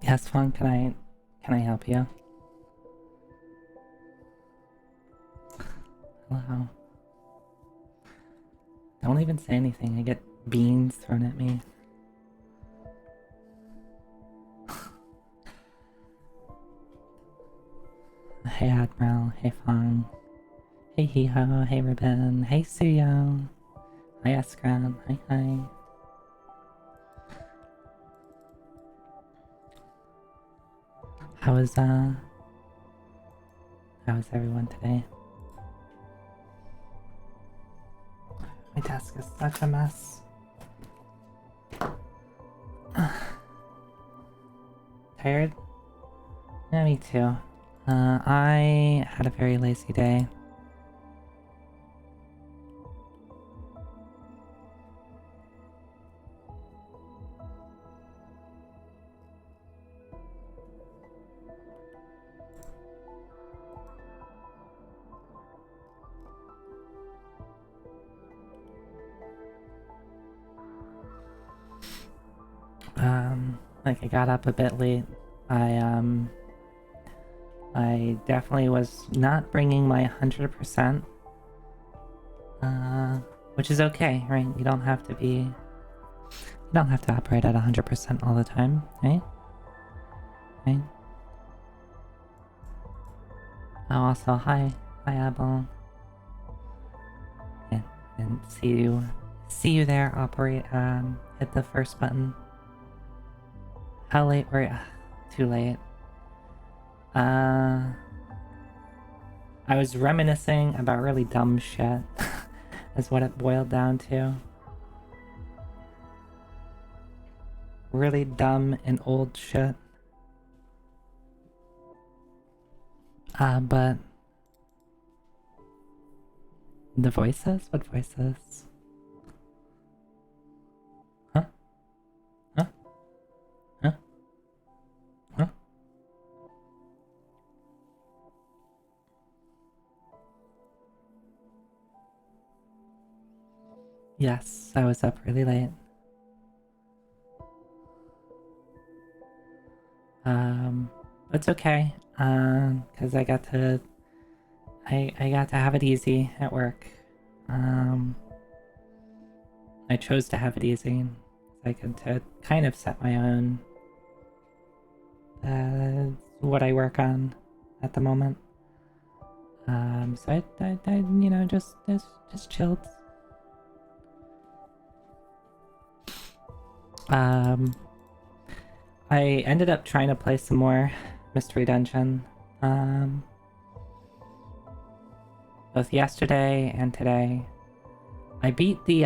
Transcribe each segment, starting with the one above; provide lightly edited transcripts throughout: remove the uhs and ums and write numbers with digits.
Yes, Fawn, can I help you? Hello. Don't even say anything. I get beans thrown at me. Hey Admiral, hey Fawn. Hey Hee-Ho, hey Ribbon, hey Suyo. Hi Eskran, hi. How is everyone today? My desk is such a mess. Tired? Yeah, me too. I had a very lazy day. Like I got up a bit late. I definitely was not bringing my 100%. Which is okay, right? You don't have to operate at 100% all the time, right? Right? Oh, also, hi, Apple. And see you there, operate, hit the first button. How late were you? Too late. I was reminiscing about really dumb shit. Is what it boiled down to. Really dumb and old shit. But the voices? What voices? Huh? Huh? Huh? Huh? Yes, I was up really late. It's okay. Cause I got to have it easy at work. I chose to have it easy. I could to kind of set my own what I work on at the moment. So I you know, just chilled. I ended up trying to play some more Mystery Dungeon. Both yesterday and today. I beat the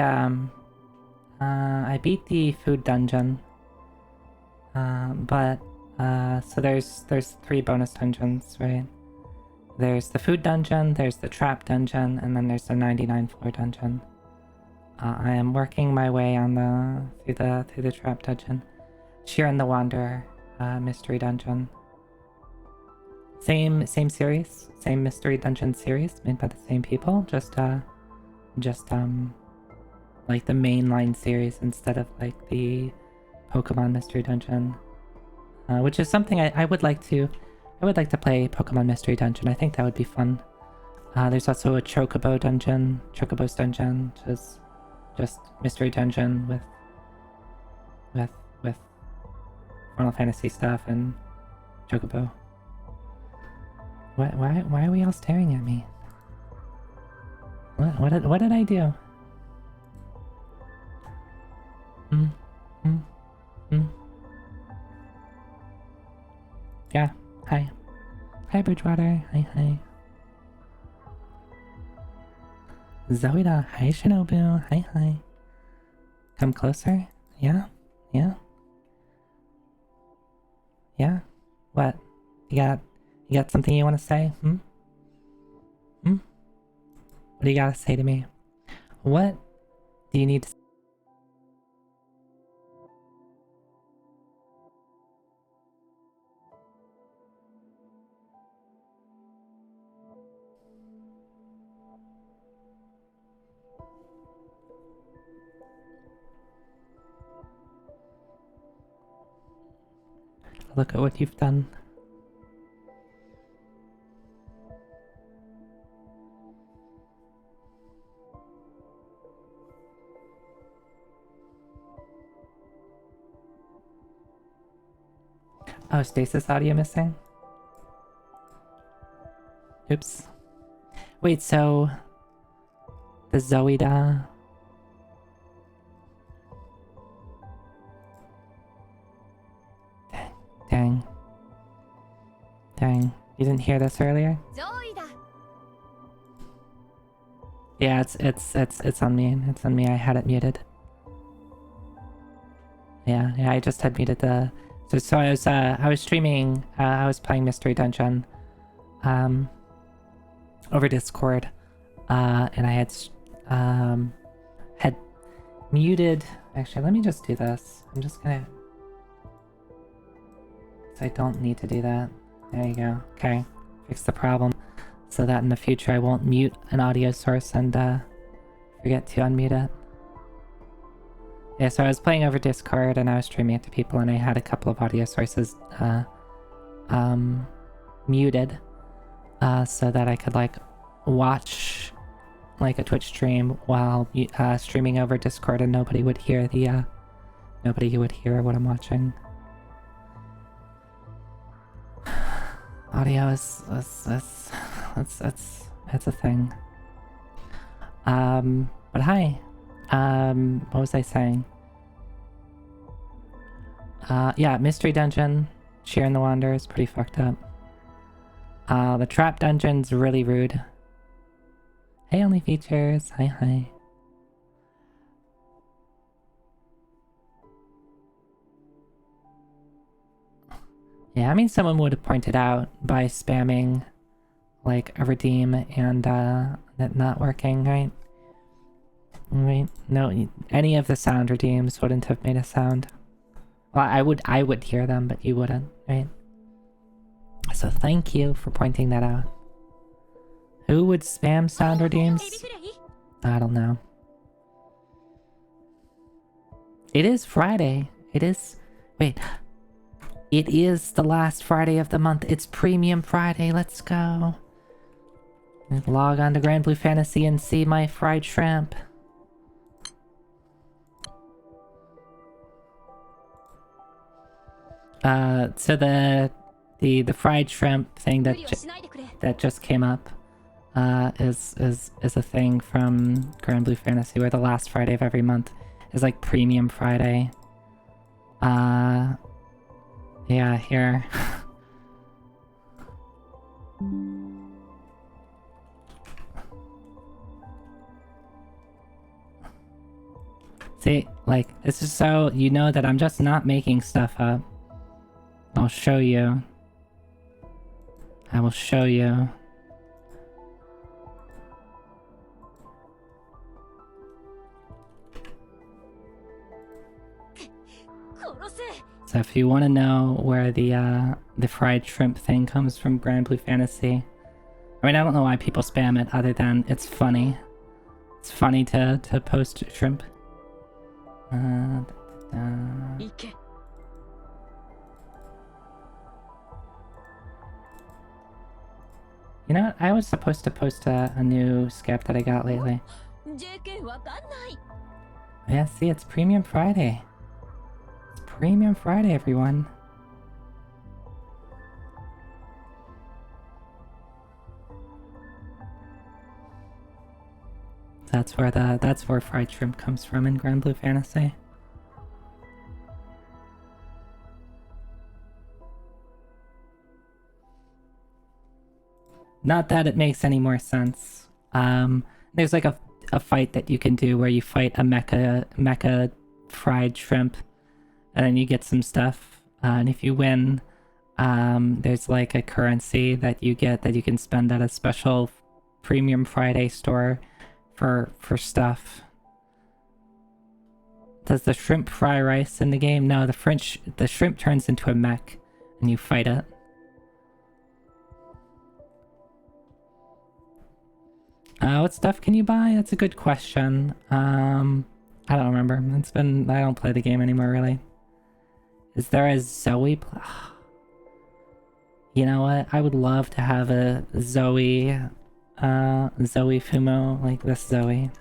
food dungeon. But so there's three bonus dungeons, right? There's the food dungeon, there's the trap dungeon, and then there's the 99 floor dungeon. I am working my way on through the trap dungeon. Sheeran the Wanderer, mystery dungeon. Same series, same mystery dungeon series made by the same people. Just like the mainline series instead of like the Pokemon Mystery Dungeon, which is something I would like to. I would like to play Pokemon Mystery Dungeon. I think that would be fun. There's also a Chocobo's Dungeon, which is just Mystery Dungeon with Final Fantasy stuff and Chocobo. Why are we all staring at me? What did I do? Hmm. Hmm. Hmm. Yeah. Hi. Hi, Bridgewater. Hi. Zoida. Hi, Shinobu. Hi. Come closer. Yeah. What? You got something you want to say? What do you gotta say to me? What do you need to say? look at what you've done. Oh, stasis audio missing? Oops. Wait, so... The Zoida... Dang. Dang. You didn't hear this earlier? Yeah, it's on me. It's on me. I had it muted. Yeah, I just had muted the... So I was streaming, I was playing Mystery Dungeon, over Discord, and I had muted... Actually, let me just do this. I'm just gonna... So I don't need to do that. There you go. Okay. Fix the problem. So that in the future I won't mute an audio source and forget to unmute it. Yeah, so I was playing over Discord and I was streaming it to people and I had a couple of audio sources muted so that I could like watch like a Twitch stream while streaming over Discord and nobody would hear the nobody would hear what I'm watching. Audio is that's a thing. But hi. What was I saying? Yeah, Mystery Dungeon, Cheer in the Wander is pretty fucked up. The Trap Dungeon's really rude. Hey, Only Features, hi. Yeah, I mean, someone would have pointed out by spamming, like, a redeem and, it not working, right? Right? No, any of the sound redeems wouldn't have made a sound. Well, I would hear them, but you wouldn't, right? So thank you for pointing that out. Who would spam sound redeems? I don't know. It is Friday. It is... Wait. It is the last Friday of the month. It's Premium Friday. Let's go. Log on to Grand Blue Fantasy and see my fried shrimp. So the fried shrimp thing that just came up is a thing from Grand Blue Fantasy where the last Friday of every month is like Premium Friday. Yeah, here. See, like, this is so you know that I'm just not making stuff up. I'll show you. I will show you. So if you want to know where the fried shrimp thing comes from Grand Blue Fantasy, I mean, I don't know why people spam it other than it's funny. It's funny to post shrimp. You know what? I was supposed to post a new skip that I got lately. Yeah, see, it's Premium Friday. It's Premium Friday, everyone. That's where fried shrimp comes from in Grand Blue Fantasy. Not that it makes any more sense. There's like a fight that you can do where you fight a mecha fried shrimp, and then you get some stuff. And if you win, there's like a currency that you get that you can spend at a special Premium Friday store for stuff. Does the shrimp fry rice in the game? No, the shrimp turns into a mech, and you fight it. What stuff can you buy? That's a good question. I don't remember. I don't play the game anymore, really. Is there a Zoe? You know what? I would love to have a Zoe Fumo, like this Zoe.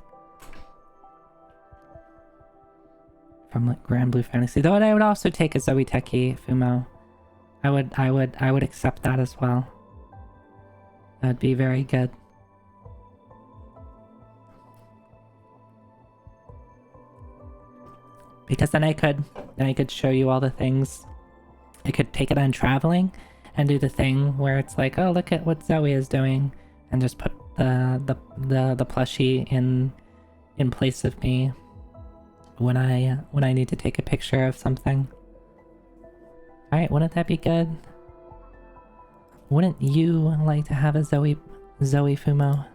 From like Grand Blue Fantasy. Though I would also take a Zoe Techie Fumo. I would accept that as well. That'd be very good. Because then I could show you all the things. I could take it on traveling and do the thing where it's like, oh, look at what Zoe is doing, and just put the plushie in place of me when I need to take a picture of something. Alright, wouldn't that be good? Wouldn't you like to have a Zoe Fumo?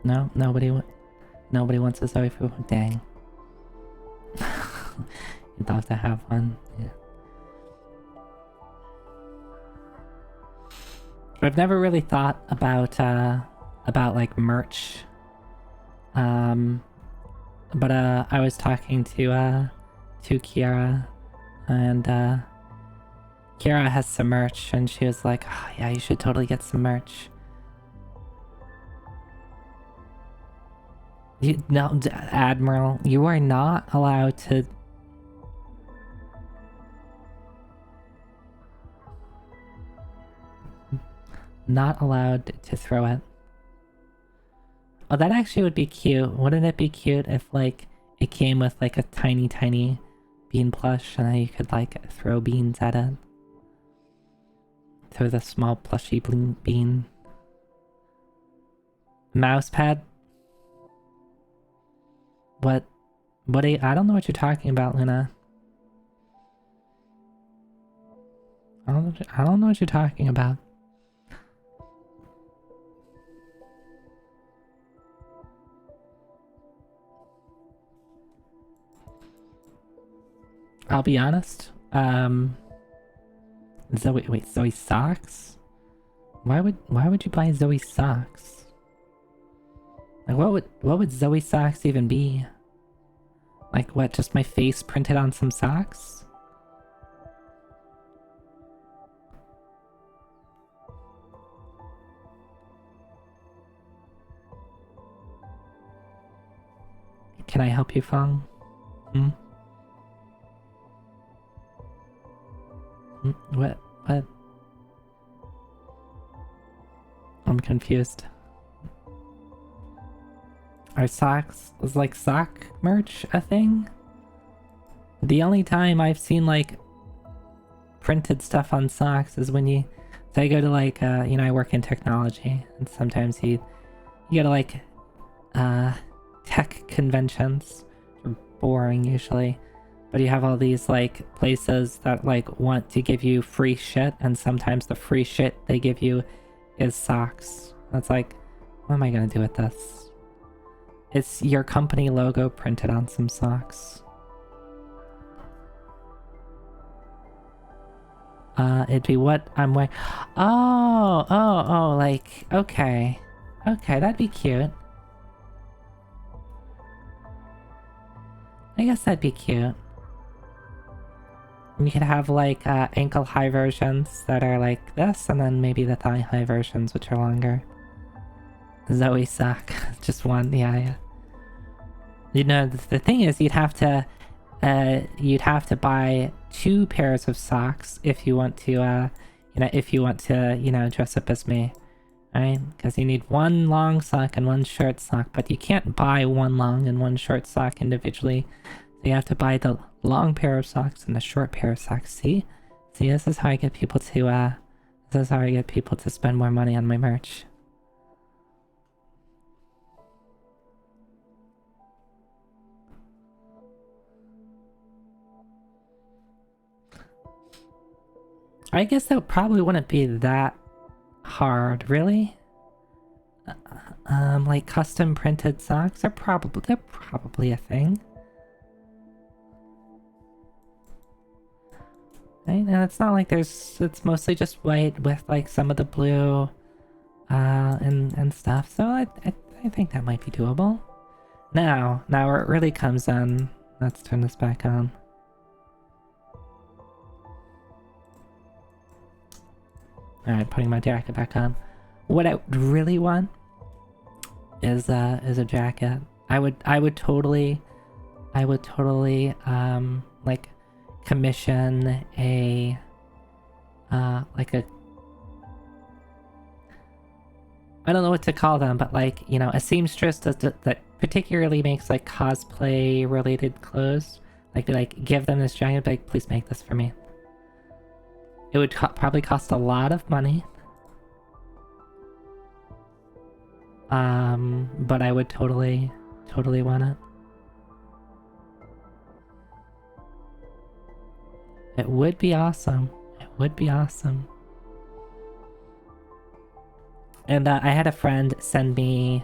No, nobody wants a Zoe Fumo. Dang. You'd love to have one. Yeah. I've never really thought about like merch. But I was talking to Kiara, and Kiara has some merch, and she was like, oh, yeah, you should totally get some merch. No, Admiral, you are not allowed to... Not allowed to throw it. Oh, that actually would be cute. Wouldn't it be cute if, like, it came with, like, a tiny, tiny bean plush, and then you could, like, throw beans at it? Throw the small plushy bean. Mousepad? What I don't know what you're talking about, Luna. I don't know what you're talking about. I'll be honest. Zoe socks? Why would you buy Zoe socks? Like what would Zoe socks even be? Like what, just my face printed on some socks? Can I help you, Fong? What? I'm confused. Are socks, is like sock merch a thing? The only time I've seen like printed stuff on socks is when so I go to like, you know, I work in technology, and sometimes you go to like, tech conventions. They're boring usually. But you have all these like places that like want to give you free shit, and sometimes the free shit they give you is socks. That's like, what am I gonna do with this? It's your company logo printed on some socks. It'd be what I'm wearing. Oh, like, okay. Okay, that'd be cute. I guess that'd be cute. You could have like ankle high versions that are like this, and then maybe the thigh high versions which are longer. Zoe sock, just one, yeah. You know, the thing is, you'd have to buy 2 pairs of socks if you want to, you know, dress up as me, right? Because you need 1 long sock and 1 short sock, but you can't buy 1 long and 1 short sock individually. So you have to buy the long pair of socks and the short pair of socks. See, this is how I get people to spend more money on my merch. I guess that probably wouldn't be that hard, really. Like custom printed socks they're probably a thing. Right? And it's not like it's mostly just white with like some of the blue and stuff. So I think that might be doable. Now where it really comes in Let's turn this back on. Alright, putting my jacket back on. What I really want is a jacket. I would totally like commission a like a, I don't know what to call them, but like, you know, a seamstress that particularly makes like cosplay related clothes. Like give them this jacket, like, please make this for me. It would probably cost a lot of money. But I would totally want it. It would be awesome. It would be awesome. And I had a friend send me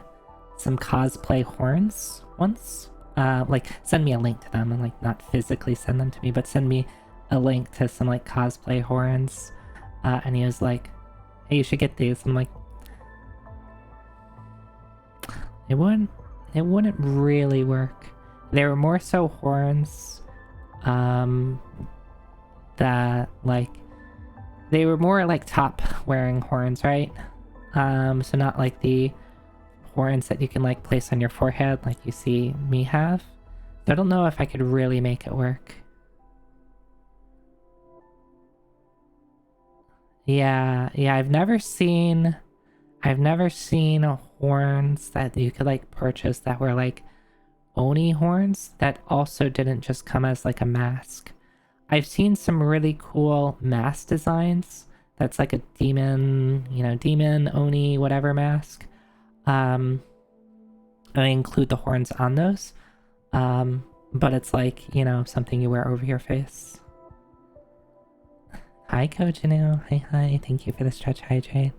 some cosplay horns once. Like, send me a link to them, and like not physically send them to me, but send me a link to some like cosplay horns. And he was like, "Hey, you should get these." I'm like, it wouldn't really work. They were more so horns, that like, they were more like top wearing horns, right? So not like the horns that you can like place on your forehead like you see me have. So I don't know if I could really make it work. Yeah, I've never seen horns that you could like purchase that were like Oni horns that also didn't just come as like a mask. I've seen some really cool mask designs that's like a demon, you know, demon, Oni, whatever mask. And I include the horns on those. But it's like, you know, something you wear over your face. Hi, Kojinu. Hi. Thank you for the stretch hydrate.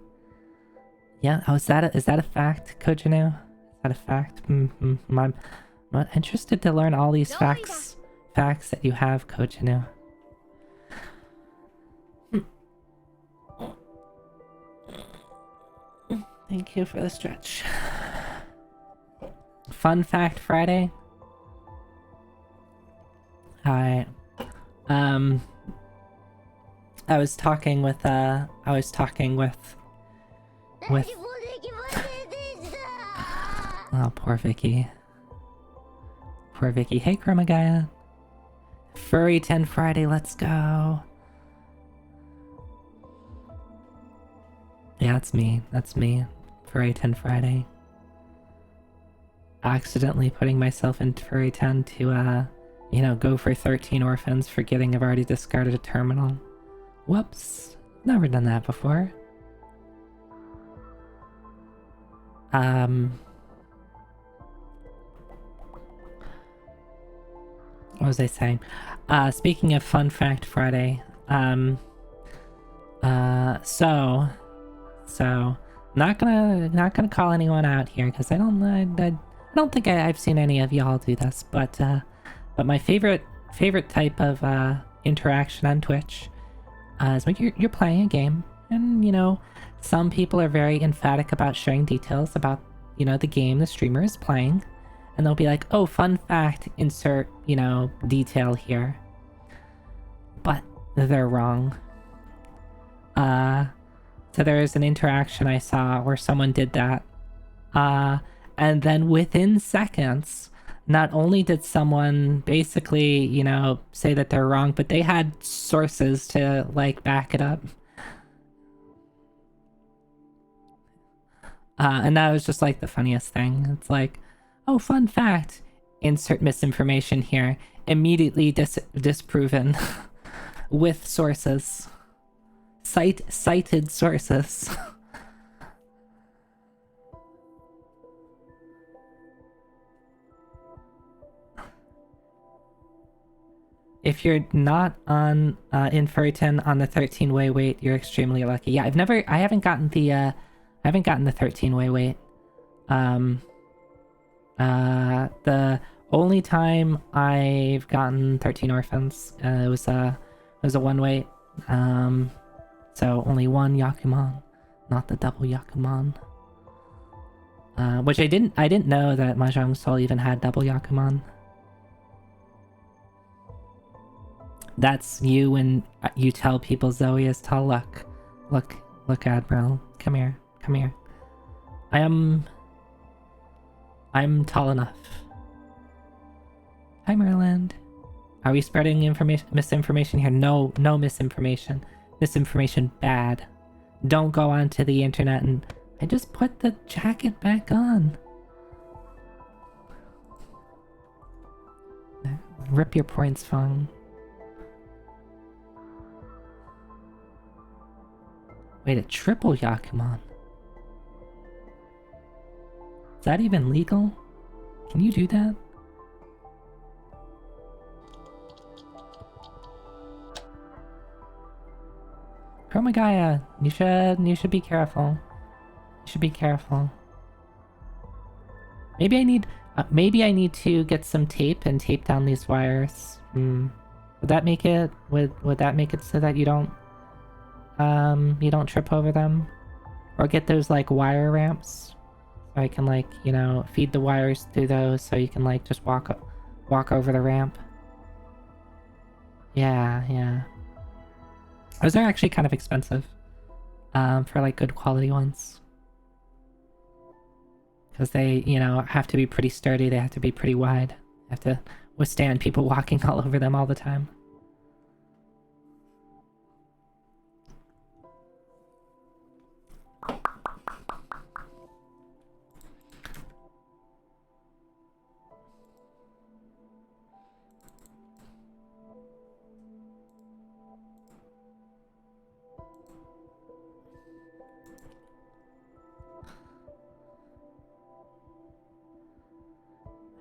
Yeah, oh, is that a fact, Kojinu? Is that a fact? I'm interested to learn all these facts that you have, Kojinu. Thank you for the stretch. Fun fact Friday. Alright. I was talking with oh, poor Vicky. Hey, Chromagaya. Furry 10 Friday, let's go. Yeah, that's me. Furry 10 Friday. Accidentally putting myself in Furry 10 to, you know, go for 13 orphans, forgetting I've already discarded a terminal. Whoops. Never done that before. What was I saying? Speaking of Fun Fact Friday, so not gonna call anyone out here because I don't think I've seen any of y'all do this, but my favorite type of interaction on Twitch is when you're playing a game, and you know, some people are very emphatic about sharing details about, you know, the game the streamer is playing, and they'll be like, "Oh, fun fact, insert, you know, detail here," but they're wrong. So there's an interaction I saw where someone did that, and then within seconds, not only did someone basically, you know, say that they're wrong, but they had sources to, like, back it up. And that was just, like, the funniest thing. It's like, oh, fun fact, insert misinformation here, immediately disproven with sources. Cited sources. If you're not on in Furryton on the 13-way wait, you're extremely lucky. Yeah, I haven't gotten the 13-way wait. The only time I've gotten 13 orphans, it was a one wait. So only one Yakuman, not the double Yakuman. Which I didn't know that Mahjong Soul even had double Yakuman. That's you when you tell people Zoe is tall. Look, Admiral. Come here. Come here. I'm tall enough. Hi, Merland. Are we spreading misinformation here? No misinformation. Misinformation bad. Don't go onto the internet and... I just put the jacket back on. Rip your points, Fong. Wait, a triple Yakuman? Is that even legal? Can you do that? Chromagaya, you should be careful. You should be careful. Maybe I need to get some tape and tape down these wires. Would that make it so that you don't trip over them? Or get those like wire ramps so I can like, you know, feed the wires through those so you can like just walk over the ramp. Yeah. Those are actually kind of expensive for like good quality ones. Because they, you know, have to be pretty sturdy, they have to be pretty wide. They have to withstand people walking all over them all the time.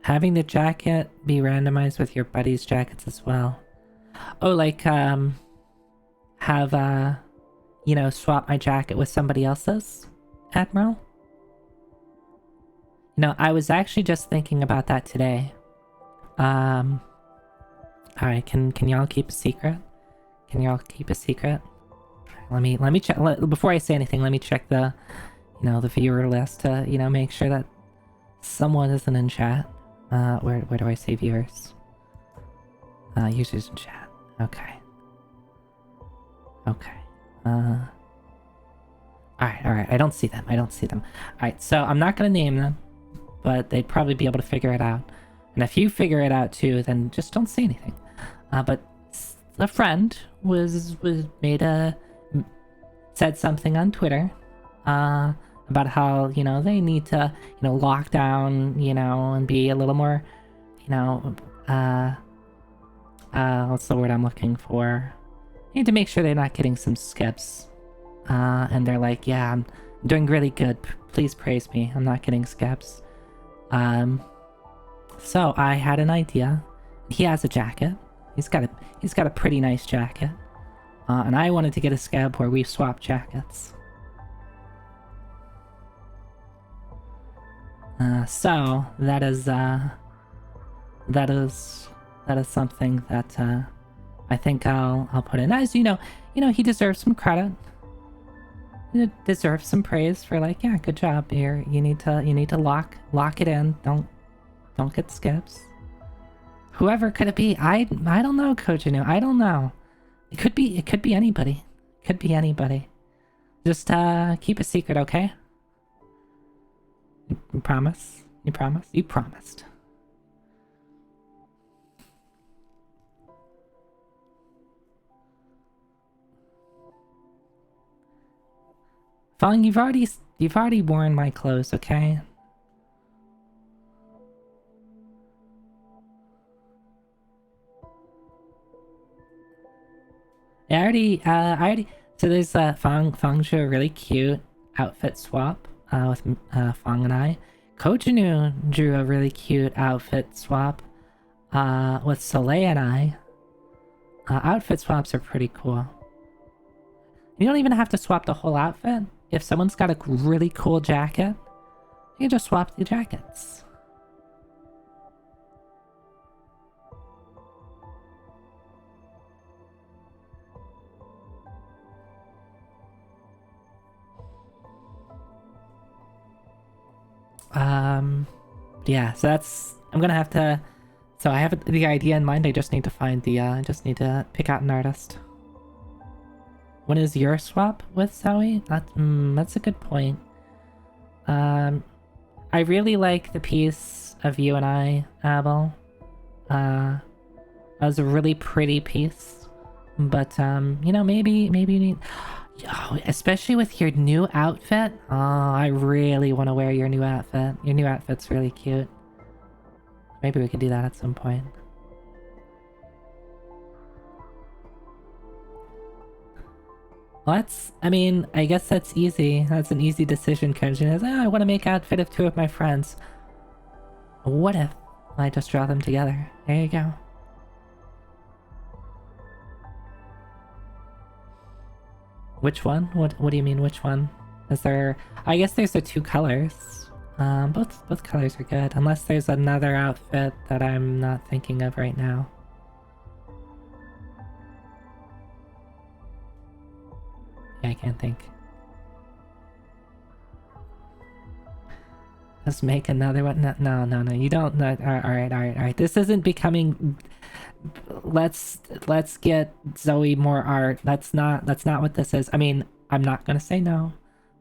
Having the jacket be randomized with your buddy's jackets as well. Oh, like, have, you know, swap my jacket with somebody else's, Admiral? You know, I was actually just thinking about that today. Alright, can y'all keep a secret? Can y'all keep a secret? Let me check, before I say anything, let me check the, you know, the viewer list to, you know, make sure that someone isn't in chat. Where do I say viewers? Users in chat. Okay. Alright. I don't see them. Alright, so I'm not gonna name them, but they'd probably be able to figure it out. And if you figure it out too, then just don't say anything. But a friend said something on Twitter, about how, you know, they need to, you know, lock down, you know, and be a little more, you know, what's the word I'm looking for? They need to make sure they're not getting some skips. And they're like, yeah, I'm doing really good. Please praise me. I'm not getting skips. So I had an idea. He has a jacket. He's got a pretty nice jacket. And I wanted to get a scab where we swap jackets. So that is something that I think I'll put in. As you know, he deserves some credit. He deserves some praise for like, yeah, good job here. You need to lock it in. Don't get skips. Whoever could it be? I don't know, Coach Inu. I don't know. It could be anybody. Could be anybody. Just keep a secret, okay? You promise? You promise? You promised. Fong, you've already worn my clothes, okay? I already. So there's Fong drew a really cute outfit swap with Fong and I. Kojinu drew a really cute outfit swap with Soleil and I. Outfit swaps are pretty cool. You don't even have to swap the whole outfit. If someone's got a really cool jacket, you can just swap the jackets. Yeah, so that's... I'm gonna have to So I have the idea in mind. I just need to find the. I just need to pick out an artist. When is your swap with Zoe? That's a good point. I really like the piece of you and I, Abel. That was a really pretty piece. But you know, maybe you need. Oh, especially with your new outfit. Oh, I really want to wear your new outfit. Your new outfit's really cute. Maybe we could do that at some point. Well, I mean, I guess that's easy. That's an easy decision, Kenji. I want to make outfit of two of my friends. What if I just draw them together? There you go. Which one? What do you mean, which one? Is there... I guess there's the two colors. Both colors are good. Unless there's another outfit that I'm not thinking of right now. Yeah, I can't think. Let's make another one. No. You don't. All right. This isn't becoming. Let's get Zoe more art. That's not what this is. I mean, I'm not gonna say no,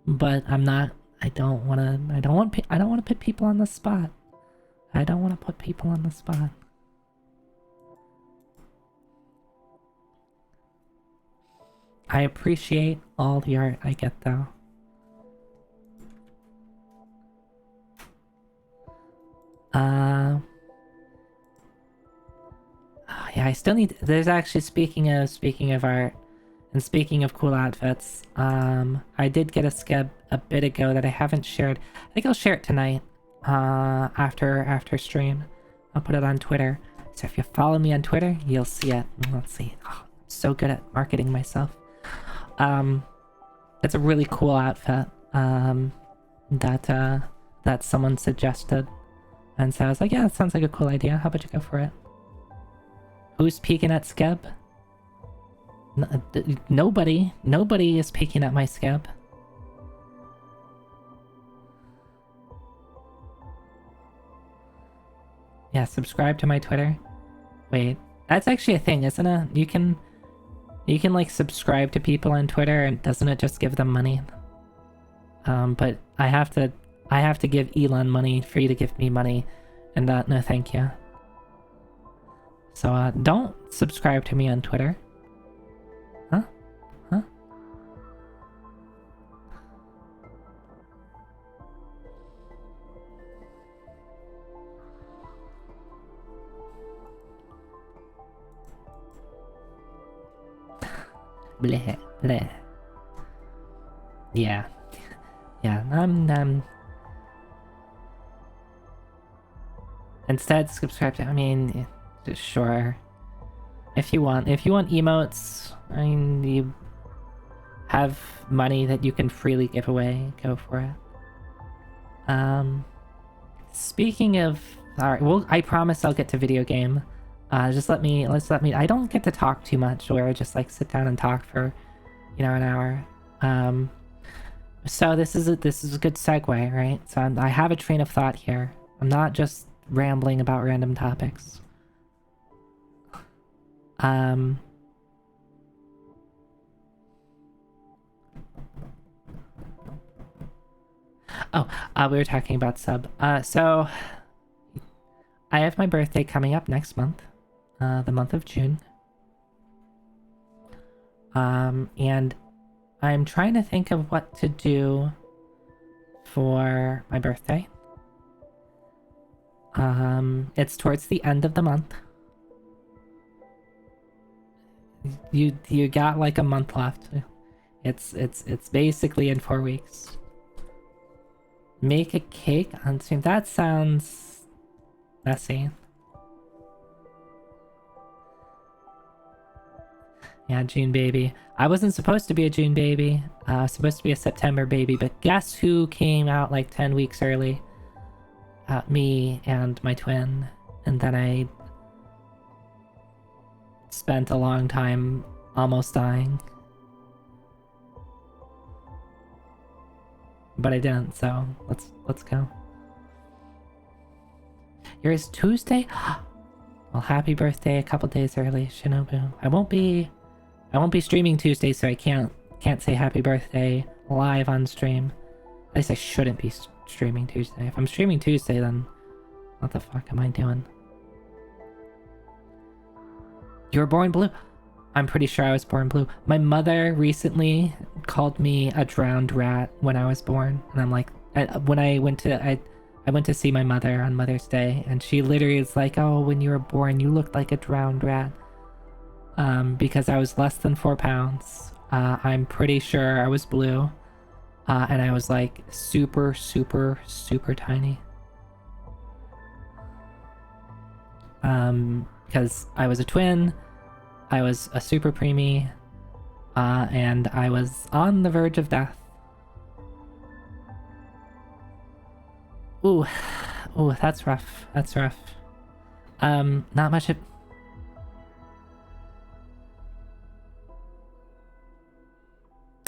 but I'm not. I don't want to put people on the spot. I don't want to put people on the spot. I appreciate all the art I get, though. Yeah, I still need. There's actually speaking of art, and speaking of cool outfits. I did get a skeb a bit ago that I haven't shared. I think I'll share it tonight. After stream, I'll put it on Twitter. So if you follow me on Twitter, you'll see it. Let's see. Oh, I'm so good at marketing myself. It's a really cool outfit. That someone suggested, and so I was like, yeah, that sounds like a cool idea. How about you go for it? Who's peeking at Skeb? Nobody. Nobody is peeking at my Skeb. Yeah, subscribe to my Twitter. Wait, that's actually a thing, isn't it? You can like subscribe to people on Twitter, and doesn't it just give them money? But I have to give Elon money for you to give me money, and no thank you. So don't subscribe to me on Twitter. Huh? Bleh, bleh. Yeah. Instead, subscribe to. I mean, sure. If you want emotes, I mean, you have money that you can freely give away. Go for it. Speaking of, alright. Well, I promise I'll get to video game. Let's let me. I don't get to talk too much, where I just like sit down and talk for, an hour. So this is a good segue, right? So I have a train of thought here. I'm not just rambling about random topics. We were talking about sub. So I have my birthday coming up next month, the month of June. And I'm trying to think of what to do for my birthday. It's towards the end of the month. You got like a month left. It's basically in 4 weeks. Make a cake on stream. That sounds messy. Yeah, June baby. I wasn't supposed to be a June baby. I was supposed to be a September baby, but guess who came out like 10 weeks early? Me and my twin. And then I spent a long time almost dying. But I didn't, so let's go. Yours Tuesday? Well, happy birthday a couple days early, Shinobu. I won't be streaming Tuesday, so I can't say happy birthday live on stream. At least I shouldn't be streaming Tuesday. If I'm streaming Tuesday, then what the fuck am I doing? You were born blue? I'm pretty sure I was born blue. My mother recently called me a drowned rat when I was born, and I'm like, when I went to see my mother on Mother's Day, and she literally is like, "Oh, when you were born, you looked like a drowned rat." Because I was less than 4 pounds. I'm pretty sure I was blue, and I was like super, super, super tiny. Because I was a twin. I was a super preemie, and I was on the verge of death. Ooh, that's rough. That's rough. Not much of...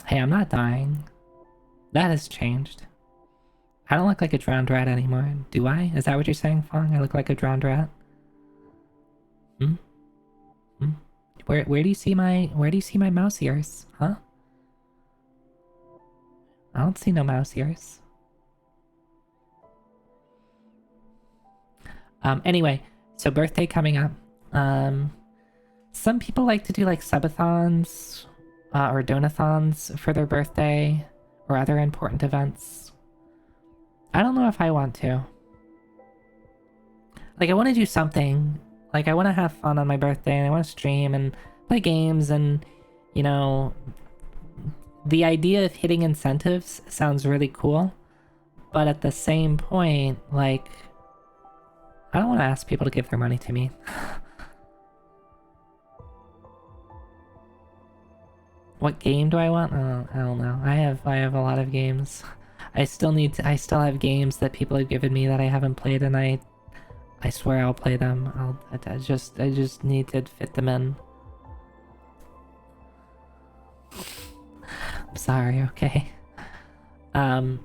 Hey, I'm not dying. That has changed. I don't look like a drowned rat anymore, do I? Is that what you're saying, Fong? I look like a drowned rat? Hmm? Where do you see my mouse ears? Huh? I don't see no mouse ears. Anyway, so birthday coming up. Some people like to do like subathons or donathons for their birthday or other important events. I don't know if I want to. Like, I want to do something. Like, I want to have fun on my birthday, and I want to stream and play games, and, you know, the idea of hitting incentives sounds really cool, but at the same point, like, I don't want to ask people to give their money to me. What game do I want? I don't know. I have a lot of games. I still have games that people have given me that I haven't played, and I swear I'll play them. I just need to fit them in. I'm sorry, okay. But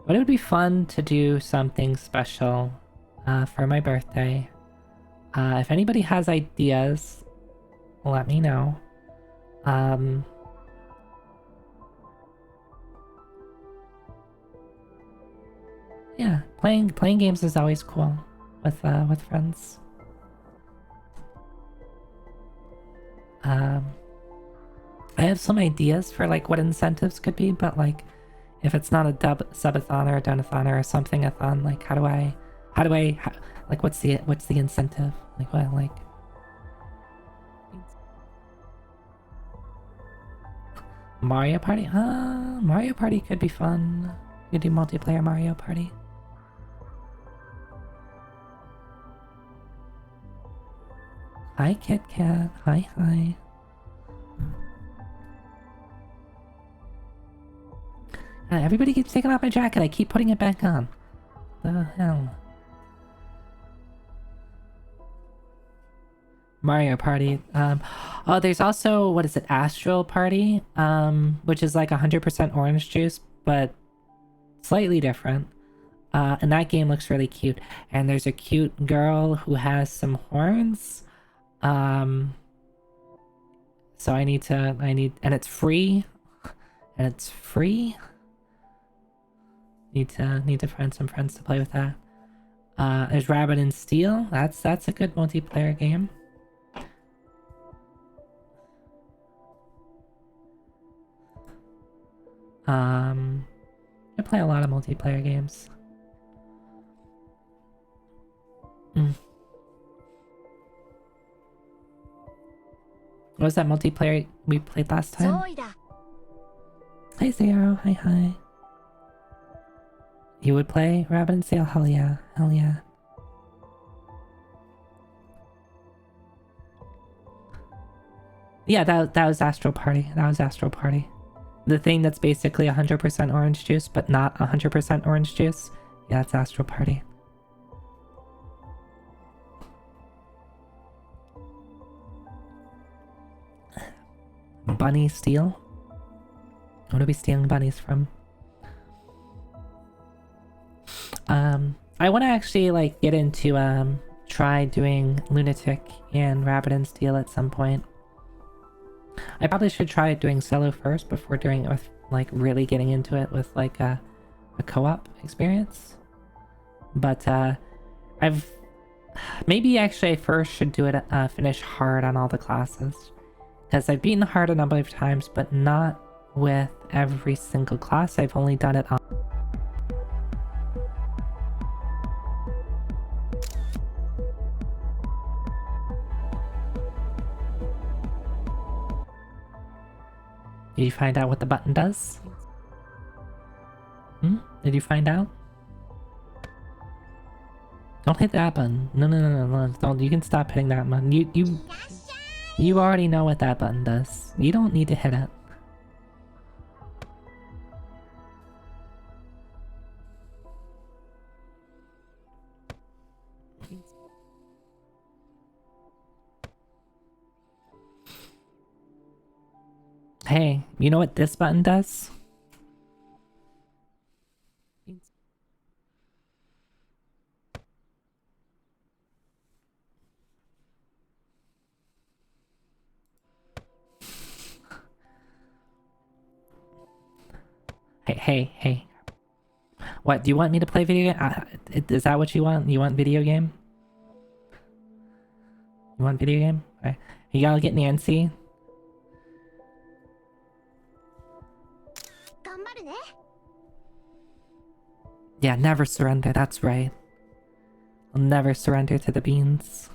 it would be fun to do something special for my birthday. If anybody has ideas, let me know. Yeah, playing games is always cool with friends. I have some ideas for like what incentives could be, but like if it's not a subathon or a donathon or something a-thon, like how do I like what's the incentive? Like what like Mario Party? Mario Party could be fun. You could do multiplayer Mario Party. Hi, Kit Kat. Hi. Everybody keeps taking off my jacket. I keep putting it back on. The hell? Mario Party. Oh, there's also, what is it, Astral Party, which is like 100% orange juice, but slightly different. And that game looks really cute. And there's a cute girl who has some horns. So I need, and it's free. And it's free. Need to find some friends to play with that. There's Rabbit and Steel. That's a good multiplayer game. I play a lot of multiplayer games. What was that multiplayer we played last time? Hi Zero, hi. You would play Rabbit and Steel? Hell yeah. Yeah, that was Astral Party. The thing that's basically 100% orange juice, but not 100% orange juice. Yeah, it's Astral Party. Bunny steal? What are we stealing bunnies from? I want to actually like get into try doing Lunatic and Rabbit and Steel at some point. I probably should try doing solo first before doing it with, like, really getting into it with, like, a co-op experience. But, maybe actually I first should do it, finish hard on all the classes. Because I've beaten hard a number of times, but not with every single class. I've only done it on... Did you find out what the button does? Did you find out? Don't hit that button. No. Don't. You can stop hitting that button. You already know what that button does. You don't need to hit it. Hey, you know what this button does? Hey. What, do you want me to play video game? Is that what you want? You want video game? You want video game? Okay. You gotta get Nancy. Yeah, never surrender, that's right. I'll never surrender to the beans.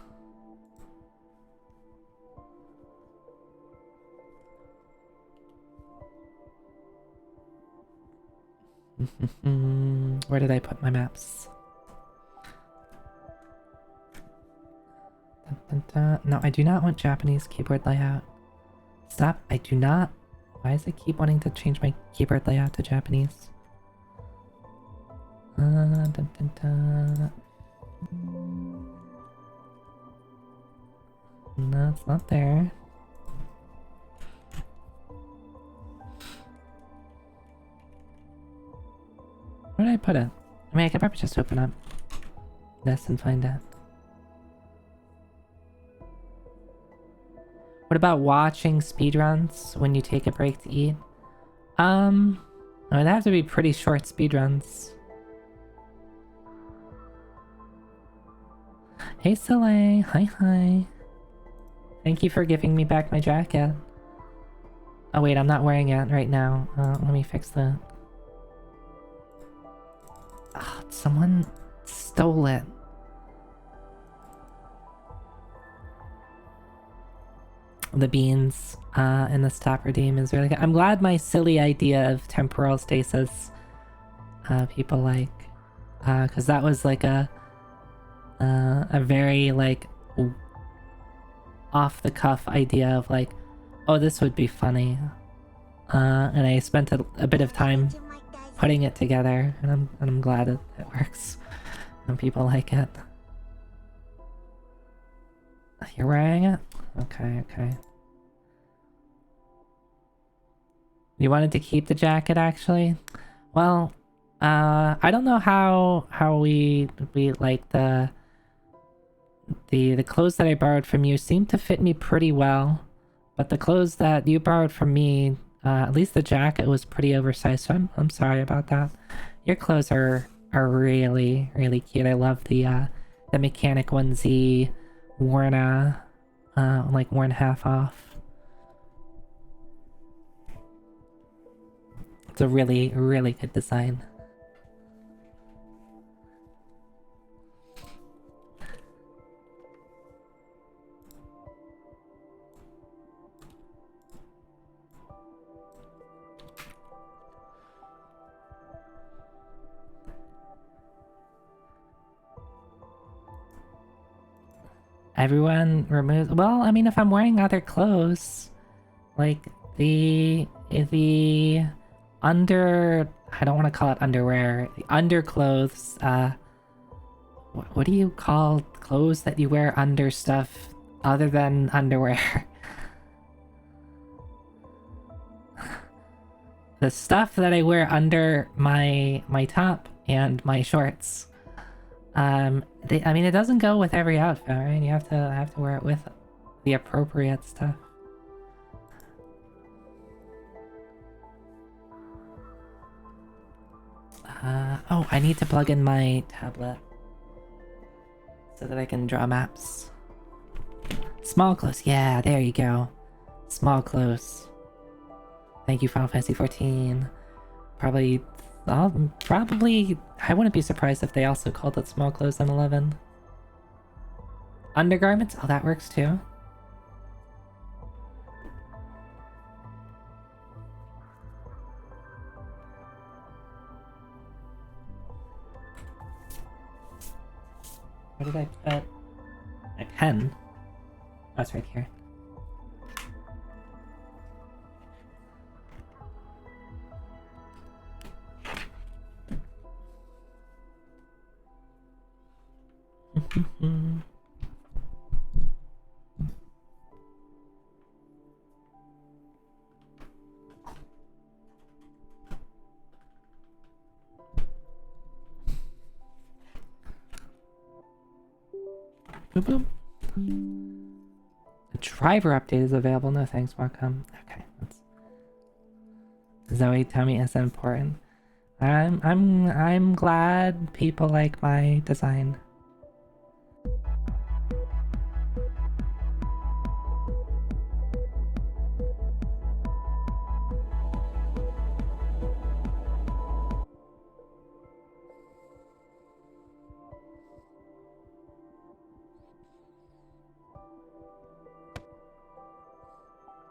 Where did I put my maps? No, I do not want Japanese keyboard layout. Stop, I do not. Why does it keep wanting to change my keyboard layout to Japanese? No, it's not there. Where did I put it? I mean, I could probably just open up this and find it. What about watching speedruns when you take a break to eat? It would have to be pretty short speedruns. Hey Soleil, hi. Thank you for giving me back my jacket. Oh wait, I'm not wearing it right now. Let me fix that. Oh, someone stole it. The beans in the stop redeem is really good. I'm glad my silly idea of temporal stasis people like, because that was like a very like off the cuff idea of like, oh, this would be funny, and I spent a bit of time putting it together, and I'm glad it works and people like it. You're wearing it? Okay. You wanted to keep the jacket, actually? Well, I don't know how we like the clothes that I borrowed from you seem to fit me pretty well, but the clothes that you borrowed from me, at least the jacket was pretty oversized, so I'm sorry about that. Your clothes are really cute. I love the mechanic onesie worn like worn half off. It's a really good design. Everyone removes... Well, I mean, if I'm wearing other clothes, like the under... I don't want to call it underwear. The underclothes, what do you call clothes that you wear under stuff other than underwear? The stuff that I wear under my top and my shorts. I mean, it doesn't go with every outfit, right? You have to wear it with the appropriate stuff. Oh, I need to plug in my tablet so that I can draw maps. Small close, yeah, there you go. Small close. Thank you, Final Fantasy 14. Probably, I wouldn't be surprised if they also called it small clothes in 11. Undergarments? Oh, that works too. Where did I put my pen? Oh, it's right here. Boop boop. The driver update is available. No thanks, welcome. Okay, that's... Zoe, tell me it's important. I'm glad people like my design.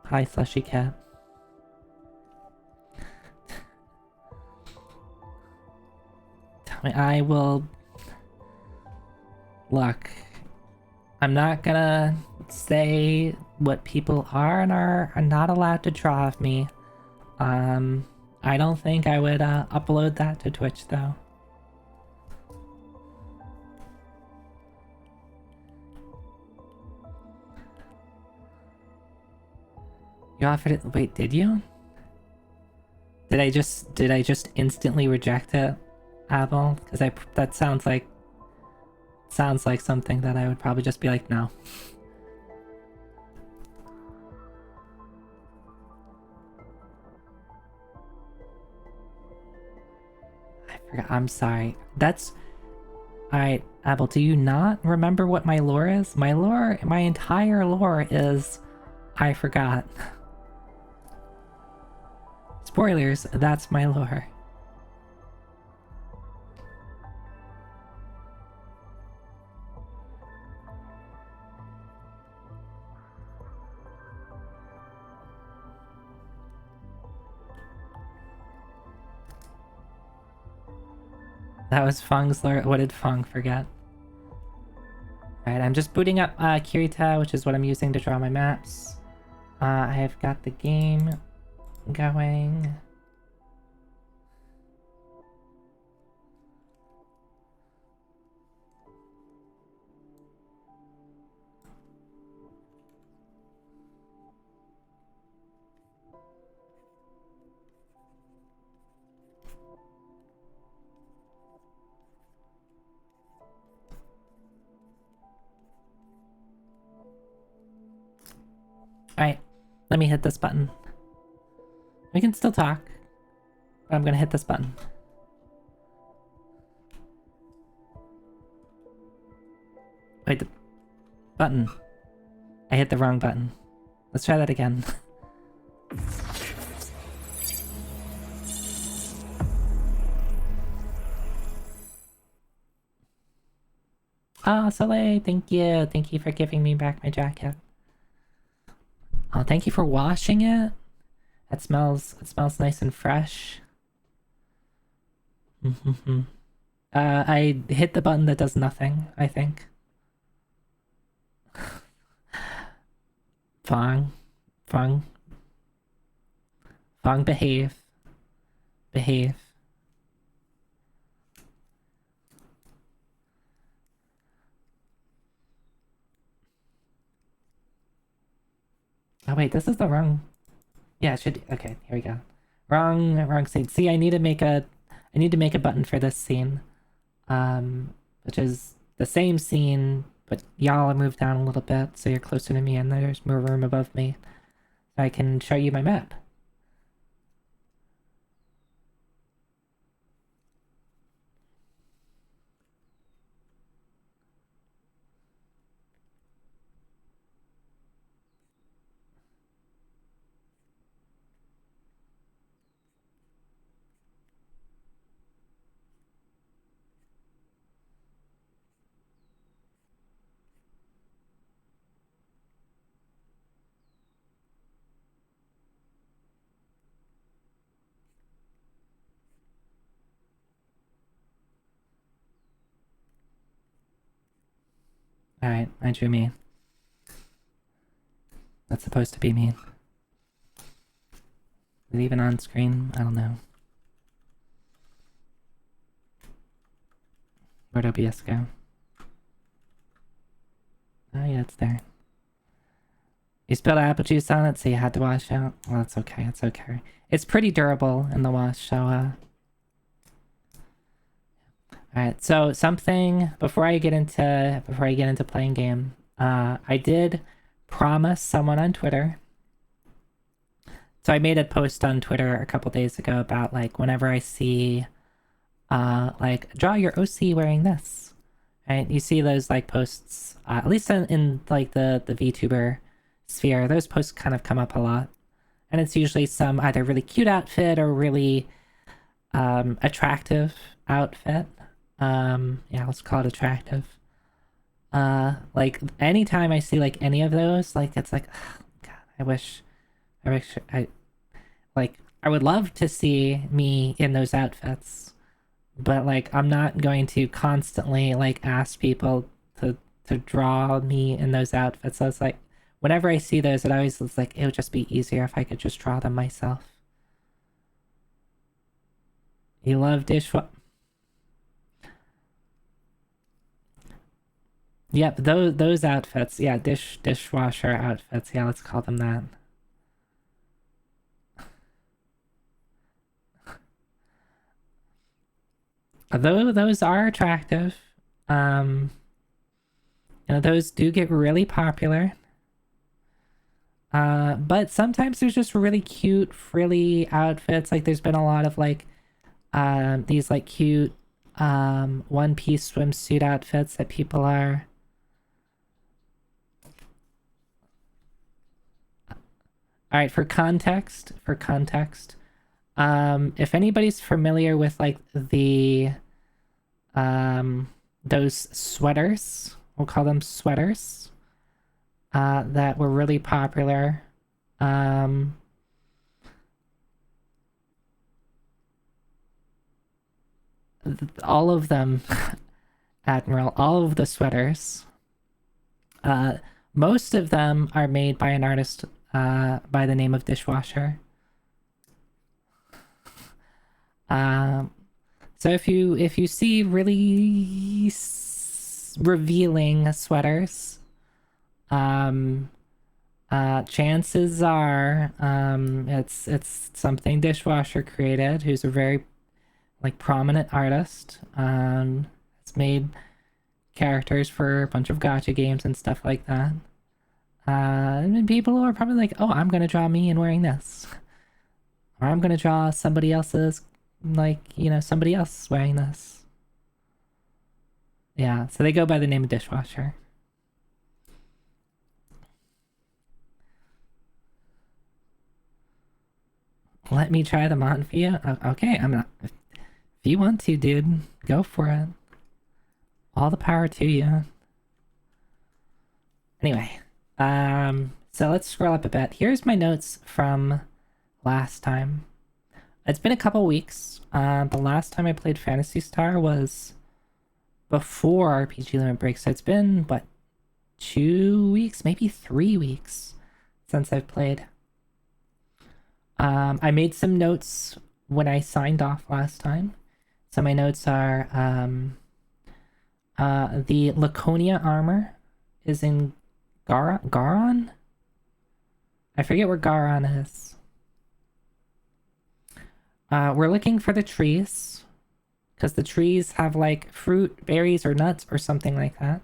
Hi, Slushy Cat. Tell me, I will... Look, I'm not gonna say what people are and are not allowed to draw of me. I don't think I would upload that to Twitch though. You offered it. Wait, did you? Did I just instantly reject it, Abel? Because that sounds like something that I would probably just be like, no. I forgot. I'm sorry. That's... Alright, Abel, do you not remember what my lore is? My entire lore is... I forgot. Spoilers, that's my lore. That was Fung's lore. What did Fung forget? Alright, I'm just booting up Kirita, which is what I'm using to draw my maps. I have got the game going. Alright, let me hit this button. We can still talk, but I'm gonna hit this button. Wait, the button. I hit the wrong button. Let's try that again. Ah, Soleil, thank you. Thank you for giving me back my jacket. Oh, thank you for washing it. It smells nice and fresh. I hit the button that does nothing, I think. Fong, behave. Behave. Oh wait, this is the wrong... Yeah, it should... Okay, here we go. Wrong scene. See, I need to make a button for this scene. which is the same scene, but y'all are moved down a little bit, so you're closer to me, and there's more room above me. So I can show you my map. Alright, I drew me. That's supposed to be me. Is it even on screen? I don't know. Where'd OBS go? Oh yeah, it's there. You spilled apple juice on it, so you had to wash out? Well, that's okay, it's okay. It's pretty durable in the wash, so Alright, so something before I get into playing game, I did promise someone on Twitter. So I made a post on Twitter a couple days ago about like whenever I see like draw your OC wearing this. Right? You see those like posts, at least in like the VTuber sphere, those posts kind of come up a lot. And it's usually some either really cute outfit or really attractive outfit. Yeah, let's call it attractive. Like anytime I see like any of those, like it's like, oh, God, I like I would love to see me in those outfits, but like I'm not going to constantly like ask people to draw me in those outfits. So it's like whenever I see those, it always looks like it would just be easier if I could just draw them myself. You love dishwa. Yep, those outfits. Yeah, dishwasher outfits. Yeah, let's call them that. Though those are attractive. Um, those do get really popular. But sometimes there's just really cute, frilly outfits. Like there's been a lot of like these like cute one piece swimsuit outfits that people are. All right, for context, if anybody's familiar with like the those sweaters, we'll call them sweaters, that were really popular. Um, all of them, Admiral, all of the sweaters, uh, most of them are made by an artist by the name of Dishwasher. Um, so if you see really revealing sweaters, um, chances are it's something Dishwasher created, who's a very like prominent artist. It's made characters for a bunch of gacha games and stuff like that. And people are probably like, oh, I'm gonna draw me in wearing this, or I'm gonna draw somebody else's, like somebody else wearing this. Yeah, so they go by the name of Dishwasher. Let me try them on for you. Okay, I'm not. If you want to, dude, go for it. All the power to you. Anyway, so let's scroll up a bit. Here's my notes from last time. It's been a couple weeks. The last time I played Phantasy Star was before RPG Limit Break, so it's been, what, 2 weeks, maybe 3 weeks since I've played. I made some notes when I signed off last time. So my notes are, the Laconia armor is in Garon? I forget where Garon is. We're looking for the trees, Because the trees have like fruit, berries, or nuts or something like that.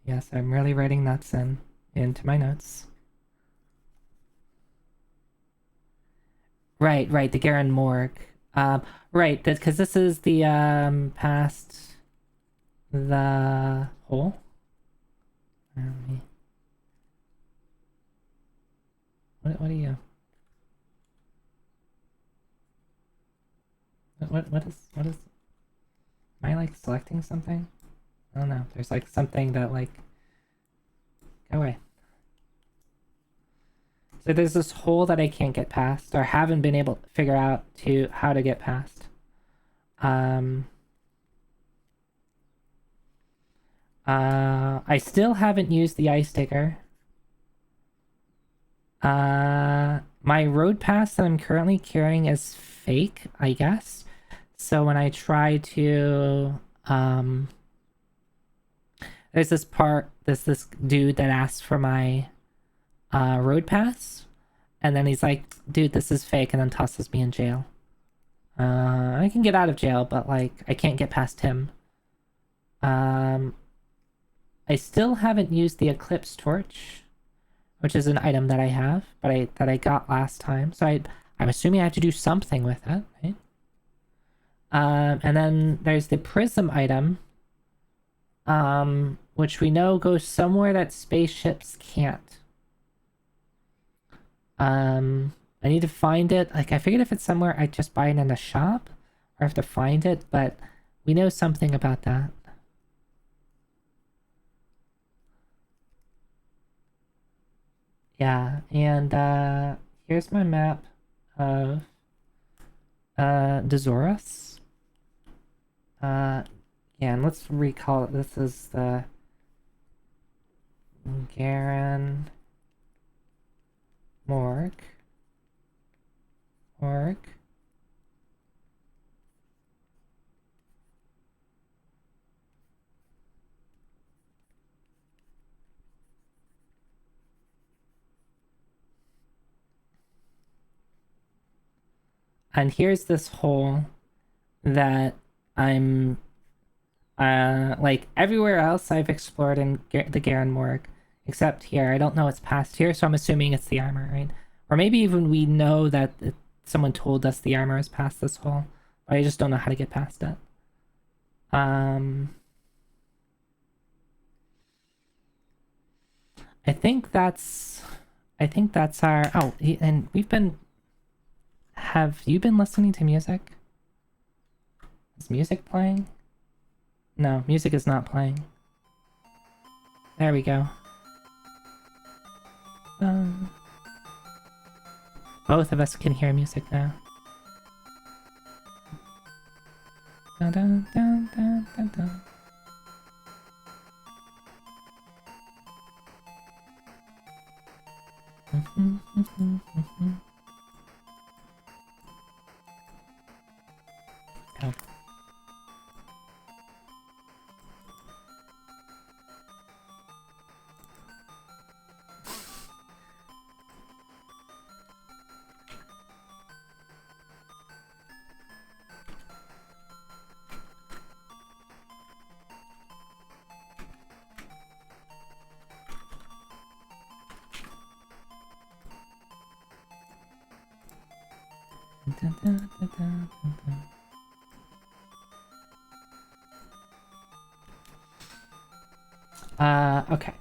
Yes, I'm really writing nuts into my notes. Right, the Garen Morgue. Right, because this is the past the hole. What are you? What is? Am I like selecting something? I don't know. There's like something that like. Go away. So there's this hole that I can't get past, or haven't been able to figure out how to get past. I still haven't used the ice digger. My road pass that I'm currently carrying is fake, I guess. So when I try to, there's this dude that asks for my road pass, and then he's like, dude, this is fake, and then tosses me in jail. I can get out of jail, but like I can't get past him. I still haven't used the Eclipse Torch, which is an item that I have, but that I got last time. So I'm assuming I have to do something with it, right? And then there's the Prism item, which we know goes somewhere that spaceships can't. I need to find it. Like, I figured if it's somewhere, I'd just buy it in a shop, or have to find it, but we know something about that. Yeah, and here's my map of Dezoris. Yeah, and let's recall it. This is the Garen Morgue. And here's this hole that I'm like everywhere else I've explored in the Garen Morgue, except here. I don't know what's past here, so I'm assuming it's the armor, right? Or maybe even we know that someone told us the armor is past this hole, but I just don't know how to get past it. I think that's our. Oh, and we've been. Have you been listening to music? Is music playing? No, music is not playing. There we go. Both of us can hear music now. Dun, dun, dun, dun, dun, dun. Oh. Okay.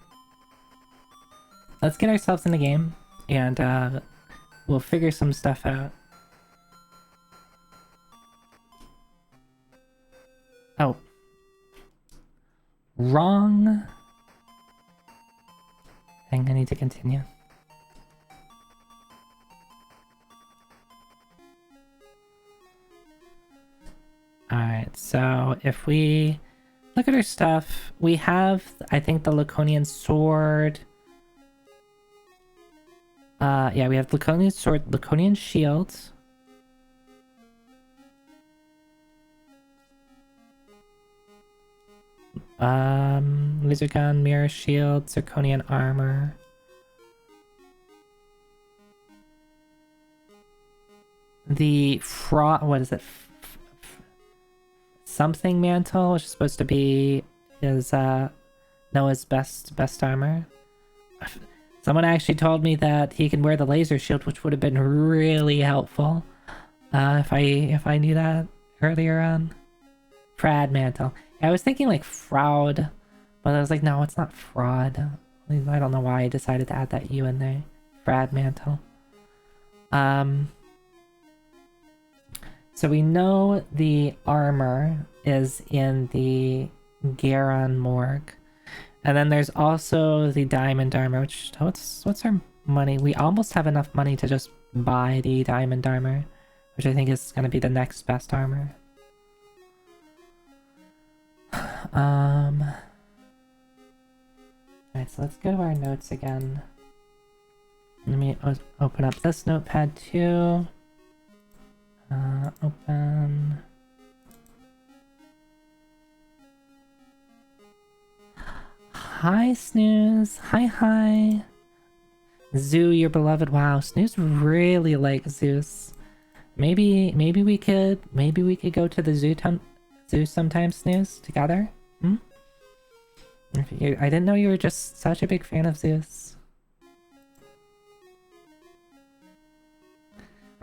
Let's get ourselves in the game, and we'll figure some stuff out. Oh. Wrong thing. I need to continue. Alright, so if we look at our stuff, we have, I think, the Laconian sword. Yeah, we have Laconian sword, Laconian shield. Laser gun, mirror shield, zirconian armor. The fraud, what is it? Something mantle, which is supposed to be his Noah's best armor. Someone actually told me that he can wear the laser shield, which would have been really helpful if I knew that earlier on. Frad mantle. Yeah, I was thinking like fraud, but I was like, no, it's not fraud. I don't know why I decided to add that U in there. Frad mantle. So we know the armor is in the Garon Morgue. And then there's also the diamond armor, which what's our money? We almost have enough money to just buy the diamond armor, which I think is gonna be the next best armor. Alright, so let's go to our notes again. Let me open up this notepad too. Open. Hi, Snooze. Hi. Zoo, your beloved. Wow, Snooze really likes Zeus. Maybe we could go to the zoo sometime, Snooze, together. I didn't know you were just such a big fan of Zeus.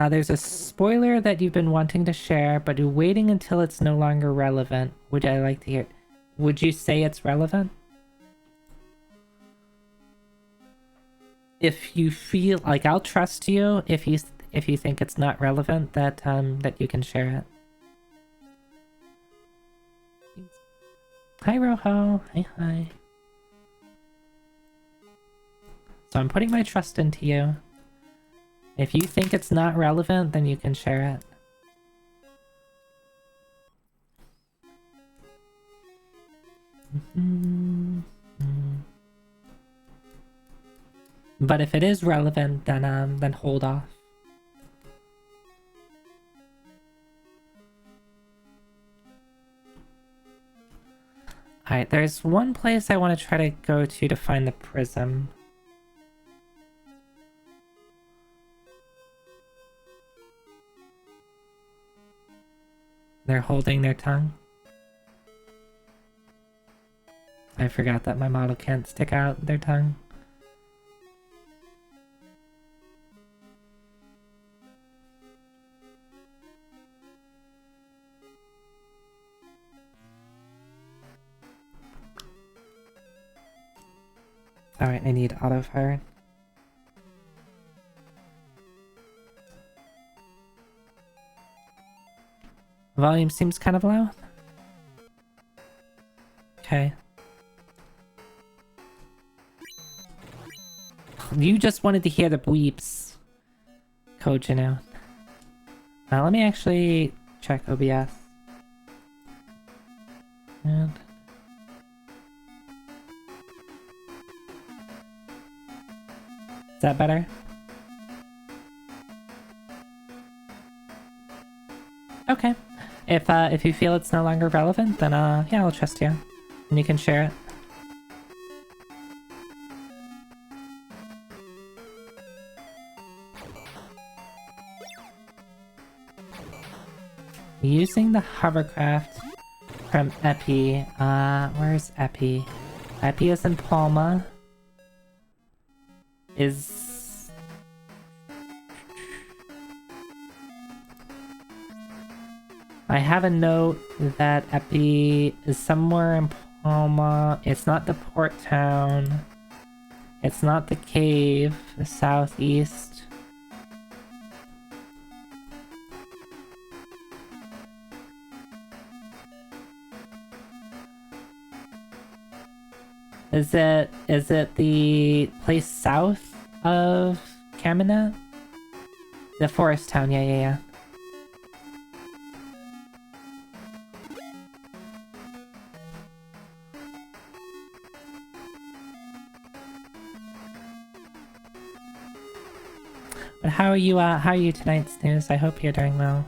There's a spoiler that you've been wanting to share, but you're waiting until it's no longer relevant. Would I like to hear? Would you say it's relevant? If you feel like, I'll trust you if you think it's not relevant, that that you can share it. Hi, Rojo. Hi. So I'm putting my trust into you. If you think it's not relevant, then you can share it. But if it is relevant, then hold off. Alright, there's one place I want to try to go to find the prism. They're holding their tongue. I forgot that my model can't stick out their tongue. Alright, I need auto fire. Volume seems kind of low. Okay. You just wanted to hear the bleeps, Kojino. Let me actually check OBS. And is that better? Okay. If you feel it's no longer relevant, then yeah, I'll trust you. And you can share it. Using the hovercraft from Epi. Where's Epi? Epi is in Palma. I have a note that Epi is somewhere in Palma. It's not the port town. It's not the cave, the southeast. Is it the place south of Caminette? The forest town, yeah. But how are you tonight, Snooze? I hope you're doing well.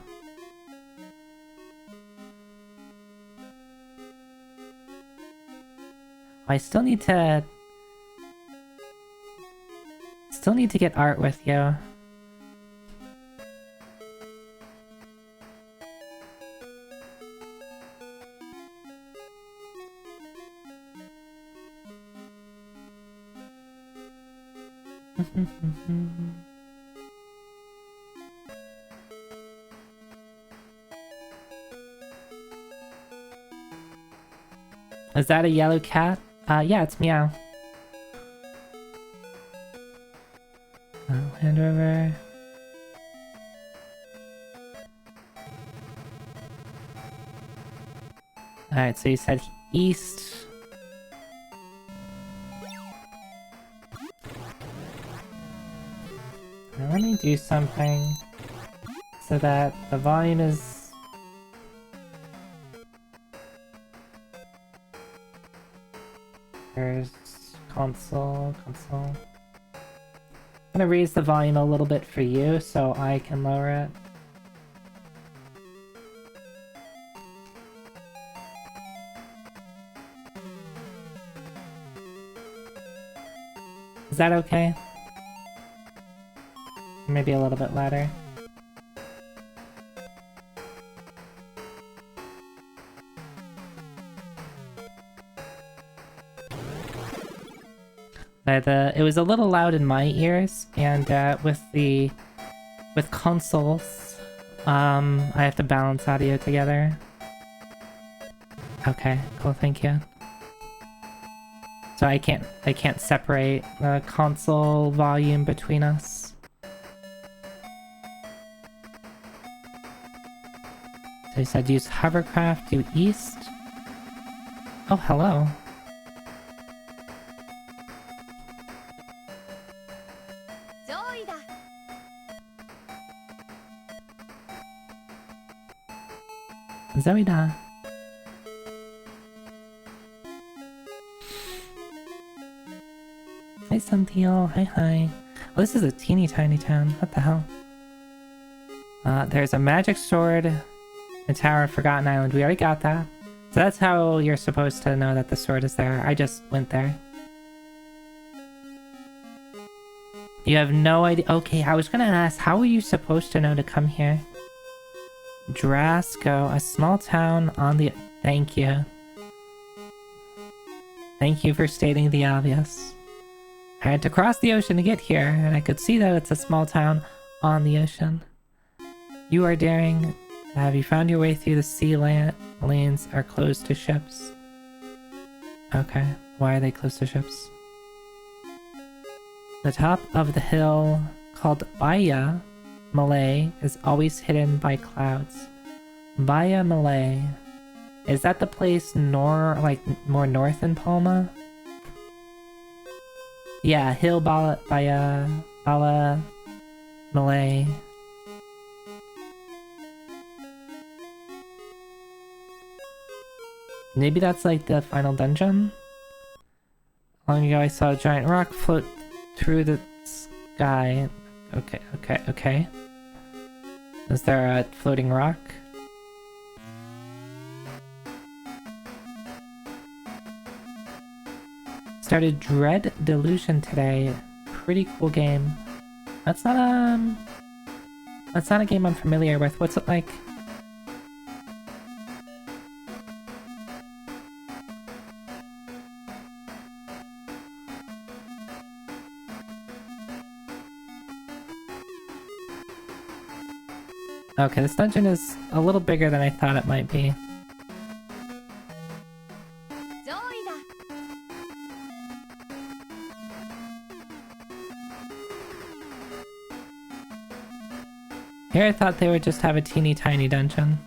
I still need to... Still need to get art with you. Is that a yellow cat? Yeah, it's Meow. Land Rover. Alright, so you said east. Now let me do something so that the volume is... There's console. I'm gonna raise the volume a little bit for you so I can lower it. Is that okay? Maybe a little bit louder. It was a little loud in my ears, and with consoles, I have to balance audio together. Okay, cool, thank you. So I can't separate the console volume between us. So you said use hovercraft, do east. Oh, hello. Zoida. Hi, Sunteal. Hi. Oh, this is a teeny tiny town. What the hell? There's a magic sword, a tower of Forgotten Island. We already got that. So that's how you're supposed to know that the sword is there. I just went there. You have no idea. Okay, I was gonna ask, how are you supposed to know to come here? Drasco, a small town on the... Thank you. Thank you for stating the obvious. I had to cross the ocean to get here, and I could see that it's a small town on the ocean. You are daring. Have you found your way through the sea lanes are closed to ships? Okay, why are they closed to ships? The top of the hill, called Baya Malay, is always hidden by clouds. Baya Malay. Is that the place more north in Palma? Yeah, Hill Baya Malay. Maybe that's like the final dungeon? Long ago I saw a giant rock float through the sky. Okay. Is there a floating rock? Started Dread Delusion today. Pretty cool game. That's not a game I'm familiar with. What's it like? Okay, this dungeon is a little bigger than I thought it might be. Here I thought they would just have a teeny tiny dungeon.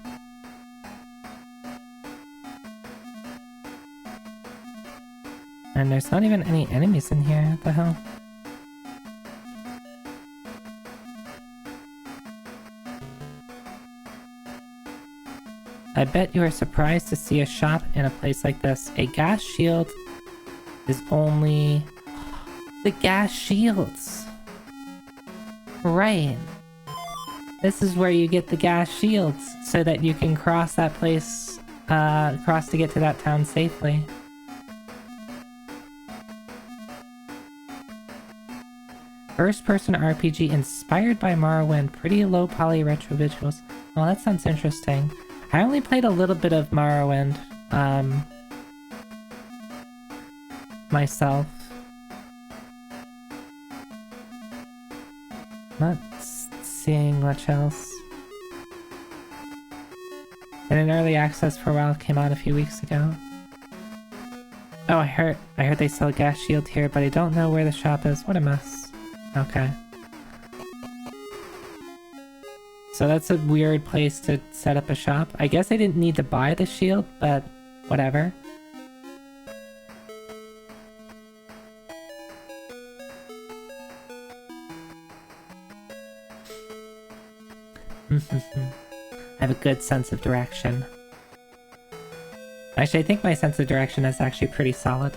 And there's not even any enemies in here, what the hell? I bet you are surprised to see a shop in a place like this. A gas shield is only... The gas shields! Right. This is where you get the gas shields, so that you can cross that place, cross to get to that town safely. First-person RPG inspired by Morrowind. Pretty low poly retro visuals. Well, that sounds interesting. I only played a little bit of Morrowind, myself. Not seeing much else. And in early access for a while, came out a few weeks ago. Oh, I heard they sell a gas shield here, but I don't know where the shop is. What a mess. Okay. So that's a weird place to set up a shop. I guess I didn't need to buy the shield, but whatever. I have a good sense of direction. Actually, I think my sense of direction is actually pretty solid.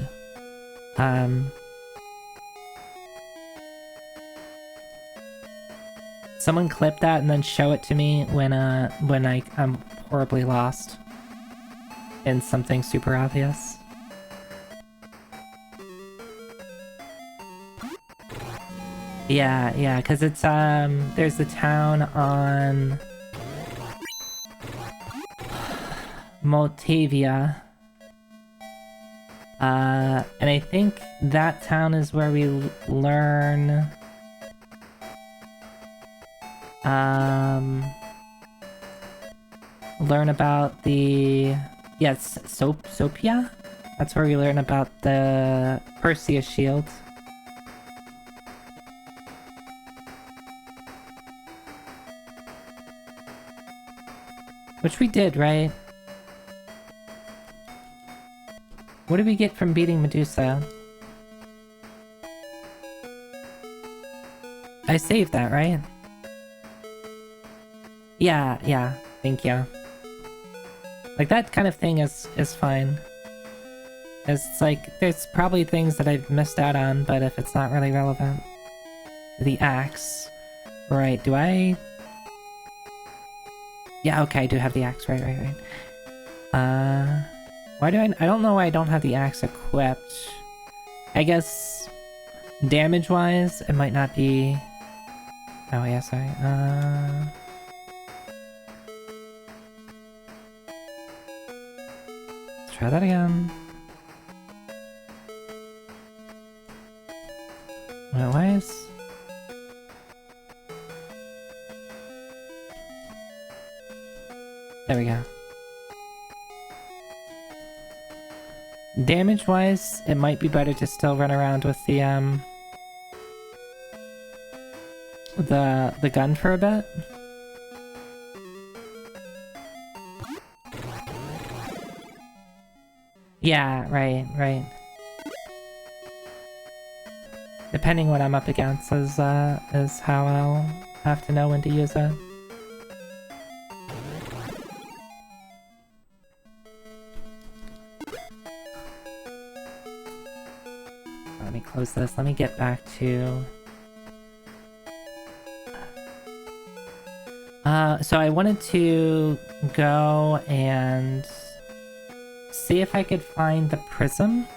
Someone clip that and then show it to me when I'm horribly lost in something super obvious. Yeah, because it's, there's the town on Moldavia. And I think that town is where we learn... learn about the... Yes, Sopia? That's where we learn about the Perseus shield. Which we did, right? What did we get from beating Medusa? I saved that, right? Yeah, thank you. Like, that kind of thing is fine. It's like, there's probably things that I've missed out on, but if it's not really relevant. The axe. Right, do I... Yeah, okay, I do have the axe, right. Why do I don't know why I don't have the axe equipped. I guess damage-wise, it might not be... Oh, yeah, sorry. Let's try that again. Wait, why is... There we go. Damage-wise, it might be better to still run around with the gun for a bit. Yeah, right. Depending what I'm up against is how I'll have to know when to use it. Let me close this. Let me get back to... so I wanted to go and see if I could find the prism.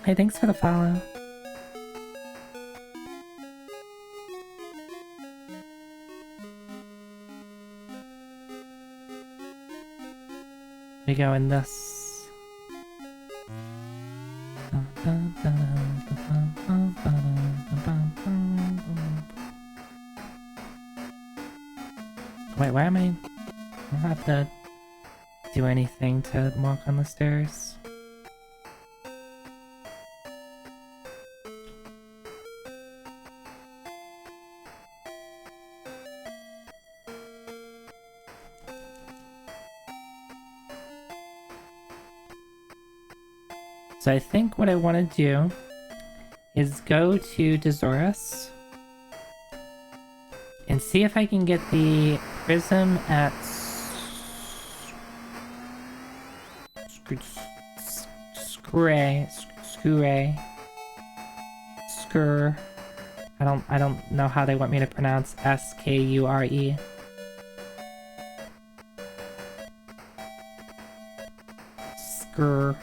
Hey, thanks for the follow. We go in this. Wait, why am I... I don't have to do anything to walk on the stairs. So I think what I want to do is go to Dazorus and see if I can get the prism at Skure. Skur. I don't know how they want me to pronounce Skure. Skur.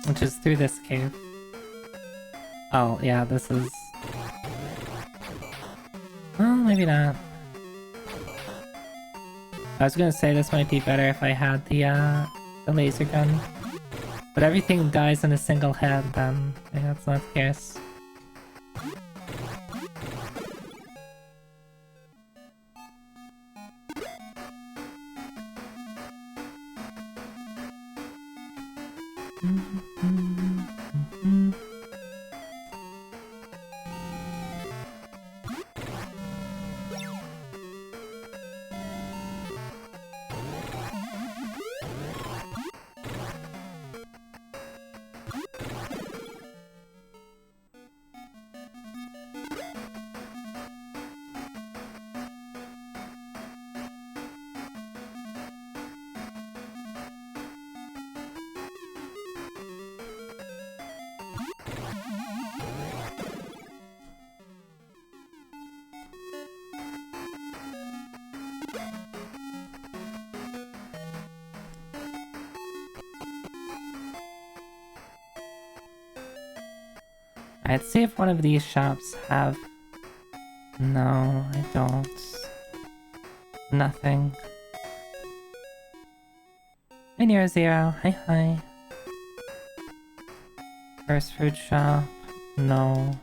Which is through this cave. Oh, yeah, this is... Well, maybe not. I was gonna say this might be better if I had the laser gun. But everything dies in a single hit, then maybe that's not the case. Let's see if one of these shops have... No, I don't. Nothing. Hi, Nero Zero. Hi, hi. First food shop. No.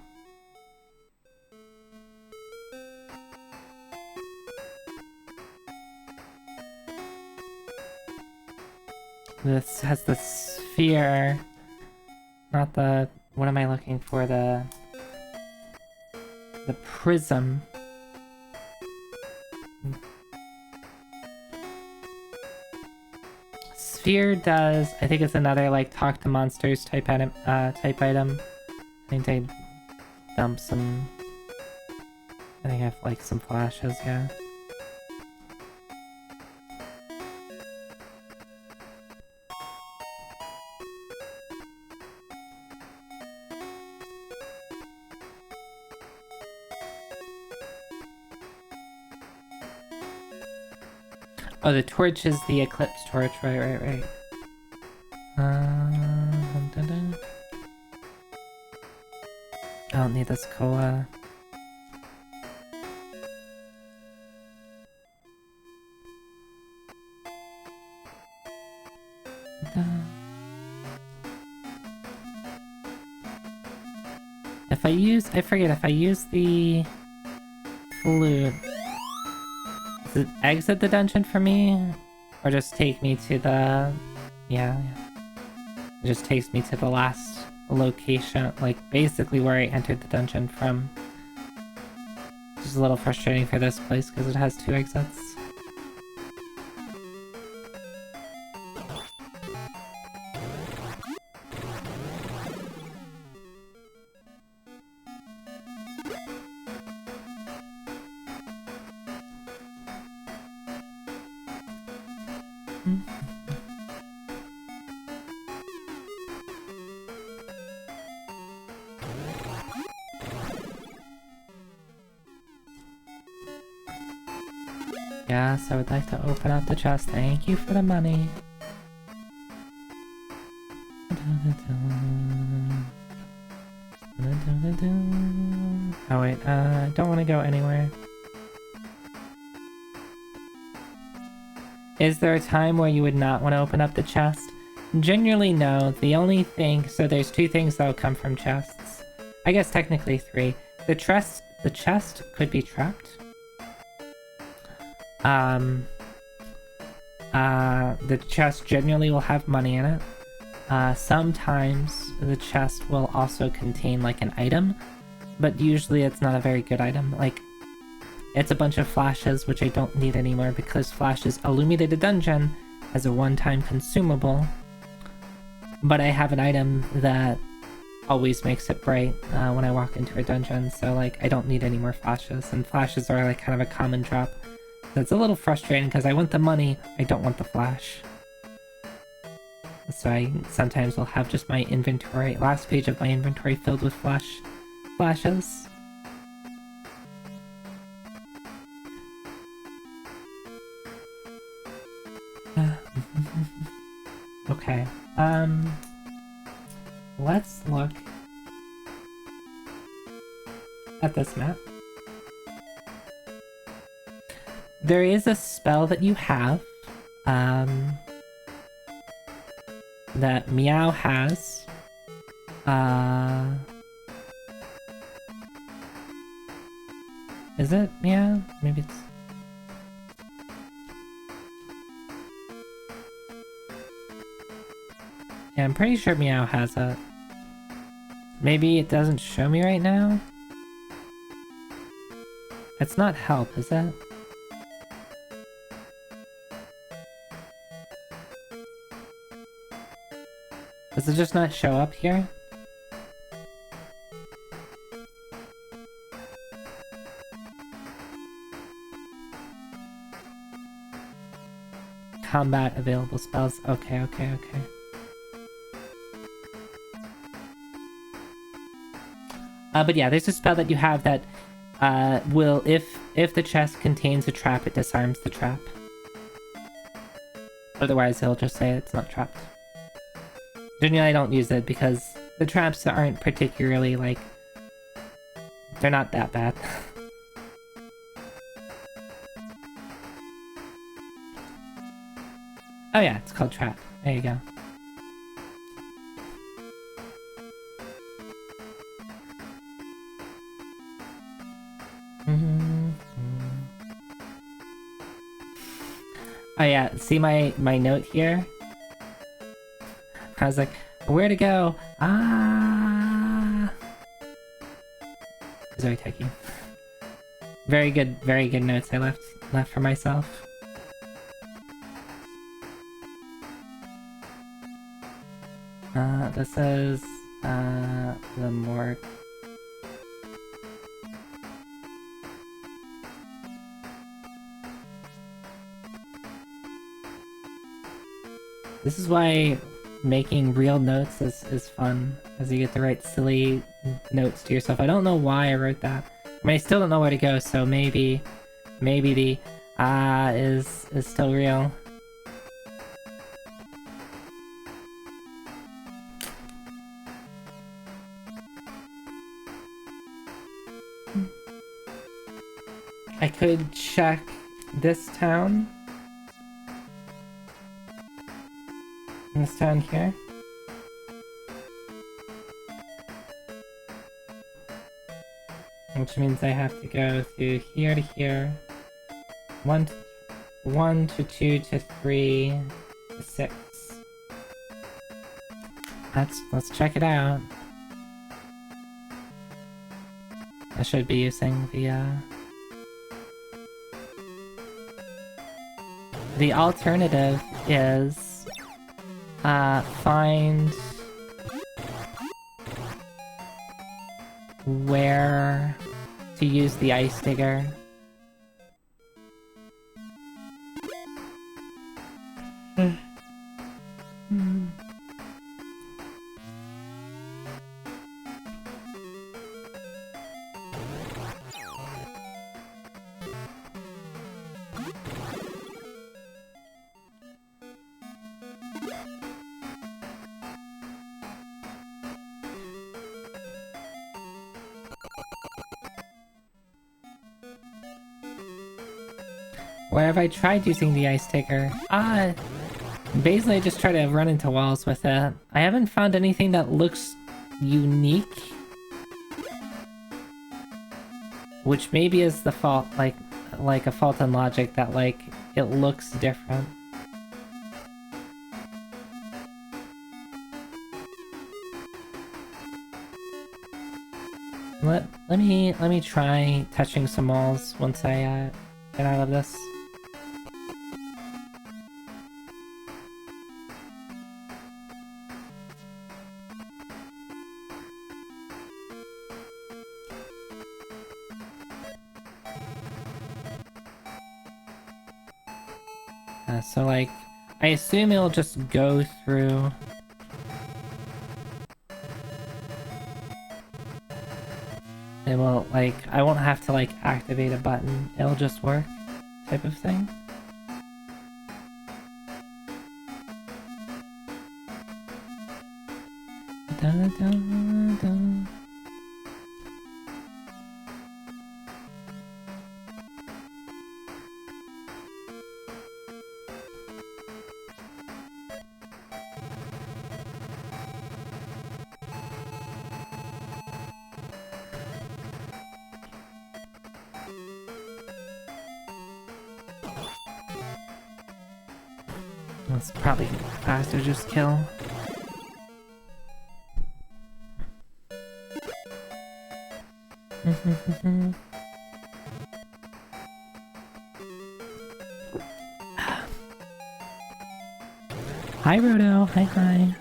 This has the sphere. Not the... What am I looking for? The prism. Sphere does... I think it's another, like, talk to monsters type item. I think they dump some... I think I have, like, some flashes, yeah. Oh, the torch is the eclipse torch, right. Dun. I don't need this cola. If I forget, if I use the flute, does it exit the dungeon for me? Or just take me to the... Yeah. It just takes me to the last location, like basically where I entered the dungeon from. Which is a little frustrating for this place because it has 2 exits. Yes, I would like to open up the chest. Thank you for the money. Oh wait, I don't want to go anywhere. Is there a time where you would not want to open up the chest? Generally, no. The only thing... So there's 2 things that will come from chests. I guess technically 3. The chest could be trapped. The chest generally will have money in it. Sometimes the chest will also contain like an item, but usually it's not a very good item. Like, it's a bunch of flashes, which I don't need anymore because flashes illuminate a dungeon as a one-time consumable. But I have an item that always makes it bright when I walk into a dungeon, so like I don't need any more flashes, and flashes are like kind of a common drop. That's a little frustrating because I want the money, I don't want the flash. So I sometimes will have just my inventory, last page of my inventory filled with flashes. Okay, let's look at this map. There is a spell that you have, that Meow has. Is it Meow? Maybe it's... Yeah, I'm pretty sure Meow has it. Maybe it doesn't show me right now? It's not help, is it? Does it just not show up here? Combat available spells. Okay. But yeah, there's a spell that you have that will, if the chest contains a trap, it disarms the trap. Otherwise, it'll just say it's not trapped. Generally, I don't use it because the traps aren't particularly, like... They're not that bad. Oh yeah, it's called trap. There you go. Oh yeah, see my note here? I was like, where to go? Ah! Very techy. Very good notes I left for myself. This is the morgue. This is why making real notes is fun, as you get to write silly notes to yourself. I don't know why I wrote that. I mean, I still don't know where to go, so maybe the is still real. I could check this town. This town here. Which means I have to go through here to here. 1 to 2 to 3 to 6. Let's check it out. I should be using the alternative is find where to use the ice digger. Where have I tried using the ice digger? Basically I just try to run into walls with it. I haven't found anything that looks unique. Which maybe is the fault, like a fault in logic that, like, it looks different. Let me try touching some walls once I get out of this. So like, I assume it'll just go through. It will, like, I won't have to like activate a button. It'll just work, type of thing. Da, da, da. That's probably faster, just kill. Hi, Roto. Hi, hi.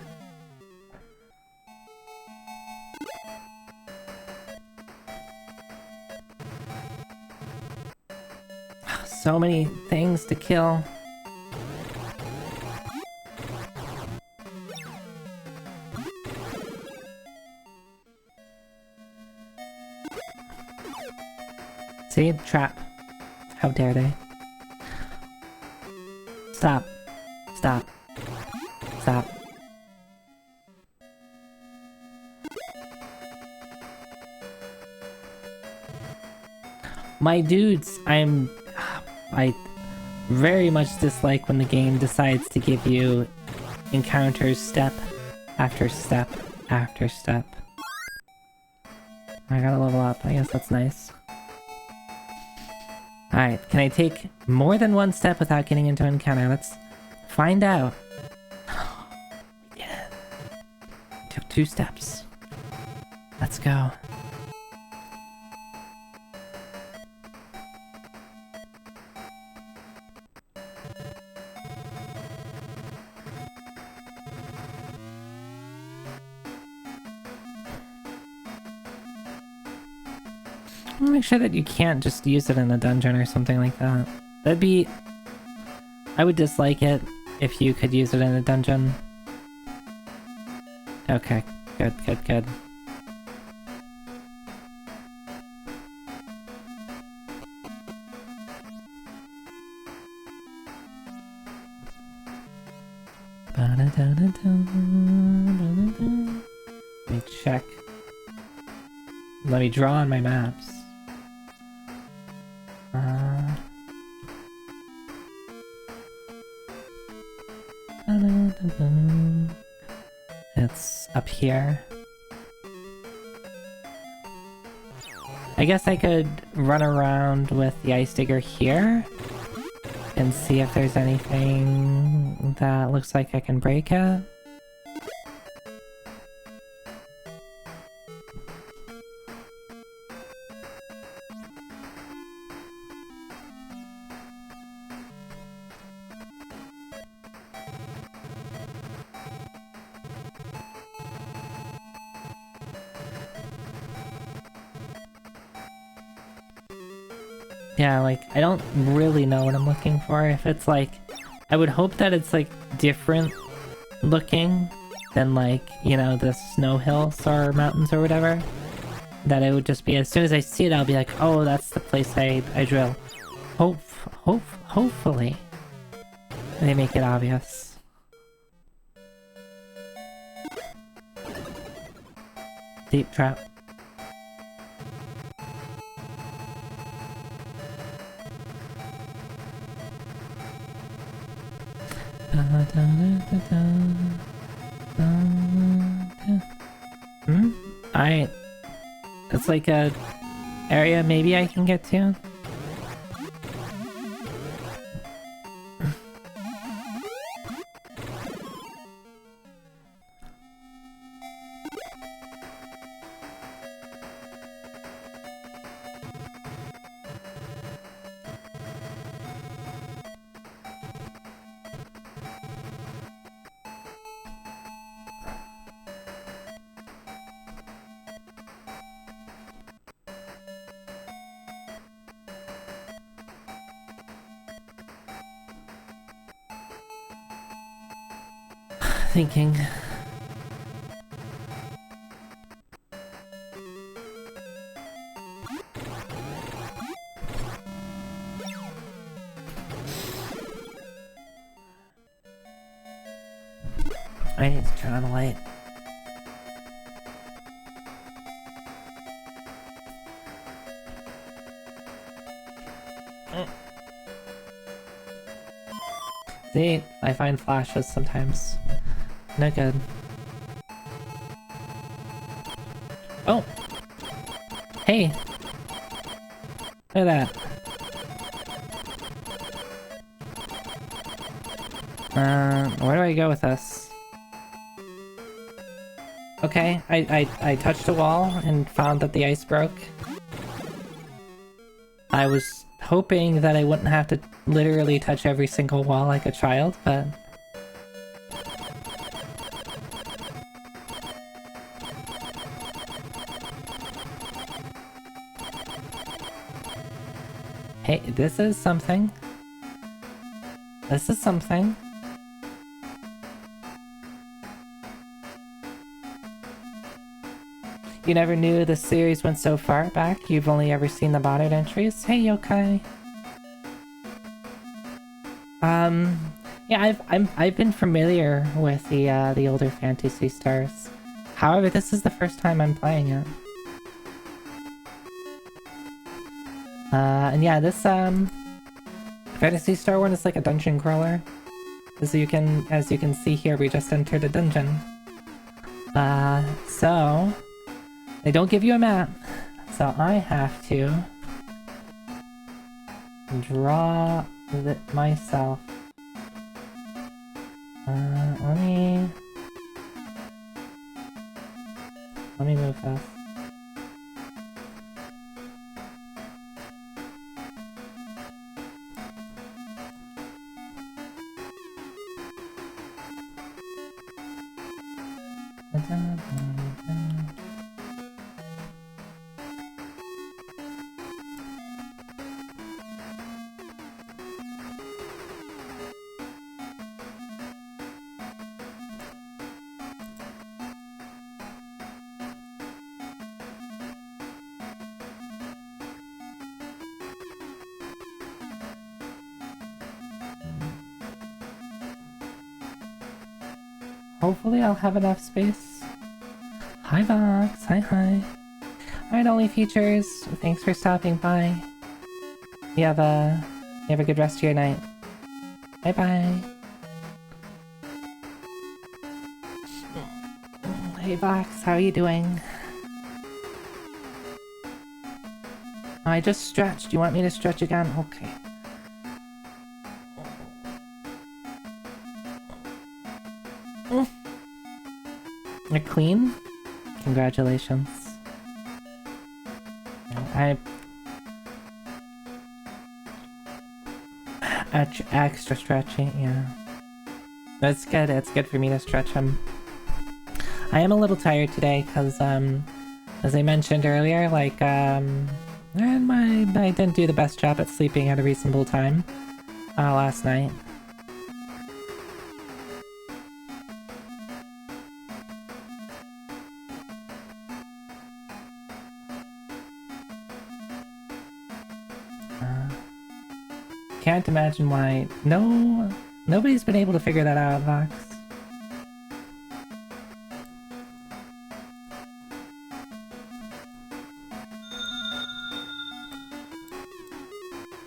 So many things to kill. See? Trap. How dare they? Stop. Stop. Stop. My dudes, I very much dislike when the game decides to give you encounters step after step after step. I gotta level up, I guess that's nice. Alright, can I take more than one step without getting into an encounter? Let's find out. We did it. Took 2 steps. Let's go. Make sure that you can't just use it in a dungeon or something like that. That'd be... I would dislike it if you could use it in a dungeon. Okay, good, good, good. Let me check. Let me draw on my maps. It's up here. I guess I could run around with the ice digger here and see if there's anything that looks like I can break it. Yeah, like, I don't really know what I'm looking for. If it's like... I would hope that it's like different looking than like, you know, the snow hills or mountains or whatever. That it would just be, as soon as I see it, I'll be like, oh, that's the place I drill. Hopefully they make it obvious. Deep trap. Alright. It's like a area maybe I can get to. thinking. I need to turn on the light. See, I find flashes sometimes. No good. Oh! Hey! Look at that. Where do I go with this? Okay, I touched a wall and found that the ice broke. I was hoping that I wouldn't have to literally touch every single wall like a child, but... Hey, this is something. This is something. You never knew the series went so far back? You've only ever seen the modern entries? Hey, Yokai. Yeah, I've been familiar with the older Phantasy Stars. However, this is the first time I'm playing it. And yeah, this Phantasy Star one is like a dungeon crawler. As you can see here, we just entered a dungeon. So they don't give you a map, so I have to draw it myself. Let me move this. Hopefully I'll have enough space. Hi Vox, hi. Alright, Only Features, thanks for stopping by. You have a good rest of your night. Bye bye. Hey Vox, how are you doing? Oh, I just stretched. You want me to stretch again? Okay. You're clean? Congratulations. Extra stretching, yeah. That's good, it's good for me to stretch him. I am a little tired today, because, as I mentioned earlier, like, I didn't do the best job at sleeping at a reasonable time, last night. Can't imagine why. Nobody's been able to figure that out, Vox.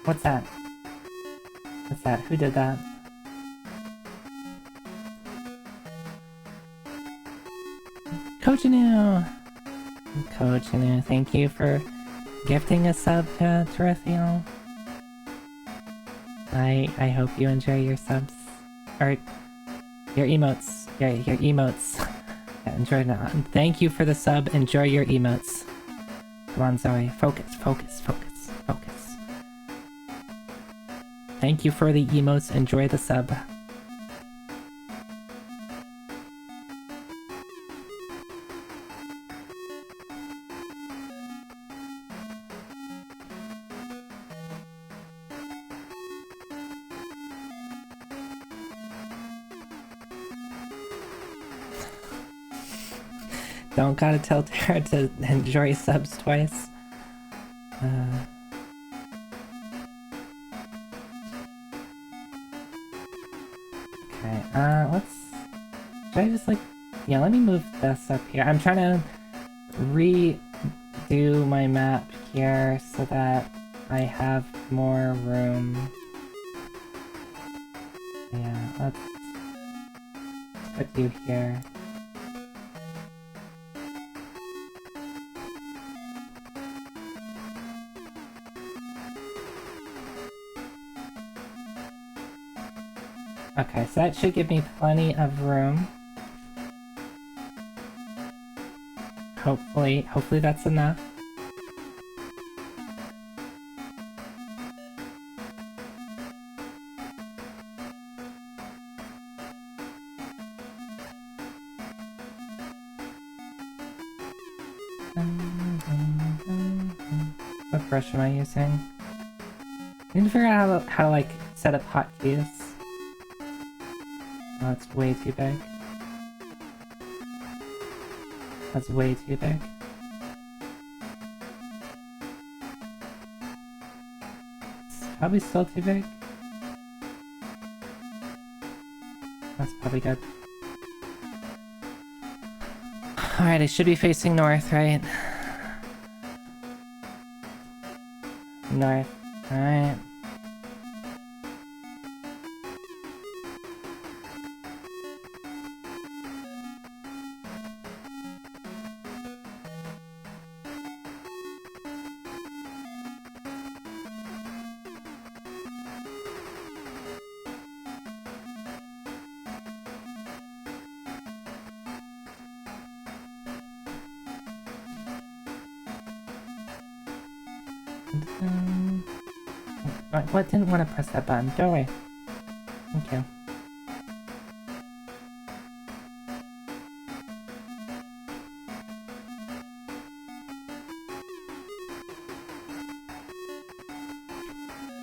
What's that? What's that? Who did that? Cochinu! Cochinu, thank you for gifting a sub to Raphael. I hope you enjoy your subs. Or your emotes. Yeah, your emotes. Yeah, enjoy now. Thank you for the sub. Enjoy your emotes. Come on, Zoe. Focus. Thank you for the emotes. Enjoy the sub. Don't gotta tell Tara to enjoy subs twice. Okay, let's... Should I just, like... Yeah, let me move this up here. I'm trying to redo my map here so that I have more room. Yeah, let's put you here. Okay, so that should give me plenty of room. Hopefully that's enough. What brush am I using? I need to figure out how to like set up hotkeys. Oh, that's way too big. That's way too big. It's probably still too big. That's probably good. Alright, I should be facing north, right? North. Alright. What? Didn't want to press that button. Go away. Thank you.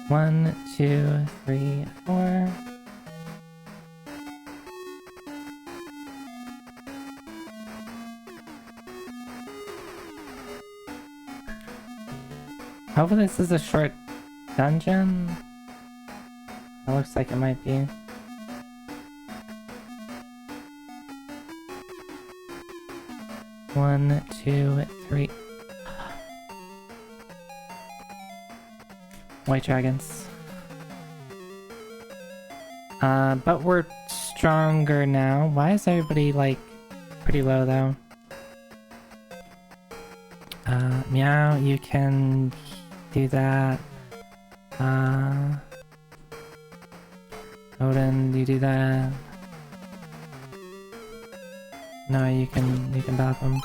One, two, three, four. Hopefully this is a short dungeon. It looks like it might be. One, two, three. White dragons. But we're stronger now. Why is everybody, like, pretty low, though? Meow, you can do that. Odin, you do that. No, you can bop him.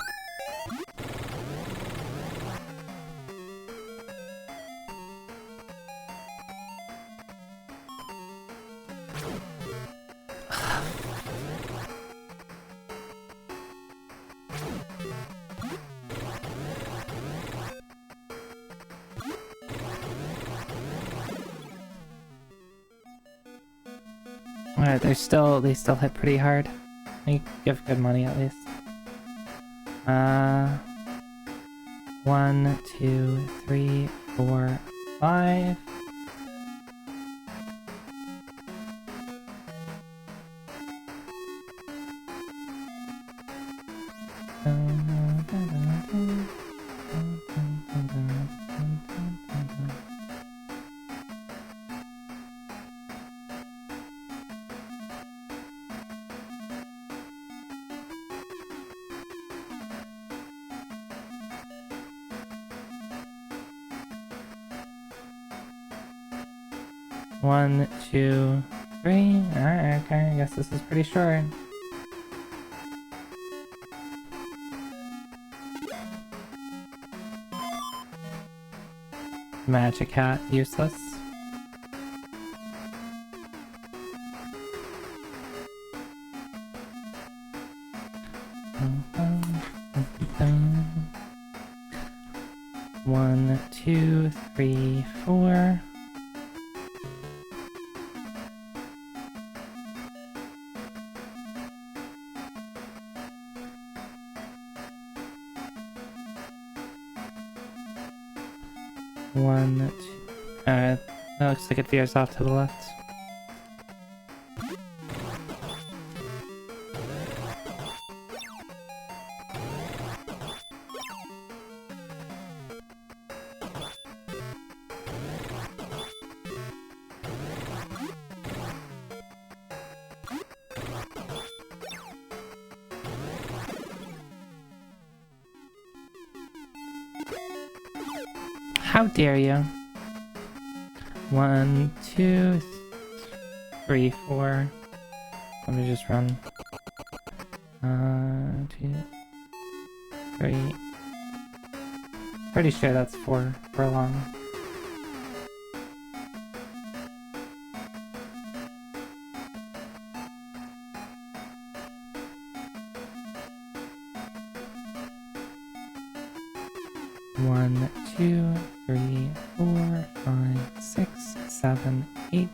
Alright, they still hit pretty hard. They give good money at least. 1, 2, 3, 4, 5. One, two, three. Alright, okay, I guess this is pretty short. Magic hat, useless. One, two, three, four. 1, 2... that looks like it veers off to the left. How dare you? 1, 2, 3, 4. Let me just run. 2, 3. Pretty sure that's 4 long. One, 2, 3, 4, 5, 6, 7, 8,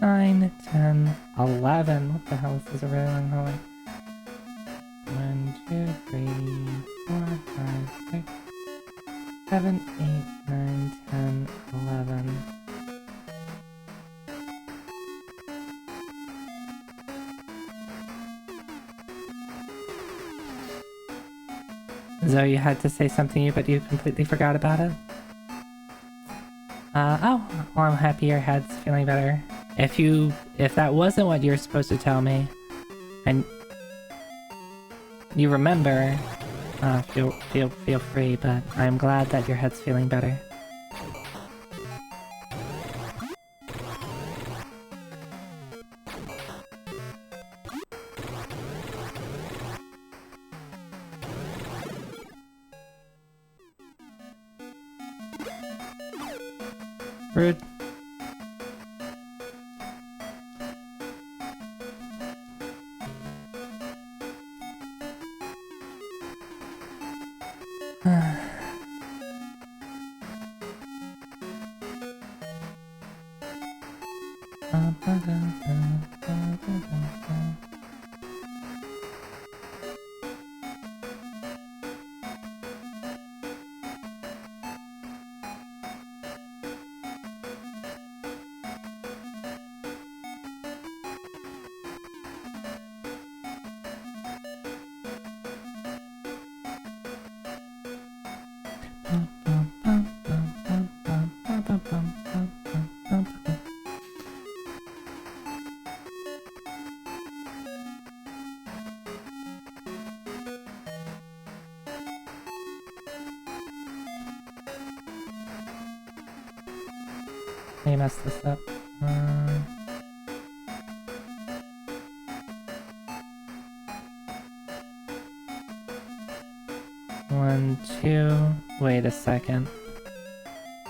9, 10, 11. What the hell is this, a really long hallway? 1, 2, 3, 4, 5, 6, 7, 8, 9, 10, 11. Zoe, you had to say something, but you completely forgot about it? Oh, well, I'm happy your head's feeling better. If that wasn't what you were supposed to tell me, and you remember, feel free, but I'm glad that your head's feeling better. Rude. I messed this up. 1, 2. Wait a second.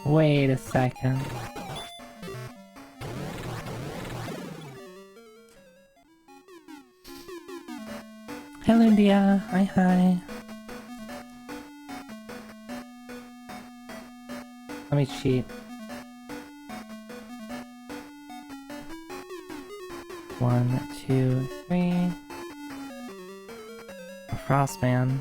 Wait a second. Hello, Dia. Hi. Let me cheat. 1, 2, 3. Frostman.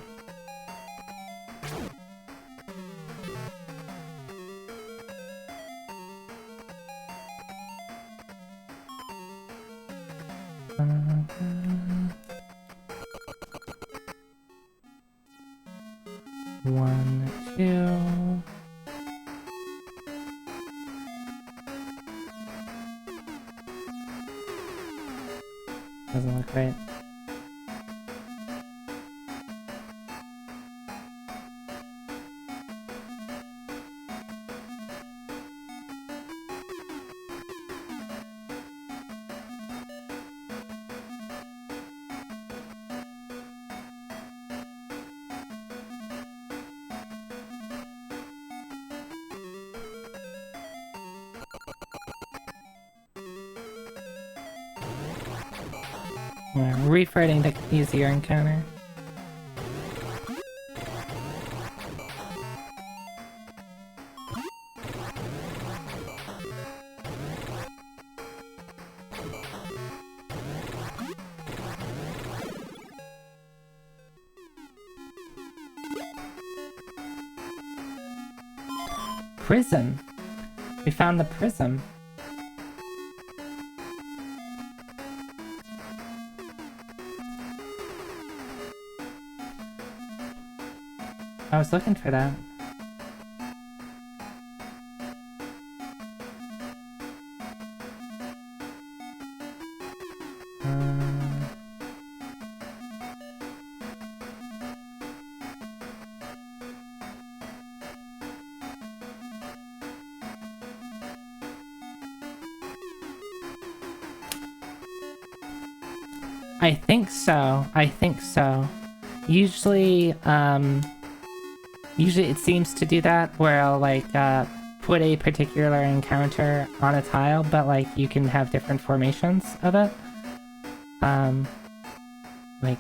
One, 2. Doesn't look right. We're refrighting the easier encounter. Prison. We found the prism. I was looking for that. I think so. I think so. Usually, usually it seems to do that where I'll like put a particular encounter on a tile, but like you can have different formations of it. Like,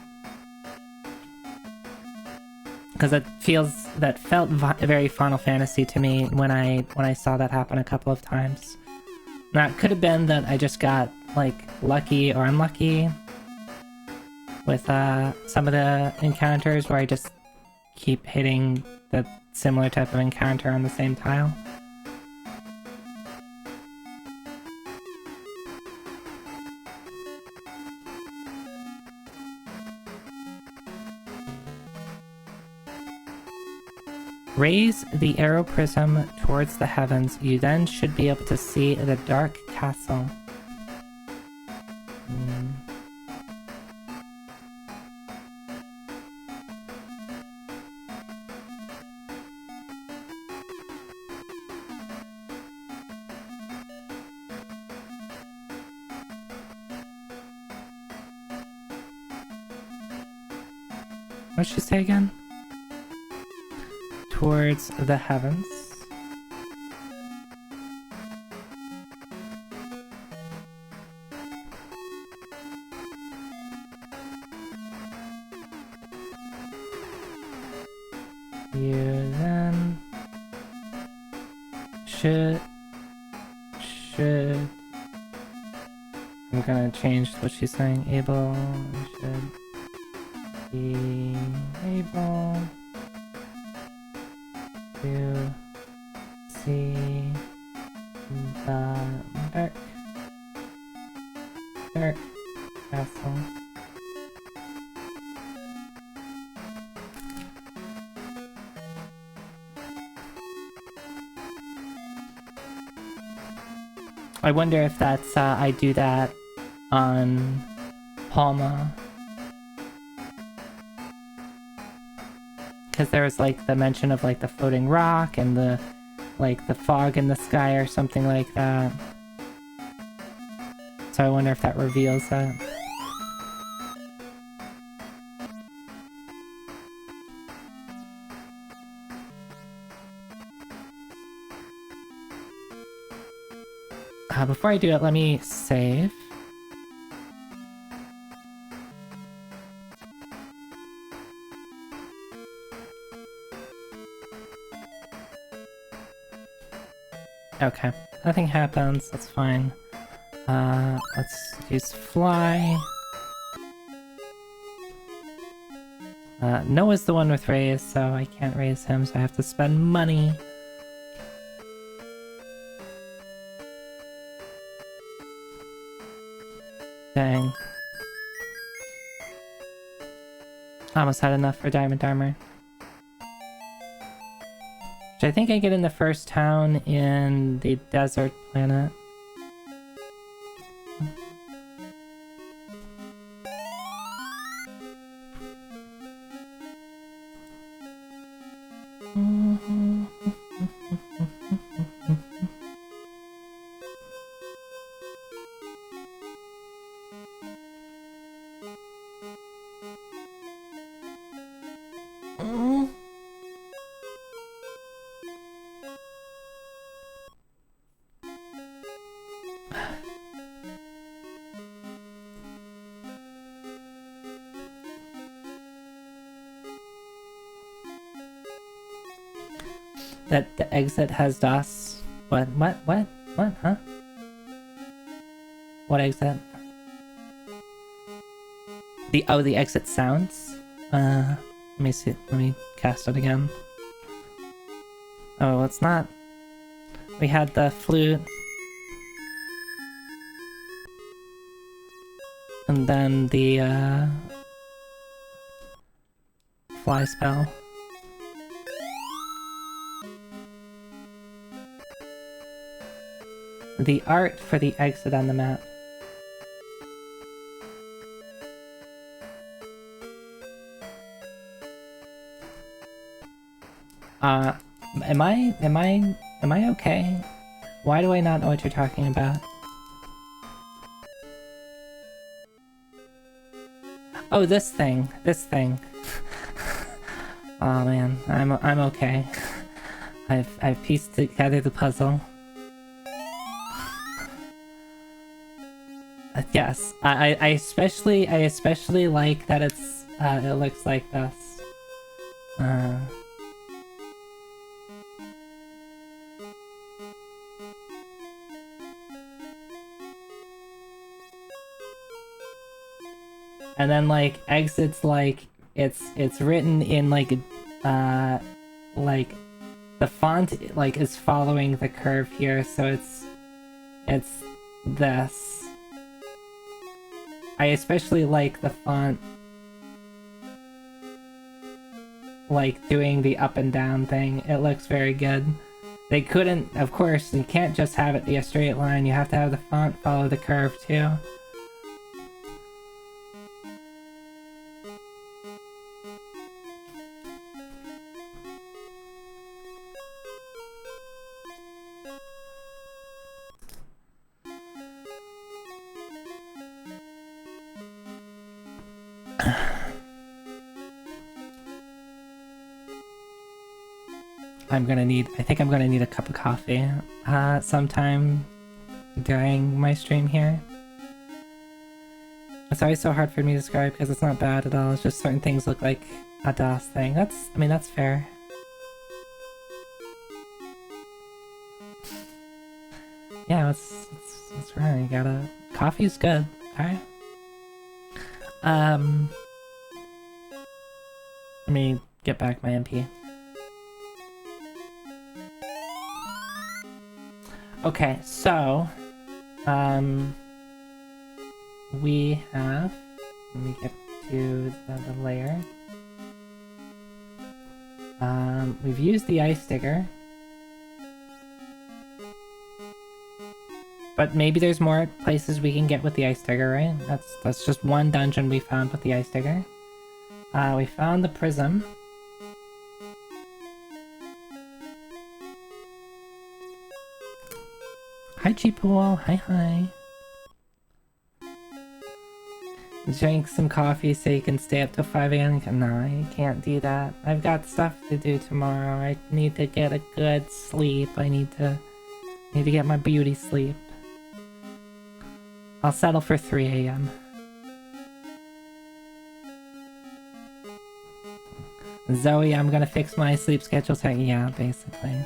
because that felt very Final Fantasy to me when I saw that happen a couple of times. Now it could have been that I just got like lucky or unlucky with some of the encounters where I just keep hitting the similar type of encounter on the same tile. Raise the arrow prism towards the heavens. You then should be able to see the dark castle. What'd she say again? Towards the heavens. You then should I'm gonna change what she's saying. Able should be able to see the dark castle. I wonder if that's I do that on Palma. Because there was like the mention of like the floating rock and the like the fog in the sky or something like that. So I wonder if that reveals that. Before I do it, let me save. Okay, nothing happens, that's fine. Let's use fly. Noah's the one with raise, so I can't raise him, so I have to spend money. Dang. Almost had enough for diamond armor. Which I think I get in the first town in the desert planet. That the exit has DOS. What, huh? What exit? The exit sounds? Let me see, let me cast it again. Oh, it's not. We had the flute. And then the fly spell. The art for the exit on the map. Am I okay? Why do I not know what you're talking about? Oh, this thing. Oh man, I'm okay. I've pieced together the puzzle. Yes, I especially like that it looks like this. And then like exits, like it's written in like the font like is following the curve here, so it's this. I especially like the font like doing the up and down thing. It looks very good. They couldn't, of course, you can't just have it be a straight line, you have to have the font follow the curve too. I think I'm gonna need a cup of coffee sometime during my stream here. It's always so hard for me to describe because it's not bad at all, it's just certain things look like a DOS thing. I mean, that's fair. Yeah, it's right, you gotta... Coffee's good, alright? Let me get back my MP. Okay, so, we have, let me get to the layer. We've used the ice digger. But maybe there's more places we can get with the ice digger, right? That's just one dungeon we found with the ice digger. We found the prism. Hi, G-Pool. Hi. Drink some coffee so you can stay up till 5 a.m. No, I can't do that. I've got stuff to do tomorrow. I need to get a good sleep. I need to get my beauty sleep. I'll settle for 3 a.m. Zoe, I'm gonna fix my sleep schedule. Yeah, basically.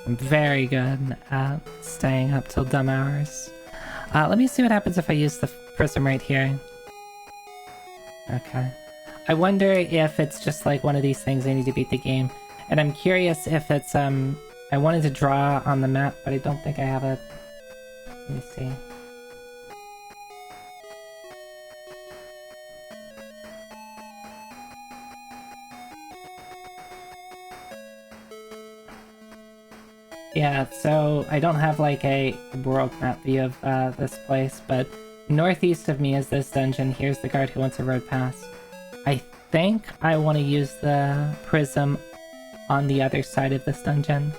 I'm very good at staying up till dumb hours. Let me see what happens if I use the prism right here. Okay. I wonder if it's just like one of these things I need to beat the game. And I'm curious if it's, I wanted to draw on the map, but I don't think I have a... Let me see. Yeah, so I don't have like a world map view of this place, but northeast of me is this dungeon. Here's the guard who wants a road pass. I think I want to use the prism on the other side of this dungeon.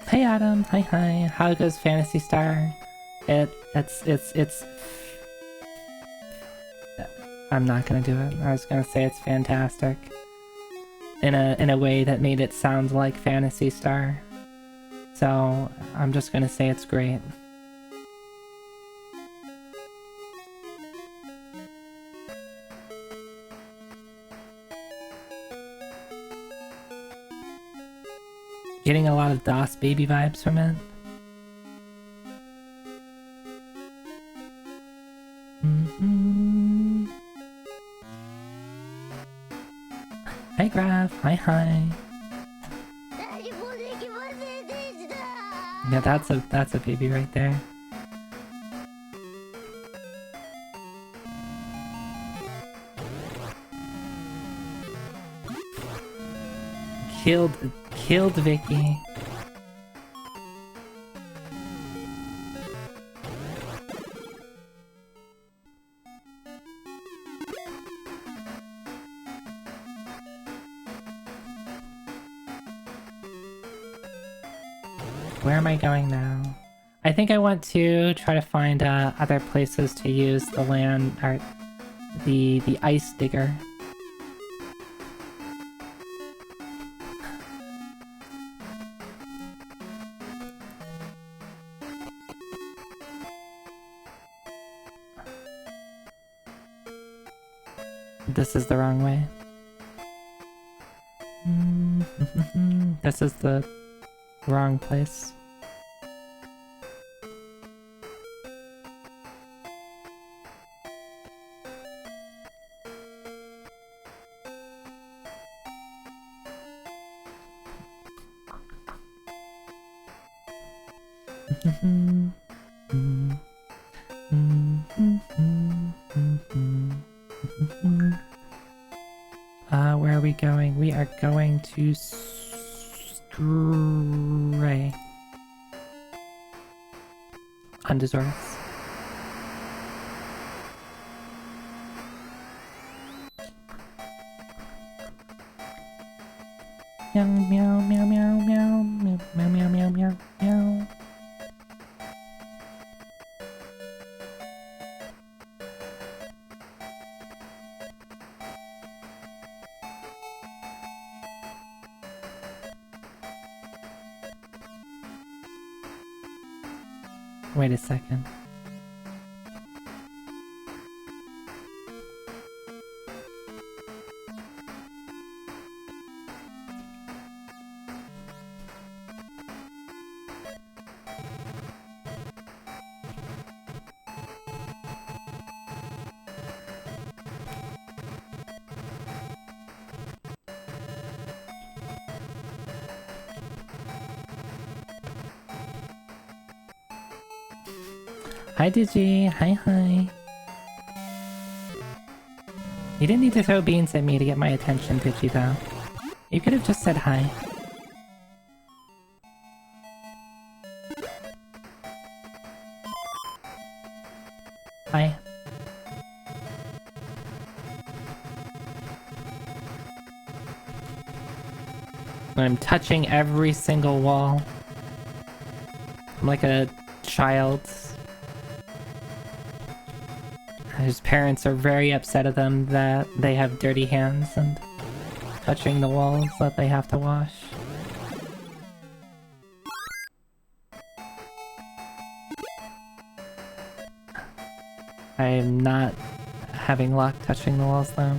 Hey Adam, hi. How goes Phantasy Star? It's I'm not gonna do it. I was gonna say it's fantastic. In a way that made it sound like Phantasy Star. So I'm just gonna say it's great. Getting a lot of DOS baby vibes from it. Hi Graph, hi. Yeah, that's a baby right there. Killed Vicky. Where am I going now? I think I want to try to find other places to use the land or the ice digger. This is the wrong way. This is the wrong place. Where are we going? We are going to Stray. Undeserved. Meow meow meow meow meow meow meow meow meow meow. Wait a second. Hi Digi, hi. You didn't need to throw beans at me to get my attention, Digi, though. You could have just said hi. Hi. I'm touching every single wall. I'm like a child. His parents are very upset at them that they have dirty hands and touching the walls that they have to wash. I am not having luck touching the walls though.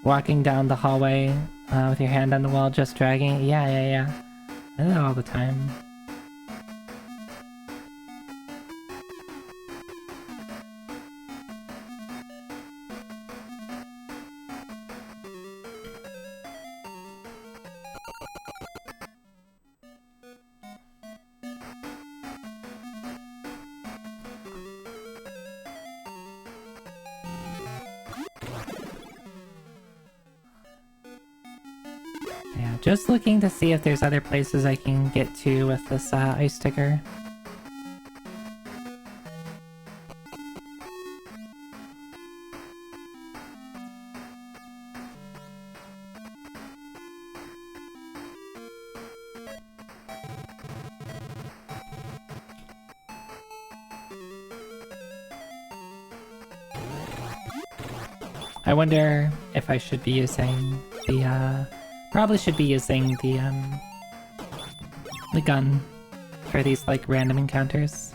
Walking down the hallway with your hand on the wall, just dragging it. Yeah. I do that all the time. Just looking to see if there's other places I can get to with this ice sticker. I wonder if I should be using the probably should be using the gun for these like random encounters,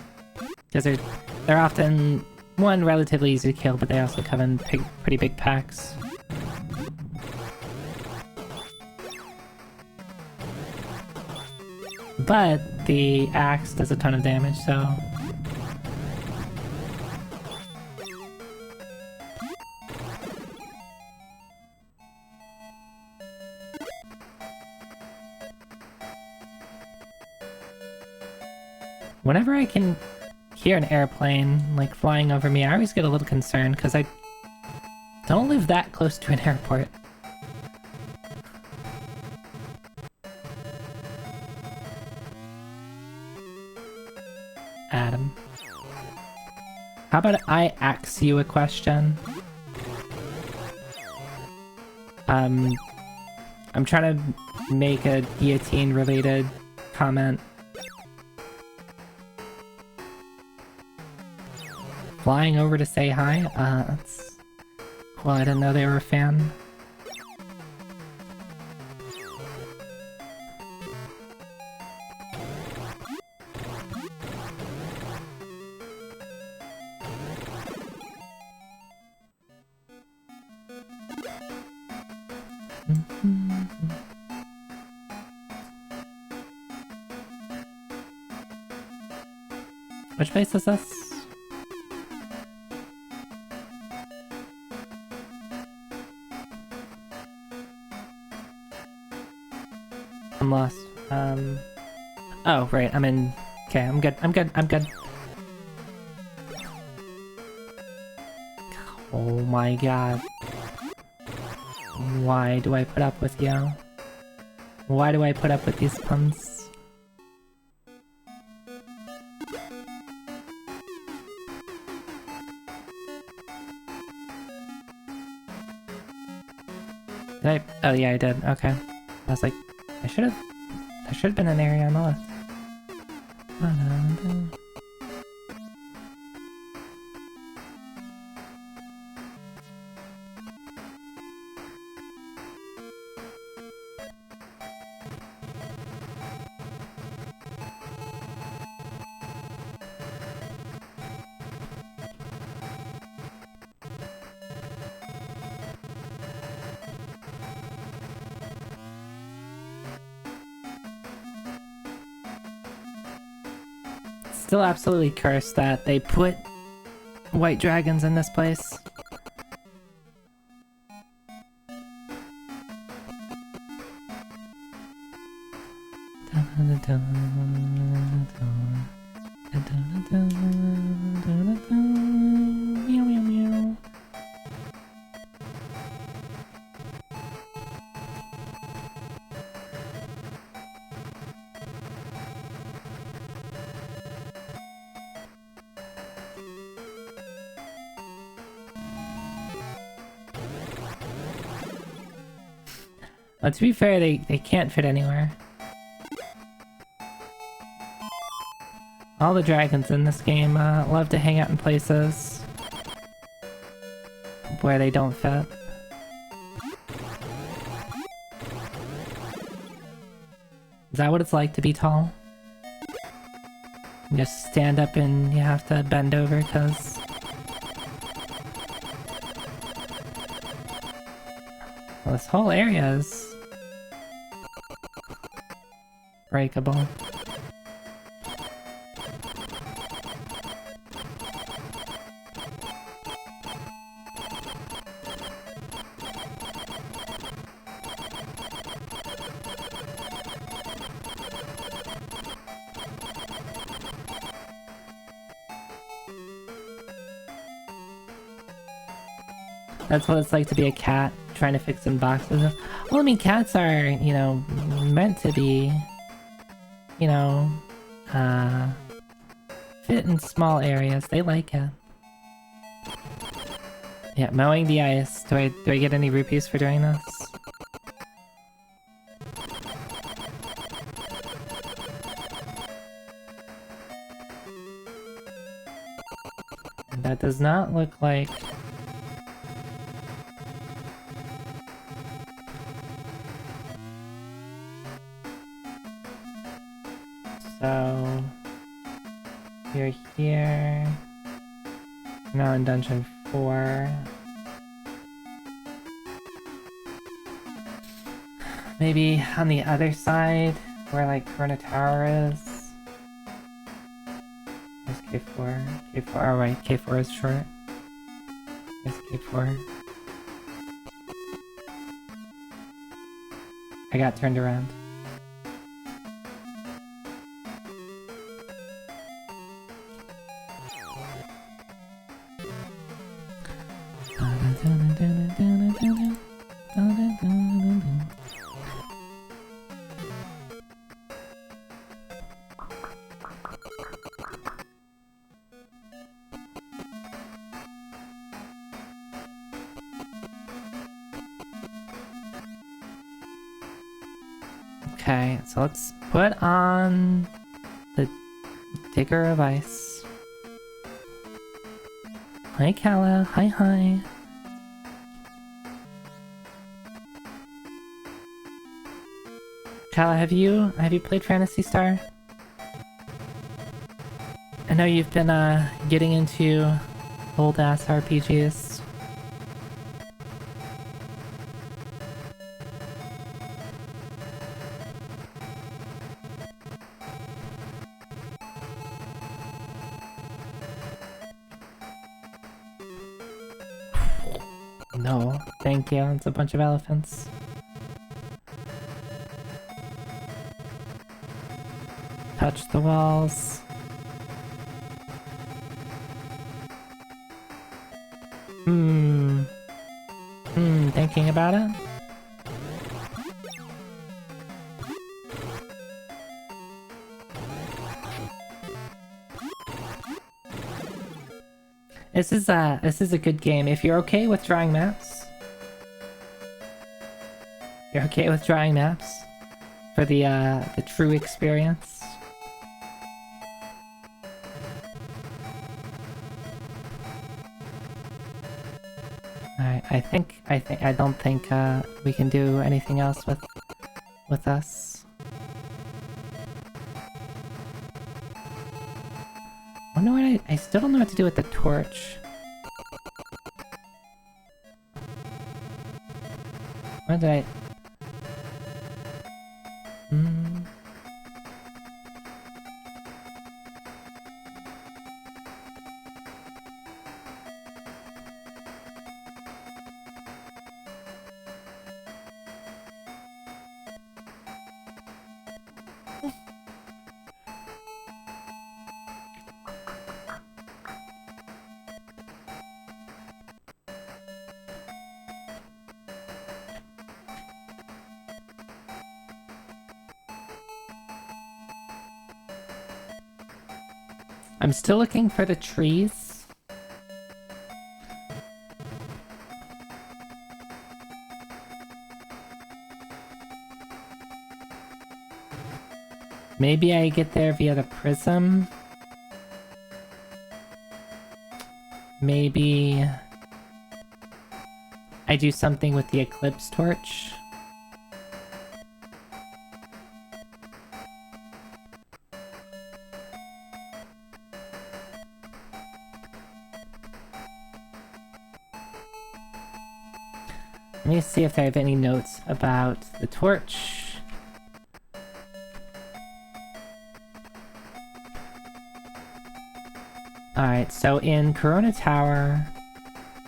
because they're often one relatively easy to kill, but they also come in pretty big packs. But the axe does a ton of damage, so... Whenever I can hear an airplane, like, flying over me, I always get a little concerned, because I don't live that close to an airport. Adam. How about I ask you a question? I'm trying to make a guillotine-related comment. Flying over to say hi? That's... Well, I didn't know they were a fan. Which place is this? I'm lost. Oh, right, I'm in... Okay, I'm good, I'm good, I'm good. Oh my god. Why do I put up with you? Why do I put up with these puns? Did I? Oh yeah, I did. Okay. I was like, there should have been an area on the left. Still absolutely cursed that they put white dragons in this place. To be fair, they can't fit anywhere. All the dragons in this game love to hang out in places where they don't fit. Is that what it's like to be tall? You just stand up and you have to bend over because... Well, this whole area is... breakable. That's what it's like to be a cat, trying to fix in boxes. Well, I mean, cats are, you know, meant to be, you know, fit in small areas. They like it. Yeah, mowing the ice. Do I get any rupees for doing this? That does not look like... So... You're here... Now in Dungeon 4... Maybe on the other side where like Corona Tower is. There's K4. K4. Oh right, K4 is short. There's K4. I got turned around. Okay, so let's put on the Digger of Ice. Hi Kala, hi. Kala, have you played Phantasy Star? I know you've been getting into old ass RPGs. No, thank you. It's a bunch of elephants. Touch the walls. Thinking about it? This is a good game. If you're okay with drawing maps, you're okay with drawing maps for the true experience. I don't think we can do anything else with us. I wonder what I still don't know what to do with the torch. What did I... I'm still looking for the trees. Maybe I get there via the prism. Maybe I do something with the eclipse torch. Let me see if I have any notes about the torch. Alright, so in Corona Tower,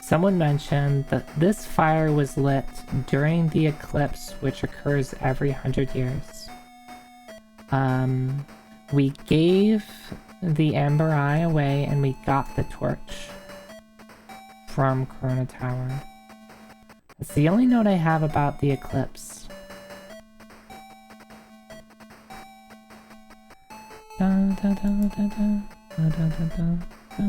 someone mentioned that this fire was lit during the eclipse, which occurs every 100 years. We gave the Amber Eye away and we got the torch from Corona Tower. It's the only note I have about the eclipse. Da, da, da, da, da, da, da, da, da, da.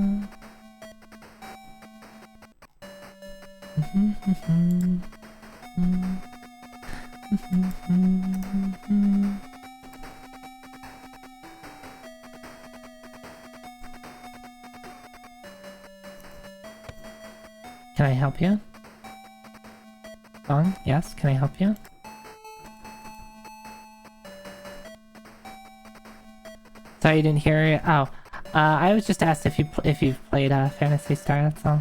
Can I help you? Song? Yes, can I help you? Sorry you didn't hear it. Oh, I was just asked if you've played Phantasy Star, that's all.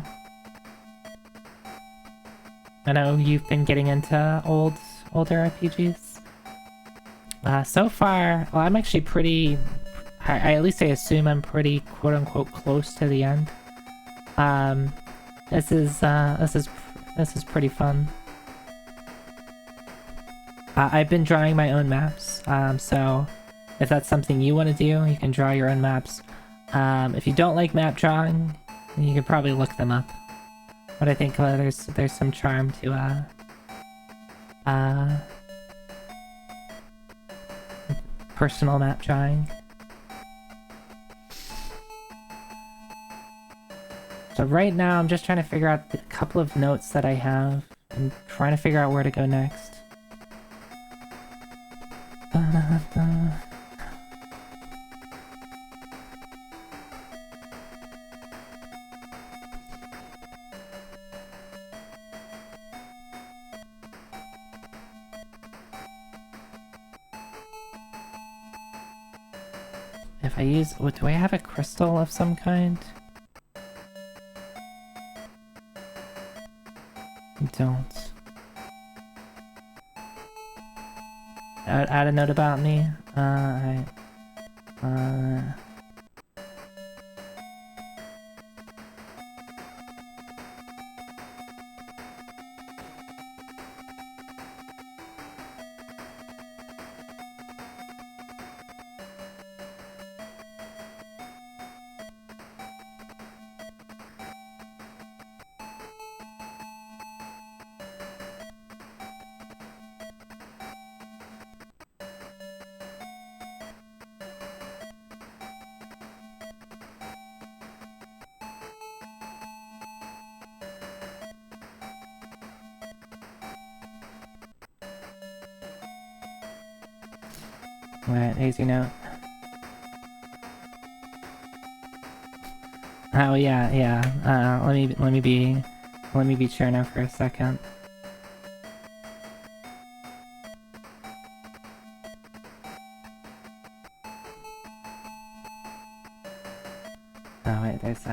I know you've been getting into older RPGs. So far, well, I'm actually pretty... at least I assume I'm pretty quote-unquote close to the end. This is pretty fun. I've been drawing my own maps, so if that's something you want to do, you can draw your own maps. If you don't like map drawing, you could probably look them up. But I think there's some charm to personal map drawing. So right now I'm just trying to figure out the couple of notes that I have and trying to figure out where to go next. If I use... do I have a crystal of some kind? I don't. Add a note about me. Alright, here's your note. Oh yeah. Let me be sure now for a second. Oh wait, there's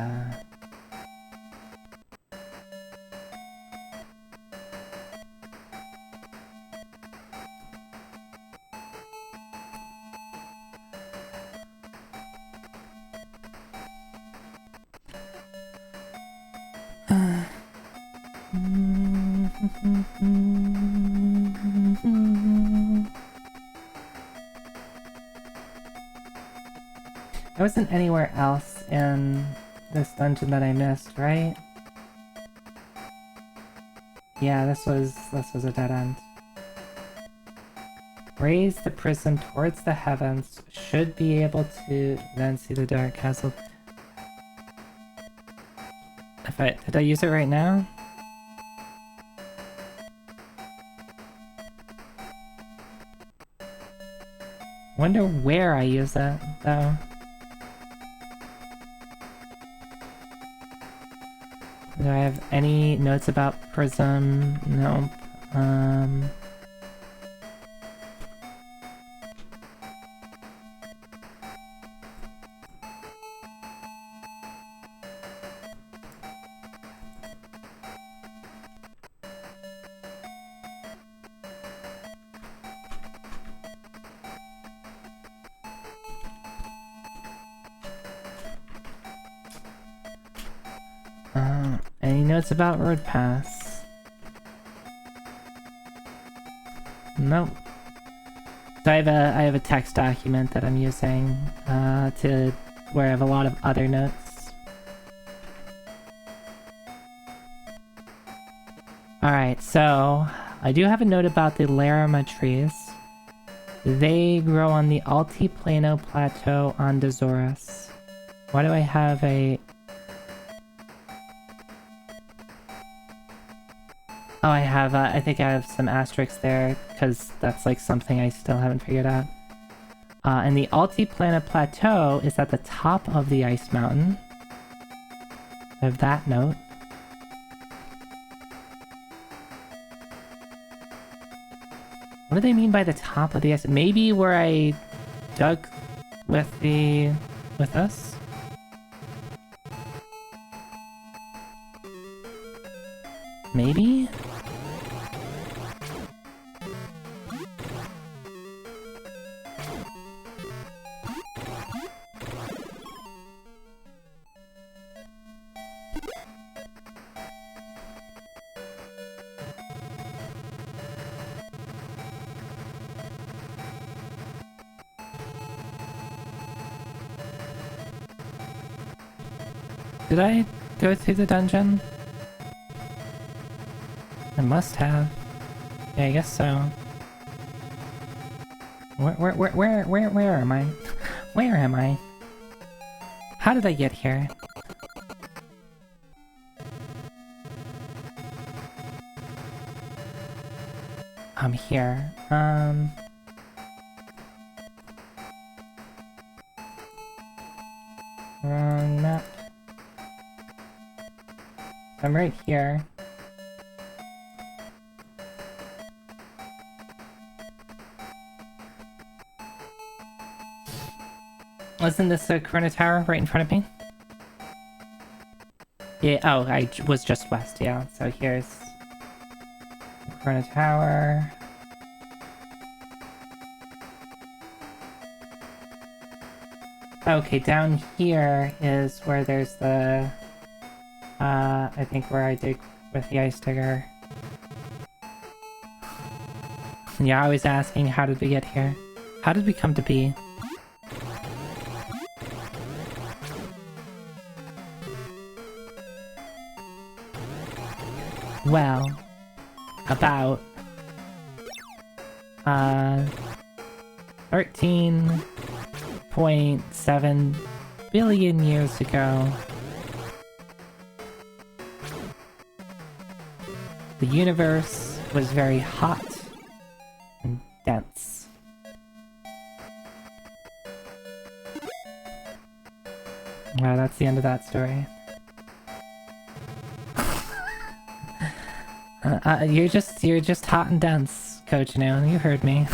there wasn't anywhere else in this dungeon that I missed, right? Yeah, this was a dead end. Raise the prism towards the heavens. Should be able to then see the dark castle. Did I use it right now? Wonder where I use it, though. Do I have any notes about prism? Nope. Any notes about road paths? Nope. So I have a text document that I'm using to where I have a lot of other notes. Alright, so I do have a note about the Larima trees. They grow on the Altiplano Plateau on Dazorus. Why do I have a... Oh, I think I have some asterisks there, because that's like something I still haven't figured out. And the Altiplano Plateau is at the top of the ice mountain. I have that note. What do they mean by the top of the ice? Maybe where I dug with us? Maybe? Did I go through the dungeon? I must have. Yeah, I guess so. Where am I? Where am I? How did I get here? I'm here. Wrong map. I'm right here. Wasn't this the Corona Tower right in front of me? Yeah, oh, I was just west, yeah. So here's the Corona Tower. Okay, down here is where there's the... I think where I dig with the ice digger. Yeah, I was asking, how did we get here? How did we come to be? Well, about 13.7 billion years ago, the universe was very hot and dense. Wow, that's the end of that story. You're just hot and dense, Coach. You know, you heard me.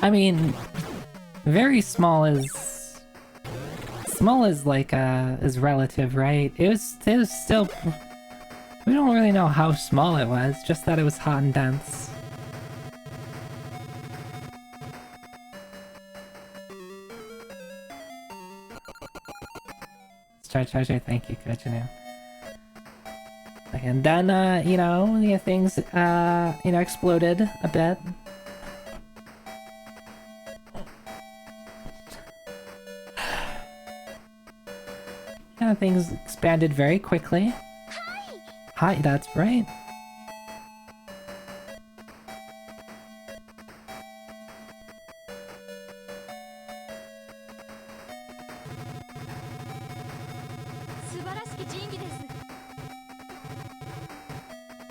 I mean, very small is... Small is like, is relative, right? It was still... We don't really know how small it was, just that it was hot and dense. Treasure, thank you, Kojinu. And then, you know, yeah, things, you know, exploded a bit. Yeah, things expanded very quickly. Hi, that's right.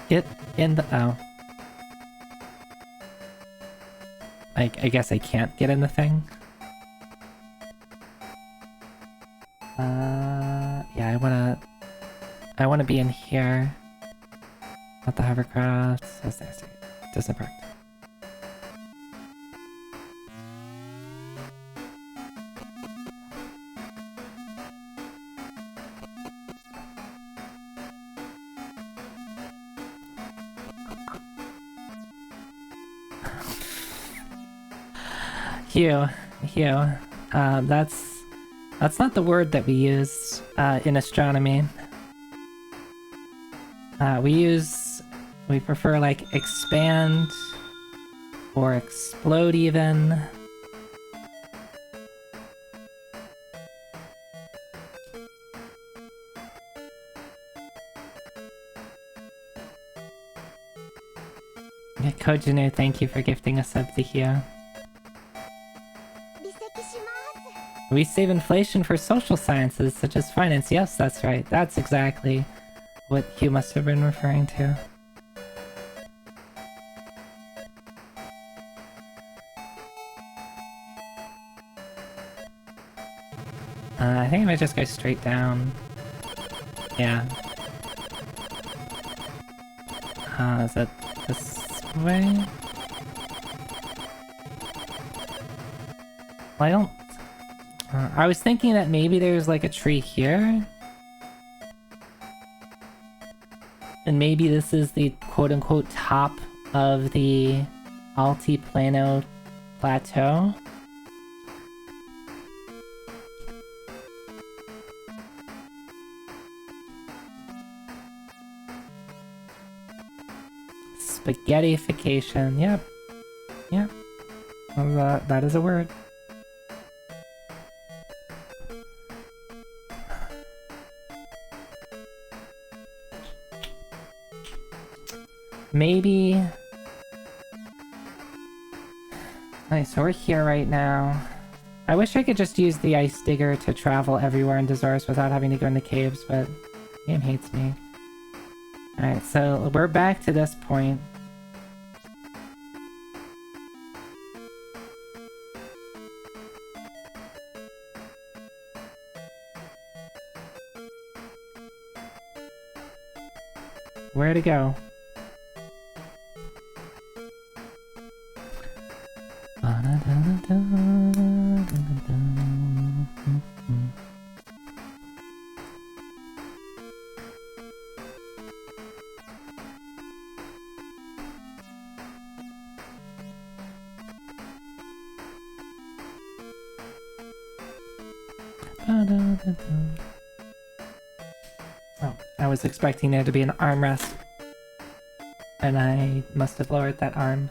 Get in the... oh. I guess I can't get in the thing. Yeah, I wanna be in here. Not the hovercraft. That's nasty. Doesn't work. Hugh. That's not the word that we use in astronomy. We prefer like expand or explode even. Yeah, Kojinu, thank you for gifting a sub to Hugh. We save inflation for social sciences, such as finance. Yes, that's right. That's exactly what Hugh must have been referring to. I think I might just go straight down. Yeah. Is it this way? Well, I don't... I was thinking that maybe there's like a tree here. And maybe this is the quote-unquote top of the Altiplano Plateau. Spaghettification. Yep. Yep. Well, that is a word. Maybe... Nice, so we're here right now. I wish I could just use the ice digger to travel everywhere in Desaurus without having to go into caves, but the game hates me. Alright, so we're back to this point. Where to go? Oh, I was expecting there to be an armrest, and I must have lowered that arm.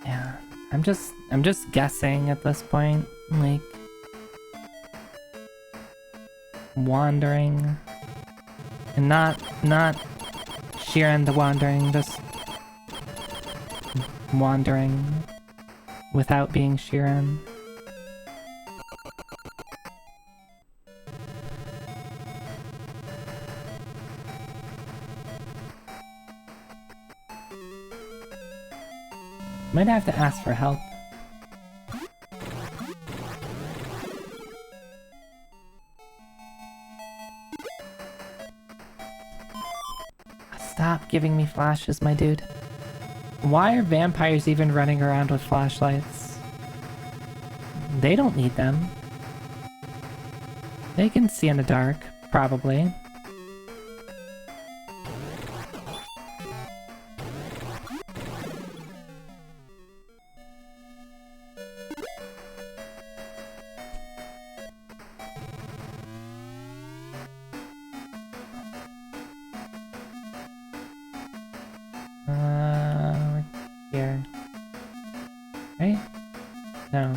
Yeah, I'm just guessing at this point, like wandering, and not Sheeran the wandering, just wandering without being Sheeran. Might have to ask for help. Stop giving me flashes, my dude. Why are vampires even running around with flashlights? They don't need them. They can see in the dark, probably. Here. Right? No.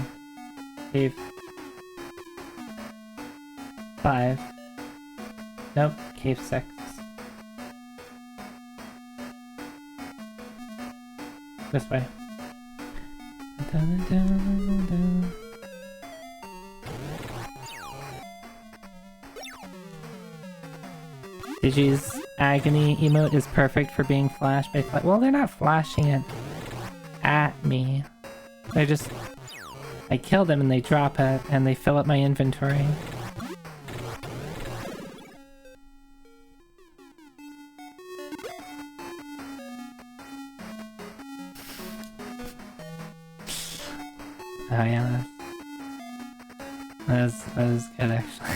Cave 5. Nope, cave 6. This way. Digi's agony emote is perfect for being flashed by well, they're not flashing it at me. They're just... I kill them and they drop it, and they fill up my inventory. Oh yeah, that was good actually.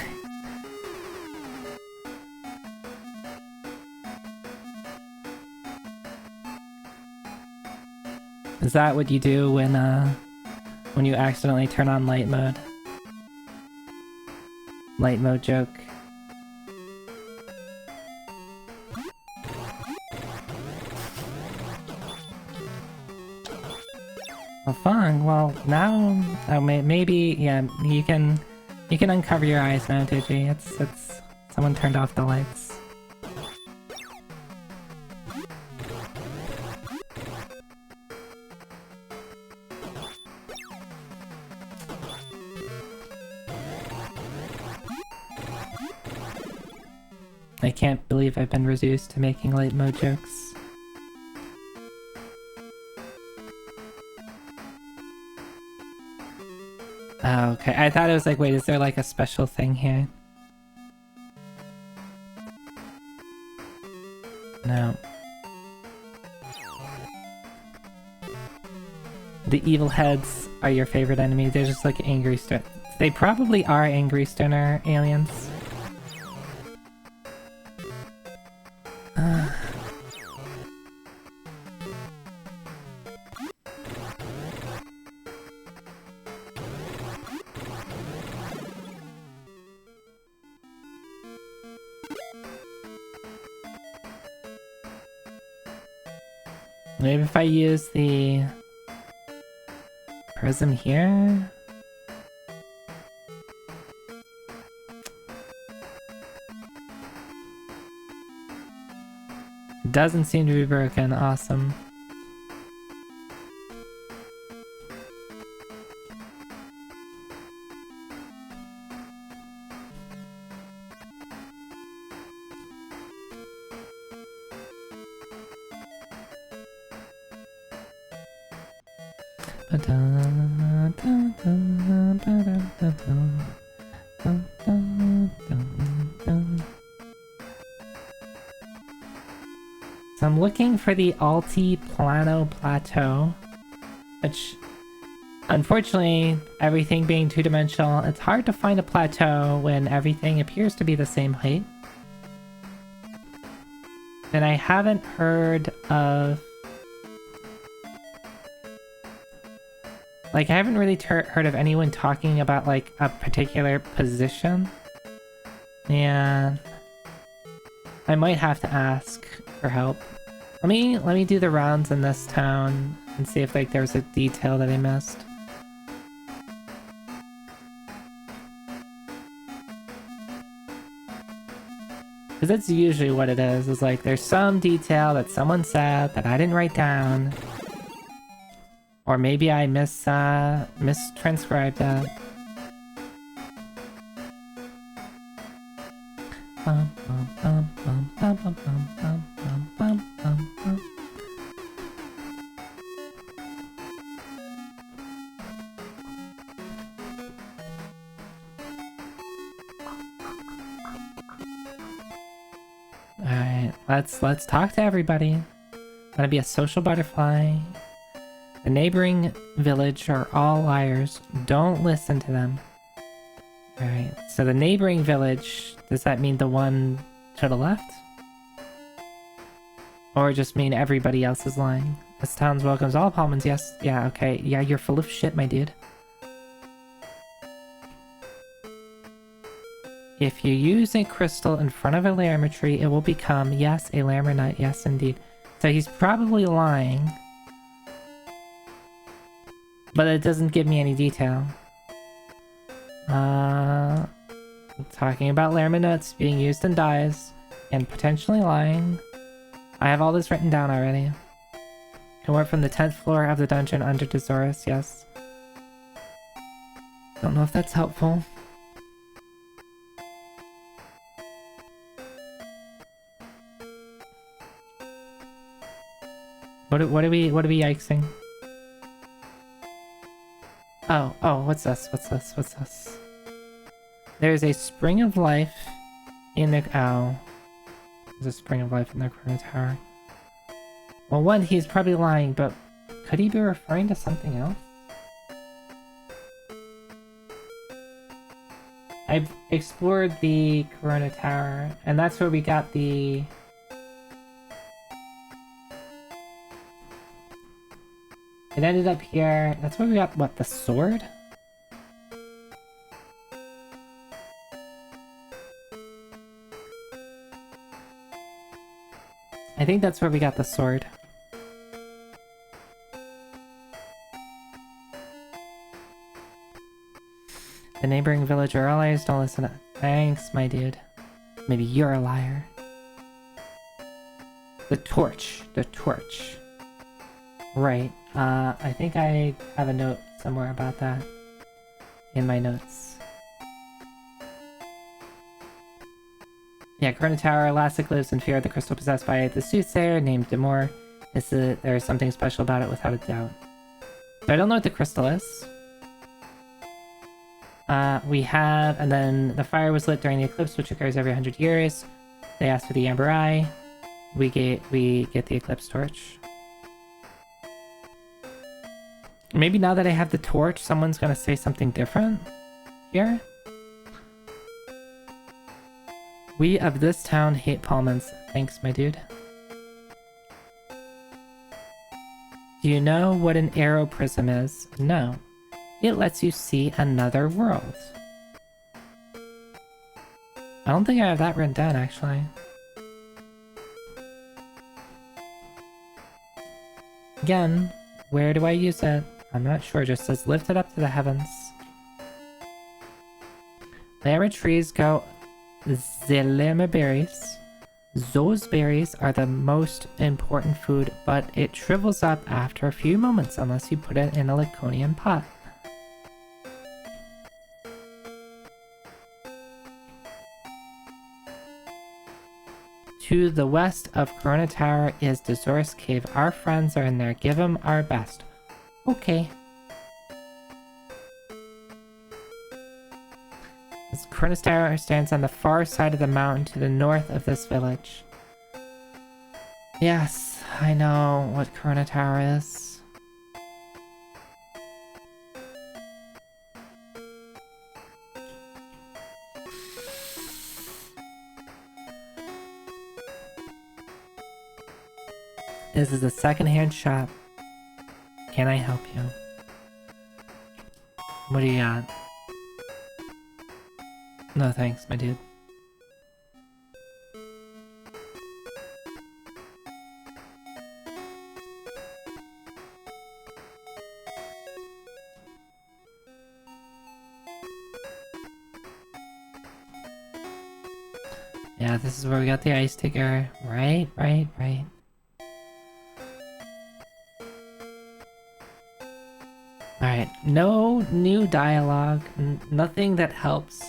Is that what you do when you accidentally turn on light mode? Light mode joke. Well, fun. Well, now, oh, maybe, yeah, you can uncover your eyes now, Digi. It's someone turned off the lights. I can't believe I've been reduced to making light mode jokes. Oh, okay. I thought it was like, wait, is there like a special thing here? No. The evil heads are your favorite enemy. They're just like angry stoner. They probably are angry stoner aliens. Maybe if I use the prism here? It doesn't seem to be broken. Awesome. So I'm looking for the Altiplano Plateau, which, unfortunately, everything being two-dimensional, it's hard to find a plateau when everything appears to be the same height. And I haven't heard of... Like, I haven't really heard of anyone talking about, like, a particular position. And I might have to ask for help. Let me do the rounds in this town and see if, like, there's a detail that I missed. Because that's usually what it is like, there's some detail that someone said that I didn't write down. Or maybe I mistranscribed that. Alright, let's talk to everybody. I'm gonna be a social butterfly. The neighboring village are all liars. Don't listen to them. Alright, so the neighboring village, does that mean the one to the left? Or just mean everybody else is lying? This town welcomes all Palmans, yes. Yeah, okay. Yeah, you're full of shit, my dude. If you use a crystal in front of a Larimer tree, it will become, yes, a Larimer nut, yes indeed. So he's probably lying. But it doesn't give me any detail. Talking about Larimer nuts being used in dyes and potentially lying. I have all this written down already. Can work from the 10th floor of the dungeon under Dezoris, yes. Don't know if that's helpful. What are we yikesing? Oh, what's this? What's this? There's a spring of life in the... Oh. There's a spring of life in the Chrono Tower. Well, one, he's probably lying, but could he be referring to something else? I've explored the Corona Tower, and that's where we got the... It ended up here. That's where we got, what, the sword? I think that's where we got the sword. The neighboring village are all liars, don't listen to... Thanks, my dude. Maybe you're a liar. The torch. Right. I think I have a note somewhere about that in my notes. Yeah, Chrono Tower. Elastic lives in fear of the crystal possessed by the soothsayer named Demore. There's something special about it without a doubt. So I don't know what the crystal is. We have, and then the fire was lit during the eclipse, which occurs every 100 years. They asked for the Amber Eye. We get the eclipse torch. Maybe now that I have the torch, someone's gonna say something different here. We of this town hate Palmans. Thanks, my dude. Do you know what an arrow prism is? No. It lets you see another world. I don't think I have that written down, actually. Again, where do I use it? I'm not sure. It just says lift it up to the heavens. Llama trees go the llama berries. Those berries are the most important food, but it shrivels up after a few moments unless you put it in a Laconian pot. To the west of Corona Tower is Dezoris Cave. Our friends are in there. Give them our best. Okay. This Corona Tower stands on the far side of the mountain to the north of this village. Yes, I know what Corona Tower is. This is a secondhand shop. Can I help you? What do you got? No thanks, my dude. Yeah, this is where we got the ice ticker. Right. Alright, no new dialogue, nothing that helps.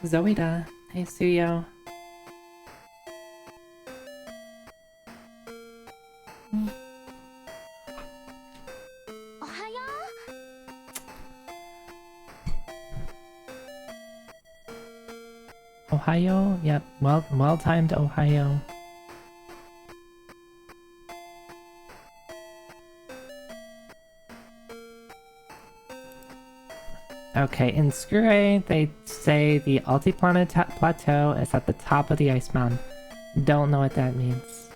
Zoida. Hey, Suyo. Ohio? Yep, well-timed Ohio. Okay, in Skure, they say the Altiplano Plateau is at the top of the ice mountain. Don't know what that means.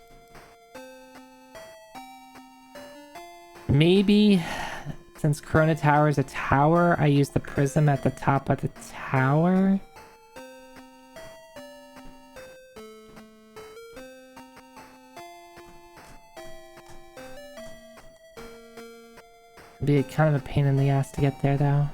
Maybe, since Corona Tower is a tower, I use the prism at the top of the tower? It'd be kind of a pain in the ass to get there, though.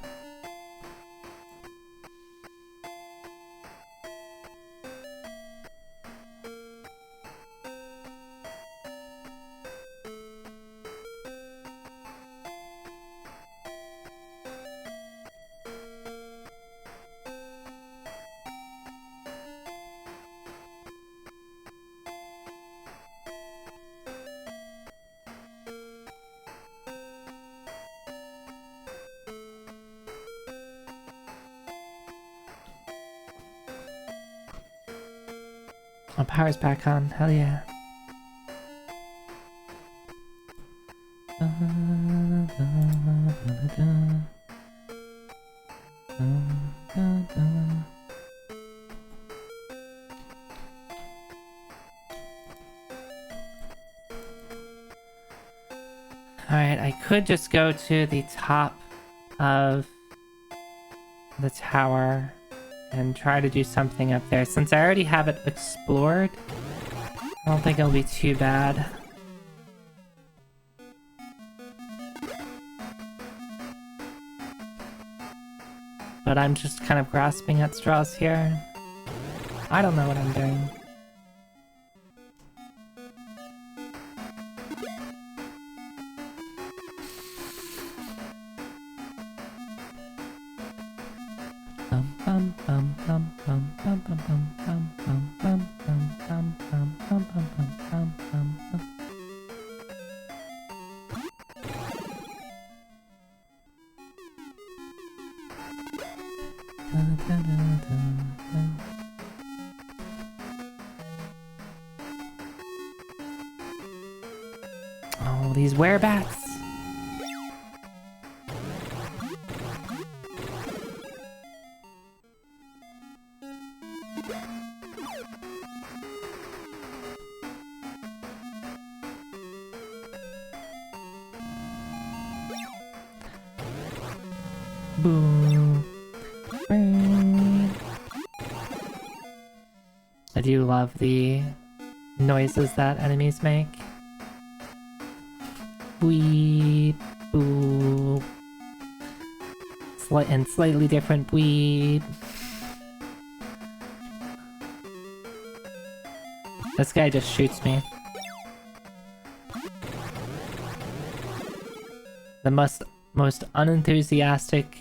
Oh, power's back on. Hell yeah. Alright, I could just go to the top of the tower and try to do something up there. Since I already have it explored, I don't think it'll be too bad. But I'm just kind of grasping at straws here. I don't know what I'm doing. Oh, these werebats! Boom. I do love the noises that enemies make. Weep, boop. And slightly different weep. This guy just shoots me. The most unenthusiastic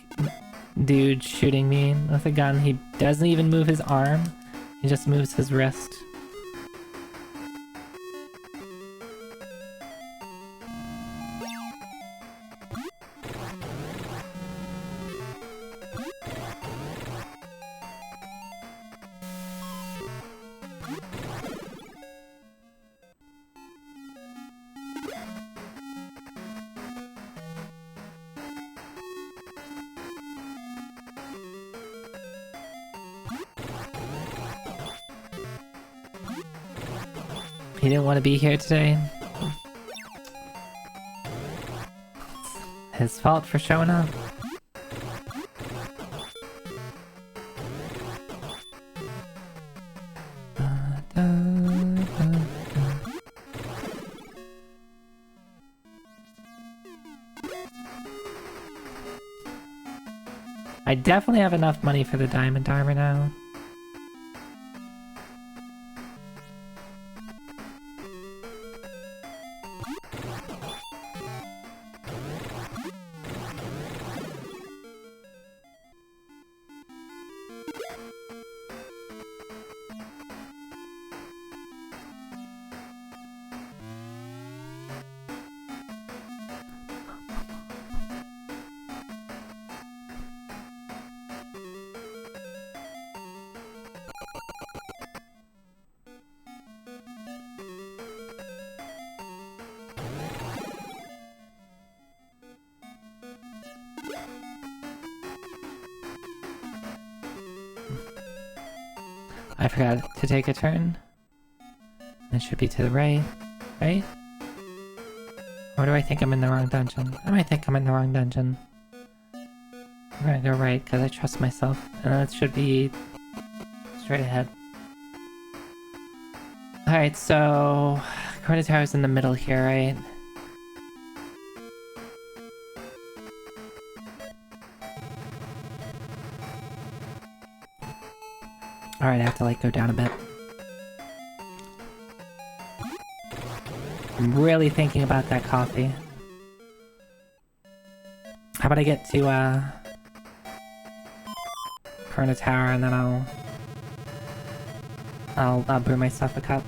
dude shooting me with a gun. He doesn't even move his arm. He just moves his wrist. He didn't want to be here today. His fault for showing up. I definitely have enough money for the diamond armor now. I forgot to take a turn. It should be to the right, right? Or do I think I'm in the wrong dungeon? I might think I'm in the wrong dungeon. I'm gonna go right because I trust myself, and it should be straight ahead. Alright, so Corona Tower's in the middle here, right? Alright, I have to like go down a bit. I'm really thinking about that coffee. How about I get to Corona Tower and then I'll brew myself a cup.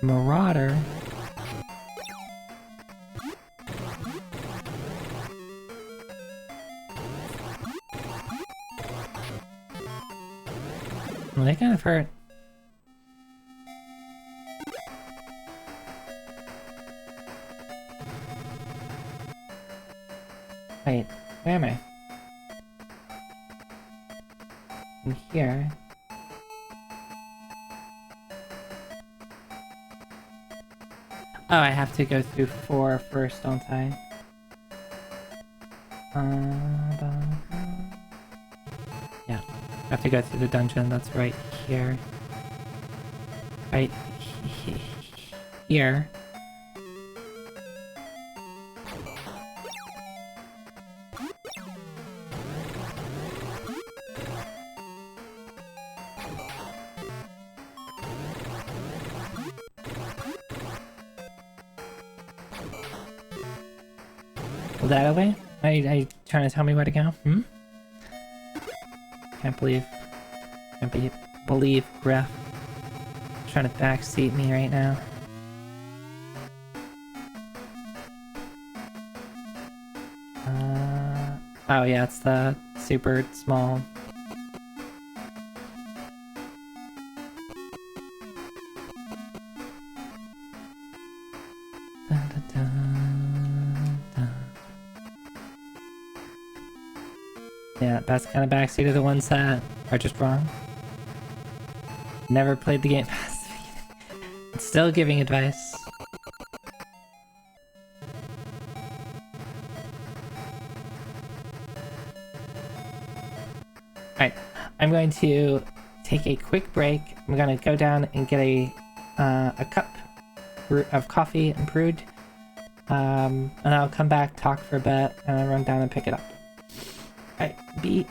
Marauder. Well, they kind of hurt. Wait, where am I? In here. Oh, I have to go through 4 first, don't I? Yeah, I have to go through the dungeon that's right here. Right here. That away? Are you trying to tell me where to go? Hmm? Can't believe Can't believe Gref trying to backseat me right now. Oh yeah, it's the super small. Dun, dun, dun, dun. Yeah, that's kind of backseat the ones that are just wrong. Never played the game. Still giving advice. Alright, I'm going to take a quick break. I'm gonna go down and get a cup of coffee and brewed. And I'll come back, talk for a bit, and I'll run down and pick it up. Alright, BRB.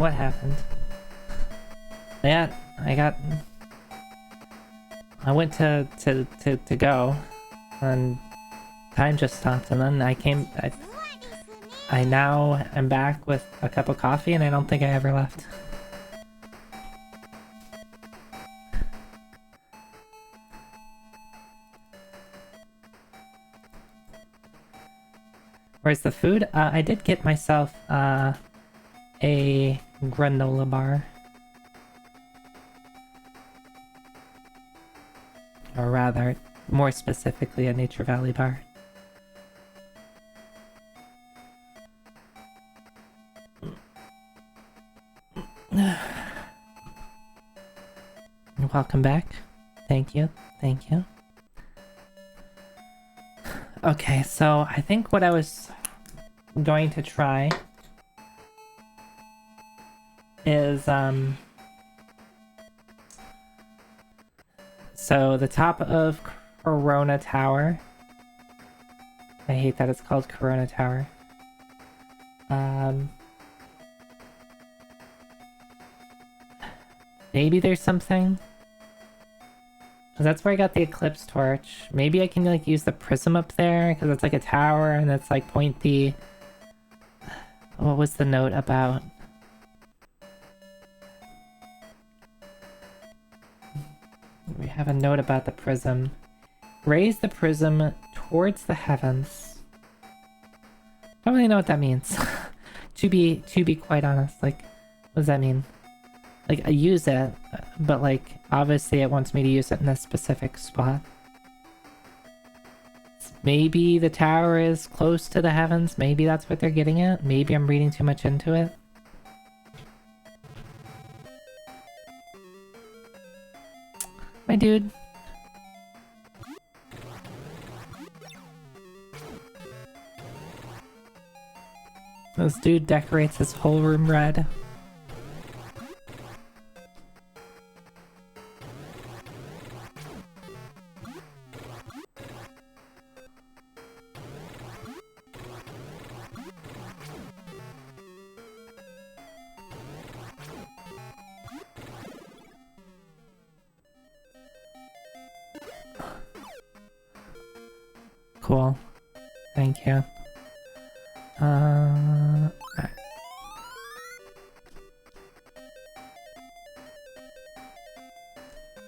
What happened? Yeah, I went to go, and time just stopped, and then I now am back with a cup of coffee, and I don't think I ever left. Where's the food? I did get myself a granola bar. Or rather, more specifically, a Nature Valley bar. Welcome back. Thank you. Thank you. Okay, so I think what I was going to try is, so the top of Corona Tower. I hate that it's called Corona Tower. Maybe there's something. That's where I got the Eclipse Torch. Maybe I can like use the prism up there because it's like a tower and it's like pointy. What was the note about? We have a note about the prism. Raise the prism towards the heavens. Don't really know what that means. to be quite honest, like, what does that mean? Like, I use it, but like, obviously it wants me to use it in a specific spot. Maybe the tower is close to the heavens. Maybe that's what they're getting at. Maybe I'm reading too much into it. My dude. This dude decorates his whole room red. Cool. Thank you. Alright.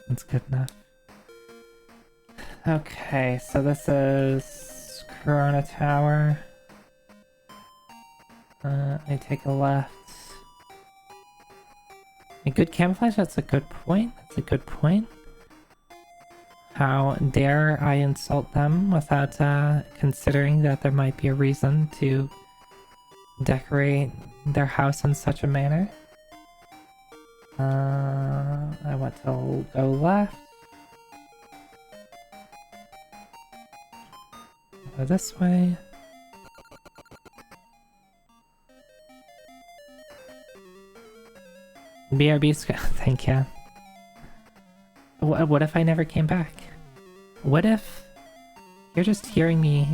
That's good enough. Okay, so this is Corona Tower. I take a left. A good camouflage? That's a good point. That's a good point. How dare I insult them without considering that there might be a reason to decorate their house in such a manner. I want to go left. Go this way. BRB, thank you. What if I never came back? What if you're just hearing me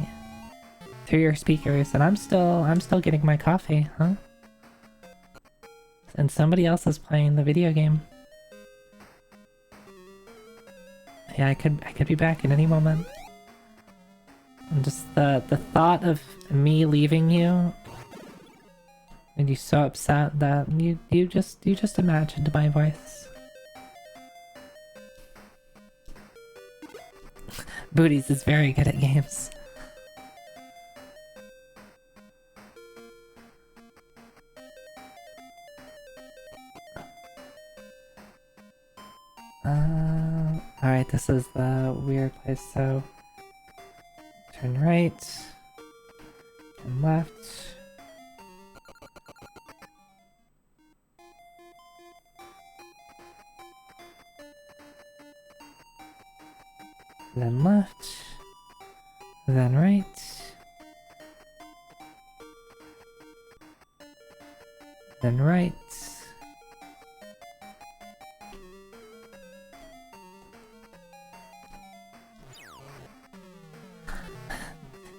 through your speakers and I'm still getting my coffee, huh? And somebody else is playing the video game. Yeah, I could be back at any moment. And just the thought of me leaving you made you so upset that you just imagined my voice. Booties is very good at games. Alright, this is the weird place, so turn right, and left. Then left, then right, then right.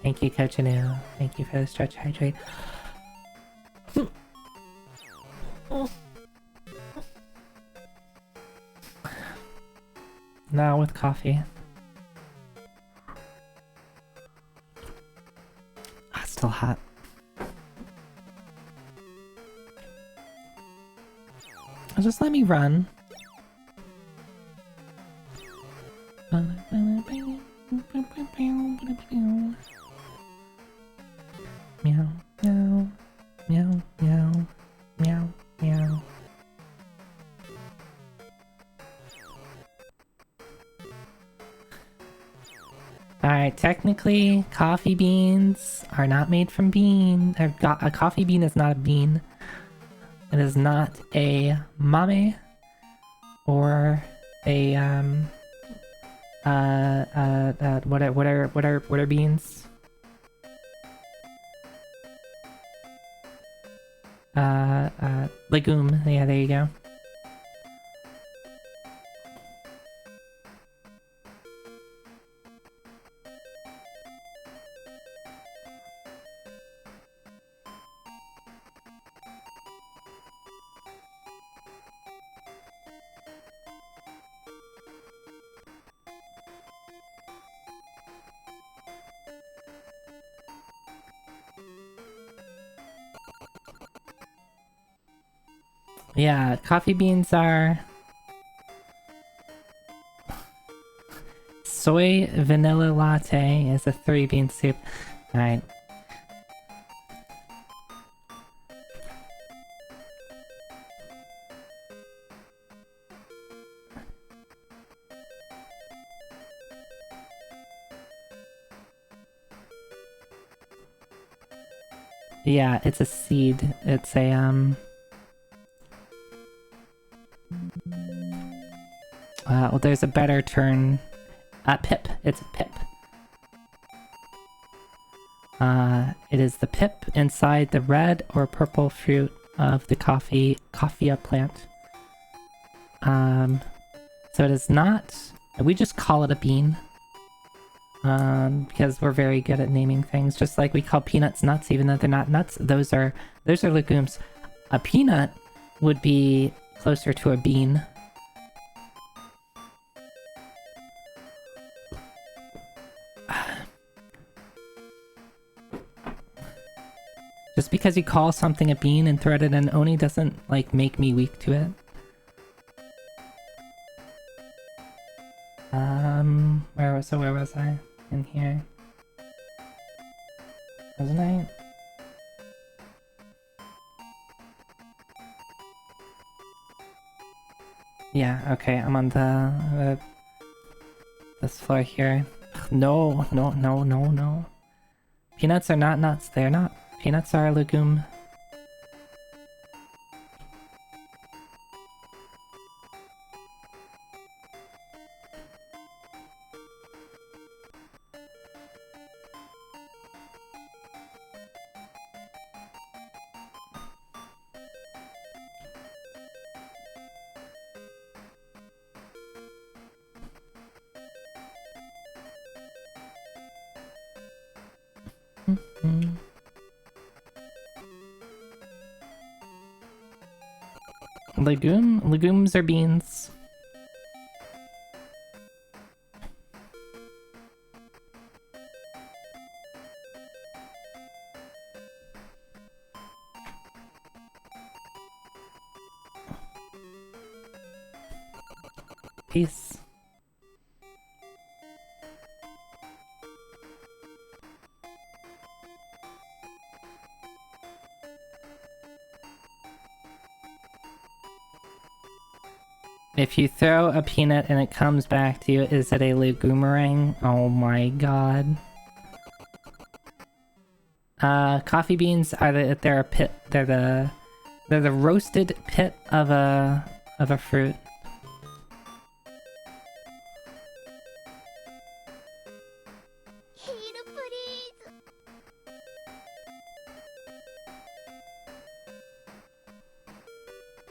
Thank you, Coach Anu. Thank you for the stretch hydrate. now with coffee. Ah, still hot. Just let me run. Meow, meow, meow, meow, meow, meow. Alright, technically, coffee beans are not made from bean. A coffee bean is not a bean. It is not a mame or a what are beans? Legume. Yeah, there you go. Yeah, coffee beans are soy vanilla latte is a 3-bean soup. Alright. Yeah, it's a seed. It's a well, there's a better term. Pip. It's a pip. It is the pip inside the red or purple fruit of the coffea plant. So it is not... We just call it a bean. Because we're very good at naming things. Just like we call peanuts nuts, even though they're not nuts. Those are legumes. A peanut would be closer to a bean. Just because you call something a bean and throw it in an oni doesn't, like, make me weak to it. Where was I? In here. Wasn't I? Yeah, okay, I'm on this floor here. No. Peanuts are not nuts, they're not. Peanuts are a legume. Legumes are beans. Peace. If you throw a peanut and it comes back to you, is it a legumerang? Oh my god. Coffee beans are they're a pit. They're the roasted pit of a fruit.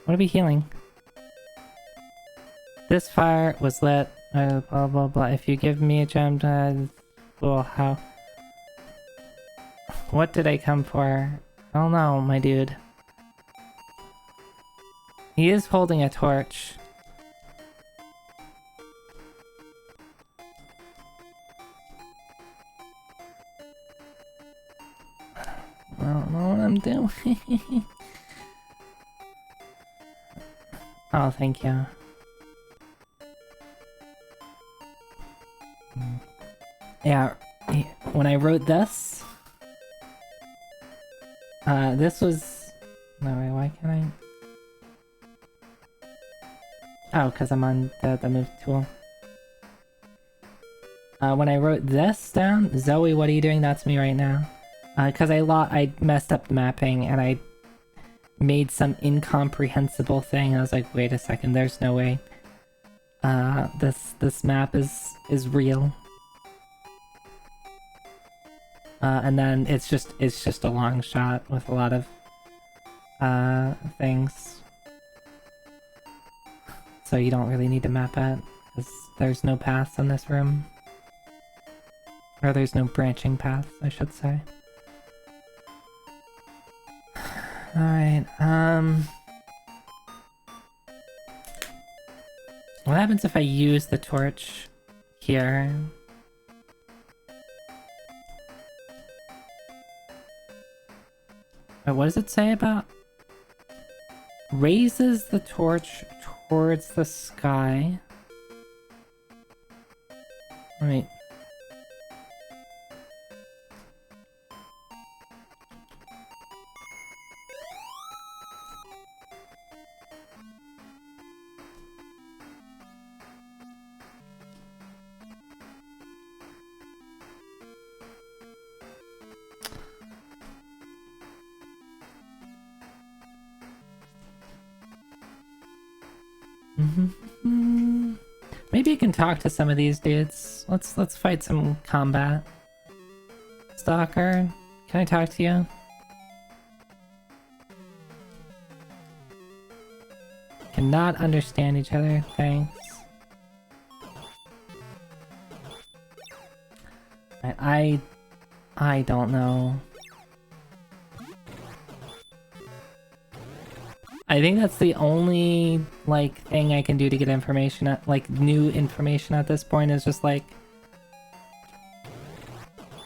What are we healing? This fire was lit, blah blah blah. If you give me a gem, well, how? What did I come for? I don't know, my dude. He is holding a torch. don't know what I'm doing. Oh, thank you. Yeah, when I wrote this, this was... No, wait, why can't I... Oh, because I'm on the move tool. When I wrote this down, Zoe, what are you doing? That's me right now. Because I messed up the mapping and I made some incomprehensible thing. I was like, wait a second, there's no way. This map is real. And then it's just a long shot with a lot of things. So you don't really need to map it, because there's no paths in this room. Or there's no branching paths, I should say. Alright, what happens if I use the torch here? Wait, what does it say about... Raises the torch towards the sky. Wait. Maybe you can talk to some of these dudes. Let's fight some combat. Stalker, can I talk to you? Cannot understand each other, thanks. I don't know. I think that's the only, like, thing I can do to get information, like, new information at this point is just, like...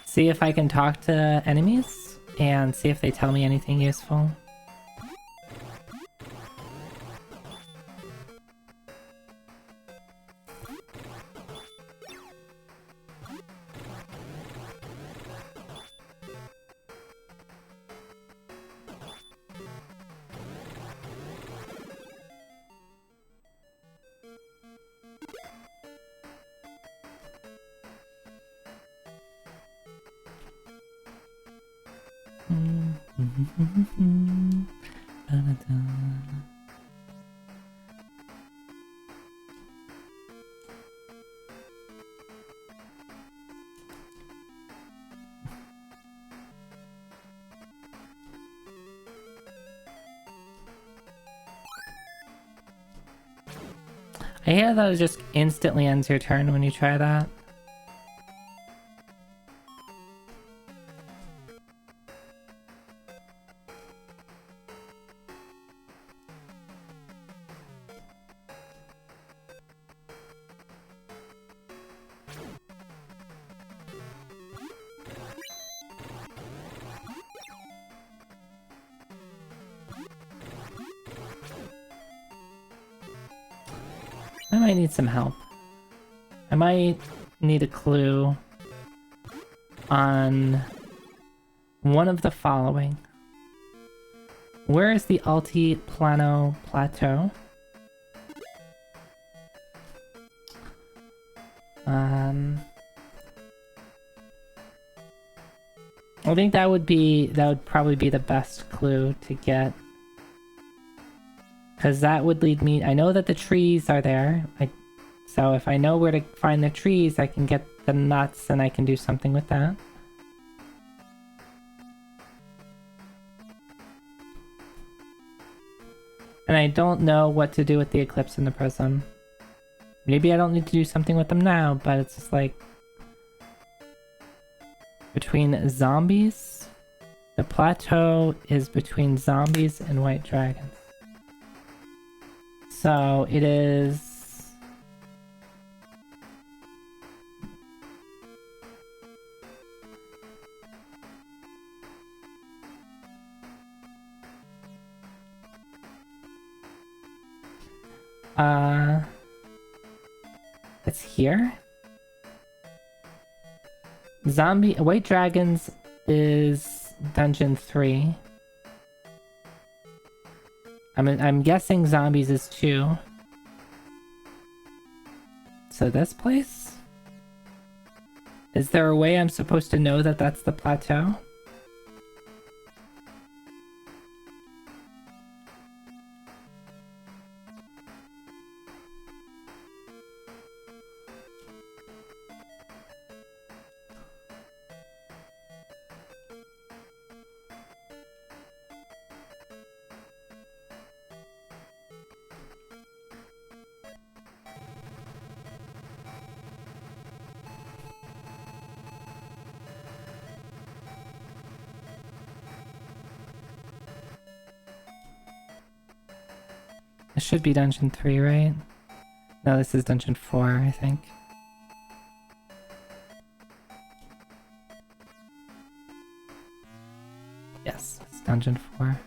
See if I can talk to enemies, and see if they tell me anything useful. I hear that it just instantly ends your turn when you try that. I might need some help. I might need a clue on one of the following. Where is the Altiplano Plateau? I think that would probably be the best clue to get. Because that would lead me... I know that the trees are there. So if I know where to find the trees, I can get the nuts and I can do something with that. And I don't know what to do with the Eclipse and the Prism. Maybe I don't need to do something with them now, but it's just like... Between zombies... The plateau is between zombies and white dragons. So it is... It's here? Zombie... White Dragons is Dungeon 3. I'm guessing Zombies is 2. So this place? Is there a way I'm supposed to know that that's the plateau? This should be Dungeon 3, right? No, this is Dungeon 4, I think. Yes, it's Dungeon 4.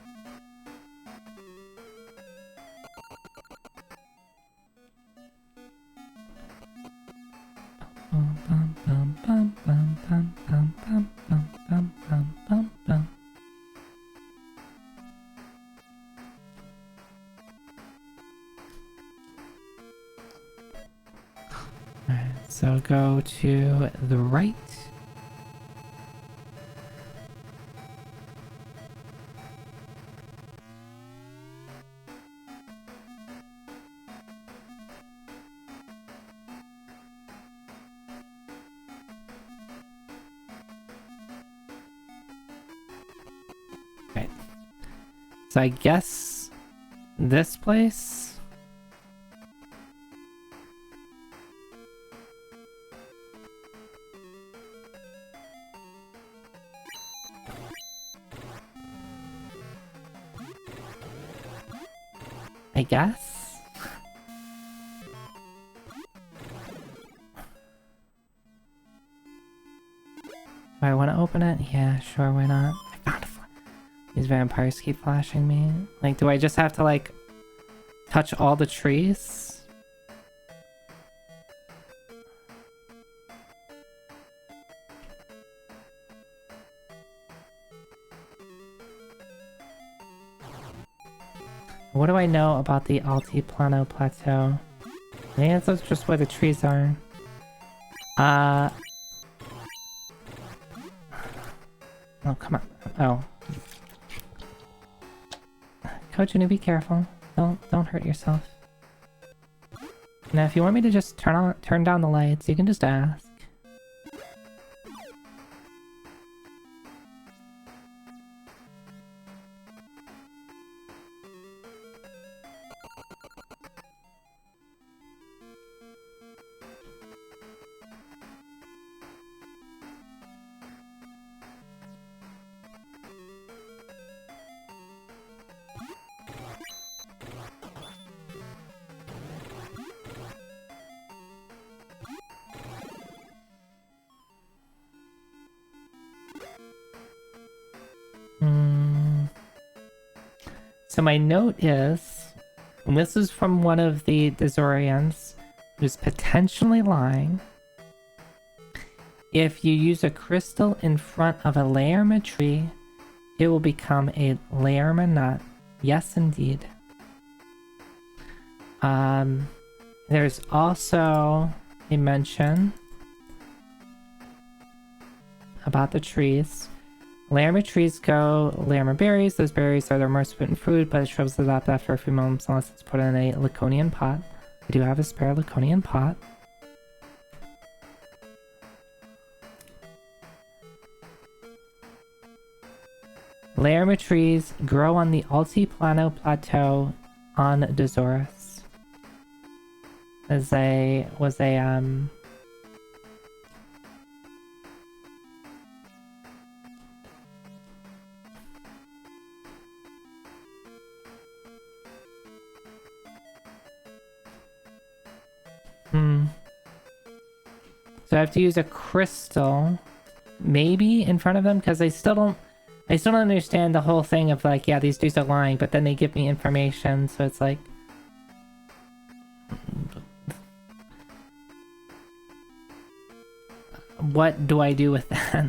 Alright, so go to the right. Right. So I guess this place. I guess? Do I want to open it? Yeah, sure, why not? I found a These vampires keep flashing me. Like, do I just have to, like, touch all the trees? What do I know about the Altiplano Plateau? I think that's just where the trees are. Oh, come on. Oh. Kojunu, be careful. Don't hurt yourself. Now, if you want me to just turn down the lights, you can just ask. So my note is, and this is from one of the Dazorians who's potentially lying. If you use a crystal in front of a Layerma tree, it will become a Layerma nut. Yes, indeed. There's also a mention about the trees. Layerma trees grow Layerma berries. Those berries are their most potent food, but it shrivels it up after a few moments unless it's put in a Laconian pot. I do have a spare Laconian pot. Layerma trees grow on the Altiplano Plateau on Dazorus. So I have to use a crystal, maybe, in front of them, because I still don't understand the whole thing of, like, yeah, these dudes are lying, but then they give me information, so it's like... what do I do with that?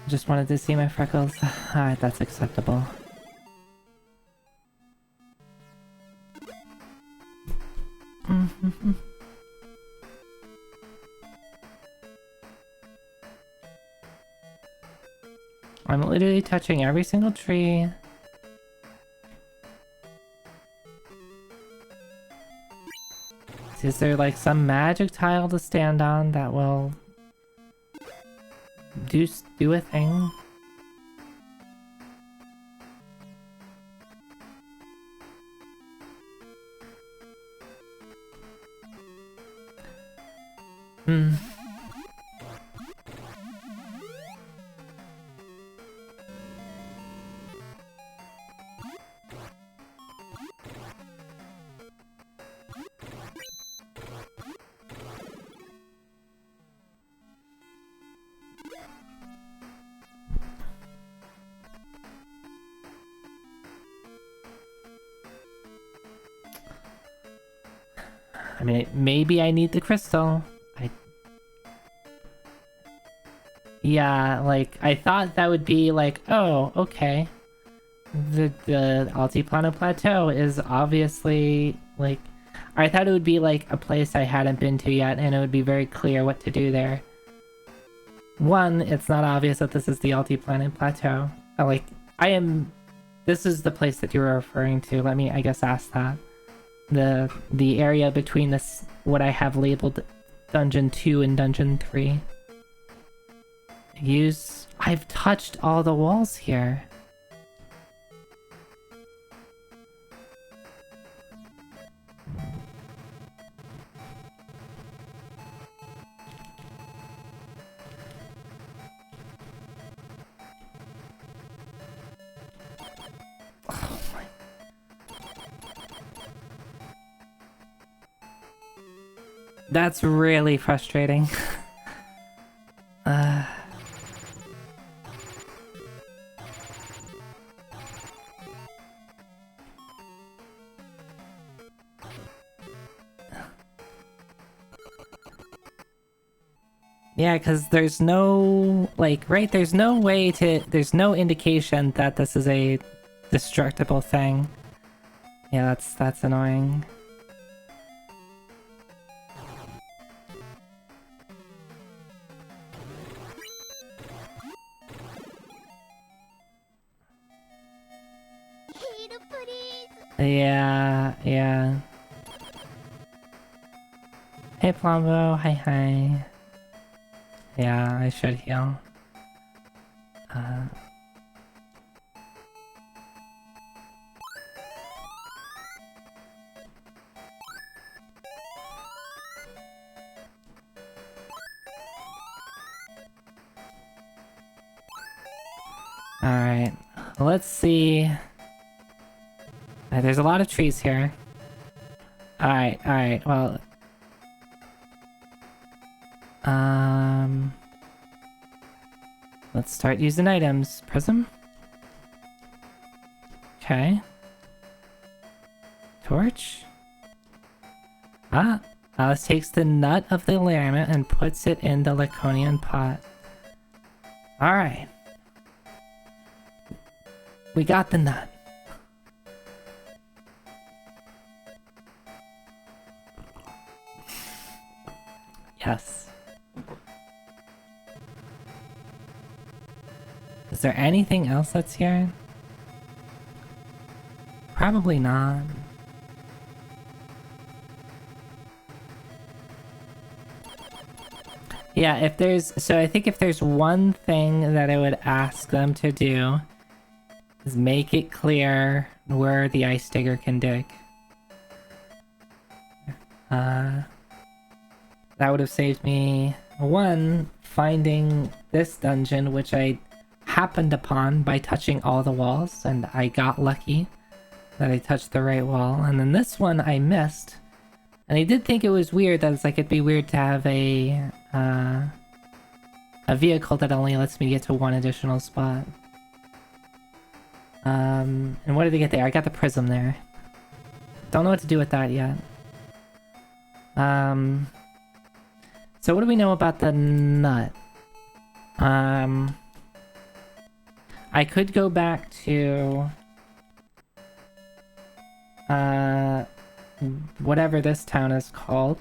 Just wanted to see my freckles. Alright, that's acceptable. I'm literally touching every single tree. Is there like some magic tile to stand on that will do a thing? I mean, maybe I need the crystal. Yeah, like, I thought that would be like, oh, okay. The Altiplano Plateau is obviously, like... I thought it would be like a place I hadn't been to yet, and it would be very clear what to do there. One, it's not obvious that this is the Altiplano Plateau. Like, this is the place that you were referring to. Let me, I guess, ask that. The area between this, what I have labeled Dungeon 2 and Dungeon 3. I've touched all the walls here. That's really frustrating. Yeah, because there's no, like, right? There's no way to... There's no indication that this is a destructible thing. Yeah, that's annoying. Yeah. Hey, Plombo. Hi. Yeah, I should heal. Alright, let's see. There's a lot of trees here. Alright, well... Let's start using items. Prism? Okay. Torch? Alice takes the nut of the Laramie and puts it in the Laconian pot. Alright. We got the nut. Yes. Is there anything else that's here? Probably not. Yeah, I think if there's one thing that I would ask them to do is make it clear where the ice digger can dig. That would have saved me, one, finding this dungeon, which I happened upon by touching all the walls, and I got lucky that I touched the right wall. And then this one I missed, and I did think it was weird that it's like it'd be weird to have a vehicle that only lets me get to one additional spot. And what did I get there? I got the prism there. Don't know what to do with that yet. So what do we know about the nut? I could go back to whatever this town is called.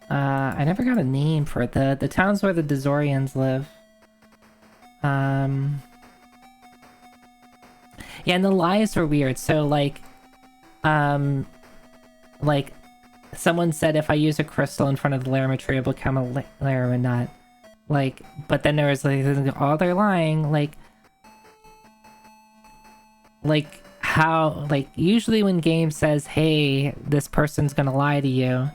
I never got a name for it. The towns where the Dazorians live. Yeah, and the lies were weird. So like someone said if I use a crystal in front of the Laramie tree, it'll become a Laramie nut. Like, but then there was like, oh, they're lying. Like how, like, usually when game says, hey, this person's gonna lie to you,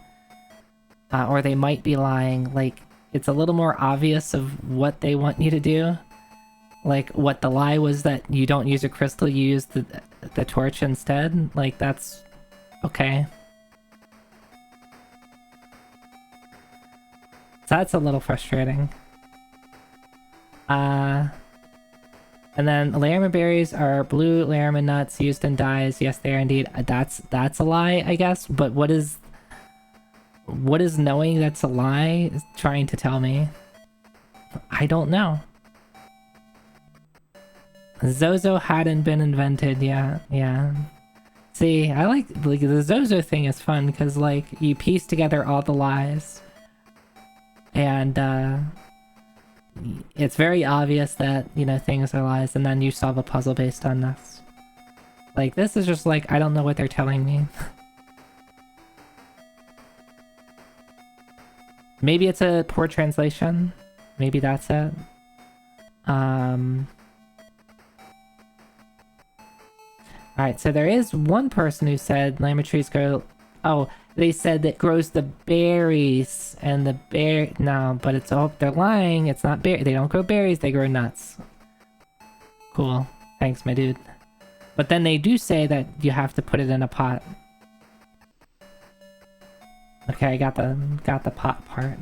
or they might be lying, like, it's a little more obvious of what they want you to do. Like, what the lie was that you don't use a crystal, you use the torch instead. Like, that's okay. So that's a little frustrating. And then Laramie berries are blue Laramie nuts used in dyes. Yes, they are indeed. That's a lie, I guess. But what is knowing that's a lie trying to tell me? I don't know. Zozo hadn't been invented yet. Yeah. See, I like the Zozo thing is fun because like you piece together all the lies, and it's very obvious that, you know, things are lies, and then you solve a puzzle based on this. Like, this is just like, I don't know what they're telling me. Maybe it's a poor translation. Maybe that's it. Alright, so there is one person who said Laramie trees grow... Oh, they said that grows the berries, and the bear... No, but it's all... They're lying. It's not berry. They don't grow berries, they grow nuts. Cool. Thanks, my dude. But then they do say that you have to put it in a pot. Okay, I got the pot part.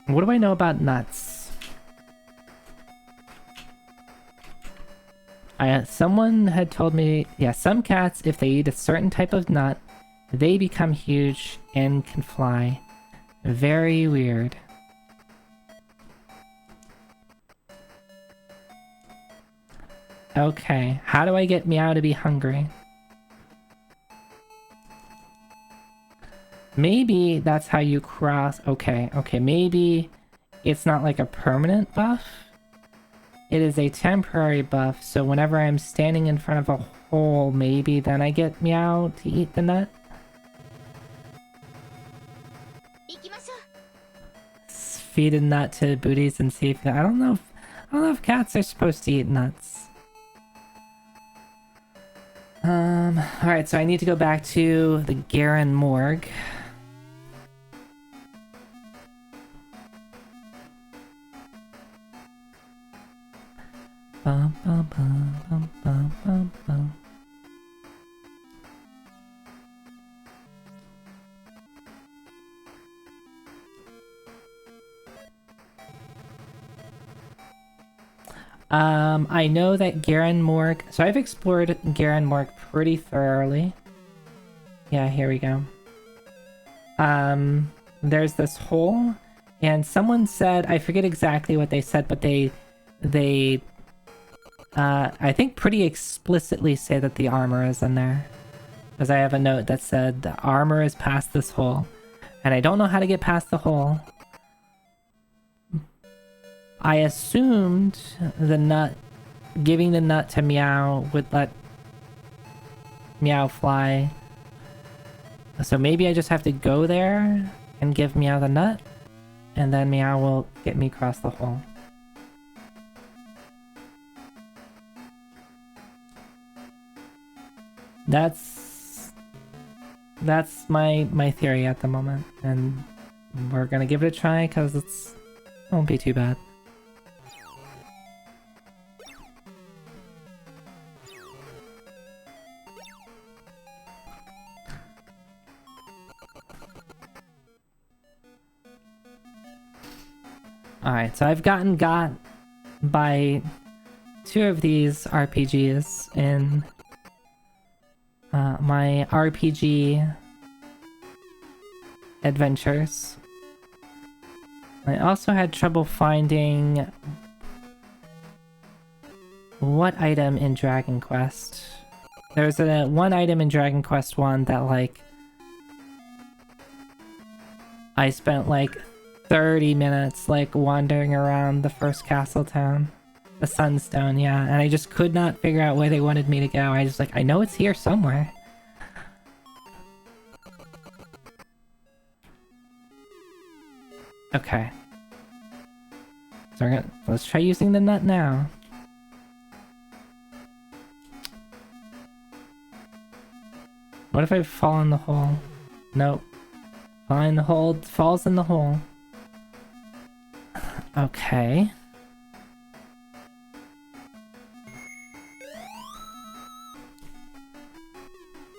What do I know about nuts? Someone had told me, yeah, some cats, if they eat a certain type of nut, they become huge and can fly. Very weird. Okay, how do I get Meow to be hungry? Maybe that's how you cross... Okay, maybe it's not like a permanent buff. It is a temporary buff, so whenever I'm standing in front of a hole, maybe then I get Meow to eat the nut. Feed a nut to booties and see if... I don't know if cats are supposed to eat nuts. Alright, so I need to go back to the Garen morgue. Bum, bum, bum, bum, bum, bum, bum. I know that Garen morgue... So I've explored Garen morgue pretty thoroughly. Yeah, here we go. There's this hole, and someone said... I forget exactly what they said, but they I think pretty explicitly say that the armor is in there. Because I have a note that said the armor is past this hole. And I don't know how to get past the hole. I assumed the nut, giving the nut to Meow would let Meow fly. So maybe I just have to go there and give Meow the nut. And then Meow will get me across the hole. That's my theory at the moment, and we're gonna give it a try because it won't be too bad. Alright, so I've gotten got by 2 of these RPGs in my RPG adventures. I also had trouble finding what item in Dragon Quest. There's one item in Dragon Quest 1 that, like, I spent like 30 minutes like wandering around the first castle town. The Sunstone, yeah, and I just could not figure out where they wanted me to go. I just like, I know it's here somewhere. Okay. So let's try using the nut now. What if I fall in the hole? Nope. Fall in the hole, falls in the hole. Okay.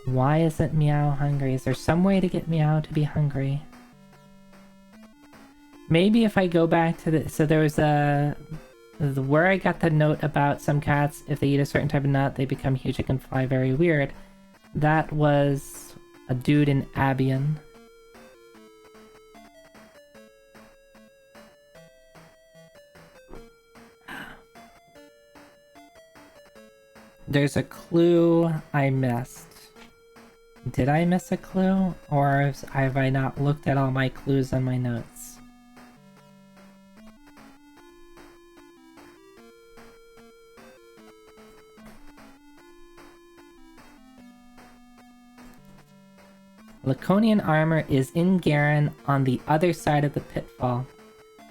Why isn't Meow hungry? Is there some way to get Meow to be hungry? Maybe if I go back to the... So there was where I got the note about some cats, if they eat a certain type of nut, they become huge and can fly very weird. That was a dude in Abian. There's a clue I missed. Did I miss a clue? Or have I not looked at all my clues on my notes? Laconian armor is in Garen on the other side of the pitfall.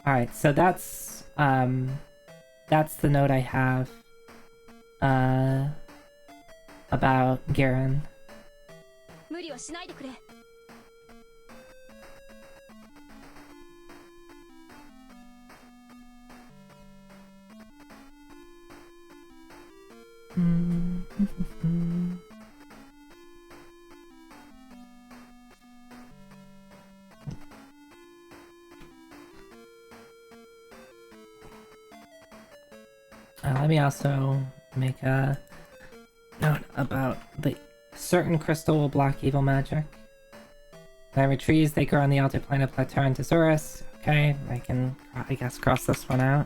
Alright, so that's the note I have about Garen. Let me also make a note about the certain crystal will block evil magic. Diamond trees, they grow on the altar plane of Plateau and Tesaurus. Okay, I can, I guess, cross this one out.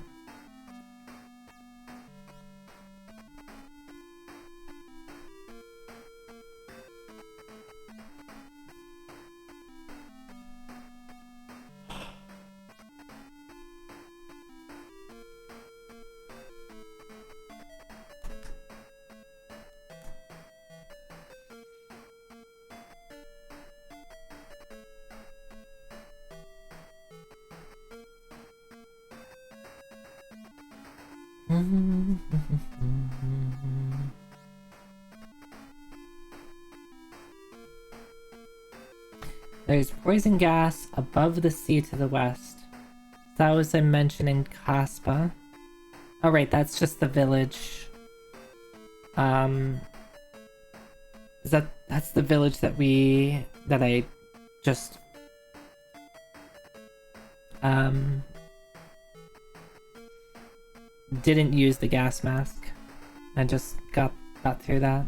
There's poison gas above the sea to the west. That was I mentioned in Caspa. Oh right, that's just the village. That's the village that I just didn't use the gas mask. I just got through that.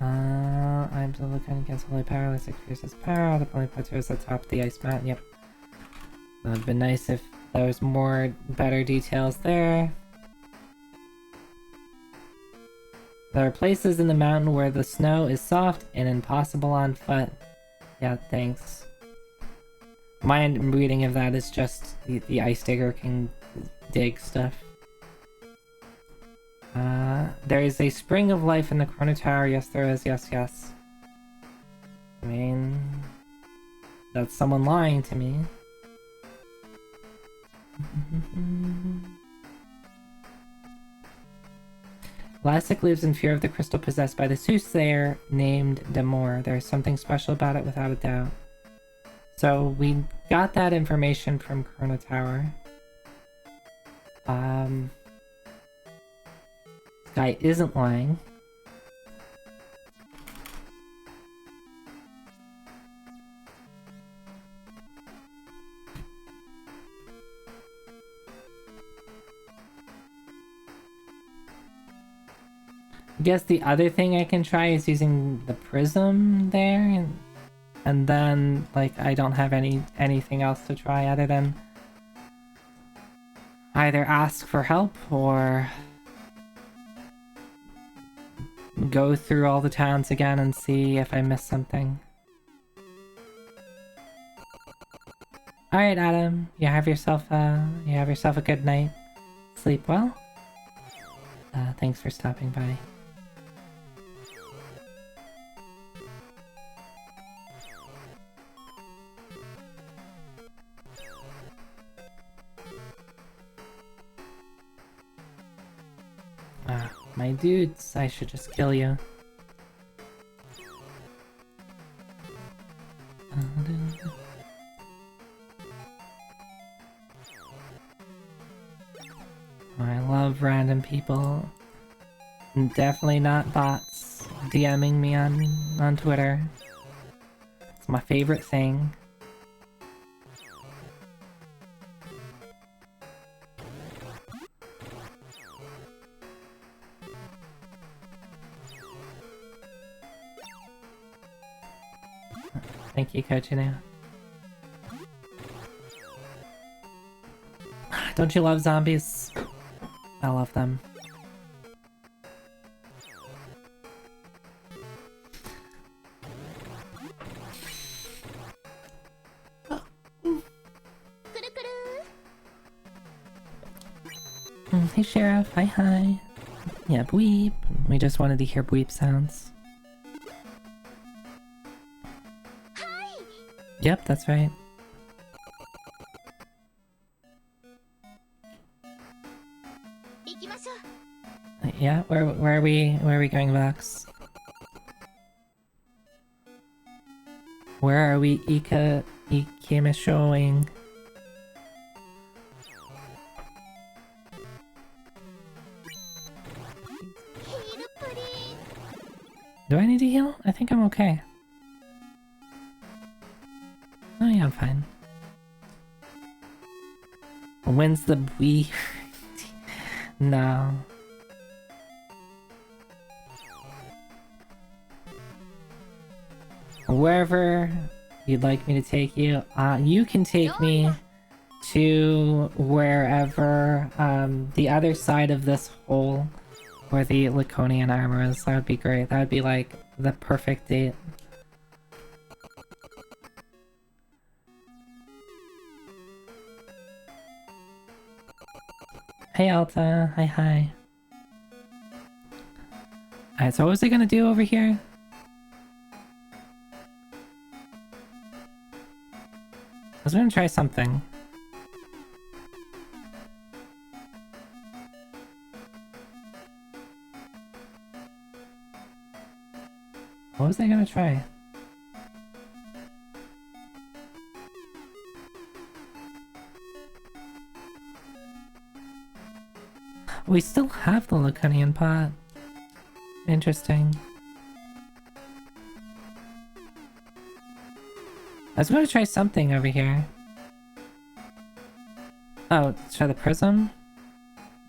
I'm still looking against holy power, like 6 years as power, the holy plateau is atop the ice mountain, yep. It would have been nice if there was better details there. There are places in the mountain where the snow is soft and impossible on foot. Yeah, thanks. My reading of that is just the ice digger can dig stuff. There is a spring of life in the Chrono Tower. Yes, there is. Yes, yes. I mean, that's someone lying to me. Lastic lives in fear of the crystal possessed by the soothsayer named Demore. There's something special about it without a doubt. So we got that information from Chrono Tower. This guy isn't lying. I guess the other thing I can try is using the prism there, and then like I don't have anything else to try other than either ask for help or go through all the towns again and see if I missed something. Alright, Adam, you have yourself a good night. Sleep well. Thanks for stopping by. My dudes, I should just kill you. I love random people. Definitely not bots DMing me on Twitter. It's my favorite thing. Thank you, Kochinu. Don't you love zombies? I love them. Hey Sheriff, hi. Yeah, bleep. We just wanted to hear bleep sounds. Hi. Yep, that's right. Yeah, where are we going, Vox? Where are we showing? Do I need to heal? I think I'm okay. Oh yeah, I'm fine. When's the Wii? No. Wherever you'd like me to take you, you can take me to wherever the other side of this hole where the Laconian armor is. That would be great. That would be like the perfect date. Hey Alta, hi. Alright, so what was I gonna do over here? I was gonna try something. What was I gonna try? We still have the Laconian pot. Interesting. I was going to try something over here. Oh, try the prism?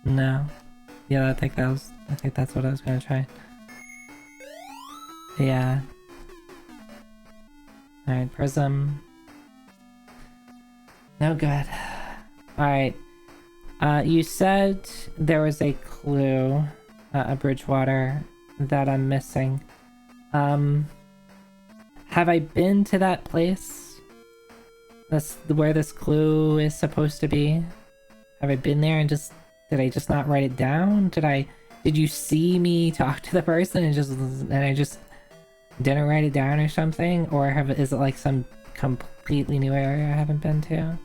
No. Yeah, I think that's what I was going to try. Yeah. Alright, prism. No good. Alright. You said there was a clue, a Bridgewater, that I'm missing. Have I been to that place? That's where this clue is supposed to be? Have I been there and did I just not write it down? Did you see me talk to the person and I just didn't write it down or something? Or is it like some completely new area I haven't been to?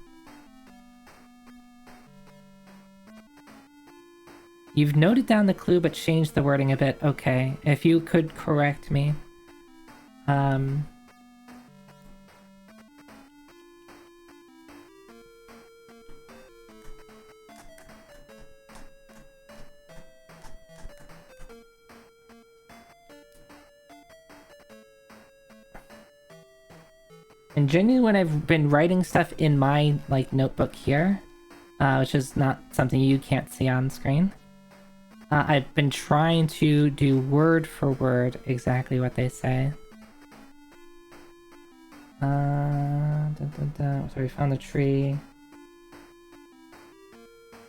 You've noted down the clue but changed the wording a bit. Okay, if you could correct me. And genuinely, when I've been writing stuff in my notebook here, which is not something you can't see on screen, I've been trying to do word for word exactly what they say. So we found the tree.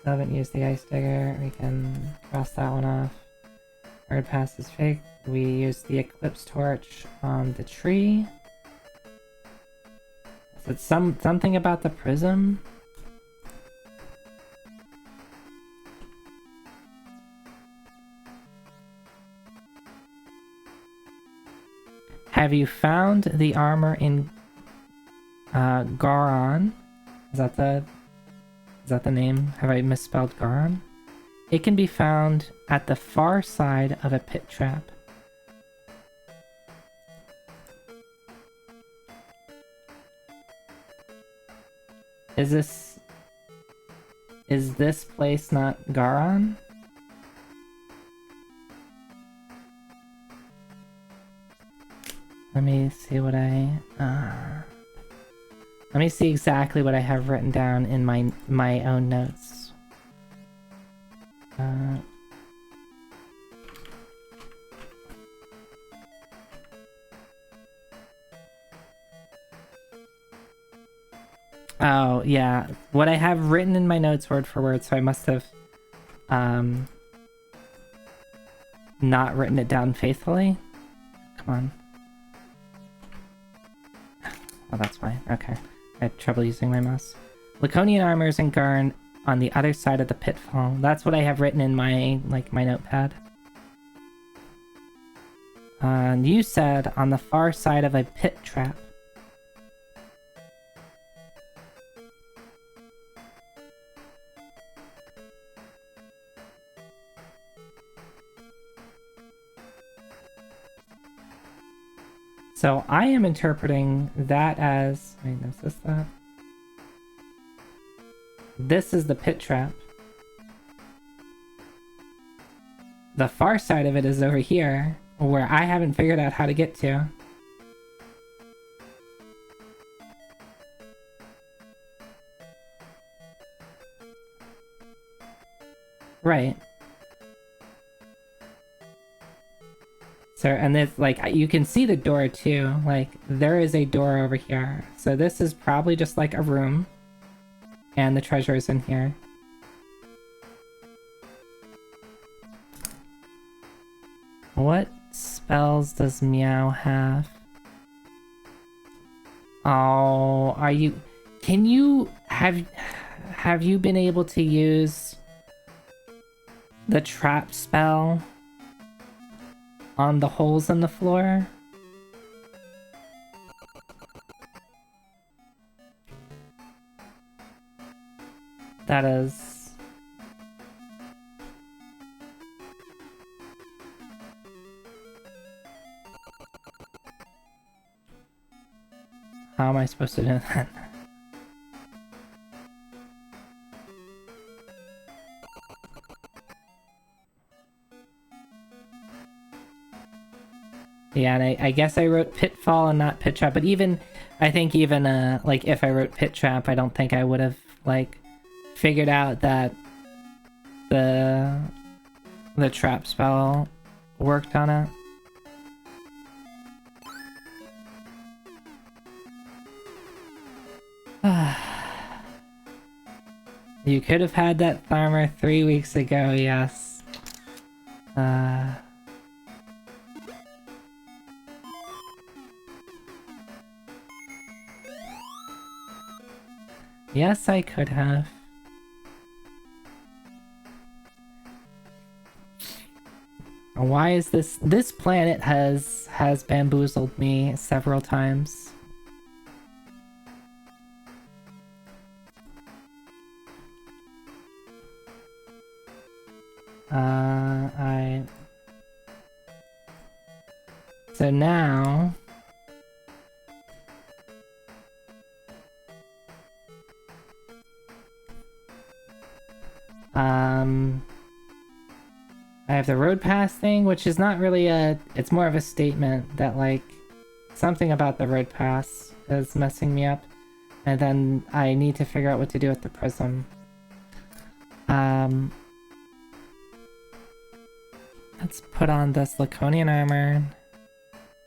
Haven't used the ice digger. We can cross that one off. Word pass is fake. We used the eclipse torch on the tree. Is it something about the prism? Have you found the armor in Garon? Is that the name? Have I misspelled Garon? It can be found at the far side of a pit trap. Is this place not Garon? Let me see what let me see exactly what I have written down in my own notes. Oh, yeah. What I have written in my notes word for word, so I must have not written it down faithfully. Come on. Oh, that's why. Okay. I had trouble using my mouse. Laconian armors and Garn on the other side of the pitfall. That's what I have written in my notepad. You said on the far side of a pit trap. So I am interpreting that as... Wait, is this that? This is the pit trap. The far side of it is over here, where I haven't figured out how to get to. Right. So, and it's like, you can see the door too. Like, there is a door over here. So this is probably just like a room. And the treasure is in here. What spells does Meow have? Oh, are you... Can you... Have you been able to use the trap spell on the holes in the floor? That is... How am I supposed to do that? Yeah, and I guess I wrote Pitfall and not Pit Trap, but even, I think even, like, if I wrote Pit Trap, I don't think I would have, like, figured out that the trap spell worked on it. You could have had that farmer 3 weeks ago, yes. Yes, I could have. Why is this planet has bamboozled me several times. So now... I have the road pass thing, which is not really it's more of a statement that, like, something about the road pass is messing me up. And then I need to figure out what to do with the prism. Let's put on this Laconian armor.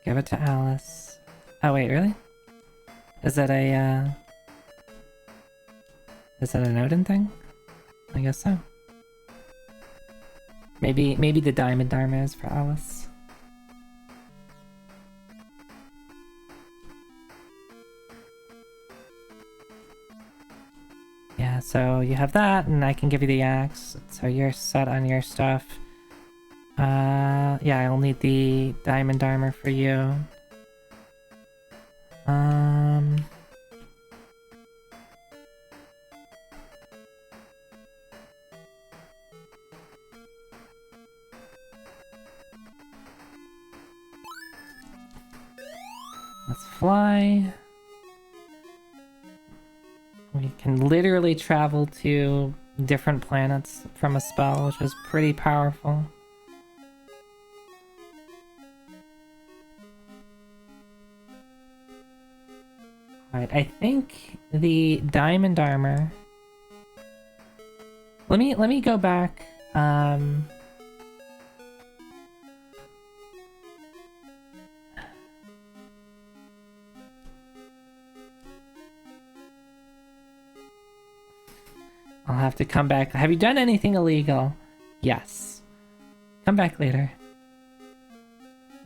Give it to Alice. Oh wait, really? Is it a an Odin thing? I guess so. Maybe the diamond armor is for Alice. Yeah, so you have that, and I can give you the axe. So you're set on your stuff. Yeah, I'll need the diamond armor for you. Let's fly. We can literally travel to different planets from a spell, which is pretty powerful. Alright, I think the diamond armor... Let me go back. I'll have to come back. Have you done anything illegal? Yes. Come back later.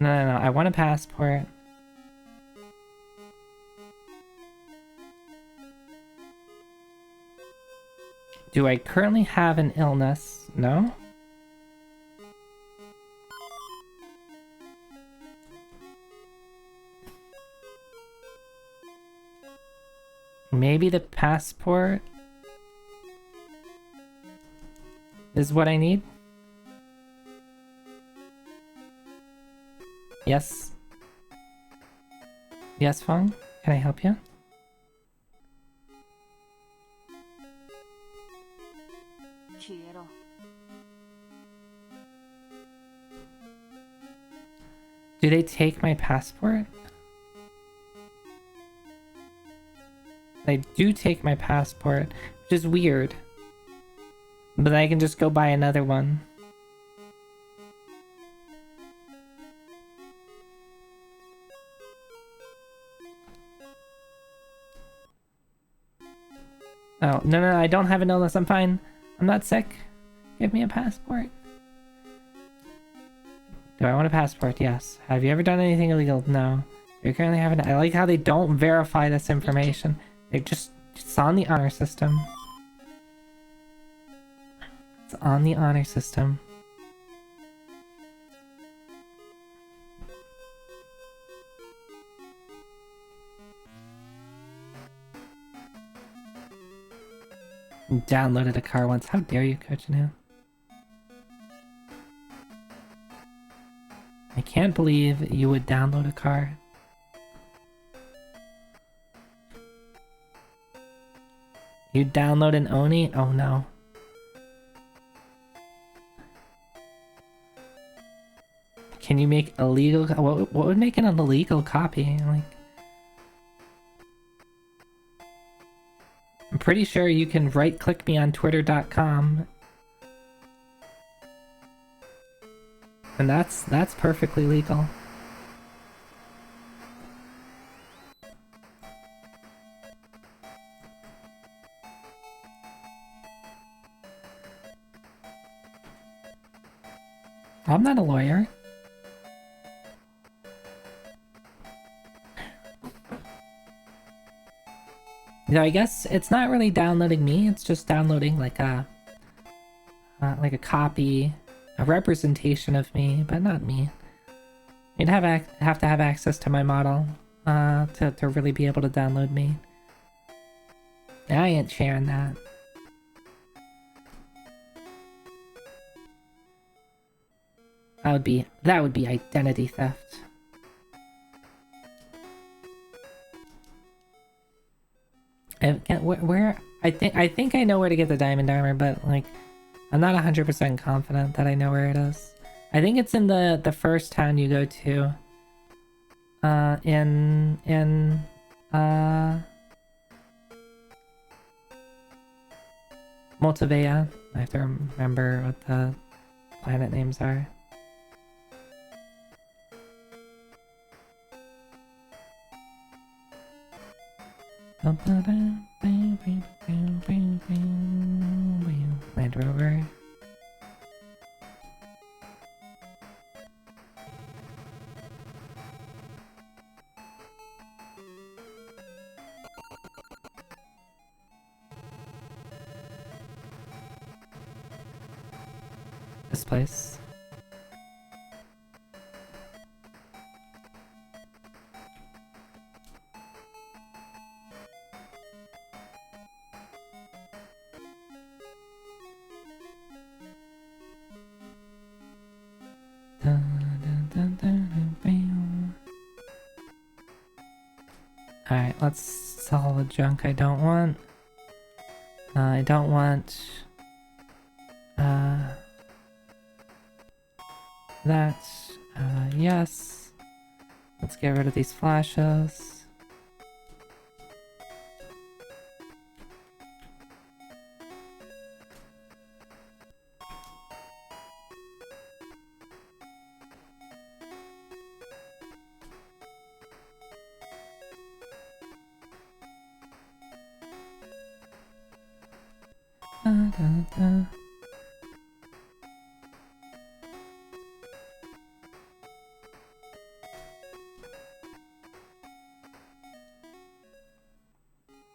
No. I want a passport. Do I currently have an illness? No? Maybe the passport is what I need? Yes? Yes, Fong? Can I help you? Do they take my passport? They do take my passport, which is weird. But I can just go buy another one. Oh, no, I don't have an illness. I'm fine. I'm not sick. Give me a passport. Do I want a passport? Yes. Have you ever done anything illegal? No. You're currently having... I like how they don't verify this information. They're just... It's on the honor system. It's on the honor system. You downloaded a car once. How dare you, Coach now? I can't believe you would download a car. You download an Oni? Oh no. Can you make illegal... What would make an illegal copy? Like... I'm pretty sure you can right-click me on twitter.com. And that's perfectly legal. I'm not a lawyer. No, I guess it's not really downloading me, it's just downloading like a copy, a representation of me, but not me. You'd have to have access to my model to really be able to download me. I ain't sharing that. That would be identity theft. Where I think I know where to get the diamond armor, but like I'm not 100% confident that I know where it is. I think it's in the first town you go to. In Motivea. I have to remember what the planet names are. Land Rover. This place. Alright, let's sell all the junk I don't want. I don't want that. Yes. Let's get rid of these flashes.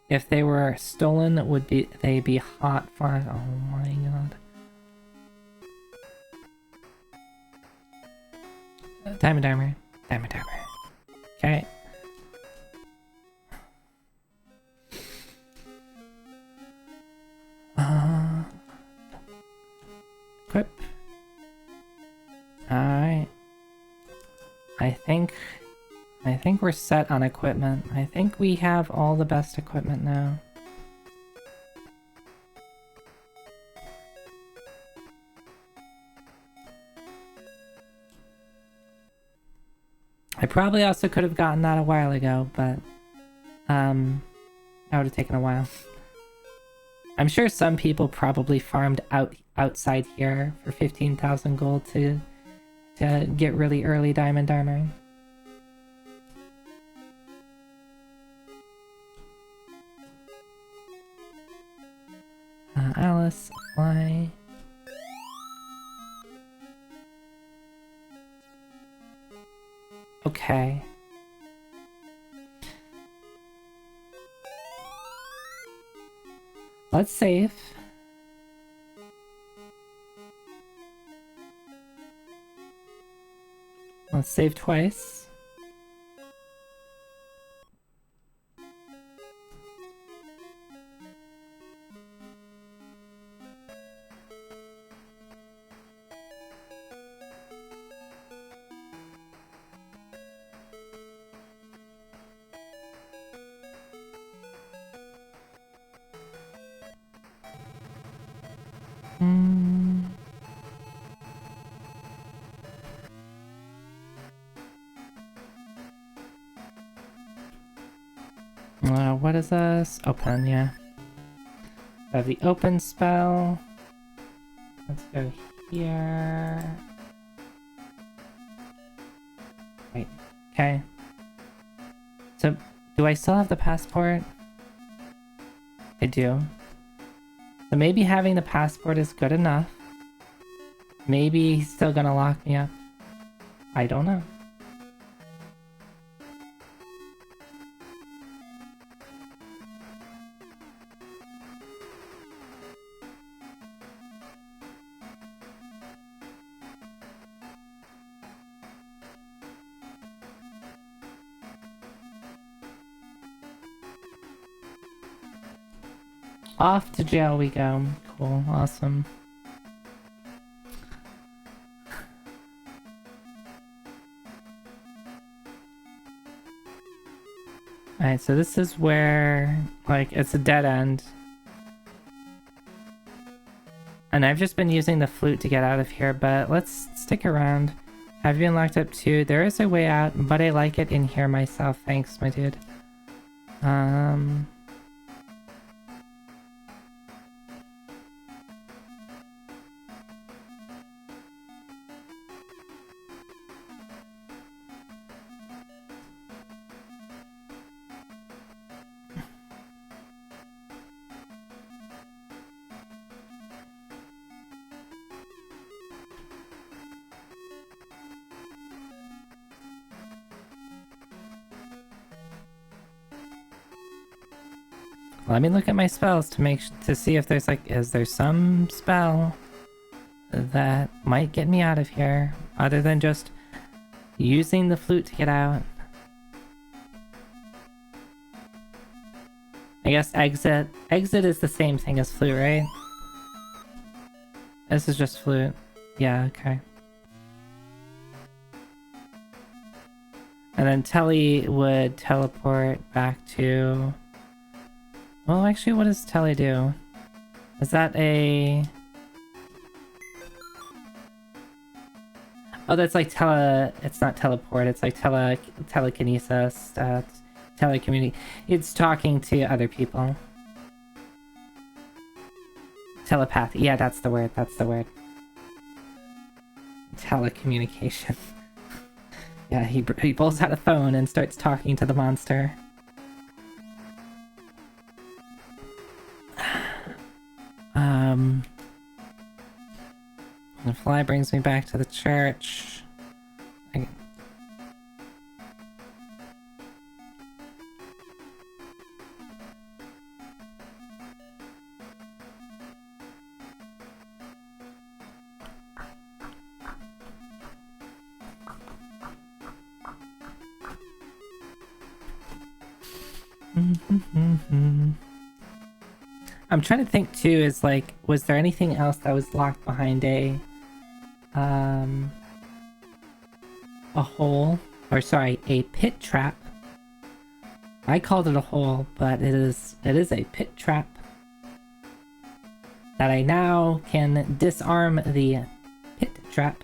If they were stolen, would they be hot for? Oh my god! Diamond armor, diamond armor. Okay. Equip. Alright. I think we're set on equipment. I think we have all the best equipment now. I probably also could have gotten that a while ago, but that would have taken a while. I'm sure some people probably farmed outside here for 15,000 gold to get really early diamond armor. Alice, fly. Okay. Let's save. Let's save twice. What is this? Open, yeah. I have the open spell. Let's go here. Wait, okay. So, do I still have the passport? I do. So maybe having the passport is good enough. Maybe he's still gonna lock me up. I don't know. Off to jail we go. Cool, awesome. Alright, so this is where, like, it's a dead end. And I've just been using the flute to get out of here, but let's stick around. Have you been locked up too? There is a way out, but I like it in here myself. Thanks, my dude. Let me look at my spells to see if there's like, is there some spell that might get me out of here other than just using the flute to get out. I guess exit is the same thing as flute, right? This is just flute. Yeah, okay. And then Telly would teleport back to... Well, actually, what does Telly do? Is that a... Oh, that's like it's not teleport, it's like telekinesis, telecommunity. It's talking to other people. Telepathy, yeah, that's the word. Telecommunication. Yeah, he pulls out a phone and starts talking to the monster. The fly brings me back to the church. I'm trying to think too, is like, was there anything else that was locked behind a hole? Or sorry, a pit trap. I called it a hole, but it is a pit trap. That I now can disarm the pit trap.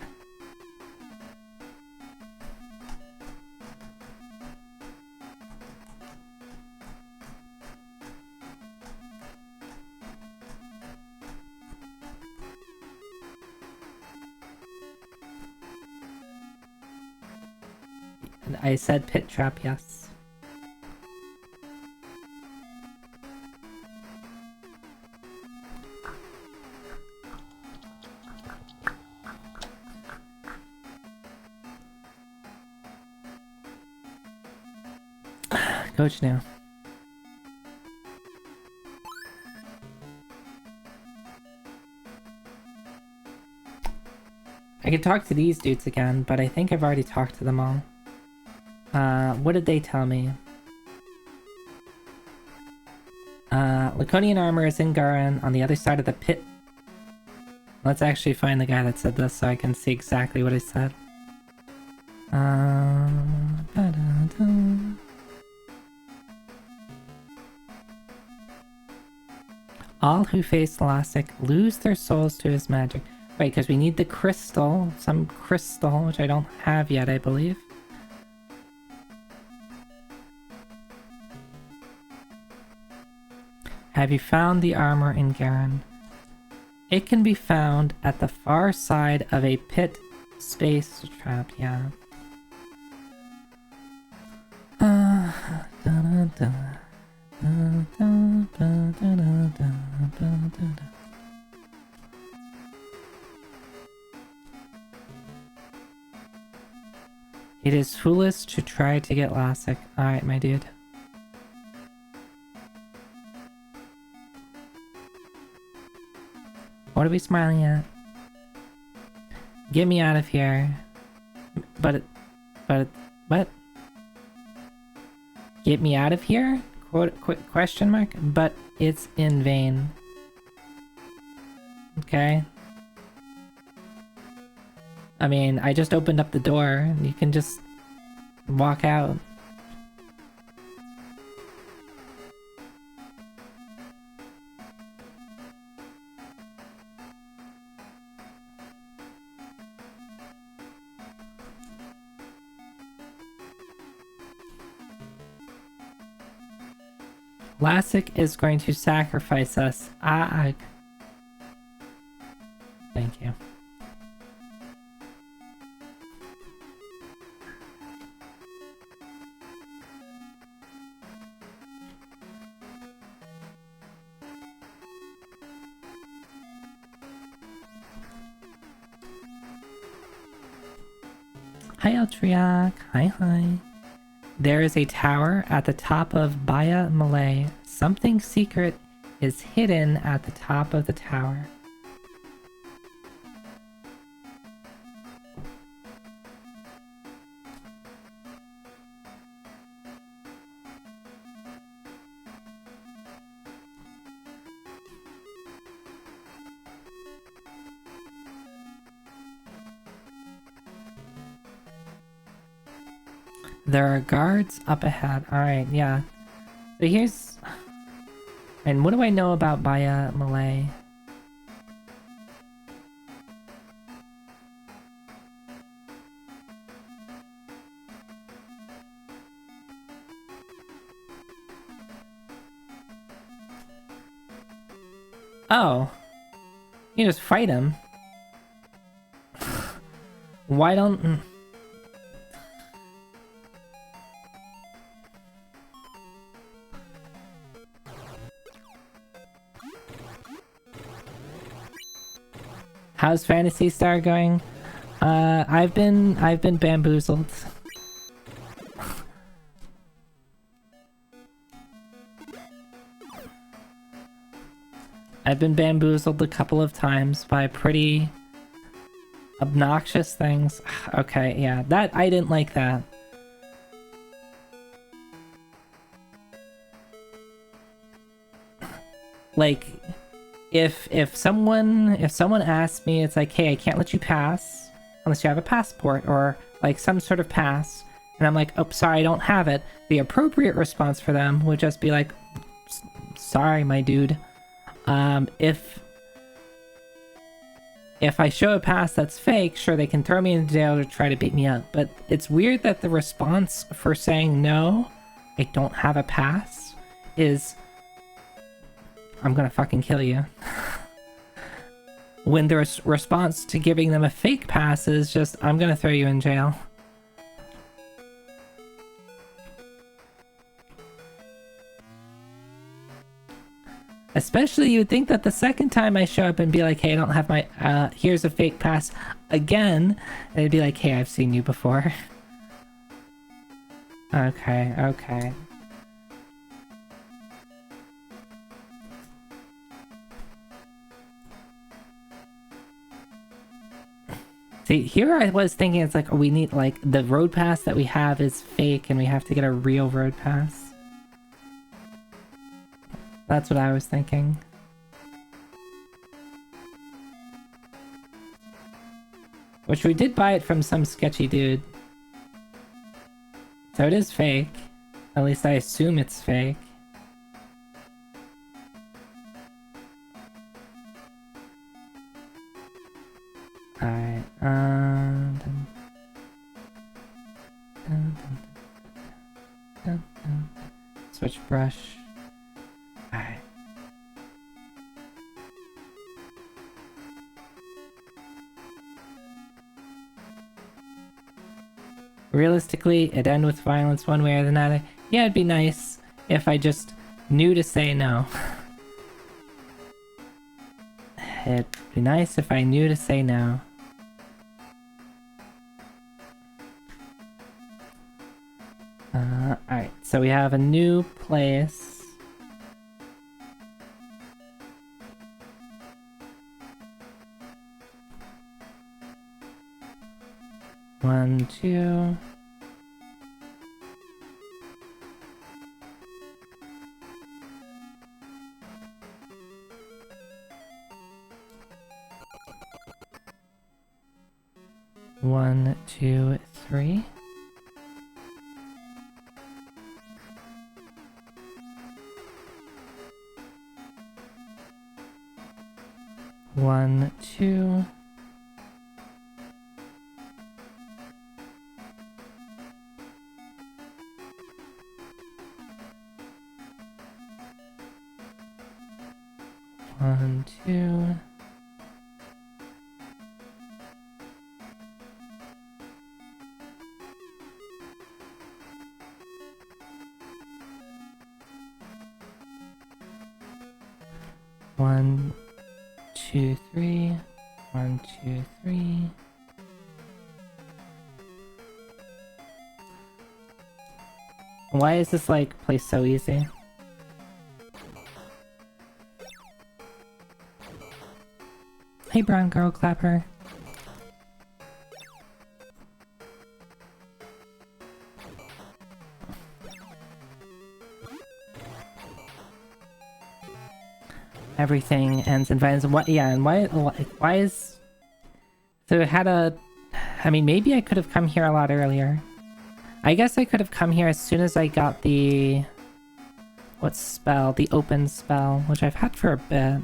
I said pit trap, yes. Coach now. I could talk to these dudes again, but I think I've already talked to them all. What did they tell me? Laconian armor is in Garan on the other side of the pit. Let's actually find the guy that said this so I can see exactly what I said. All who face Elastic lose their souls to his magic. Wait, because we need the crystal. Some crystal, which I don't have yet, I believe. Have you found the armor in Garan? It can be found at the far side of a pit space trap, yeah. It is foolish to try to get Lassic. Alright, my dude. What are we smiling at? Get me out of here. But, what? Get me out of here? Question mark? But it's in vain. Okay. I mean, I just opened up the door. You can just walk out. Lassic is going to sacrifice us. Thank you. Hi, Altriac. Hi. There is a tower at the top of Baya Malay, Something secret is hidden at the top of the tower. There are guards up ahead. Alright, yeah. So here's... And what do I know about Baya Malay? Oh. You just fight him. Why don't... How's Phantasy Star going? I've been bamboozled. I've been bamboozled a couple of times by pretty obnoxious things. Okay, yeah, that I didn't like that. Like, if someone asks me, it's like, hey, I can't let you pass unless you have a passport or like some sort of pass, and I'm like, oh, sorry, I don't have it. The appropriate response for them would just be like, sorry, my dude. If I show a pass that's fake, sure, they can throw me in jail or try to beat me up. But it's weird that the response for saying no, I don't have a pass, is I'm gonna fucking kill you. When the response to giving them a fake pass is just, I'm gonna throw you in jail. Especially, you would think that the second time I show up and be like, hey, I don't have my, here's a fake pass again, and it'd be like, hey, I've seen you before. Okay, okay. See, here I was thinking it's like, oh, we need, like, the road pass that we have is fake and we have to get a real road pass. That's what I was thinking. Which we did buy it from some sketchy dude. So it is fake. At least I assume it's fake. Alright, switch brush. Alright. Realistically, it'd end with violence one way or another. Yeah, it'd be nice if I just knew to say no. It'd be nice if I knew to say no. Alright, so we have a new place. One, two. One, two, three. One, two. One, two. One, two, three. One, two, three. Why is this like place so easy? Hey, brown girl clapper. Everything ends in violence. What? Yeah, and why is... So it had a... I mean, maybe I could have come here a lot earlier. I guess I could have come here as soon as I got the... What spell? The open spell, which I've had for a bit.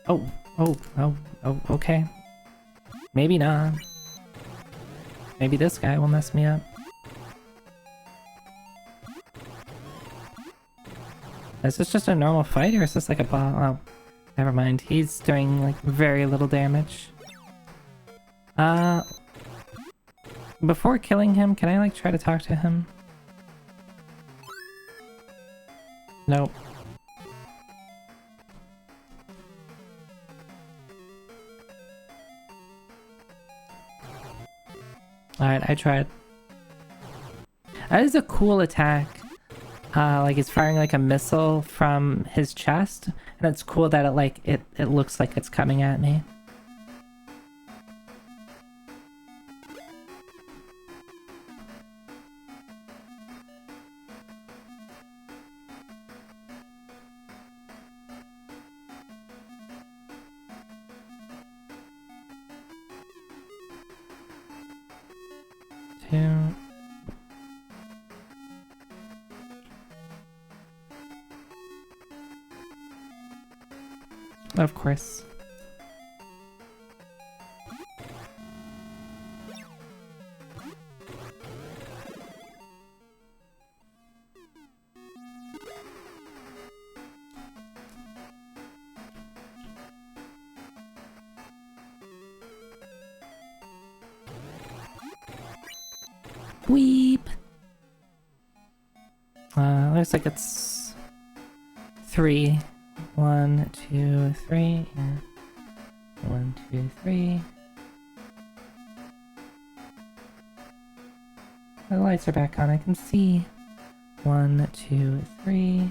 Oh, okay. Maybe not. Maybe this guy will mess me up. Is this just a normal fight, or is this like a boss? Oh, never mind. He's doing like very little damage. Before killing him, can I like try to talk to him? Nope. Alright, I tried. That is a cool attack. Like it's firing like a missile from his chest, and it's cool that it looks like it's coming at me. Two. Of course. Weep. Looks like it's 3. 1, 2, 3. Yeah. 1, 2, 3. The lights are back on. I can see. 1, 2, 3.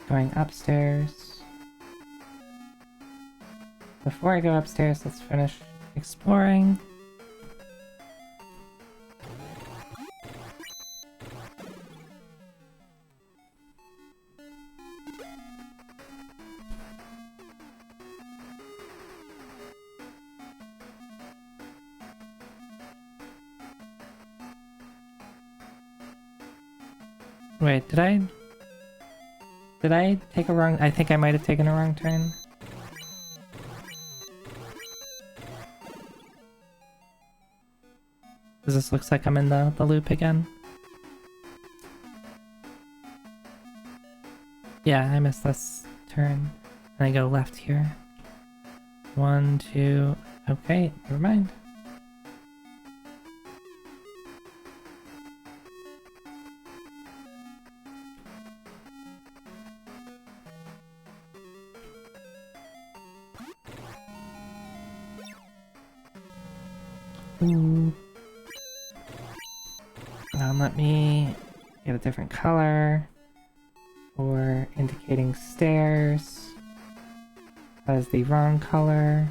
Going upstairs. Before I go upstairs, let's finish exploring. Wait, did I take a wrong... I think I might have taken a wrong turn. Does this looks like I'm in the loop again? Yeah, I missed this turn. And I go left here. 1, 2... Okay, never mind. Ooh. Let me get a different color for indicating stairs. That is the wrong color.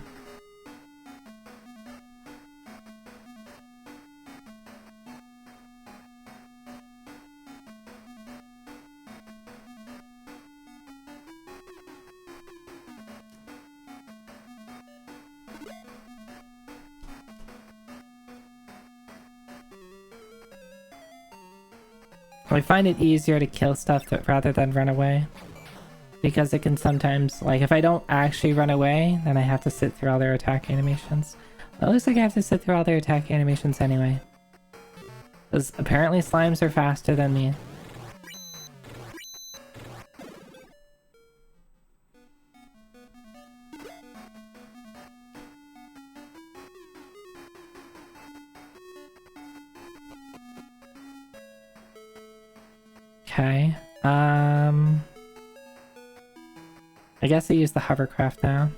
I find it easier to kill stuff rather than run away. Because it can sometimes, like, if I don't actually run away, then I have to sit through all their attack animations. Well, it looks like I have to sit through all their attack animations anyway. Because apparently slimes are faster than me. Okay, I guess I use the hovercraft now.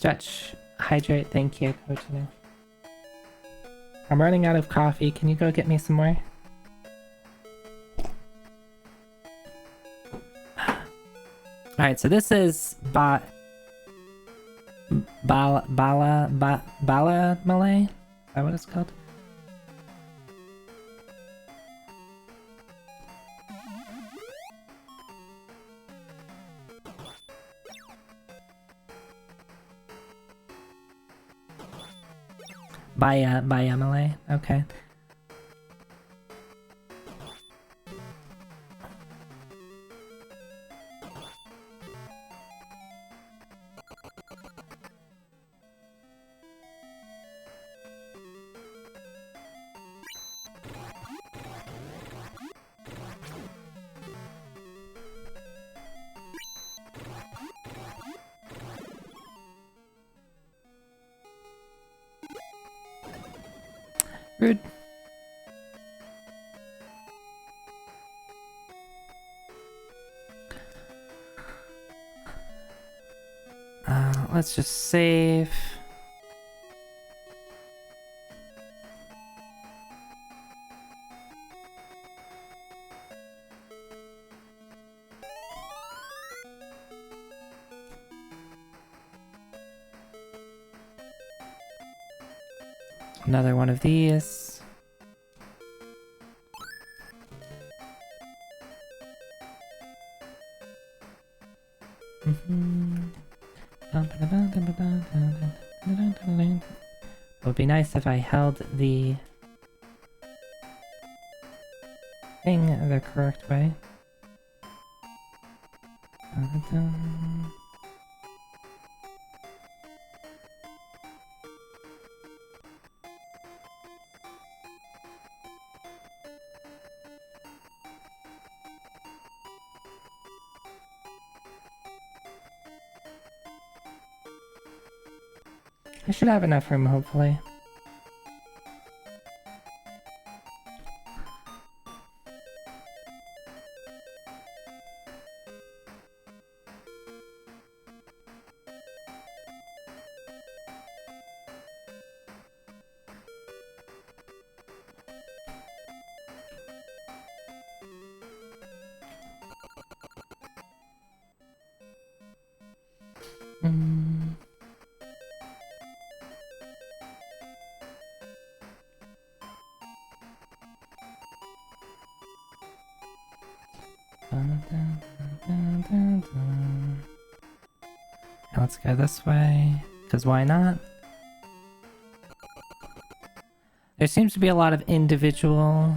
Stretch, hydrate, thank you, Coach. I'm running out of coffee. Can you go get me some more? Alright, so this is Bala Malay? Is that what it's called? By Malay? Okay. Rude. Let's just save. Another one of these. It would be nice if I held the thing the correct way. I should have enough room, hopefully. Let's go this way, because why not? There seems to be a lot of individual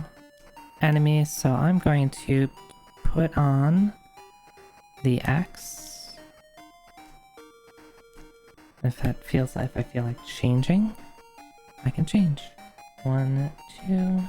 enemies, so I'm going to put on the X. If that feels like, if I feel like changing, I can change. 1, 2.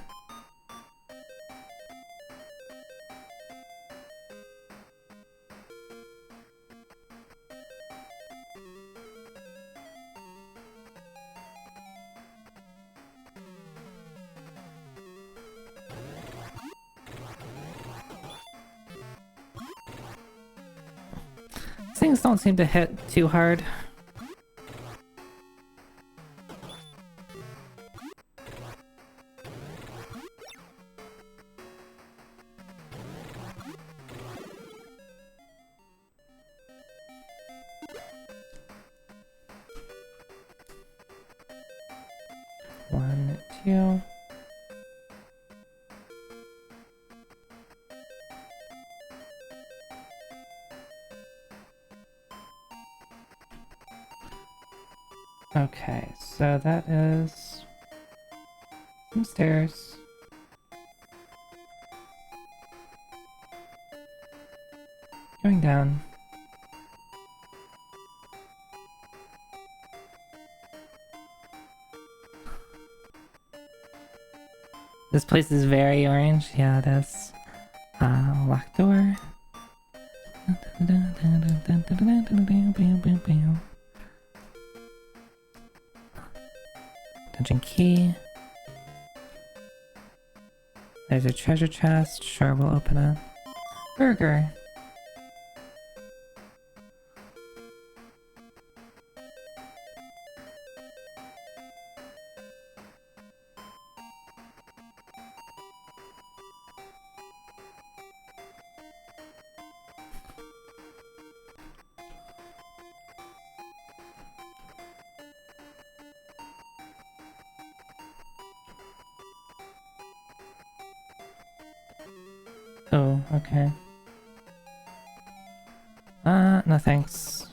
Things don't seem to hit too hard. One, two. Okay, so that is some stairs. Going down. This place is very orange. Yeah, it is. Locked door. Dungeon key. There's a treasure chest. Sure, we'll open it. Burger. Oh, okay. No thanks.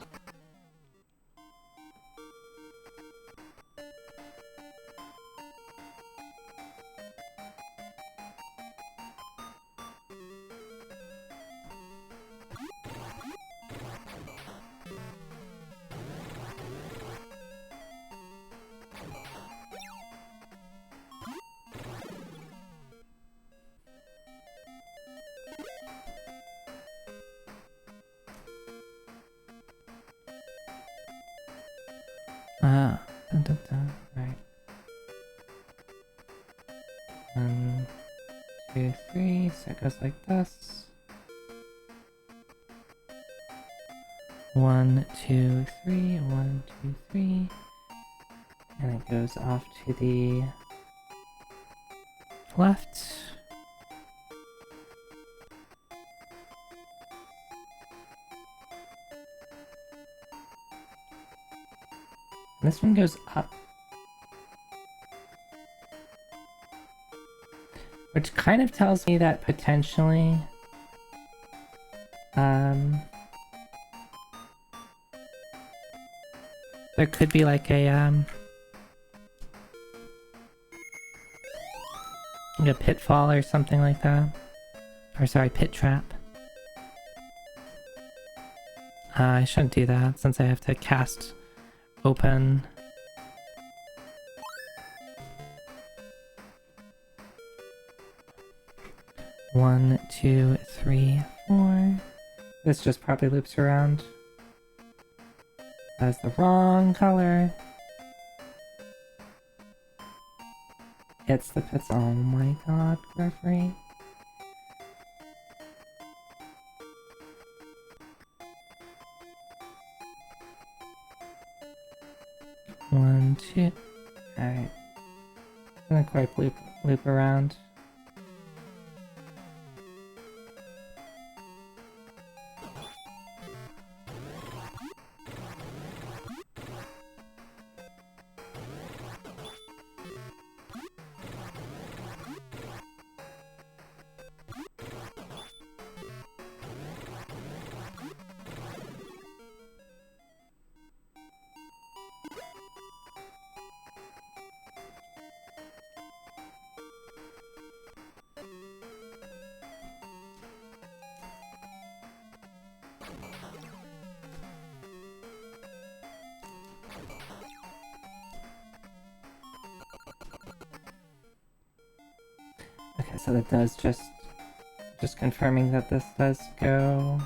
Dun, dun, dun. Right. 1, 2, 3. So it goes like this. 1, 2, 3. 1, 2, 3. And it goes off to the left. This one goes up. Which kind of tells me that potentially... there could be like a pitfall or something like that. Or sorry, pit trap. I shouldn't do that since I have to cast open. One, two, three, 4. This just probably loops around. That's the wrong color. It's the pits. Oh my god, referee. One, two. Alright. I'm gonna quite loop around. Okay, so that does just confirming that this does go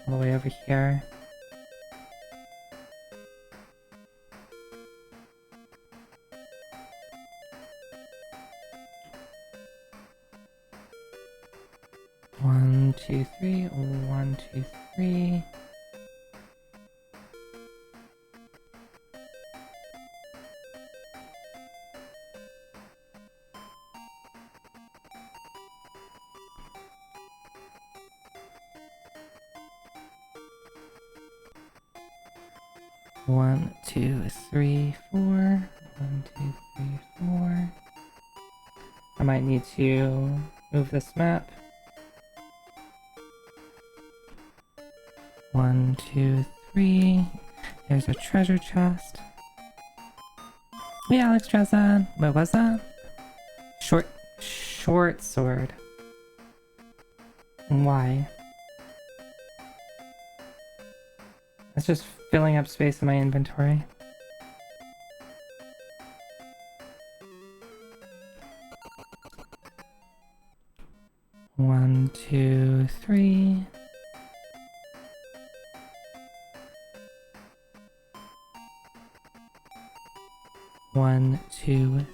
all the way over here. One, two, three. 1, 2, 3. One, 2, 3, 4. 1, 2, 3, 4. I might need to move this map. 1, 2, 3. There's a treasure chest. Yeah, Alex Drazan. What was that? Short sword. Why? It's just filling up space in my inventory. One, 2, 3. One, 2.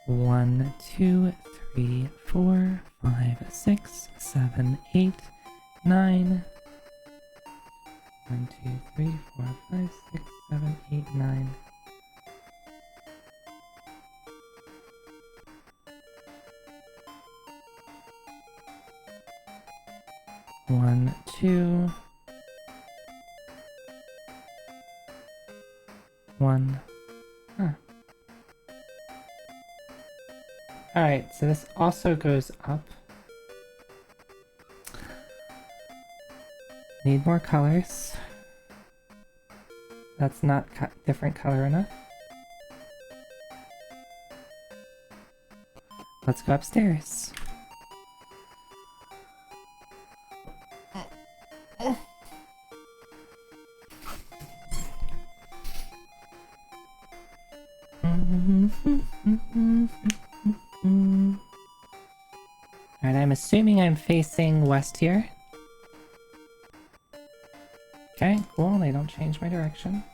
One, 2, 3, 4, 5, 6, 7, 8, 9. 1, 2, 3, 4, 5, 6, 7, 8, 9. 1, 2. 1. Huh. Alright, so this also goes up. Need more colors. That's not different color enough. Let's go upstairs. Alright, I'm assuming I'm facing west here. Okay, cool, they don't change my direction.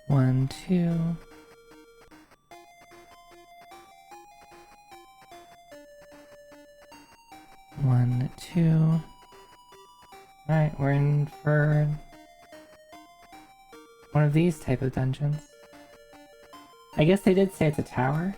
One, two. One, two. Alright, we're in for one of these type of dungeons. I guess they did say it's a tower.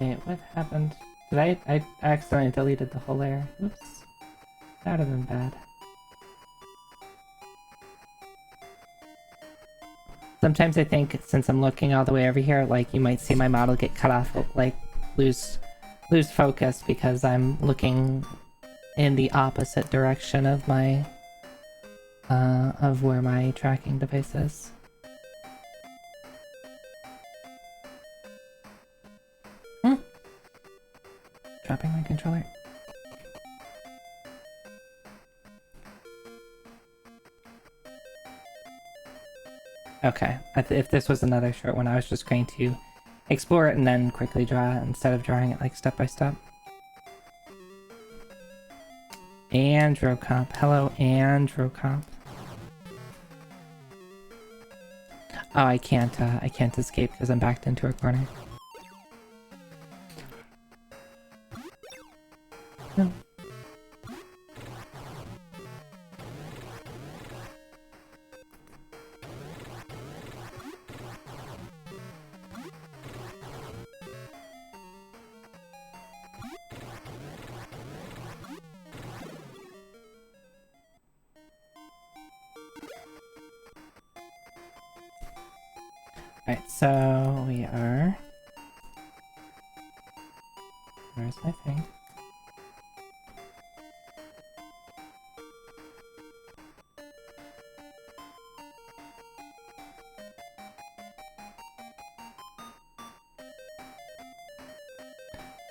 Wait, what happened? Did I accidentally deleted the whole layer? Oops. That would have been bad. Sometimes I think, since I'm looking all the way over here, like, you might see my model get cut off, like, lose focus because I'm looking in the opposite direction of my, of where my tracking device is. Dropping my controller. Okay, if this was another short one, I was just going to explore it and then quickly draw it instead of drawing it like step by step. Androcomp. Hello, Androcomp. Oh, I can't escape because I'm backed into a corner. No. Alright, so we are... Where's my thing?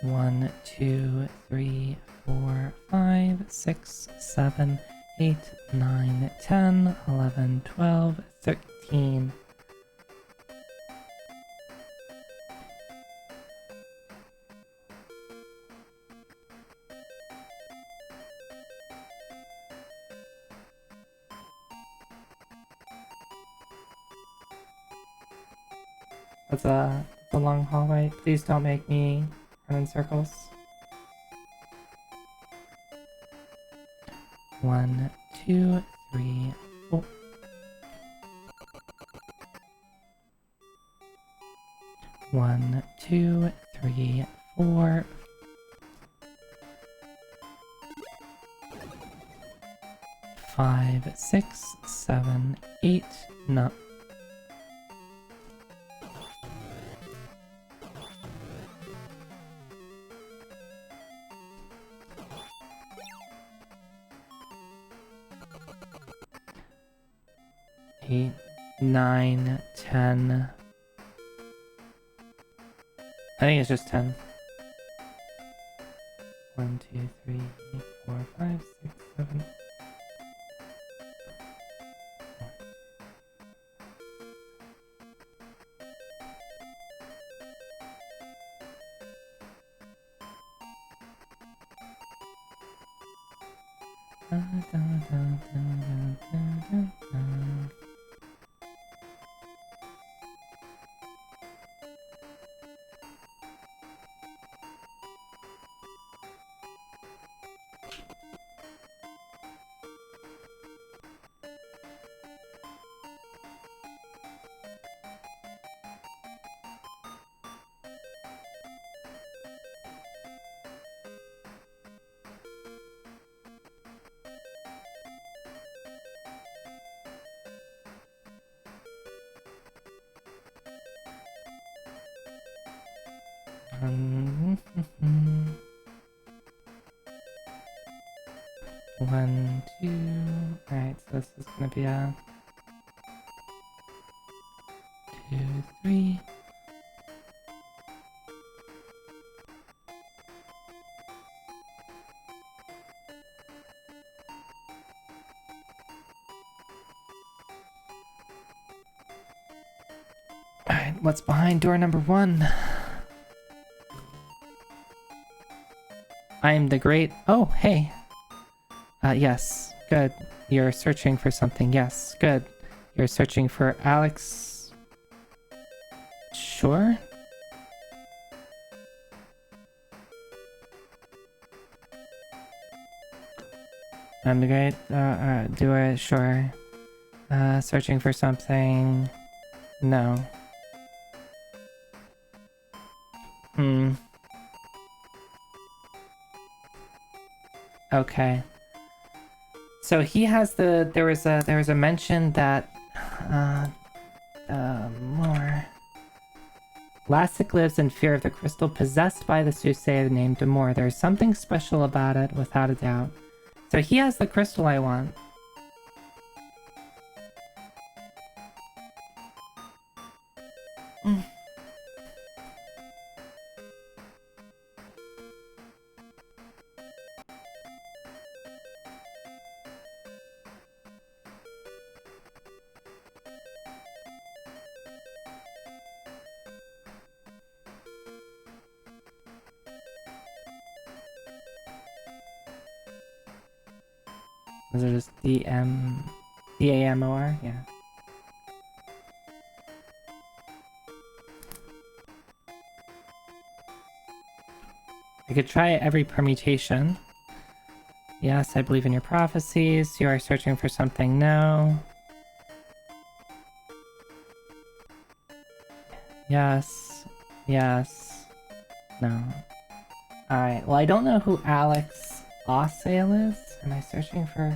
One, 2, 3, 4, 5, 6, 7, 8, 9, 10, 11, 12, 13. That's a long hallway. Please don't make me run in circles. 1, 2, 3, 4. 1, 2, 3, 4. 5, 6, 7, 8, 9. 8, 9, 10. I think it's just 10. 1, 2, 3, 4, 5, 6, 7. One, two. Alright, so this is gonna be a 2, 3. Alright, what's behind door number 1? I'm the great... Oh, hey. Yes. Good. You're searching for something. Yes. Good. You're searching for Alex... Sure? I'm the great... do I... Sure. Searching for something... No. Okay. So he has the... There was a mention that... more... Lassic lives in fear of the crystal possessed by the soothsayer named Demore. There's something special about it, without a doubt. So he has the crystal I want. Is it just D-A-M-O-R? Yeah. I could try every permutation. Yes, I believe in your prophecies. You are searching for something. No. Yes. Yes. No. Alright, well I don't know who Alex Ossail is. Am I searching for...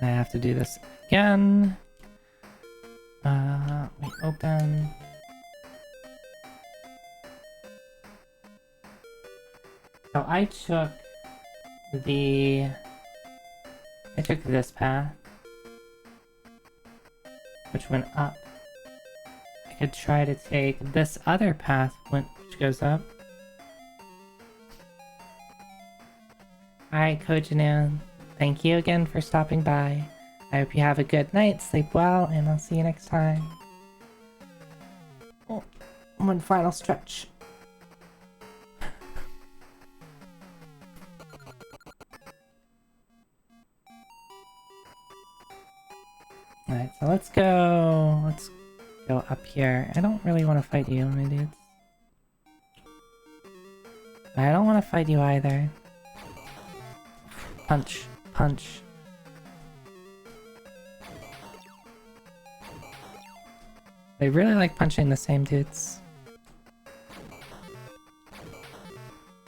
I have to do this again. We open. So I took this path, which went up. I could try to take this other path, which goes up. Alright, Kojinu. Thank you again for stopping by. I hope you have a good night, sleep well, and I'll see you next time. Oh, one final stretch. let's go. Let's go up here. I don't really want to fight you, my dudes. I don't want to fight you either. Punch. Punch. They really like punching the same dudes.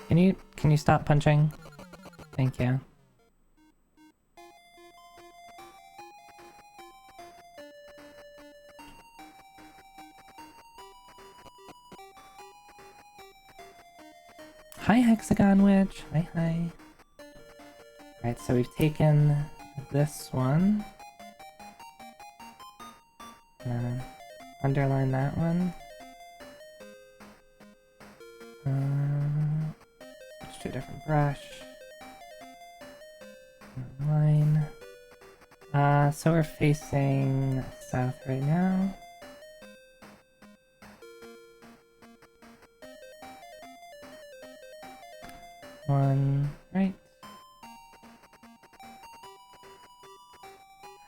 Can you stop punching? Thank you. Hi, Hexagon Witch. Hi, hi. Alright, so we've taken this one. Underline that one. Switch to a different brush. Line. So we're facing south right now. One right.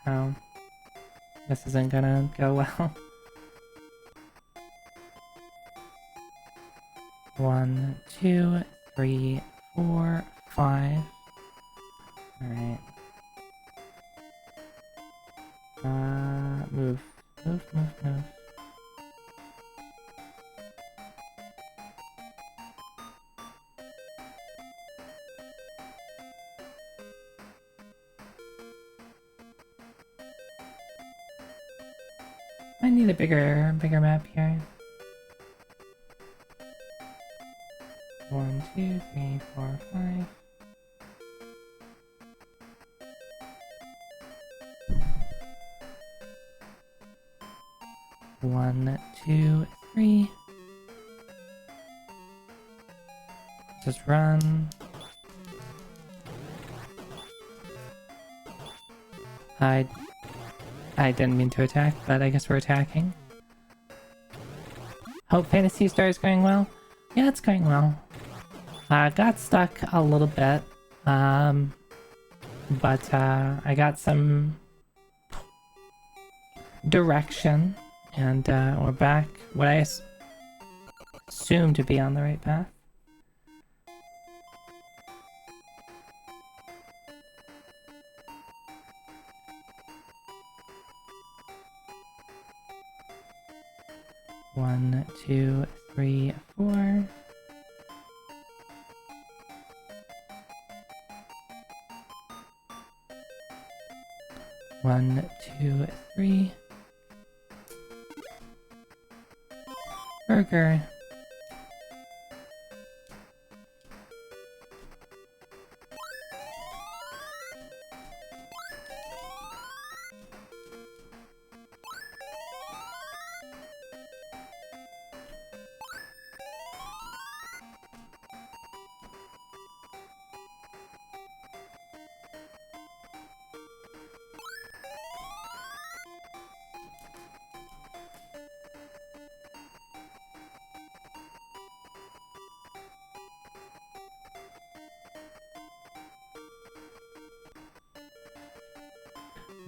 Oh. This isn't gonna go well. 1, 2, 3, 4, 5. Alright. Move. Move, move, move. I need a bigger map here. 1, 2, 3, 4, 5. One, two, three. Just run. I didn't mean to attack, but I guess we're attacking. Hope Phantasy Star is going well. Yeah, it's going well. Got stuck a little bit, but I got some direction, and we're back. What I assume to be on the right path. One, two, three, 4. One, two, 3. Burger.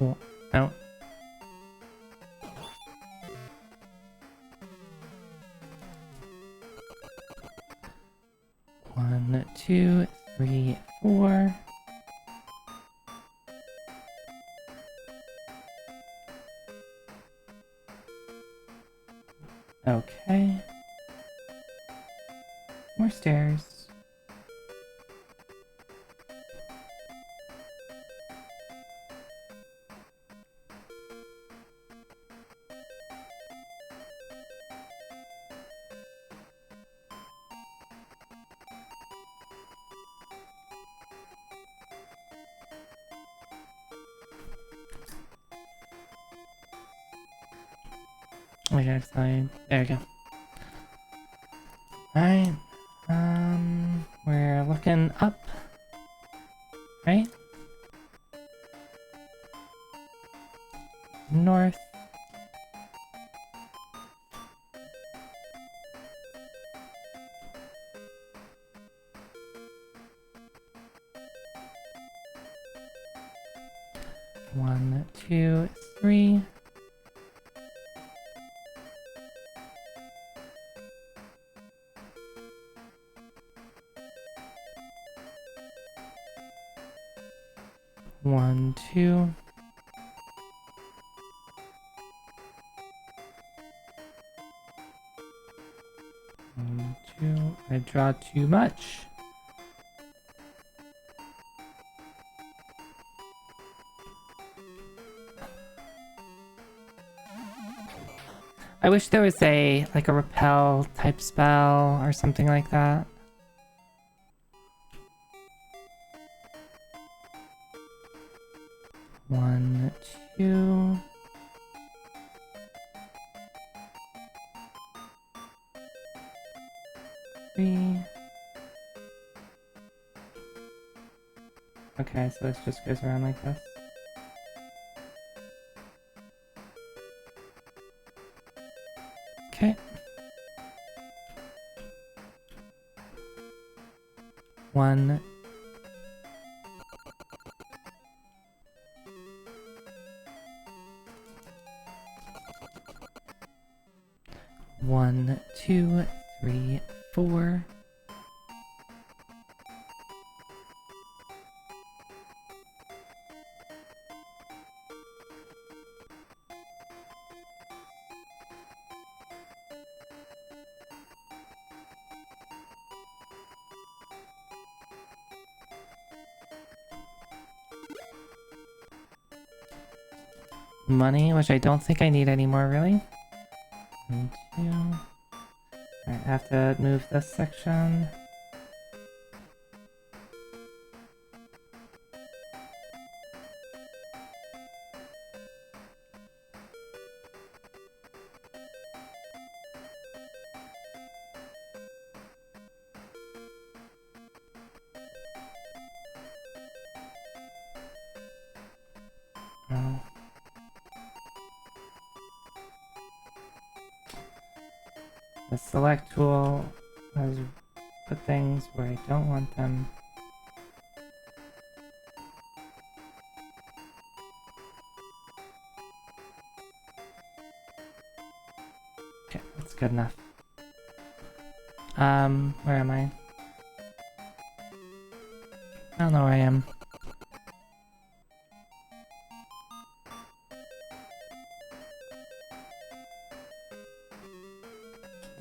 Oh, no. One, two, 3, 4. Okay. More stairs. Okay, fine. There we go. Alright. We're looking up. Right? North. One, two, 3. 1, 2. One, 2. I draw too much. I wish there was a repel type spell or something like that. One, 2. Three. Okay, so this just goes around like this. Okay. 1. 1, 2, 3, 4. Money, which I don't think I need anymore, really. 1, 2. Alright, I have to move this section. Oh. The select tool has put things where I don't want them. Okay, that's good enough. Where am I? I don't know where I am.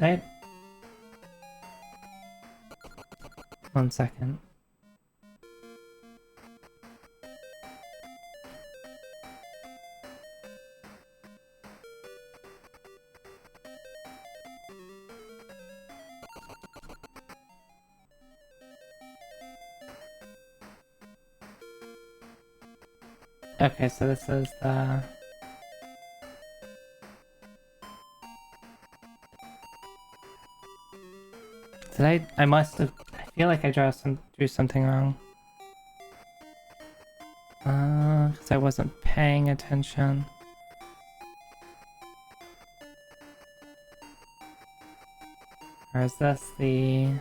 Right? 1 second. Okay, so this is the... Did I must have... I feel like I drew something wrong. Because I wasn't paying attention. Or is this the...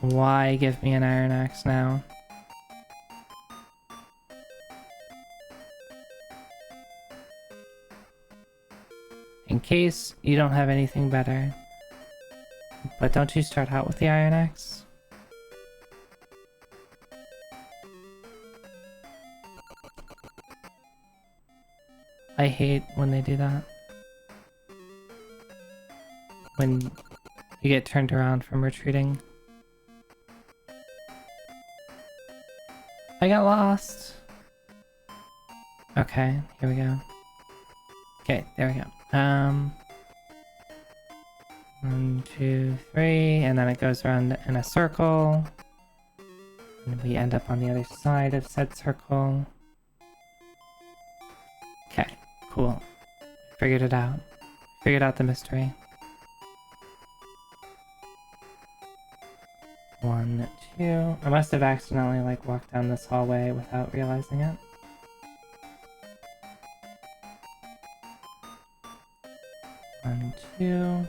Why give me an iron axe now? In case you don't have anything better. But don't you start out with the iron axe? I hate when they do that. When you get turned around from retreating. I got lost. Okay, here we go. Okay, there we go. 1, 2, 3, and then it goes around in a circle. And we end up on the other side of said circle. Okay, cool. Figured it out. Figured out the mystery. 1, 2. I must have accidentally walked down this hallway without realizing it. One, 2.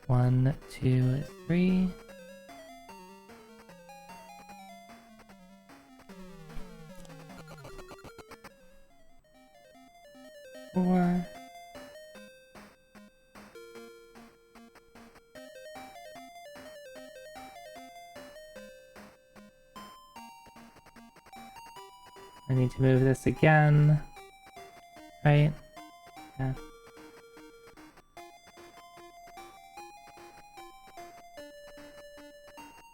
1, 2, 3. Four. I need to move this again. Right? Yeah.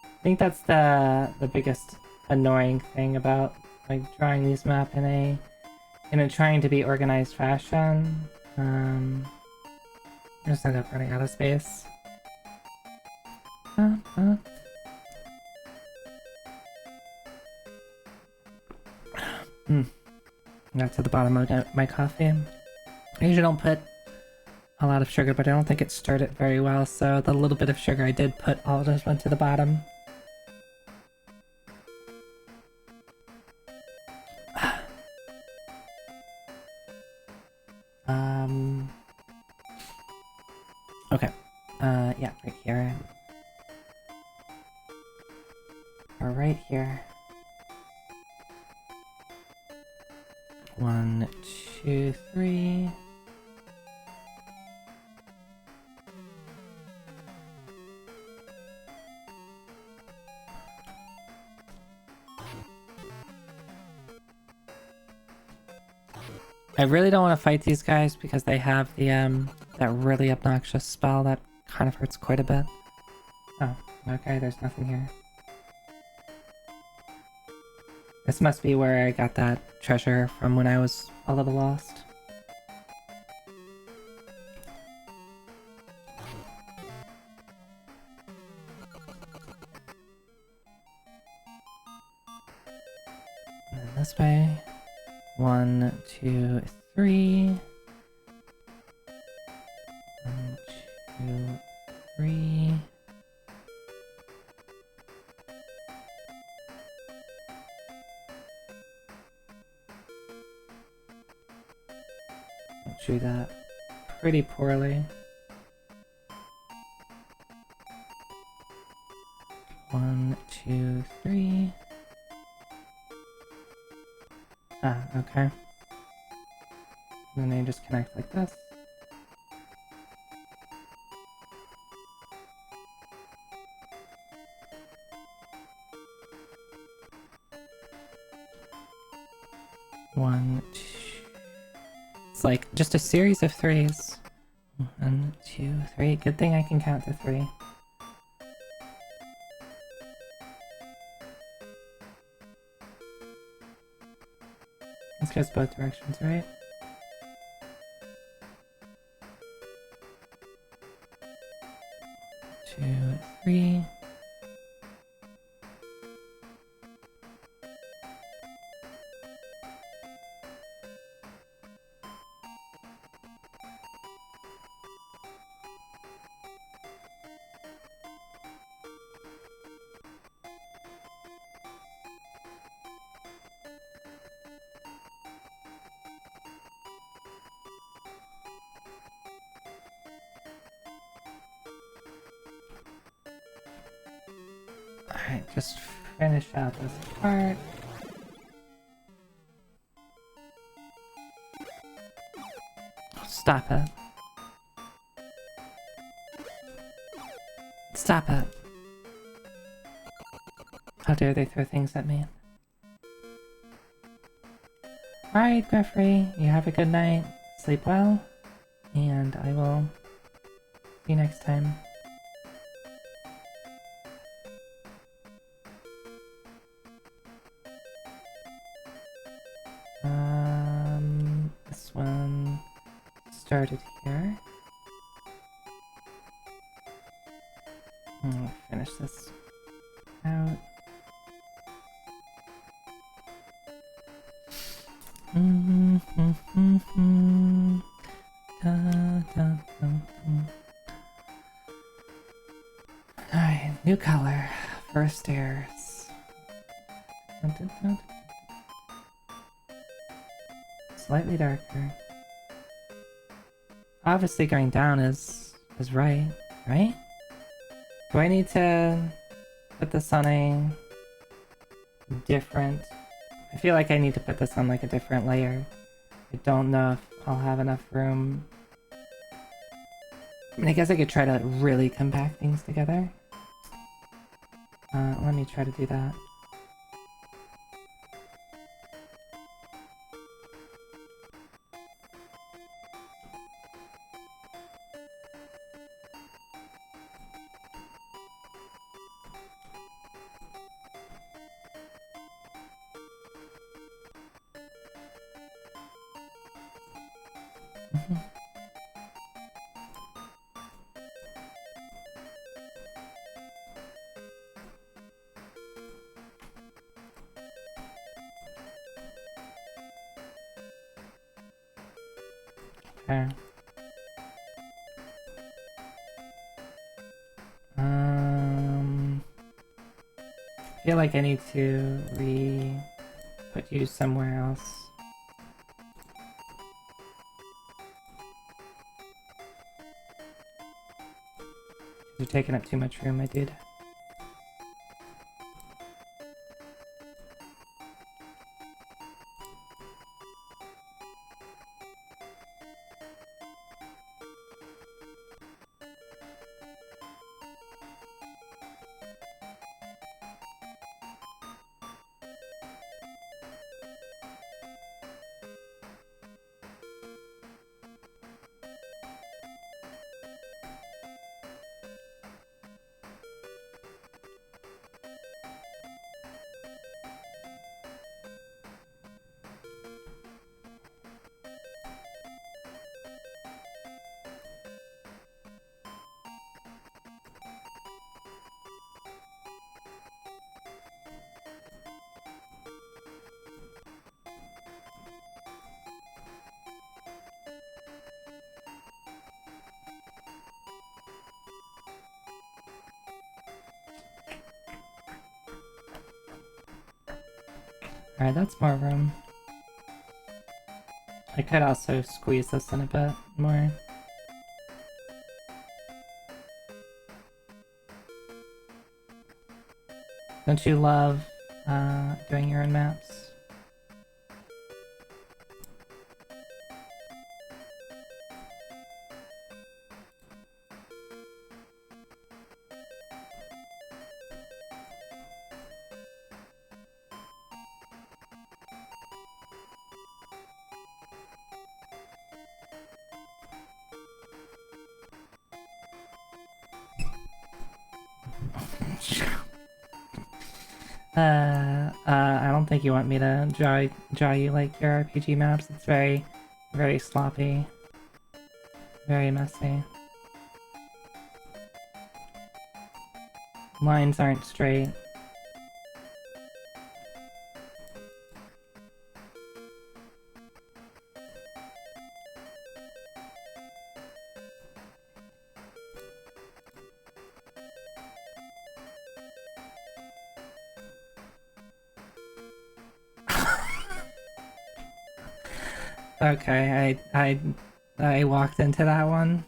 I think that's the biggest annoying thing about like drawing these maps in a trying to be organized fashion. I just end up running out of space. Got to the bottom of my coffee. I usually don't put a lot of sugar, but I don't think it stirred it very well, so the little bit of sugar I did put all just went to the bottom. Okay. Yeah, right here. Or right here. 1, 2, 3. I really don't want to fight these guys because they have the that really obnoxious spell that kind of hurts quite a bit. Oh, okay, there's nothing here. This must be where I got that treasure from when I was a little lost. And then this way. 1, 2, 3. 1, 2, 3. Drew that pretty poorly. 1, 2, 3. Ah, okay. And then they just connect like this. One, two. It's like just a series of threes. 1, 2, 3. Good thing I can count to 3. This goes both directions, right? Two, 3. Alright, just finish out this part. Stop it. Stop it. How dare they throw things at me. Alright, Geoffrey, you have a good night. Sleep well. And I will see you next time. This one started here. Finish this out. Alright, new color for stairs. Slightly darker. Obviously going down is right, right? Do I need to put this on a different... I feel like I need to put this on like a different layer. I don't know if I'll have enough room. I mean, I guess I could try to really compact things together. Let me try to do that. Okay. I feel like I need to put you somewhere else. You're taking up too much room, my dude. Alright, that's more room. I could also squeeze this in a bit more. Don't you love doing your own maps? I don't think you want me to draw you like your RPG maps. It's very, very sloppy. Very messy. Lines aren't straight. Okay, I walked into that one.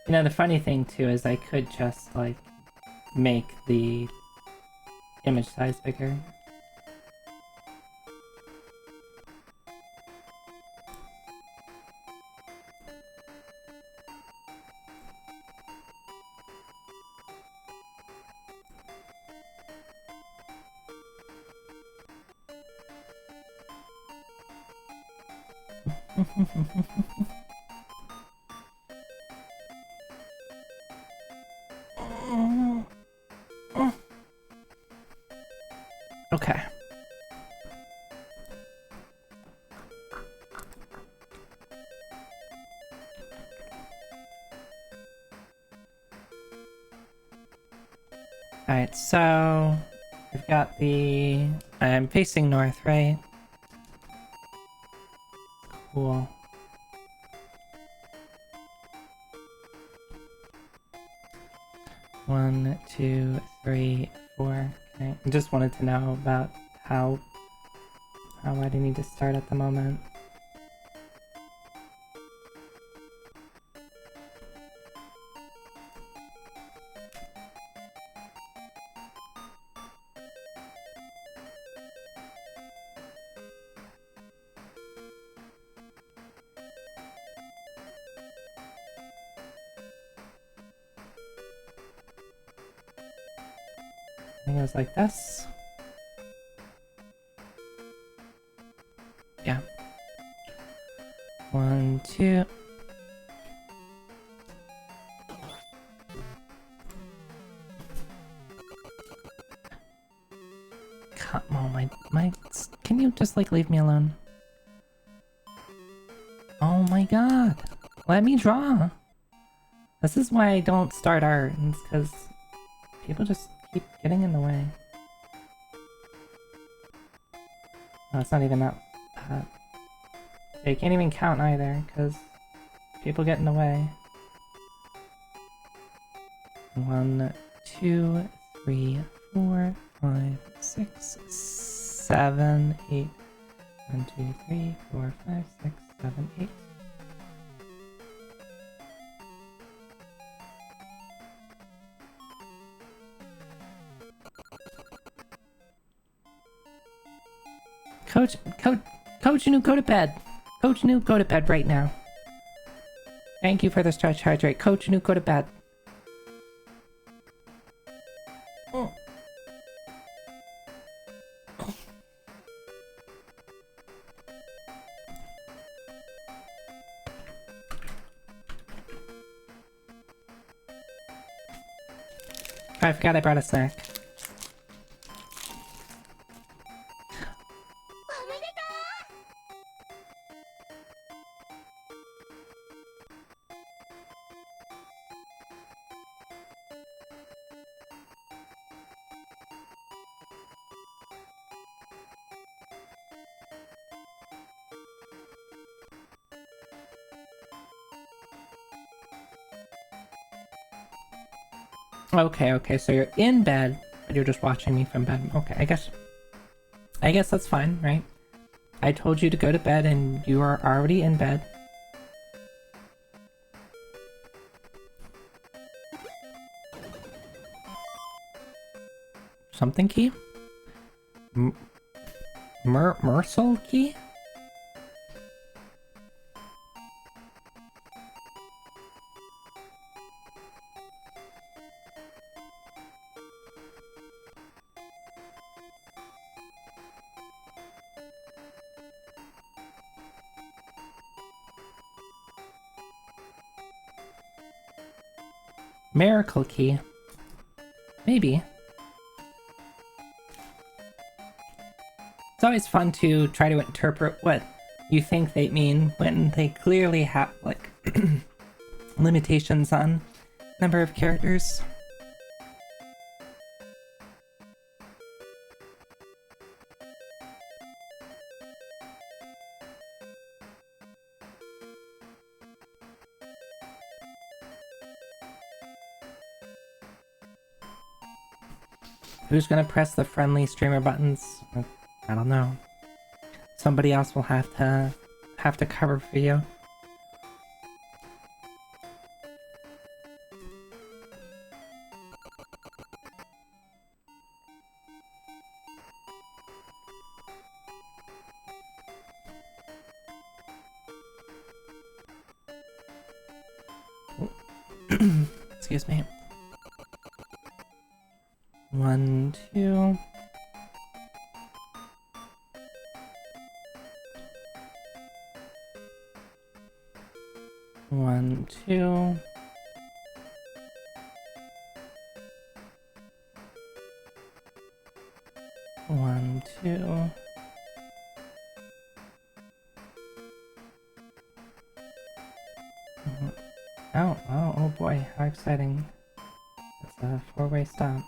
You know, the funny thing too is I could just, like, make the image size bigger. Okay. Alright, so we've got the... I'm facing north, right? Cool. One, two, three, four. Okay. I just wanted to know about how wide I need to start at the moment. I think it was like this. Yeah. One, two. Come on, my... Can you just, like, leave me alone? Oh my god. Let me draw. This is why I don't start art. It's because people just keep getting in the way. Oh, it's not even that bad. Yeah, you can't even count either, because people get in the way. 1, 2, 3, 4, 5, 6, 7, 8. 1, 2, 3, 4, 5, 6, 7, 8. Coach New, go to bed. Coach New, go to bed right now. Thank you for the stretch hydrate. Coach New, go to bed. Oh. I forgot I brought a snack. Okay, so you're in bed, but you're just watching me from bed. Okay, I guess that's fine, right? I told you to go to bed and you are already in bed. Something key? Mercel key? Miracle key. Maybe. It's always fun to try to interpret what you think they mean when they clearly have, like, limitations on number of characters. Who's gonna press the friendly streamer buttons? I don't know. Somebody else will have to cover for you. Excuse me. 1, 2. One, two. 1, 2. Oh boy, how exciting. It's a 4-way stop.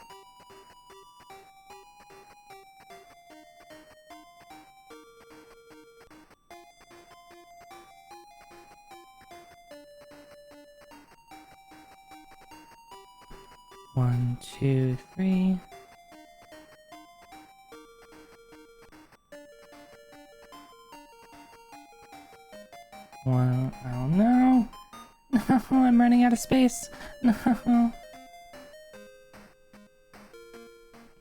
One, two, three. One, oh no! No, I'm running out of space! No!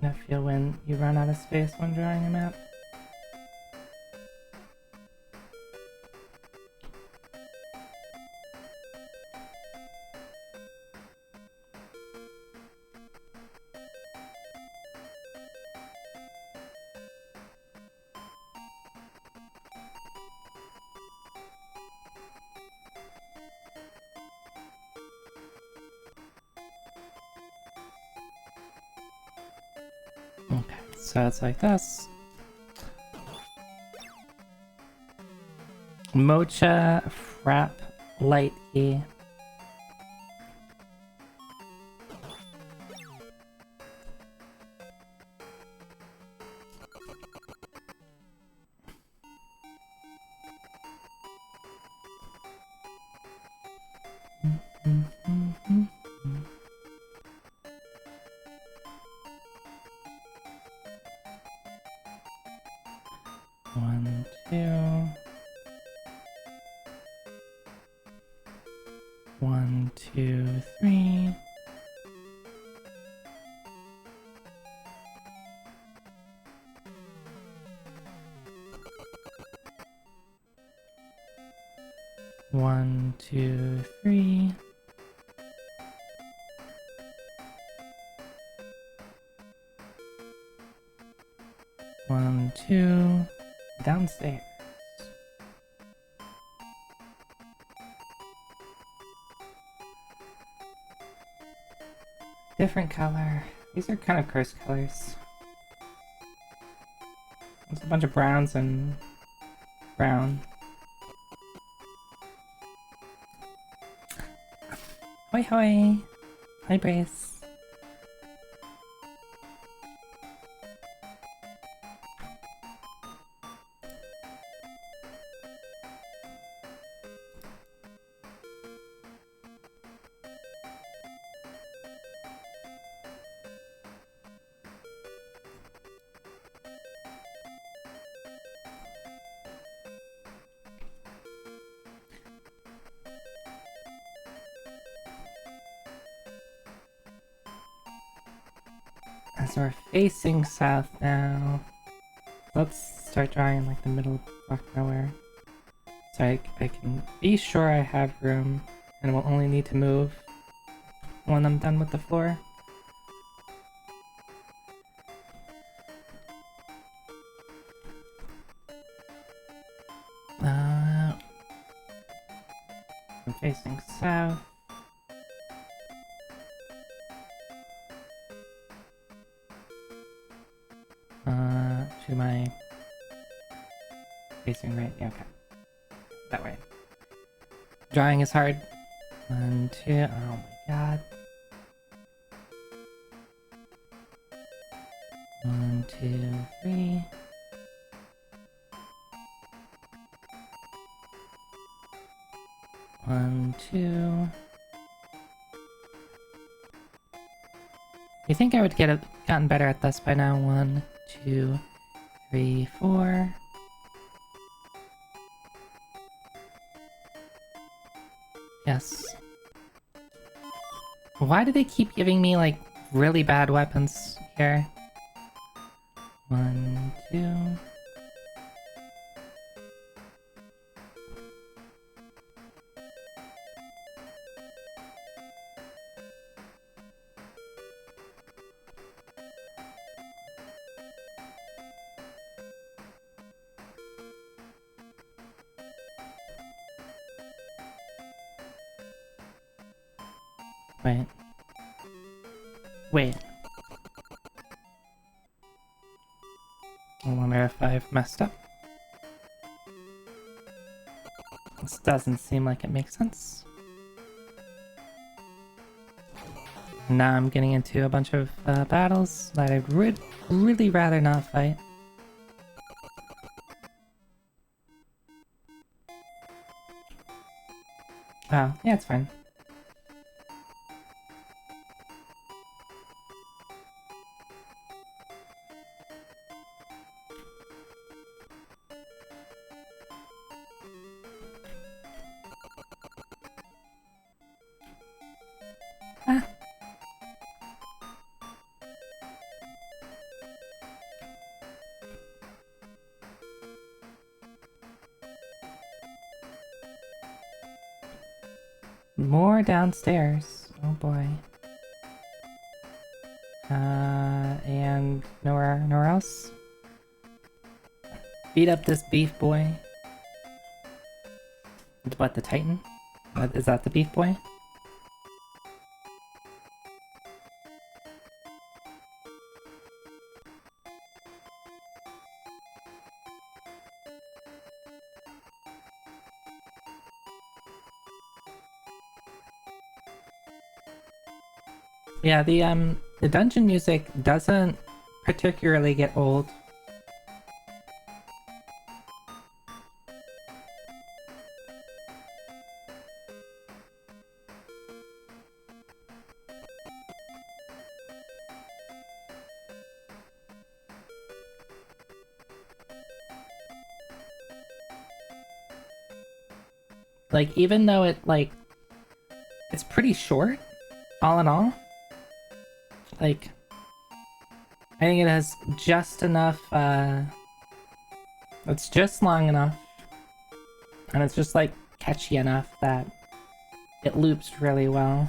I feel when you run out of space when drawing a map. Okay, so it's like this. Mocha Frap Light E. One, two. 1, 2, 3. One, two, three. One, two. Downstairs. Different color. These are kind of cursed colors. There's a bunch of browns and brown. Hoi hoi! Hi Brace. So we're facing south now. Let's start drawing like the middle block nowhere. So I can be sure I have room and will only need to move when I'm done with the floor. I'm facing south. To my facing right. Yeah, okay. That way. Drawing is hard. 1, 2. Oh my god. 1, 2, 3. One, two. You think I would gotten better at this by now? 1, 2, 3, 4. Yes. Why do they keep giving me like really bad weapons here? 1, 2. Wait. Wait. I wonder if I've messed up. This doesn't seem like it makes sense. Now I'm getting into a bunch of battles that I'd really rather not fight. Oh, yeah, it's fine. Ah. More downstairs. Oh boy. And nowhere else? Beat up this beef boy. What, the Titan? Is that the beef boy? Yeah, the dungeon music doesn't particularly get old. Like, even though it's pretty short, all in all. Like, I think it has just enough, it's just long enough, and it's just, like, catchy enough that it loops really well.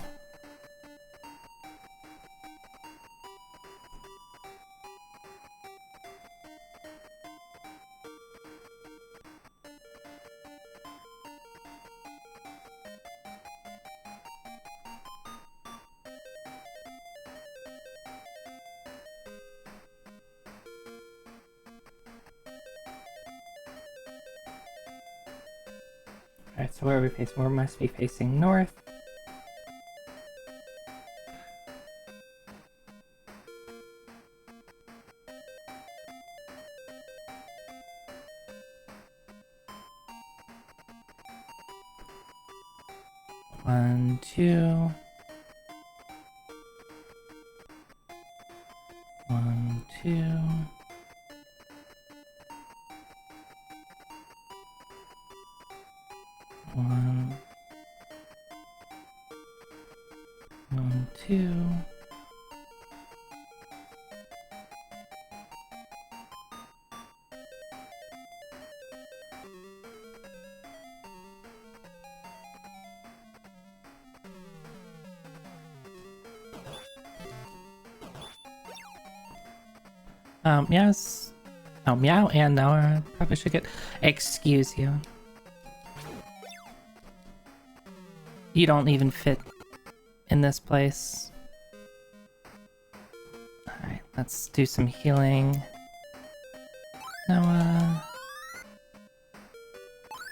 Alright, so where are we facing? We must be facing north. One, two. 1, 2. One, 2. Yes. Oh, meow, and now I probably should get... Excuse you. You don't even fit in this place. Alright, let's do some healing. Noah.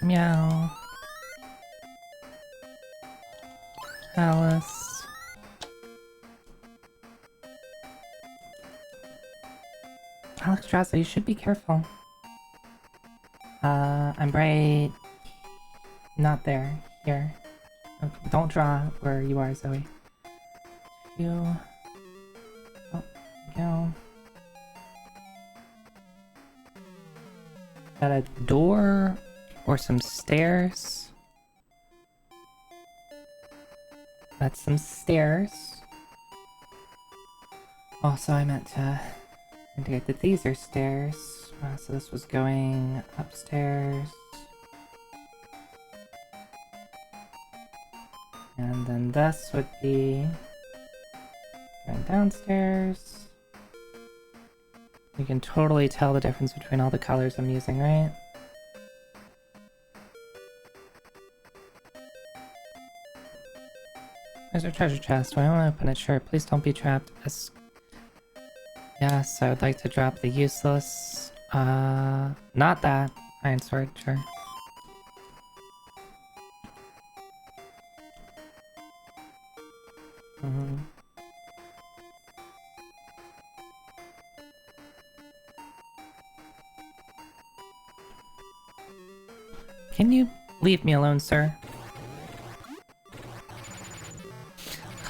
Meow. Alice. Alexstrasza, you should be careful. I'm right... Not there. Here. Okay, don't draw where you are, Zoe. You... Oh, go. Got a door or some stairs. That's some stairs. Also, I meant to indicate that these are stairs. So this was going upstairs. And then this would be going downstairs. You can totally tell the difference between all the colors I'm using, right? There's our treasure chest. Do I want to open it? Sure. Please don't be trapped. Yes, I would like to drop the useless Not that. Iron Sword, sure. Can you leave me alone, sir?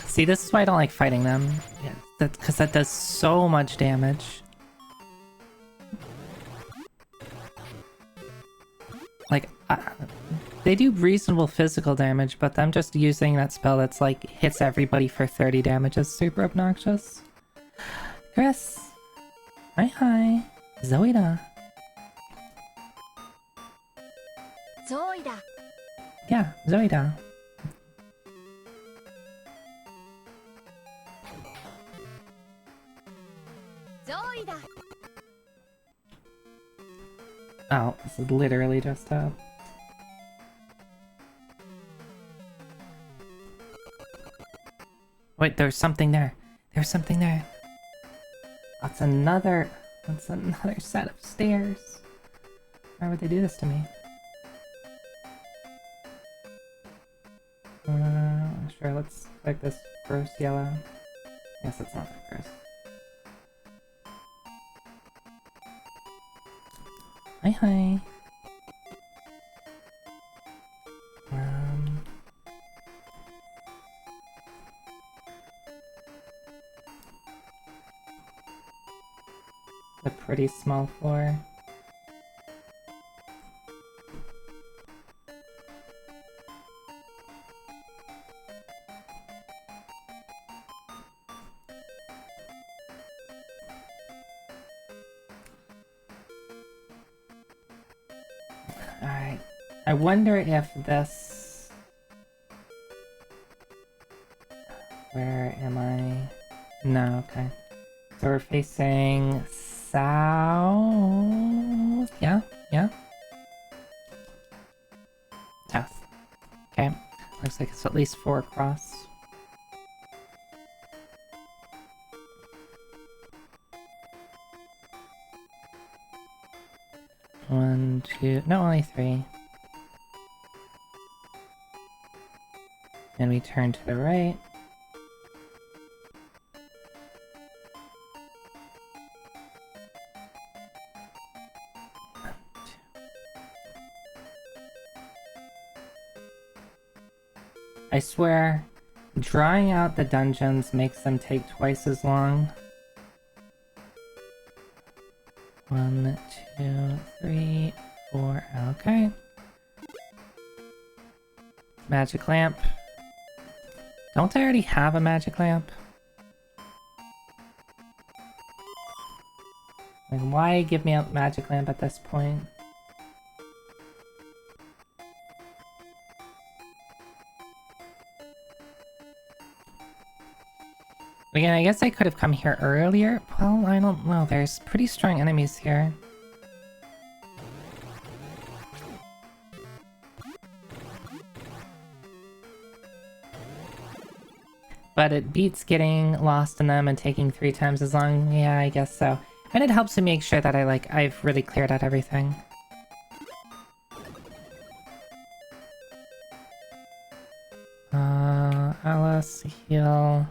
See, this is why I don't like fighting them. Yeah, because that does so much damage. Like, they do reasonable physical damage, but them just using that spell that's like hits everybody for 30 damage is super obnoxious. Chris! Hi. Zoida. Zoida. Yeah, Zoida. Zoida. Oh, this is literally just a... Wait, there's something there. There's something there. That's another set of stairs. Why would they do this to me? Sure, let's click this gross yellow. Yes, it's not that gross. Hi. A pretty small floor. Alright. I wonder if this... Where am I? No, okay. So we're facing south? Yeah? South. Okay. Looks like it's at least 4 across. One, two... No, only 3. And we turn to the right. I swear, drawing out the dungeons makes them take twice as long. 1, 2, 3, 4. Okay. Magic lamp. Don't I already have a magic lamp? Like, why give me a magic lamp at this point? Again, I guess I could have come here earlier. Well, I don't know. There's pretty strong enemies here. But it beats getting lost in them and taking 3 times as long. Yeah, I guess so. And it helps to make sure that I've really cleared out everything. Alice, heal.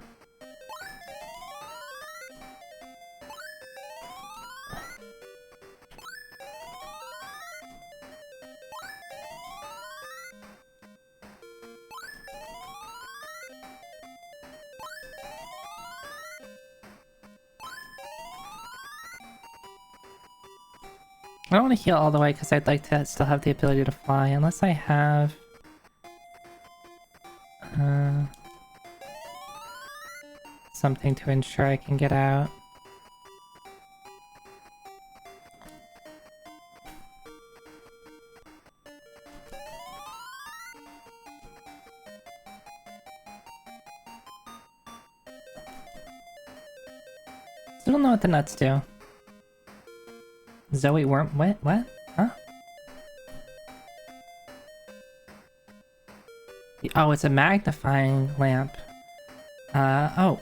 I don't want to heal all the way because I'd like to still have the ability to fly, unless I have... something to ensure I can get out. Still don't know what the nuts do. Zoe worm... What? Huh? Oh, it's a magnifying lamp. Oh.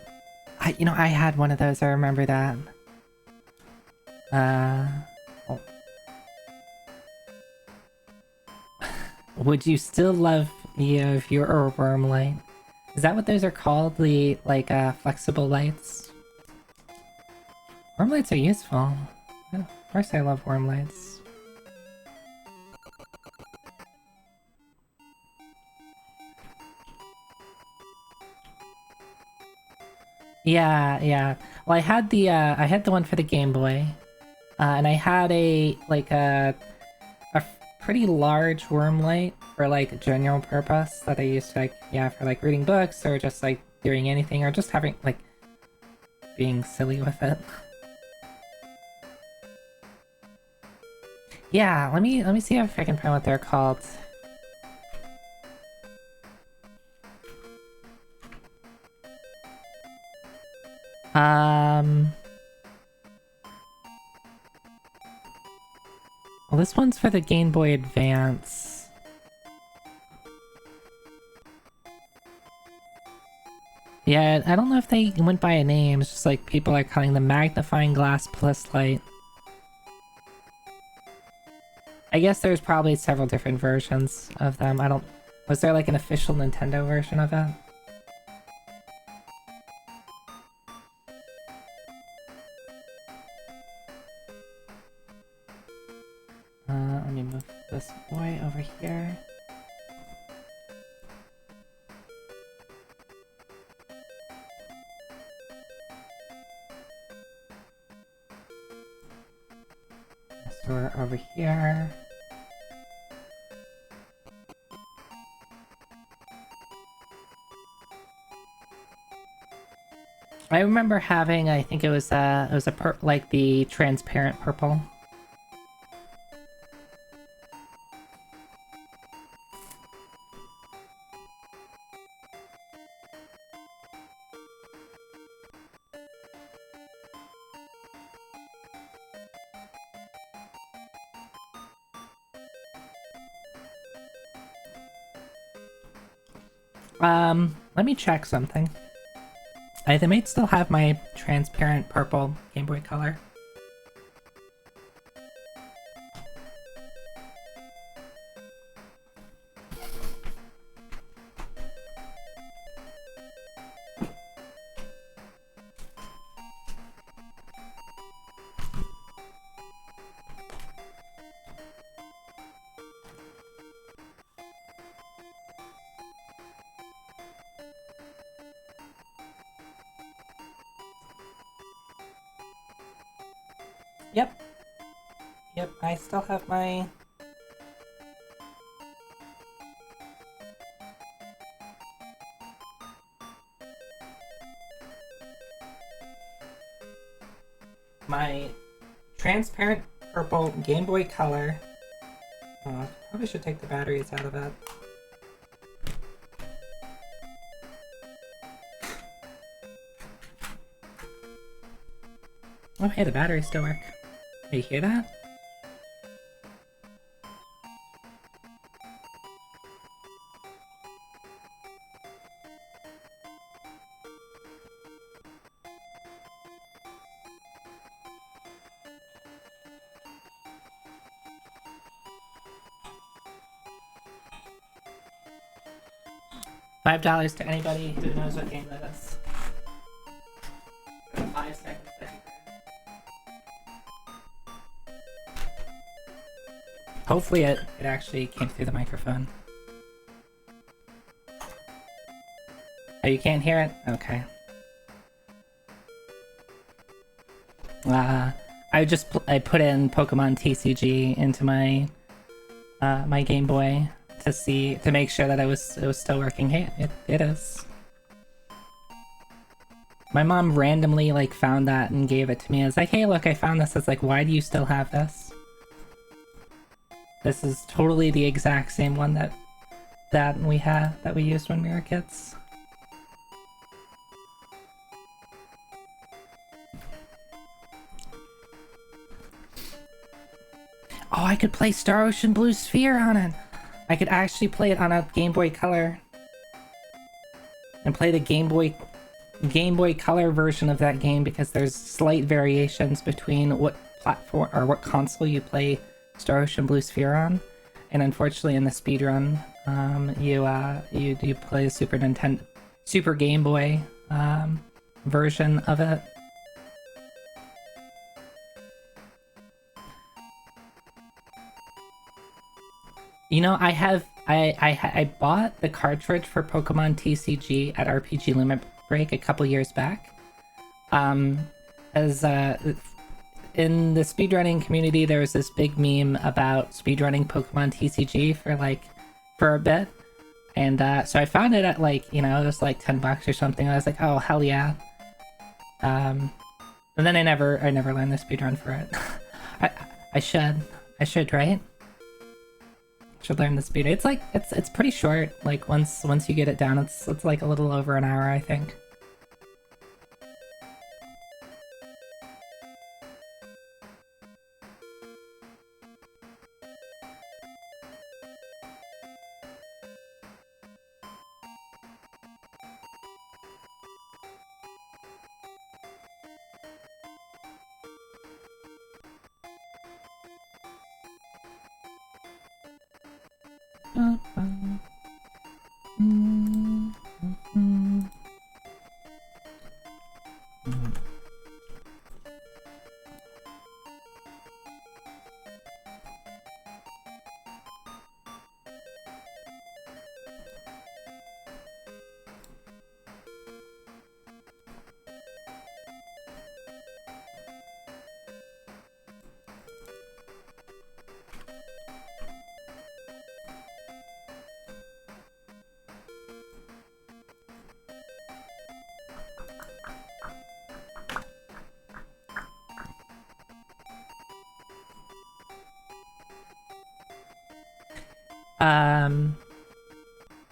I had one of those, I remember that. Oh, Would you still love your worm light? Is that what those are called? The like flexible lights? Worm lights are useful. Yeah, of course I love worm lights. Yeah. Well, I had the one for the Game Boy, and I had a pretty large worm light for like general purpose that I used to for like reading books or just like doing anything or just having like being silly with it. Yeah, let me see if I can find what they're called. Well, this one's for the Game Boy Advance. Yeah, I don't know if they went by a name. It's just like people are calling the magnifying glass plus light. I guess there's probably several different versions of them. Was there like an official Nintendo version of it? Let me move this boy over here. So we're over here. I remember having, I think it was like the transparent purple. Let me check something. I might still have my transparent purple Game Boy Color. Yep, I still have my... my transparent purple Game Boy Color. Probably should take the batteries out of it. Oh hey, the batteries still work. You hear that? $5 to anybody who knows what game that is. 5 seconds. Hopefully it actually came through the microphone. Oh, you can't hear it? Okay. I put in Pokemon TCG into my my Game Boy to make sure that it was still working. Hey, it is. My mom randomly like found that and gave it to me. I was like, hey, look, I found this. It's like, why do you still have this? This is totally the exact same one that we used when we were kids. Oh, I could play Star Ocean Blue Sphere on it. I could actually play it on a Game Boy Color. And play the Game Boy Color version of that game because there's slight variations between what platform or what console you play Star Ocean Blue Sphere on. and unfortunately in the speedrun, you play the Super Game Boy version of it. You know, I bought the cartridge for Pokemon TCG at RPG Limit Break a couple years back. As in the speedrunning community, there was this big meme about speedrunning Pokemon TCG for a bit. And so I found it at it was like $10 or something. I was like, oh hell yeah. And then I never learned the speedrun for it. I should, right? Should learn the speed. It's pretty short. Like once you get it down, it's like a little over an hour, I think.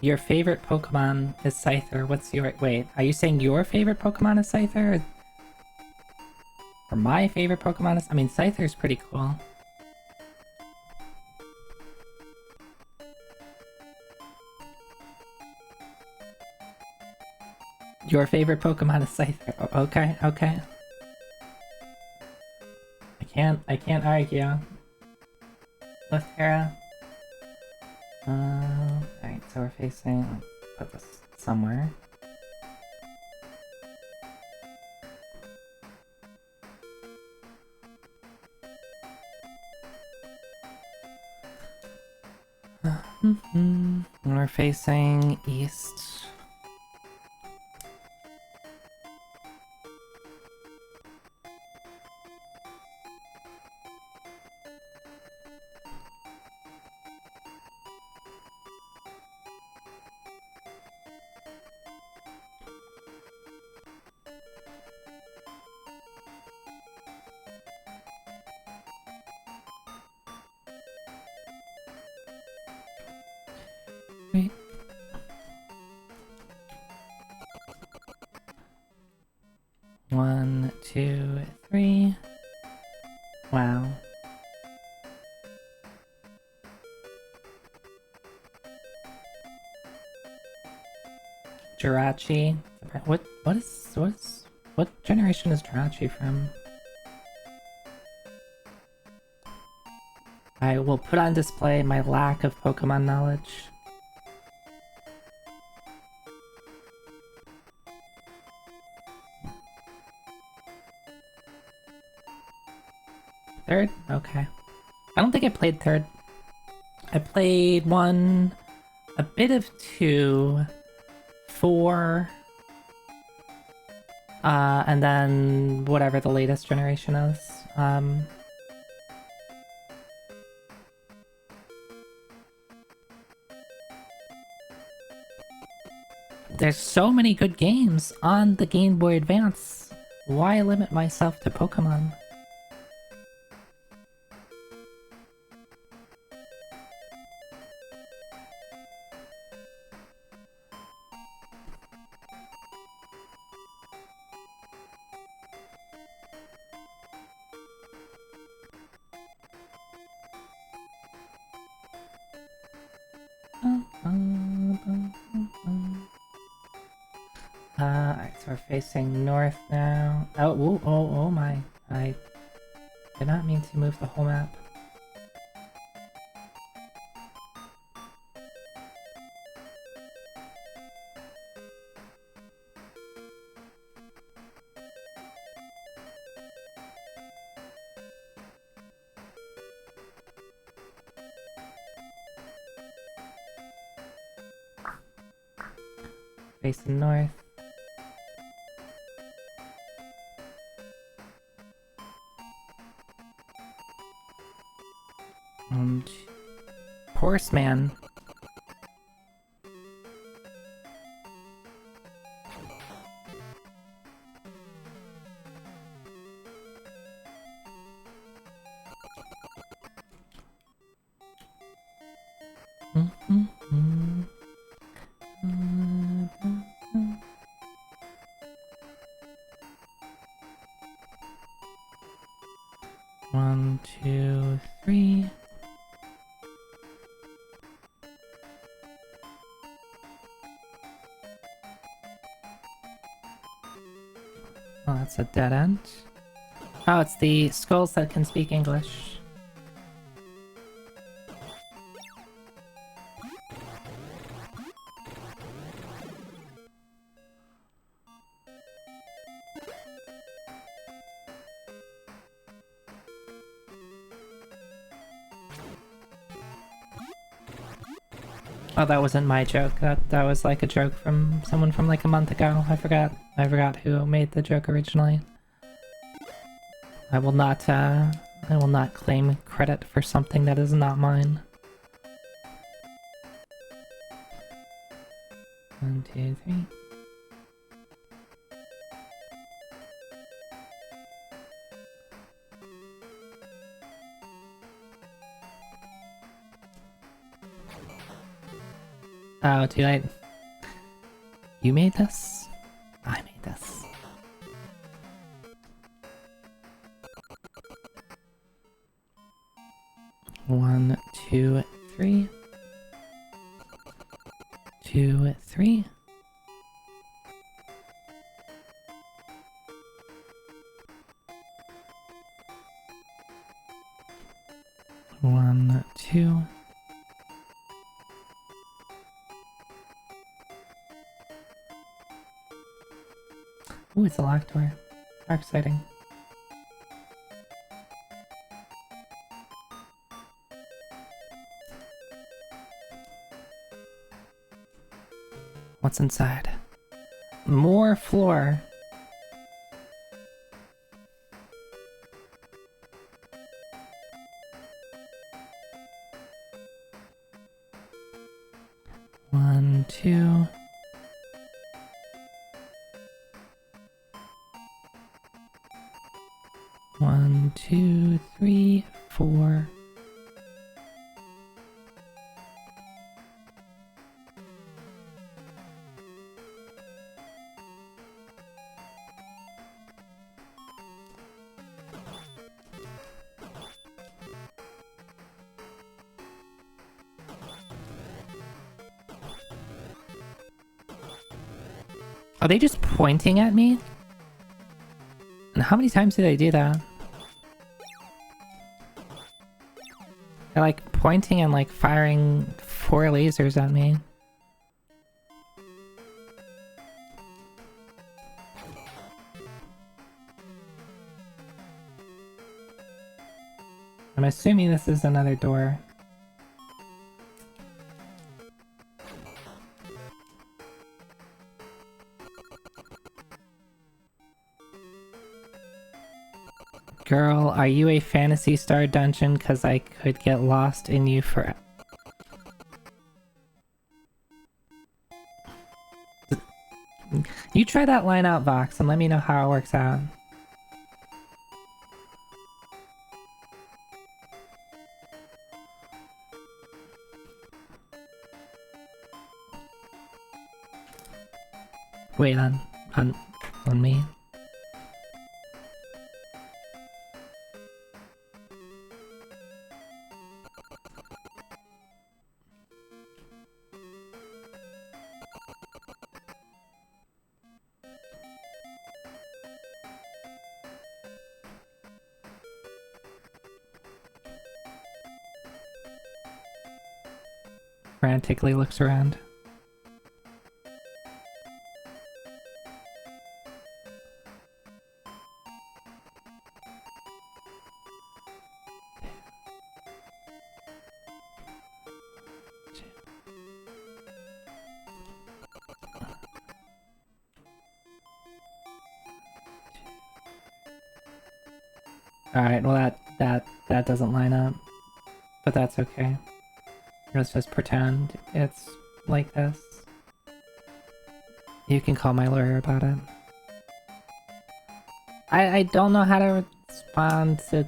Your favorite Pokemon is Scyther. What's your... Wait, are you saying your favorite Pokemon is Scyther? Or my favorite Pokemon is... I mean, Scyther's pretty cool. Your favorite Pokemon is Scyther. Okay, okay. I can't argue. Left Hera. Alright, so we're facing... Put this somewhere. We're facing east. Wait. One, two, three. Wow. Jirachi. What generation is Jirachi from? I will put on display my lack of Pokemon knowledge. Third? Okay. I don't think I played third. I played one, a bit of two, 4, and then whatever the latest generation is. There's so many good games on the Game Boy Advance. Why limit myself to Pokemon? Alright, so we're facing north now. Oh my. I did not mean to move the whole map. Facing north. And horseman. One, two, three. Oh, that's a dead end. Oh, it's the skulls that can speak English. Oh, that wasn't my joke. That was like a joke from someone from like a month ago. I forgot who made the joke originally. I will not claim credit for something that is not mine. 1, 2, 3. Oh, too late. You made this? I made this. One, two, three. 2, 3. One, two. Ooh, it's a locked door. How exciting. What's inside? More floor. One, two. One, two, three, 4. Are they just pointing at me? And how many times did they do that? They're like pointing and like firing 4 lasers at me. I'm assuming this is another door. Girl, are you a Phantasy Star dungeon? Cause I could get lost in you forever. You try that line out, Vox, and let me know how it works out. Wait, on me? Frantically looks around. Alright, well that doesn't line up. But that's okay. Let's just pretend it's like this. You can call my lawyer about it. I don't know how to respond to...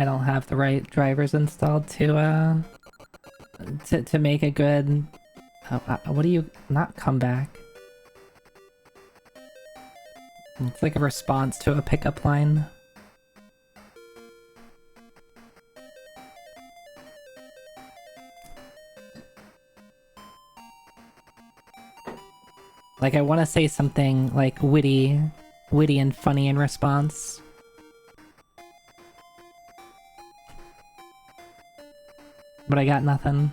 I don't have the right drivers installed to make a good... what do you... not come back? It's like a response to a pickup line. Like I want to say something like witty and funny in response. But I got nothing.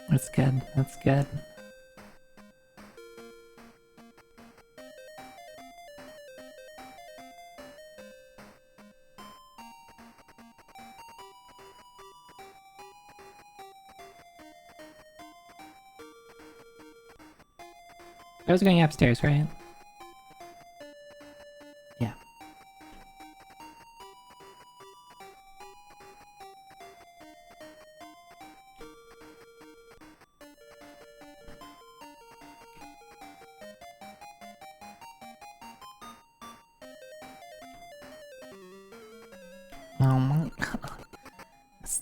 That's good. That's good. I was going upstairs, right? Yeah. Oh my god.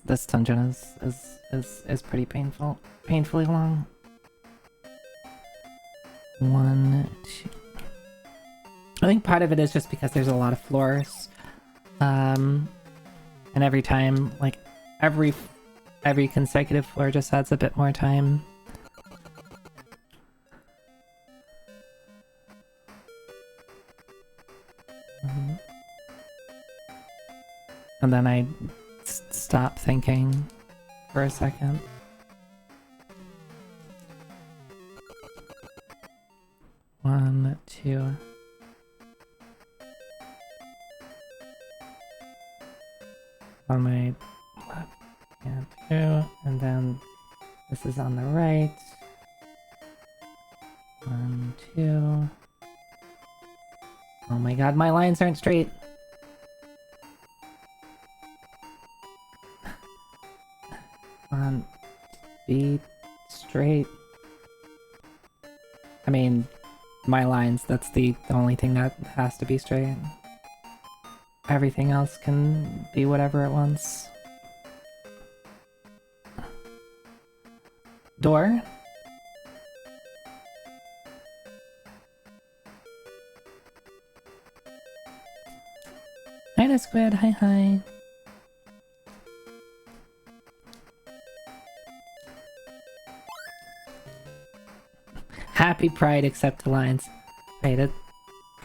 This dungeon is pretty painful. Painfully long. 1, 2... I think part of it is just because there's a lot of floors. And every time, like, every consecutive floor just adds a bit more time. And then I stop thinking for a second. One, two. On my left, and 2, and then this is on the right. 1, 2. Oh my god, my lines aren't straight. Be straight. I mean, my lines, that's the only thing that has to be straight. Everything else can be whatever it wants. Door? Hi there, Squid. Hi, hi. Happy Pride except for lines. Wait, it...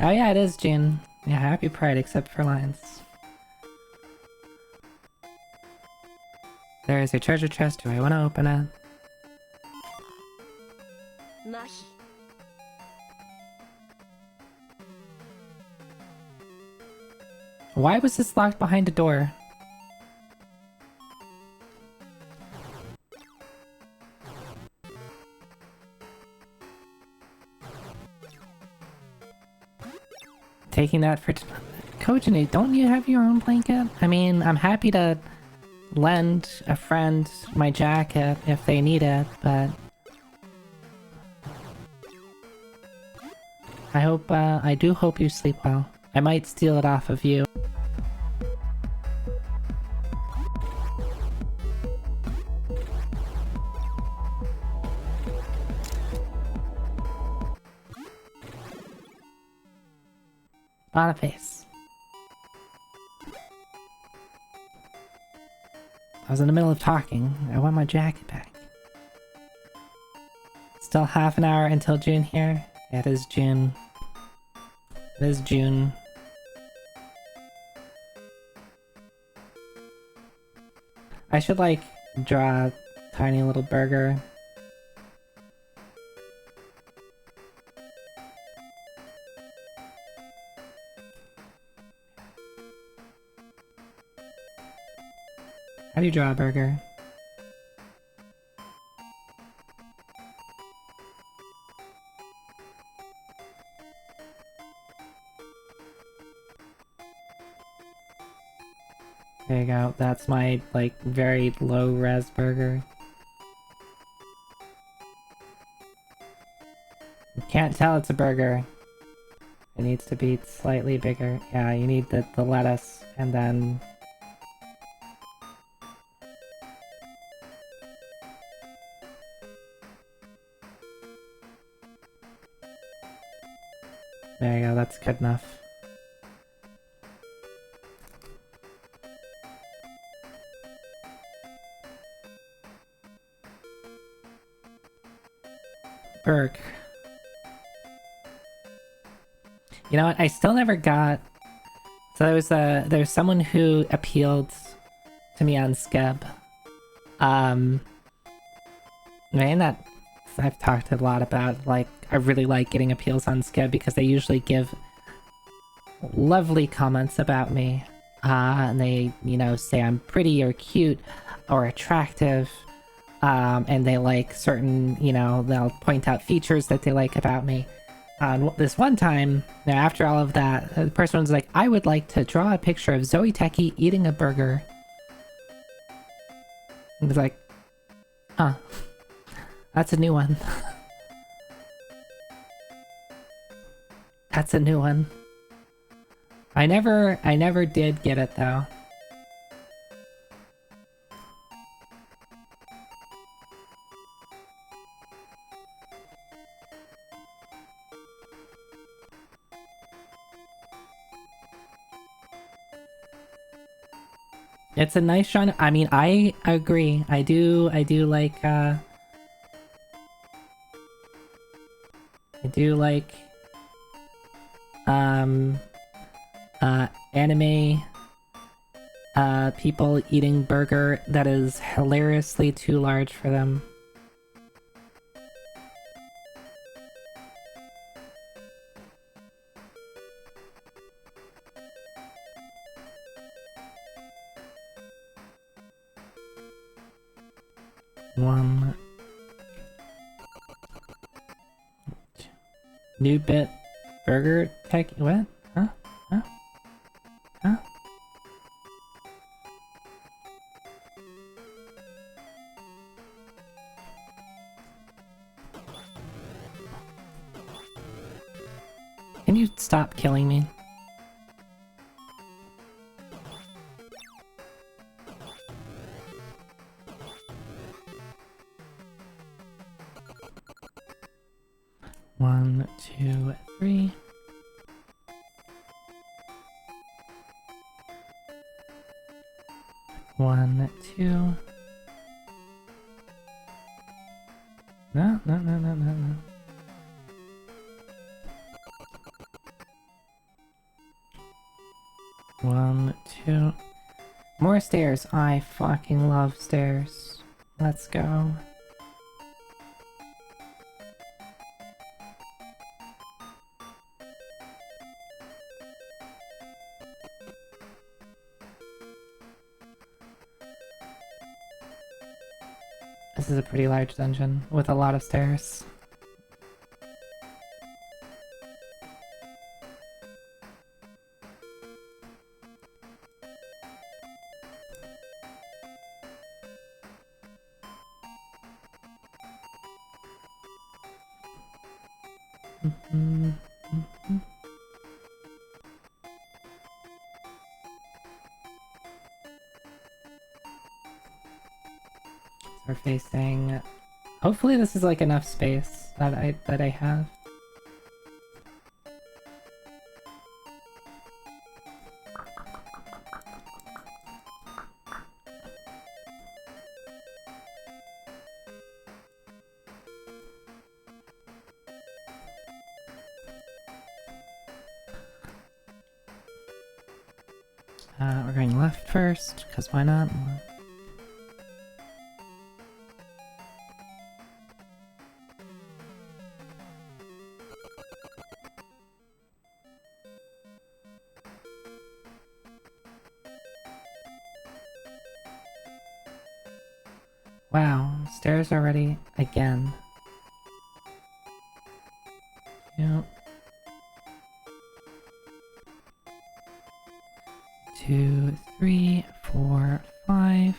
Oh yeah, it is June. Yeah, happy Pride except for lines. There is a treasure chest. Do I want to open it? Mahi. Why was this locked behind a door? Taking that for... Kojini, don't you have your own blanket? I mean, I'm happy to lend a friend my jacket if they need it, but... I do hope you sleep well. I might steal it off of you. On a face. I was in the middle of talking. I want my jacket back. Still half an hour until June here. Yeah, it is June. It is June. I should, like, draw a tiny little burger. How do you draw a burger? There you go. That's my, like, very low-res burger. You can't tell it's a burger. It needs to be slightly bigger. Yeah, you need the lettuce, and then... There you go, that's good enough. Berg. You know what? I still never got... So there's someone who appealed to me on Skeb. Man, that I've talked a lot about. Like, I really like getting appeals on Skeb because they usually give lovely comments about me. And they, you know, say I'm pretty or cute or attractive. And they like certain, you know, they'll point out features that they like about me. This one time, now after all of that, the person was like, I would like to draw a picture of Zoe Techie eating a burger. I was like, huh, that's a new one. That's a new one. I never did get it though. It's a nice genre. I mean, I agree. I do like, I do like, anime, people eating burger that is hilariously too large for them. One. New bit burger tech. What? Huh? Huh? Huh? Can you stop killing me? One, two, three. One, two. No. One, two. More stairs. I fucking love stairs. Let's go. This is a pretty large dungeon with a lot of stairs. We're facing... Hopefully this is like enough space that I have. We're going left first, because why not? Wow, stairs already again. Yep. 2, 3, 4, 5.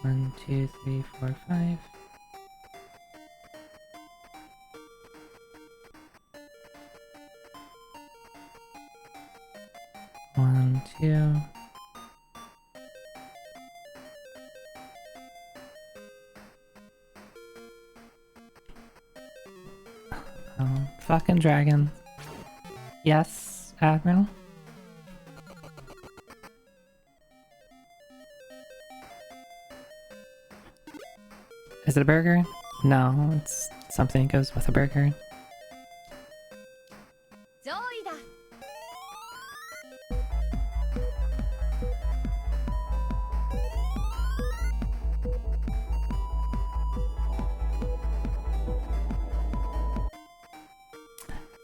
1, 2, 3, 4, 5. One, two. Oh, fucking dragon. Yes, Admiral? Is it a burger? No, it's something that goes with a burger. 上位だ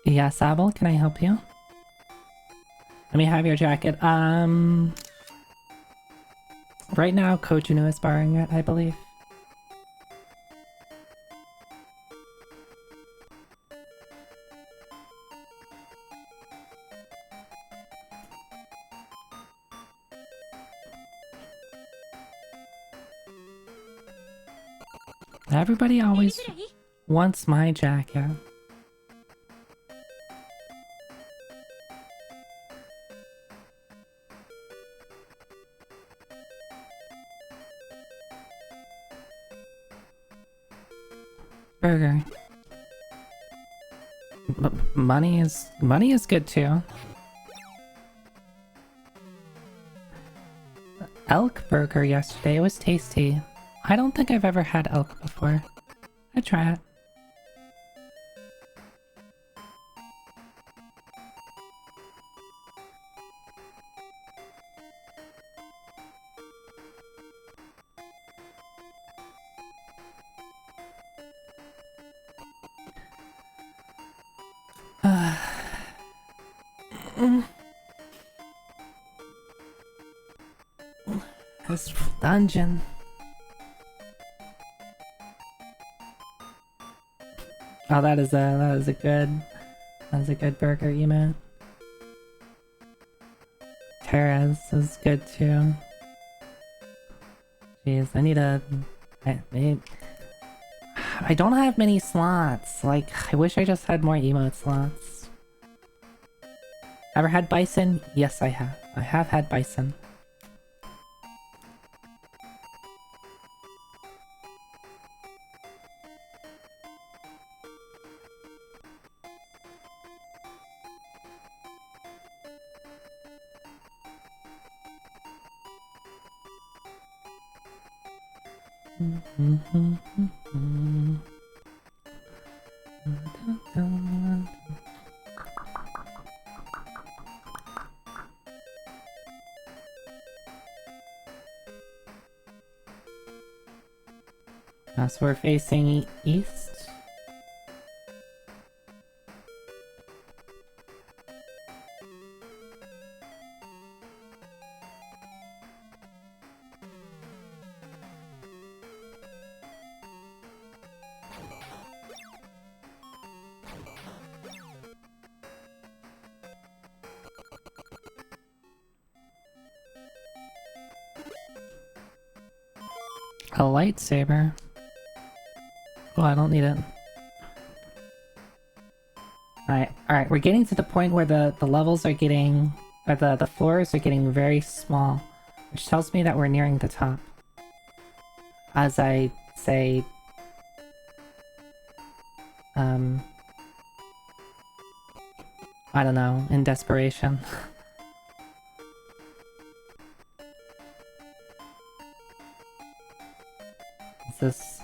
Yes, Abel, can I help you? Let me have your jacket. Right now, Kojunu is borrowing it, I believe. Everybody always wants my jacket. Burger. Money is good too. Elk burger yesterday was tasty. I don't think I've ever had elk before. I'd try it. This dungeon. Oh, that is a good burger emote. Terra's is good too. Jeez, I don't have many slots. Like, I wish I just had more emote slots. Ever had bison? Yes, I have. I have had bison. So we're facing east. A lightsaber. Oh, I don't need it. Alright, we're getting to the point where the levels are getting... or the floors are getting very small, which tells me that we're nearing the top. As I say... I don't know, in desperation.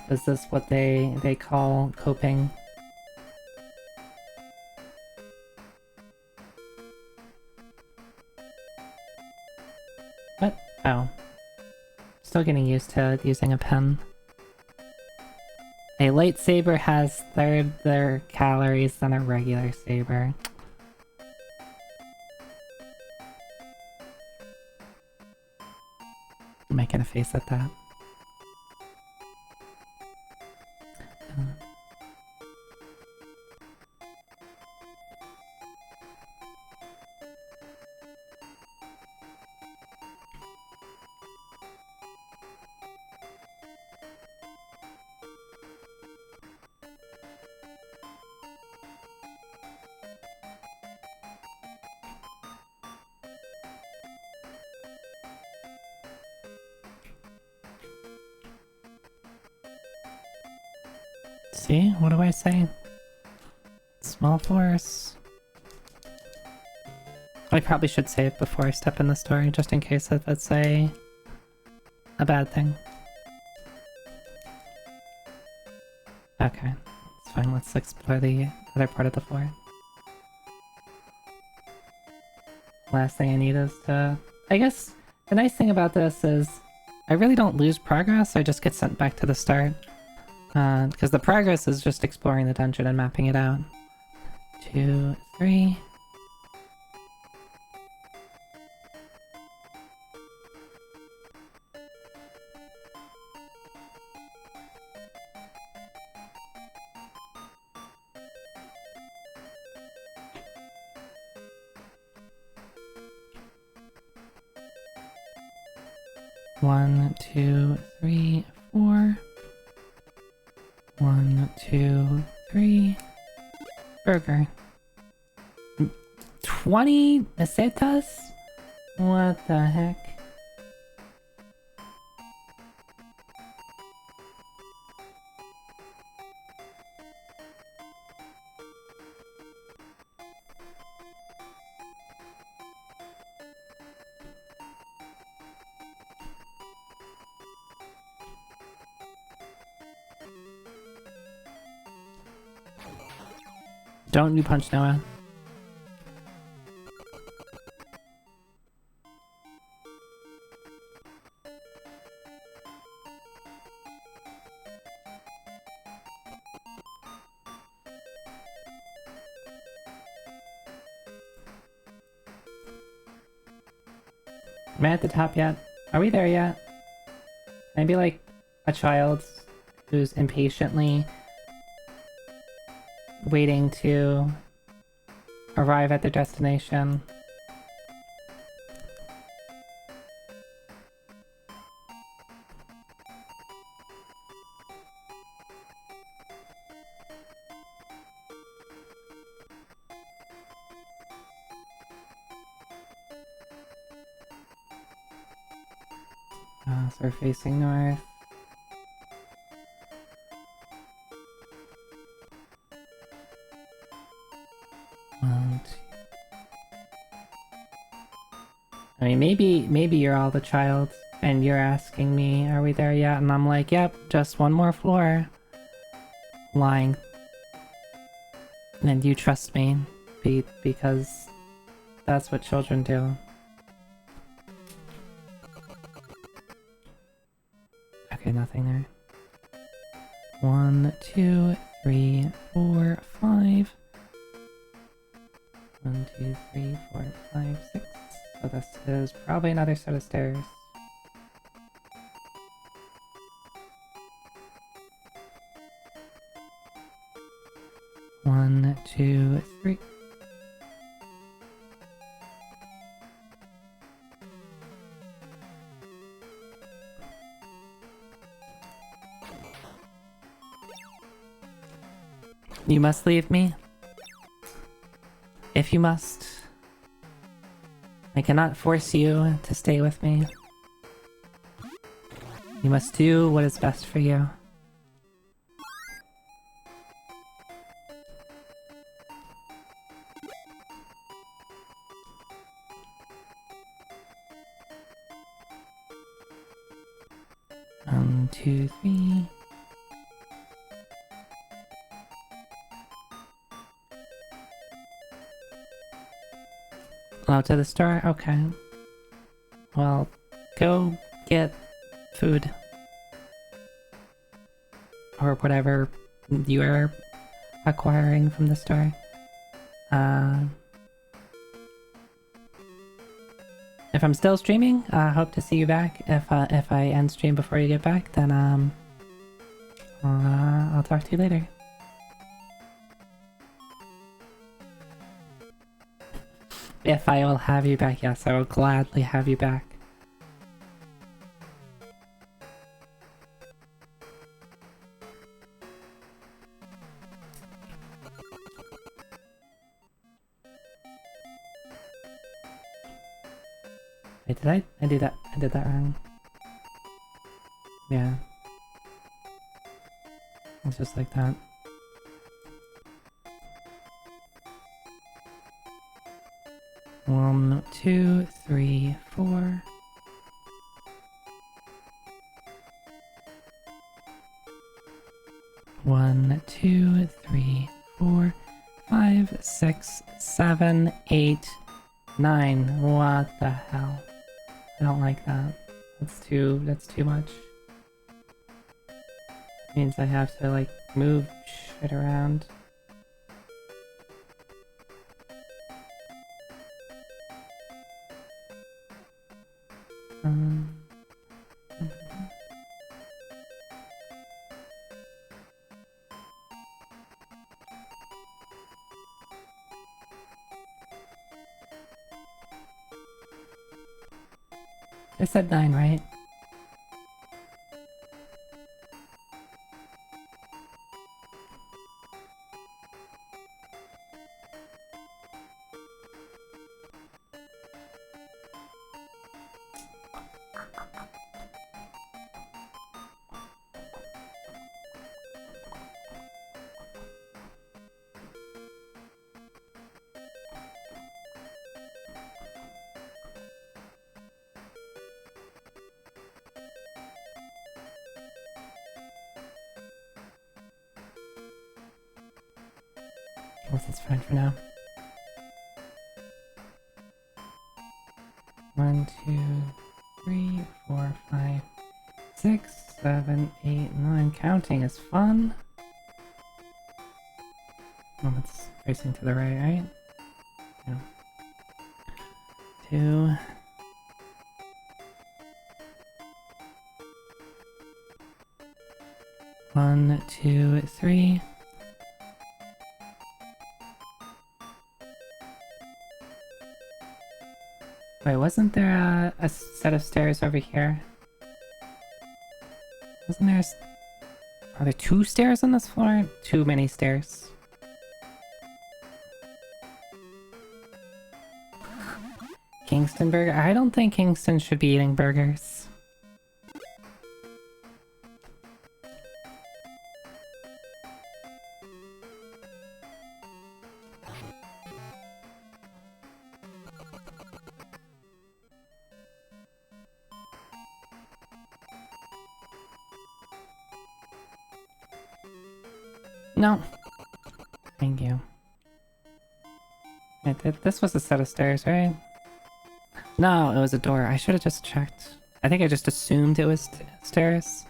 Is this what they call coping? still getting used to using a pen. A lightsaber has third their calories than a regular saber. I'm making a face at that. See? What do I say? Small force. I probably should say it before I step in the story, just in case if it's a bad thing. Okay, it's fine. Let's explore the other part of the floor. Last thing I need is to... I guess the nice thing about this is I really don't lose progress, I just get sent back to the start. Because the progress is just exploring the dungeon and mapping it out. 2, 3... One, 2, 3, 4. 1, 2, 3. Burger. 20 pesetas? What the heck? Don't you punch Noah. Am I at the top yet? Are we there yet? Can I be like a child who's impatiently waiting to arrive at their destination? So we're facing north. I mean, maybe you're all the child and you're asking me, are we there yet? And I'm like, yep, just one more floor. Lying. And you trust me because that's what children do. Okay, nothing there. 1, 2, 3, 4, 5. 1, 2, 3, 4, 5, 6. So this is probably another set of stairs. One, 2, 3. You must leave me. If you must. I cannot force you to stay with me. You must do what is best for you. One, 2, 3. Oh, to the store? Okay. Well, go get food. Or whatever you are acquiring from the store. If I'm still streaming, hope to see you back. If I end stream before you get back, then I'll talk to you later. If I will have you back, yes, I will gladly have you back. Wait, did I do that? I did that wrong. Yeah. It's just like that. One, two, three, four. One, two, three, four, 5, 6, 7, 8, 9. What the hell? I don't like that. That's too much. Means I have to like move shit around. I said 9, right? Well, that's fine for now. 1, 2, 3, 4, 5, 6, 7, 8, 9. Counting is fun. Oh, it's facing to the right, right? Yeah. 2. One, 2, 3. Wait, wasn't there a set of stairs over here? Wasn't there Are there 2 stairs on this floor? Too many stairs. Kingston burger? I don't think Kingston should be eating burgers. No. Thank you. This was a set of stairs, right? No, it was a door. I should have just checked. I think I just assumed it was stairs.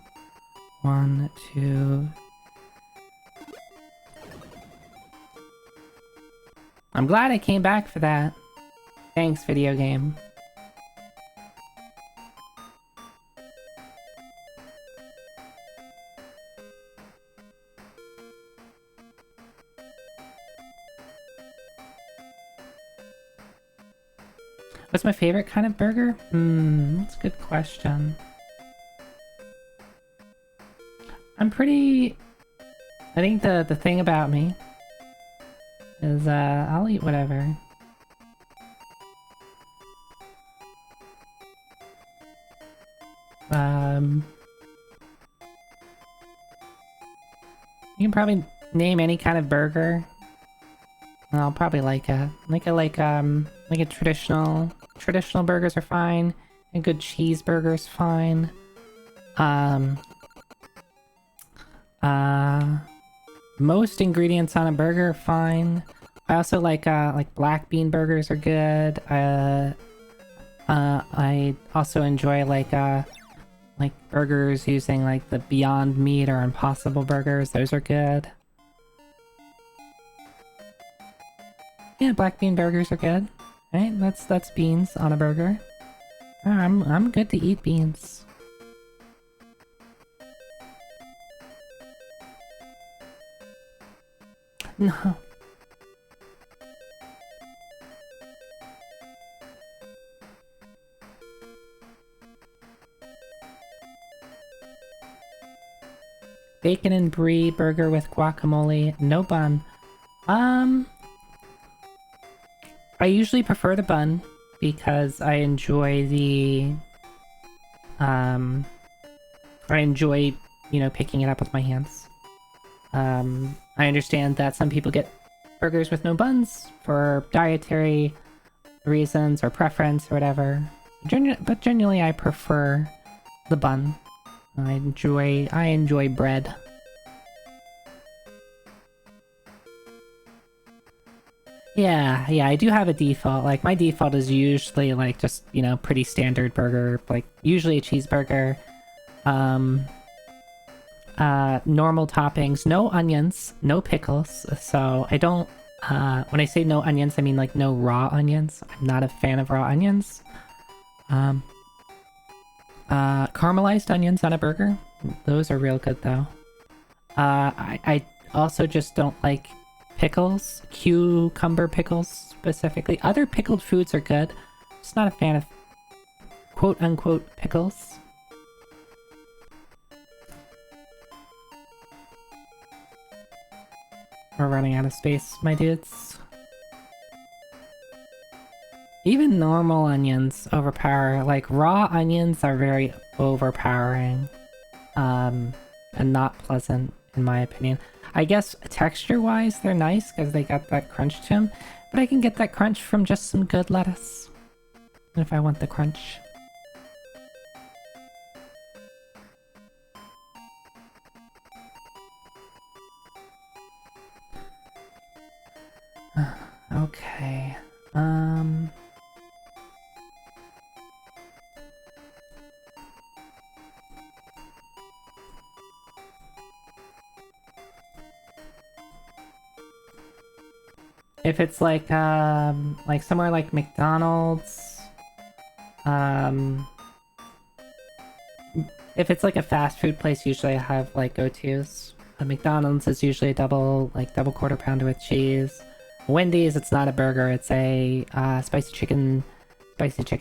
1, 2... I'm glad I came back for that. Thanks, video game. What's my favorite kind of burger? That's a good question. I think the thing about me is I'll eat whatever. You can probably name any kind of burger. I'll probably like a traditional burgers are fine. A good cheeseburger's fine. Most ingredients on a burger are fine. I also like black bean burgers are good. I also enjoy like burgers using like the Beyond Meat or Impossible burgers. Those are good. Yeah, black bean burgers are good. Right? That's beans on a burger. I'm good to eat beans. No. Bacon and brie burger with guacamole, no bun. I usually prefer the bun because I enjoy I enjoy, you know, picking it up with my hands. I understand that some people get burgers with no buns for dietary reasons or preference or whatever. But generally I prefer the bun. I enjoy bread. Yeah, I do have a default. Like, my default is usually, like, just, you know, pretty standard burger. Like, usually a cheeseburger. Normal toppings, no onions, no pickles. So, I don't, when I say no onions, I mean, like, no raw onions. I'm not a fan of raw onions. Caramelized onions on a burger. Those are real good, though. I also just don't like pickles, cucumber pickles specifically. Other pickled foods are good. Just not a fan of quote-unquote pickles. We're running out of space, my dudes. Even normal onions overpower. Like, raw onions are very overpowering. And not pleasant, in my opinion. I guess texture-wise, they're nice because they got that crunch to them, but I can get that crunch from just some good lettuce. If I want the crunch. Okay. If it's like somewhere like McDonald's, if it's like a fast food place, usually I have like go-tos. McDonald's is usually a double quarter pounder with cheese. Wendy's, it's not a burger, it's a spicy chicken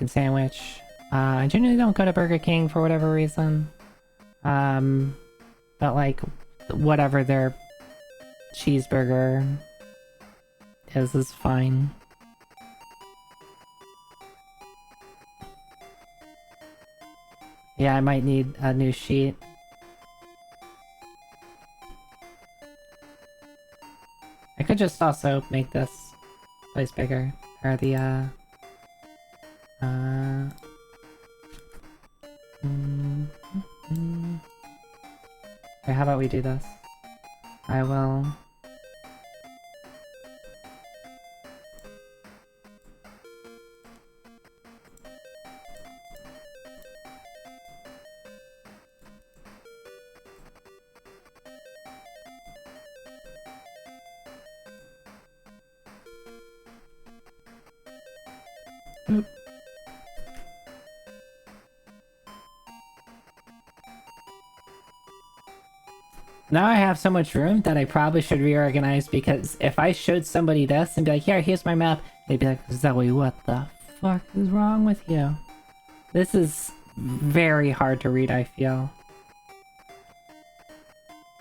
sandwich. I generally don't go to Burger King for whatever reason. But like, whatever their cheeseburger is fine. Yeah, I might need a new sheet. I could just also make this place bigger. Or the, Okay, how about we do this? I will... Oop. Now I have so much room that I probably should reorganize, because if I showed somebody this and be like, here, here's my map, they'd be like, Zoe, what the fuck is wrong with you? This is very hard to read, I feel.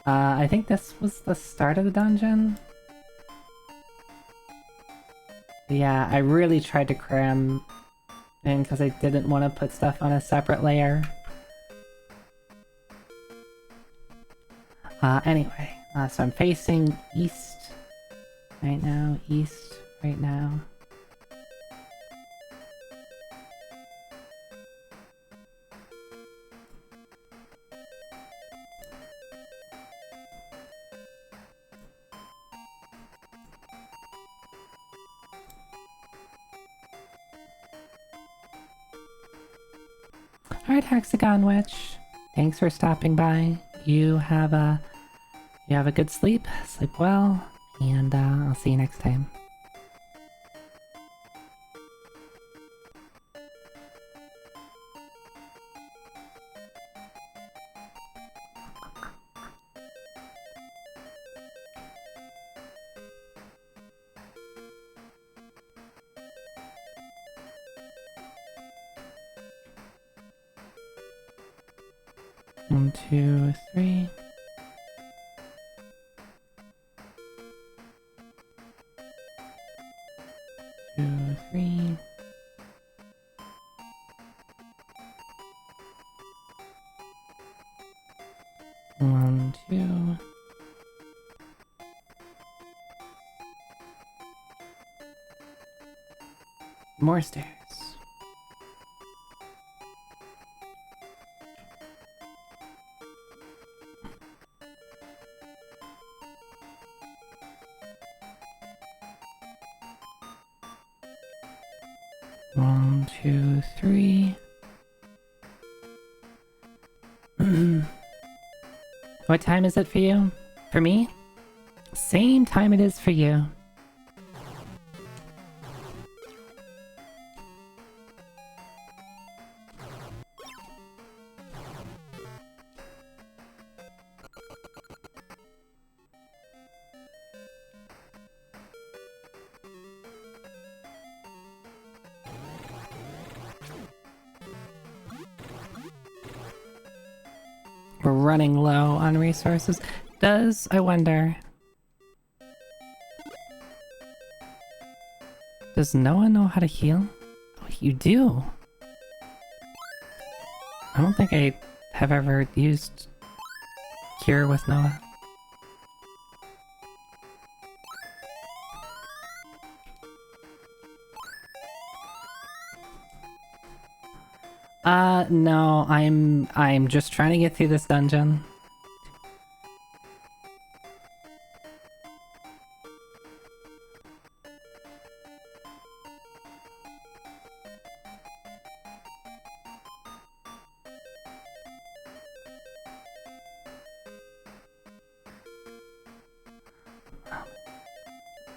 I think this was the start of the dungeon? Yeah, I really tried to cram in because I didn't want to put stuff on a separate layer. Anyway, so I'm facing east right now, Alright, Hexagon Witch. Thanks for stopping by. You have a good sleep. Sleep well, and I'll see you next time. One, two, three. Two, three. One, two. More stairs. One, two, three. What time is it for you? For me? Same time it is for you. We're running low on resources. I wonder... Does Noah know how to heal? Oh, you do? I don't think I have ever used Cure with Noah. No, I'm just trying to get through this dungeon.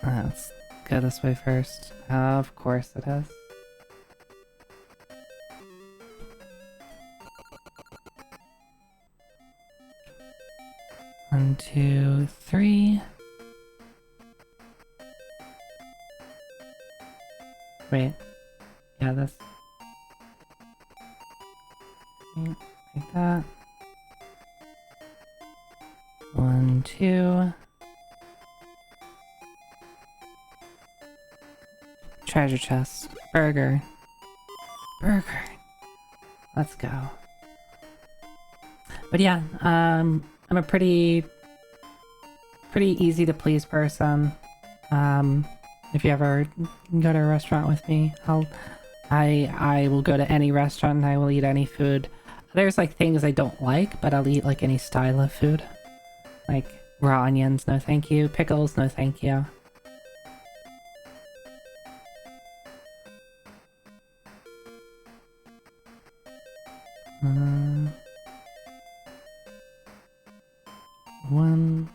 Let's go this way first. Of course it is. One, two, three. Wait. Yeah, this. Like that. One, two. Treasure chest. Burger. Burger. Let's go. But yeah, I'm a pretty easy to please person. If you ever go to a restaurant with me, I will go to any restaurant and I will eat any food. There's like things I don't like, but I'll eat like any style of food. Like raw onions, no thank you. Pickles, no thank you. One.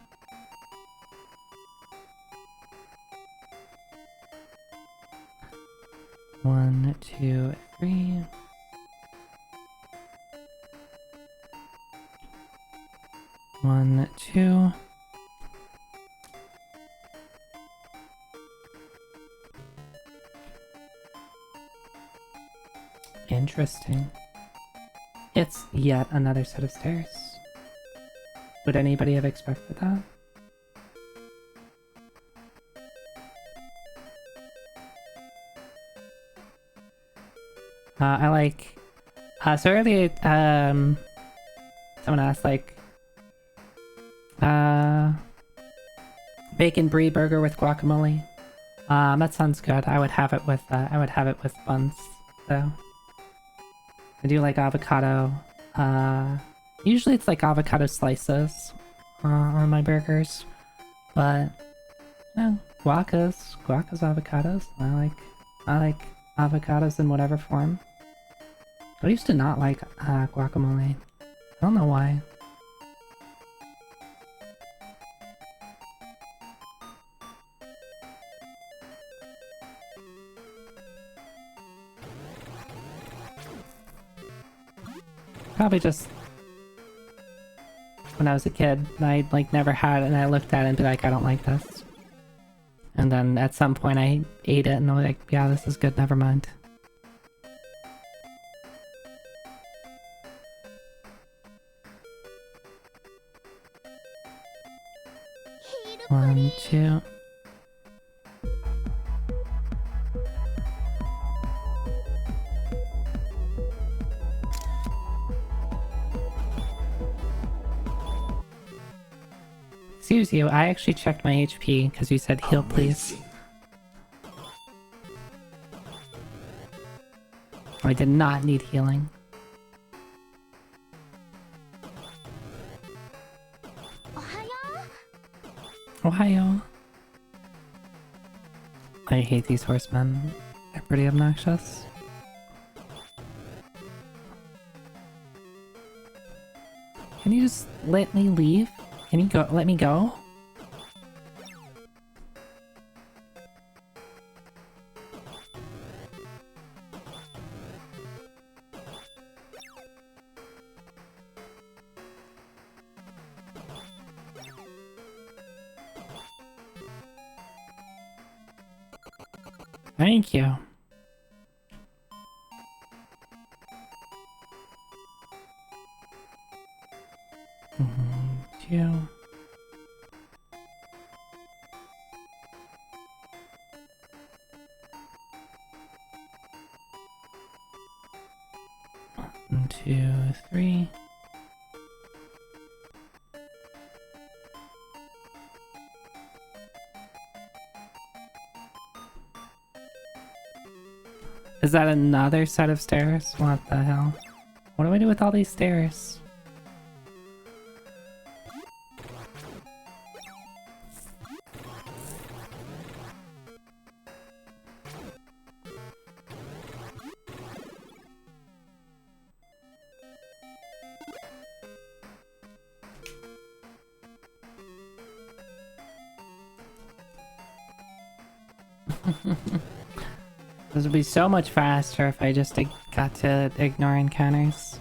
One, two, three. One, two. Interesting. It's yet another set of stairs. Would anybody have expected that? I like... so earlier, someone asked, like... bacon brie burger with guacamole. That sounds good. I would have it with buns, though. I do like avocado. Usually it's like avocado slices on my burgers, but yeah, guacas avocados. I like avocados in whatever form. I used to not like guacamole. I don't know why. Probably just when I was a kid, I like never had it and I looked at it and be like, I don't like this. And then at some point I ate it and I was like, yeah, this is good, never mind. One, two. Excuse you, I actually checked my HP because you said heal, please. I did not need healing. Ohio. I hate these horsemen. They're pretty obnoxious. Can you just let me leave? Can you go? Let me go? Thank you. Two. One, two, three. Is that another set of stairs? What the hell? What do I do with all these stairs? This would be so much faster if I just got to ignore encounters.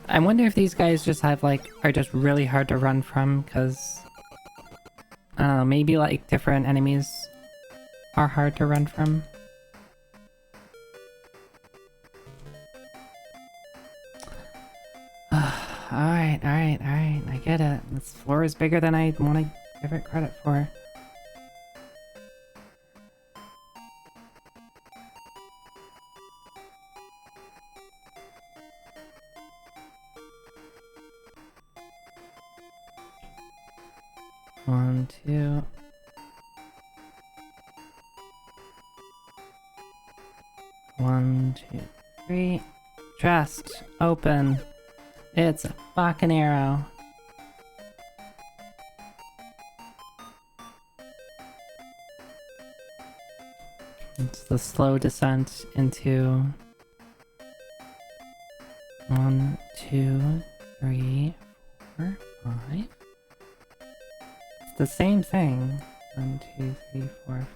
I wonder if these guys just have like, are just really hard to run from, because I don't know, maybe like different enemies are hard to run from. Alright, I get it. This floor is bigger than I want to give it credit for. One, two. One, two, three. Chest open. It's a fucking arrow. It's the slow descent into 1, 2, 3, 4, 5. It's the same thing. 1, 2, 3, 4, 5.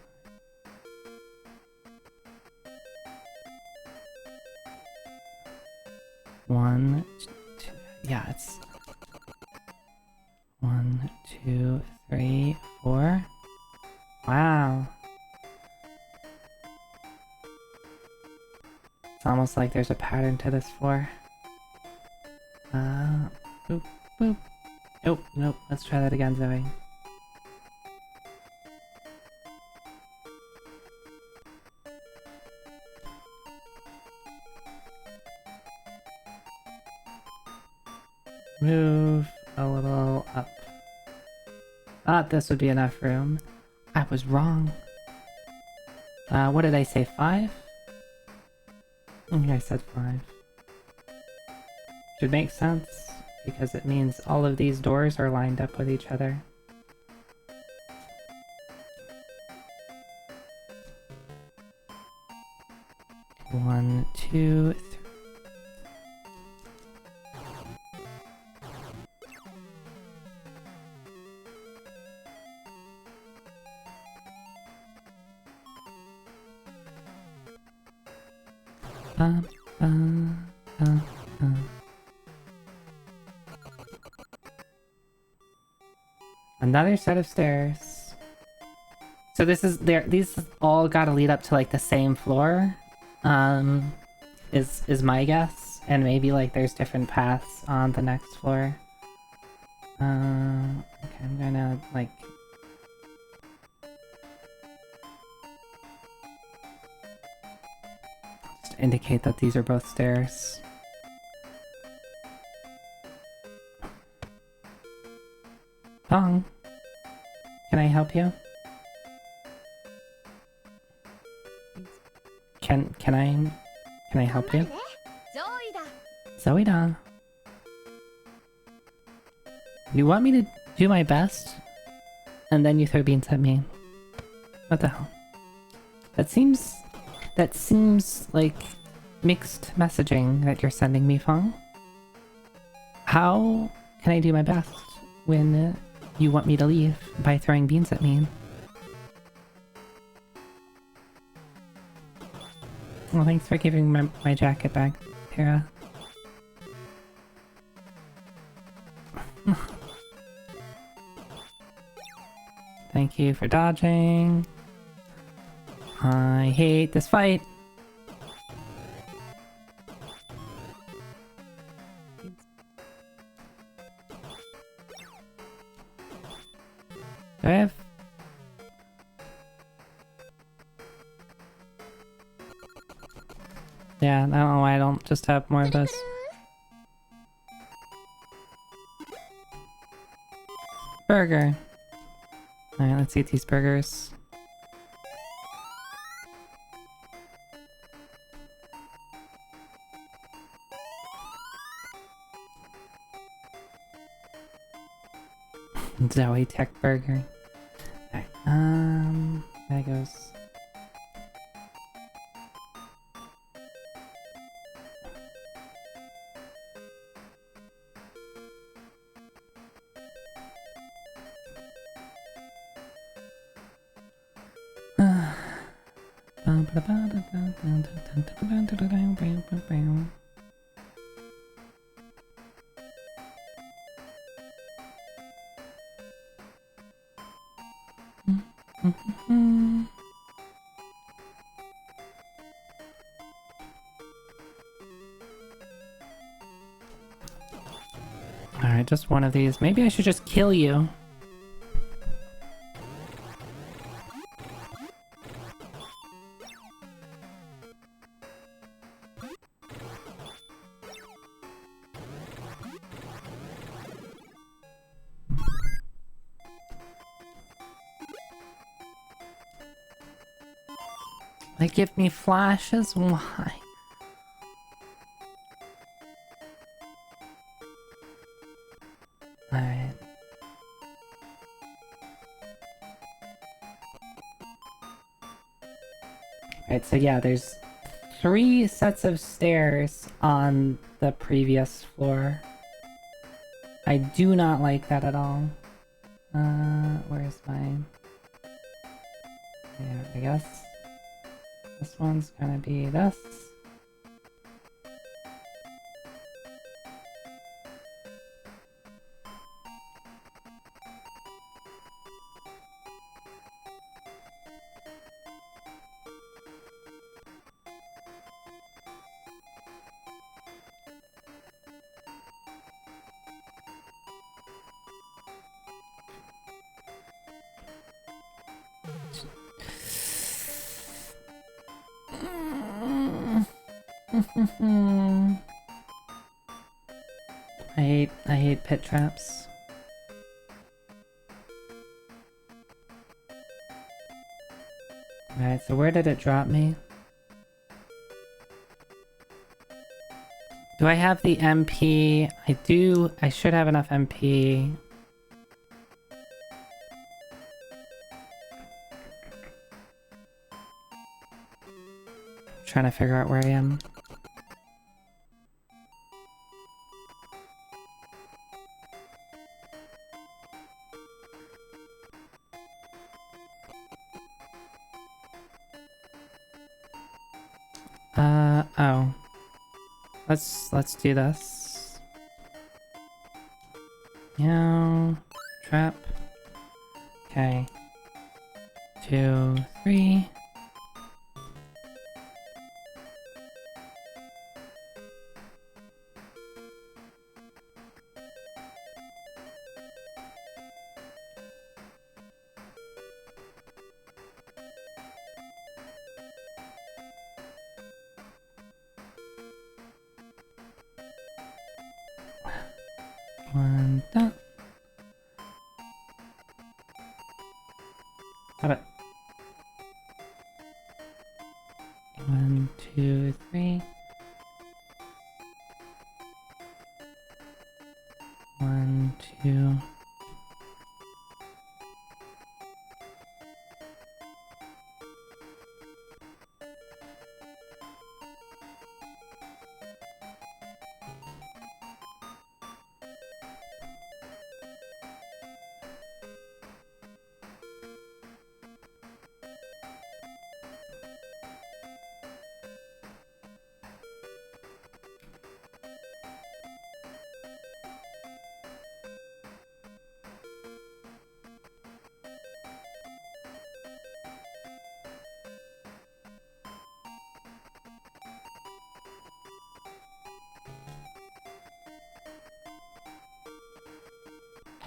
One, two, yeah, it's 1, 2, 3, 4. Wow. It's almost like there's a pattern to this floor. Boop, boop. Nope, nope. Let's try that again, Zoe. Move a little up. Thought this would be enough room. I was wrong. What did I say, 5? Okay, I said 5. Should make sense, because it means all of these doors are lined up with each other. One, two, three. Uh. Another set of stairs. So this is there. These all gotta lead up to like the same floor. Is my guess, and maybe like there's different paths on the next floor. Okay, I'm gonna like. Just indicate that these are both stairs. Pong, can I help you? Can I help you? ゾイだ Zoida. You want me to do my best? And then you throw beans at me. What the hell? That seems like mixed messaging that you're sending me, Fong. How can I do my best when you want me to leave by throwing beans at me? Well, thanks for giving my jacket back, Tara. Thank you for dodging. I hate this fight. Do I have... Yeah, I don't know why I don't just have more of this. Burger. Alright, let's eat these burgers. Zoe Tech Burger. Alright, there goes. Alright, just one of these. Maybe I should just kill you. They give me flashes? Why? Alright. Alright, so yeah, there's 3 sets of stairs on the previous floor. I do not like that at all. Where's mine? Yeah, I guess this one's gonna be this. I hate pit traps. Alright, so where did it drop me? Do I have the MP? I do. I should have enough MP. Trying to figure out where I am. Oh. Let's do this. Meow. Trap. Okay. 2, 3. One done. Got it. 1, 2, 3. 1, 2.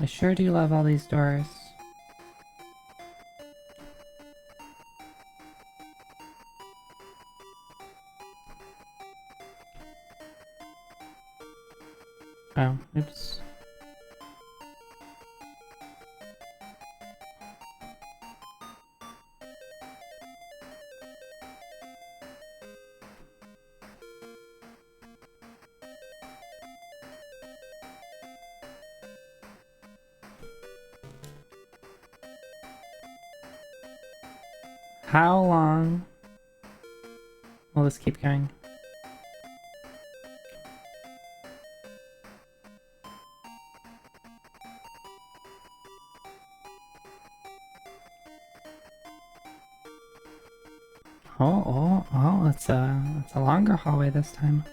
I sure do love all these doors. Oh, oops. How long will this keep going? Oh, it's a longer hallway this time.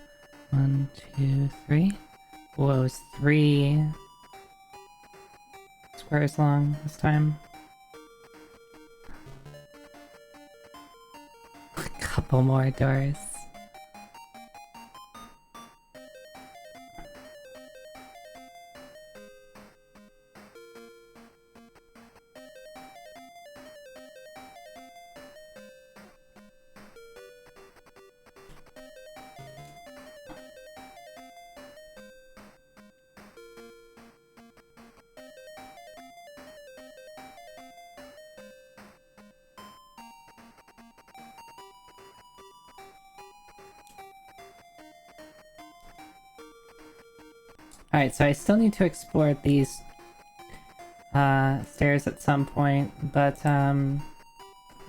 1, 2, 3. Whoa, it's 3 squares long this time. A couple more doors. Alright, so I still need to explore these stairs at some point, but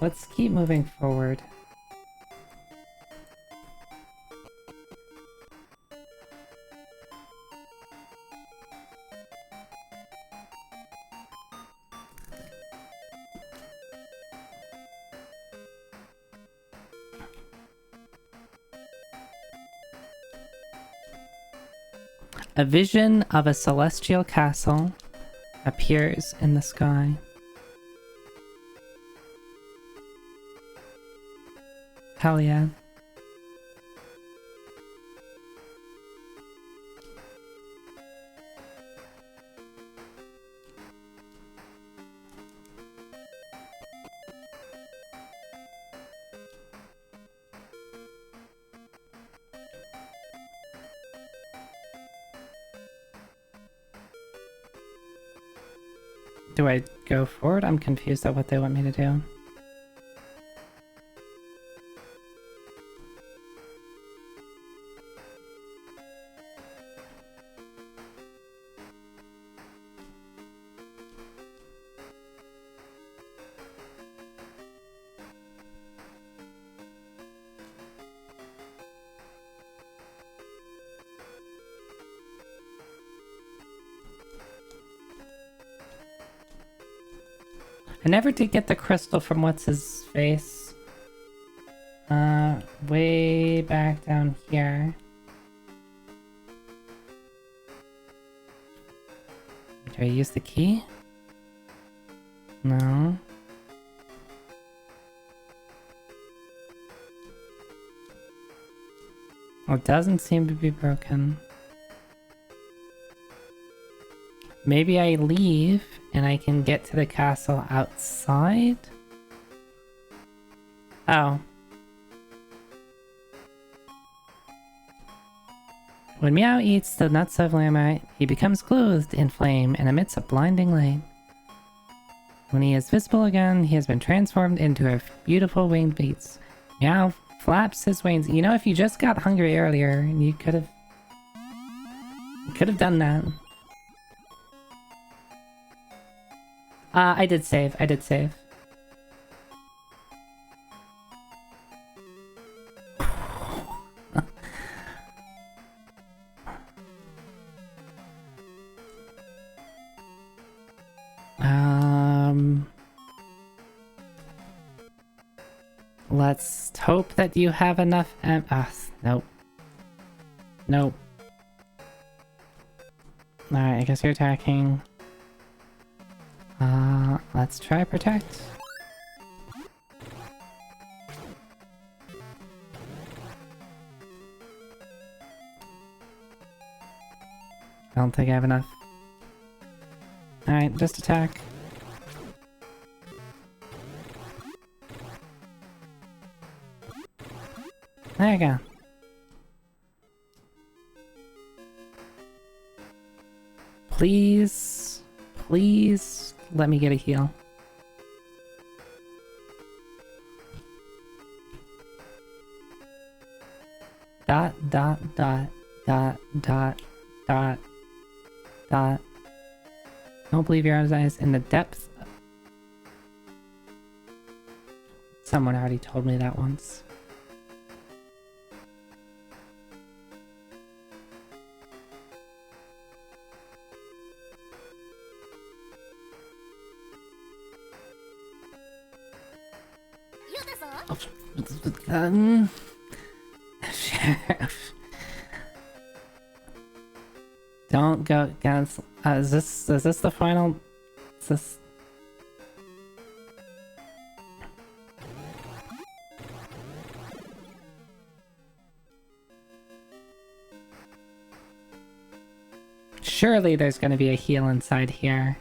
let's keep moving forward. A vision of a celestial castle appears in the sky. Hell yeah. Do I go forward? I'm confused at what they want me to do. I never did get the crystal from what's his face. Way back down here. Do I use the key? No. Well, it doesn't seem to be broken. Maybe I leave and I can get to the castle outside? Oh. When Meow eats the nuts of Lamite, he becomes clothed in flame and emits a blinding light. When he is visible again, he has been transformed into a beautiful winged beast. Meow flaps his wings. You know, if you just got hungry earlier, you could have done that. I did save. Let's hope that you have enough nope. Nope. Alright, I guess you're attacking. Let's try protect. I don't think I have enough. Alright, just attack. There you go. Please, please let me get a heal. Dot, dot, dot, dot, dot, dot, dot. Don't believe your eyes in the depth. Someone already told me that once. Don't go, guys. Is this the final? Is this? Surely there's gonna be a heal inside here.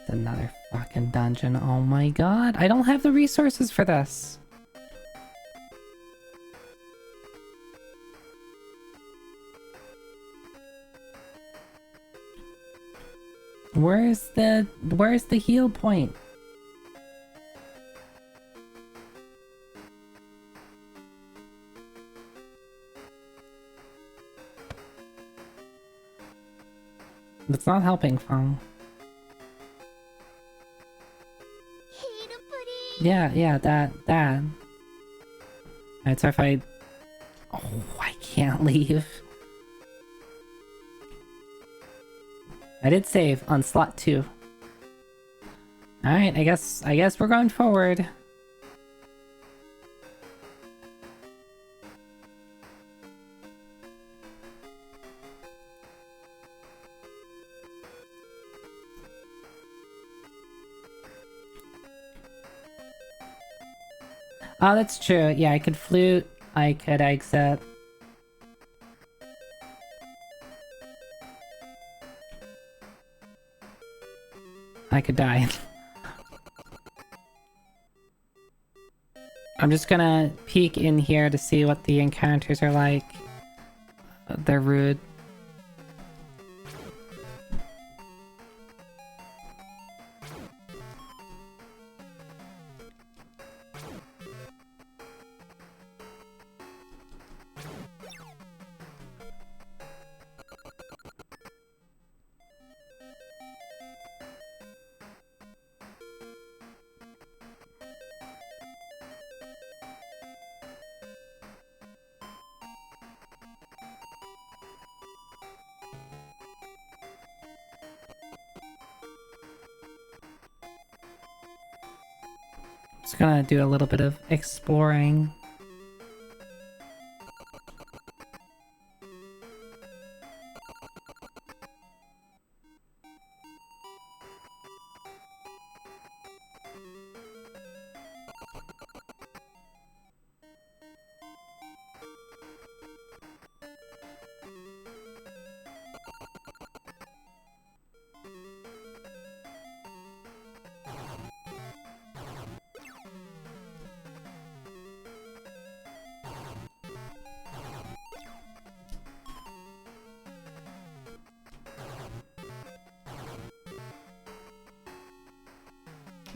It's another fucking dungeon. Oh my god, I don't have the resources for this. Where's the heal point? It's not helping, Fong. Yeah, that. Alright, so if I... Oh, I can't leave. I did save on slot 2. Alright, I guess we're going forward. Oh, that's true. Yeah, I could flute, I could exit. I could die. I'm just gonna peek in here to see what the encounters are like. They're rude. Just gonna do a little bit of exploring.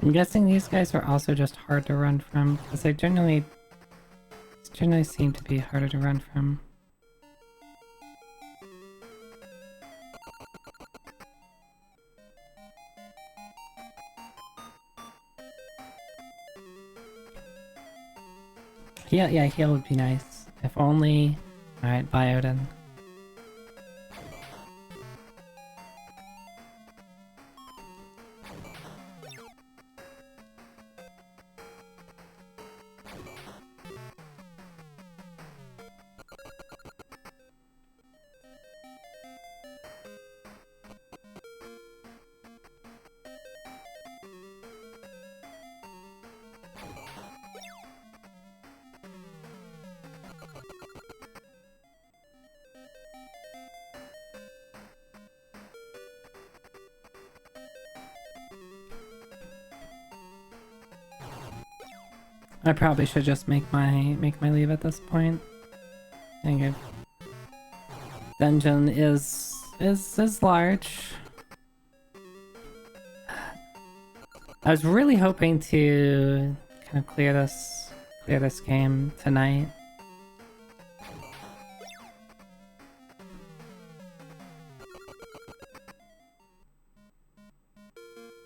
I'm guessing these guys are also just hard to run from, because they generally seem to be harder to run from. Yeah, heal would be nice. If only... Alright, bye Odin. I probably should just make my leave at this point. I think dungeon is large. I was really hoping to kind of clear this game tonight.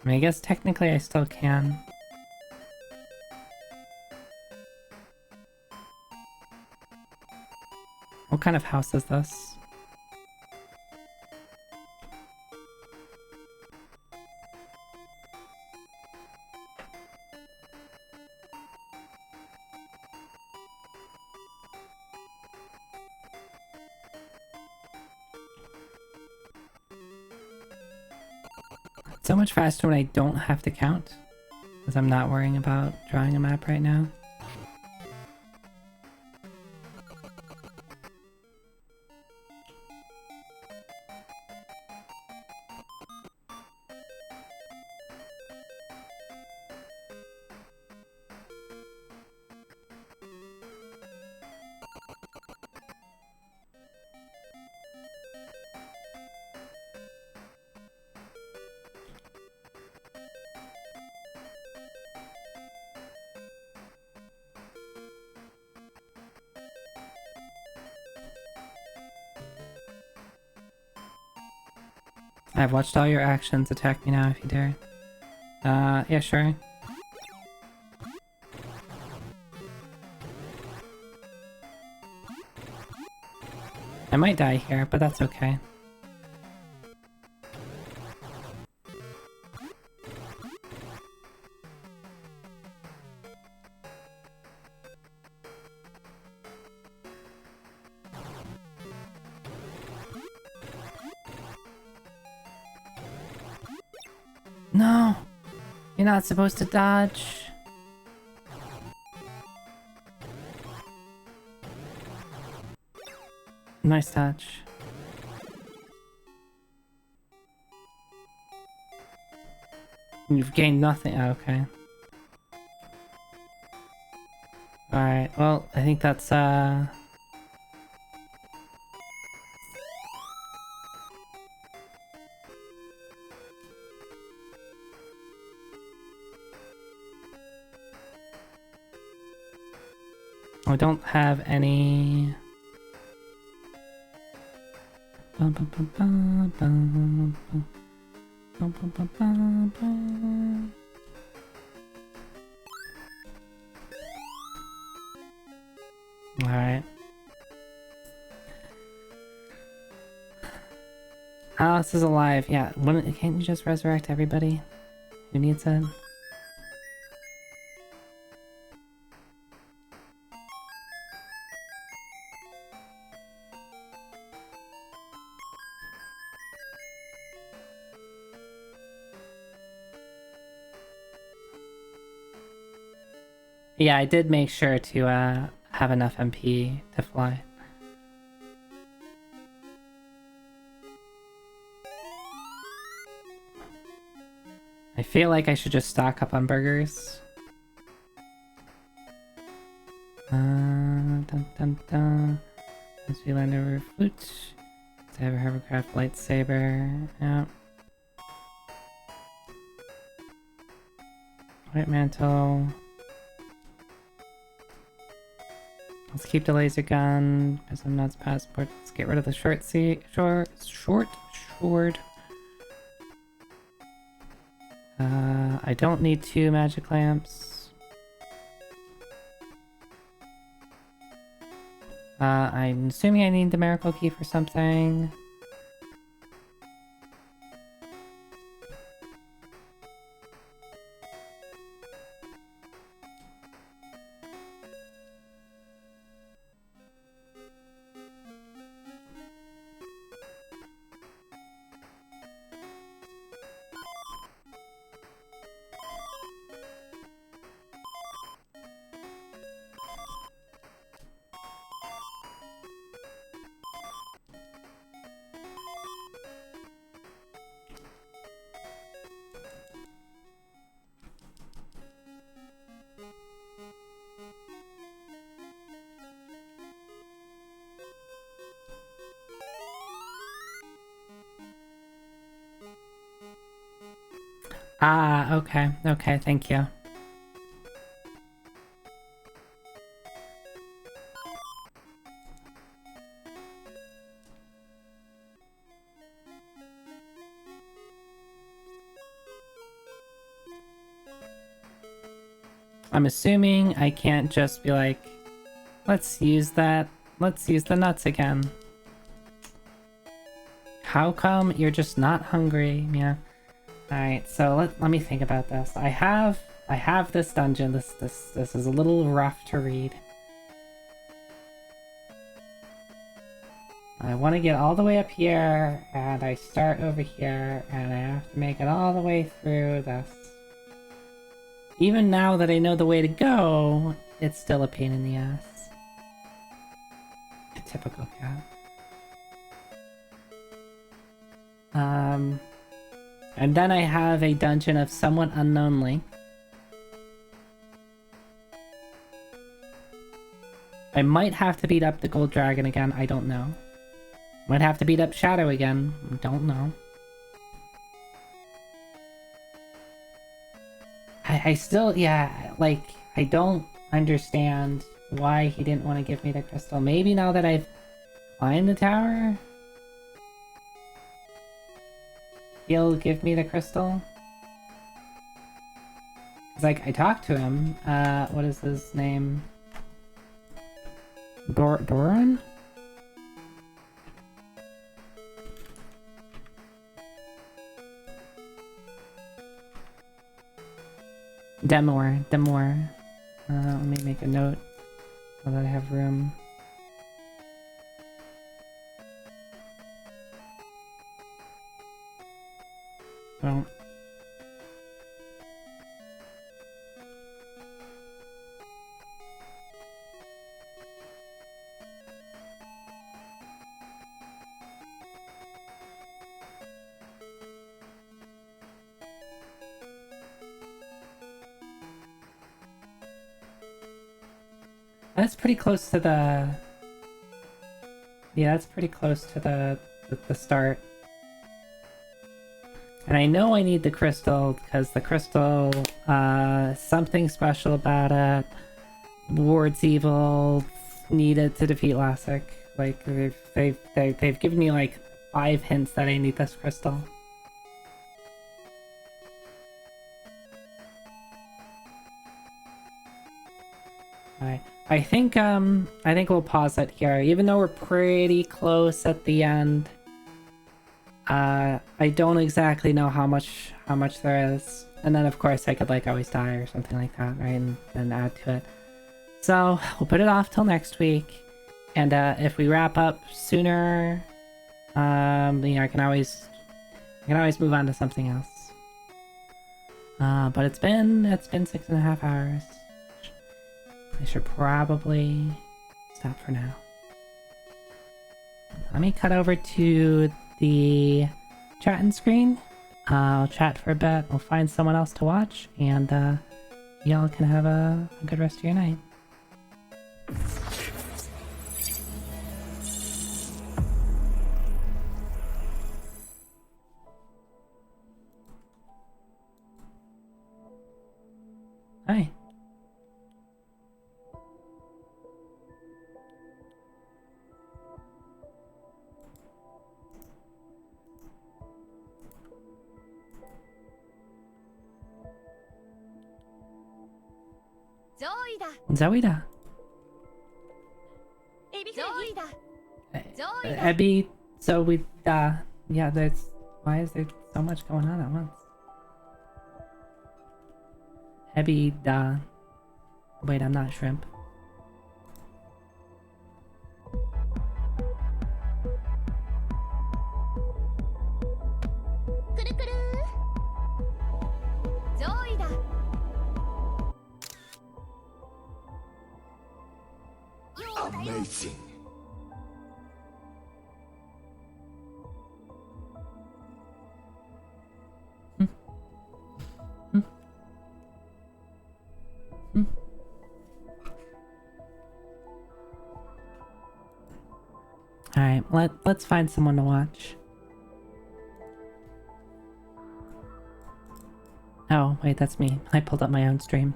I mean, I guess technically I still can. What kind of house is this? It's so much faster when I don't have to count, because I'm not worrying about drawing a map right now. I've watched all your actions. Attack me now if you dare. Yeah, sure. I might die here, but that's okay. No! You're not supposed to dodge. Nice touch. You've gained nothing. Oh, okay. Alright, well, I think that's, I don't have any... Alright. Alice is alive. Yeah, can't you just resurrect everybody who needs it? Yeah, I did make sure to have enough MP to fly. I feel like I should just stock up on burgers. Dun dun dun. As we land over flute. I have a hovercraft lightsaber. Yeah. White mantle. Let's keep the laser gun. Some nuts passport. Let's get rid of the short sword. I don't need 2 magic lamps. I'm assuming I need the miracle key for something. Ah, okay. Okay, thank you. I'm assuming I can't just be like, let's use the nuts again. How come you're just not hungry? Yeah. Alright, so let me think about this. I have this dungeon. This is a little rough to read. I want to get all the way up here, and I start over here, and I have to make it all the way through this. Even now that I know the way to go, it's still a pain in the ass. A typical cat. And then I have a dungeon of somewhat unknown length. I might have to beat up the gold dragon again, I don't know. Might have to beat up Shadow again, don't know. I still, yeah, like, I don't understand why he didn't want to give me the crystal. Maybe now that I've climbed the tower, he'll give me the crystal? Cause like, I talked to him, what is his name? Doran? Demore. Let me make a note so that I have room. Well. That's pretty close to the... Yeah, that's pretty close to the start. And I know I need the crystal, because the crystal, something special about it. Wards evil, needed to defeat Lassic. Like, they've given me like 5 hints that I need this crystal. Alright. I think we'll pause it here, even though we're pretty close at the end. I don't exactly know how much there is, and then of course I could like always die or something like that, right? And then add to it. So we'll put it off till next week, and if we wrap up sooner, you know, I can always move on to something else. But it's been 6.5 hours. I should probably stop for now. Let me cut over to the chatting screen. I'll chat for a bit. We'll find someone else to watch, and y'all can have a good rest of your night. Hi. Zoe da. Abby, so we, yeah, why is there so much going on at once? Abby, wait, I'm not shrimp. Amazing. Alright, let's find someone to watch. Oh, wait, that's me. I pulled up my own stream.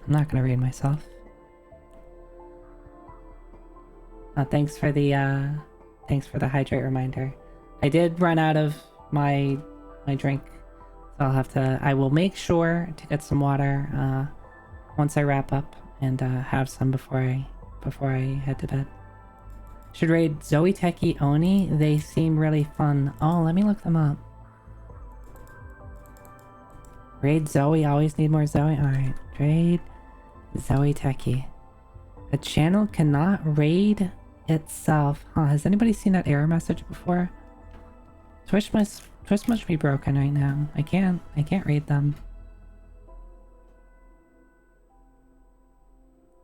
I'm not gonna read myself. Thanks for the hydrate reminder. I did run out of my drink, so I will make sure to get some water once I wrap up and have some before I head to bed. Should raid Zoe Teki Oni. They seem really fun. Oh, let me look them up. Raid Zoe. Always need more Zoe. Alright. Raid Zoe Teki. A channel cannot raid itself. Huh, has anybody seen that error message before? Twitch must be broken right now. I can't read them.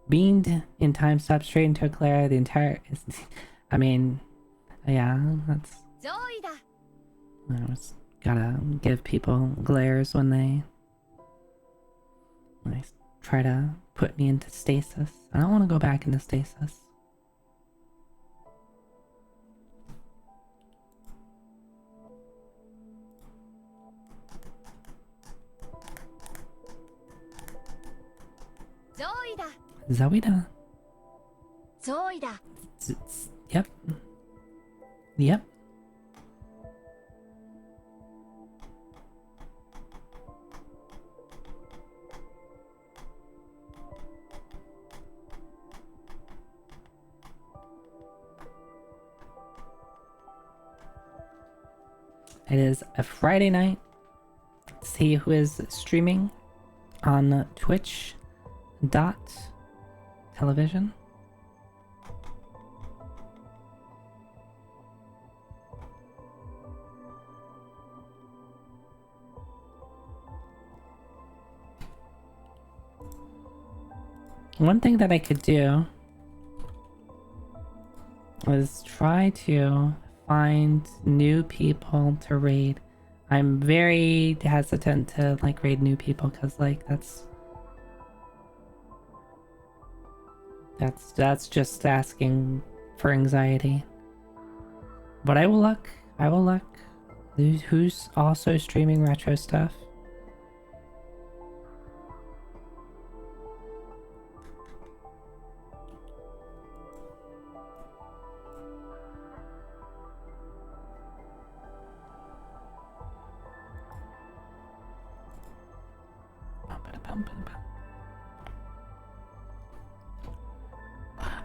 Beamed in time stop straight into a glare. The entire I mean, yeah, that's I was gotta give people glares when they try to put me into stasis. I don't want to go back into stasis. Zoida. Yep. Yep. It is a Friday night. Let's see who is streaming on Twitch television. One thing that I could do was try to find new people to raid. I'm very hesitant to like raid new people because like that's just asking for anxiety. But I will look. Who's also streaming retro stuff?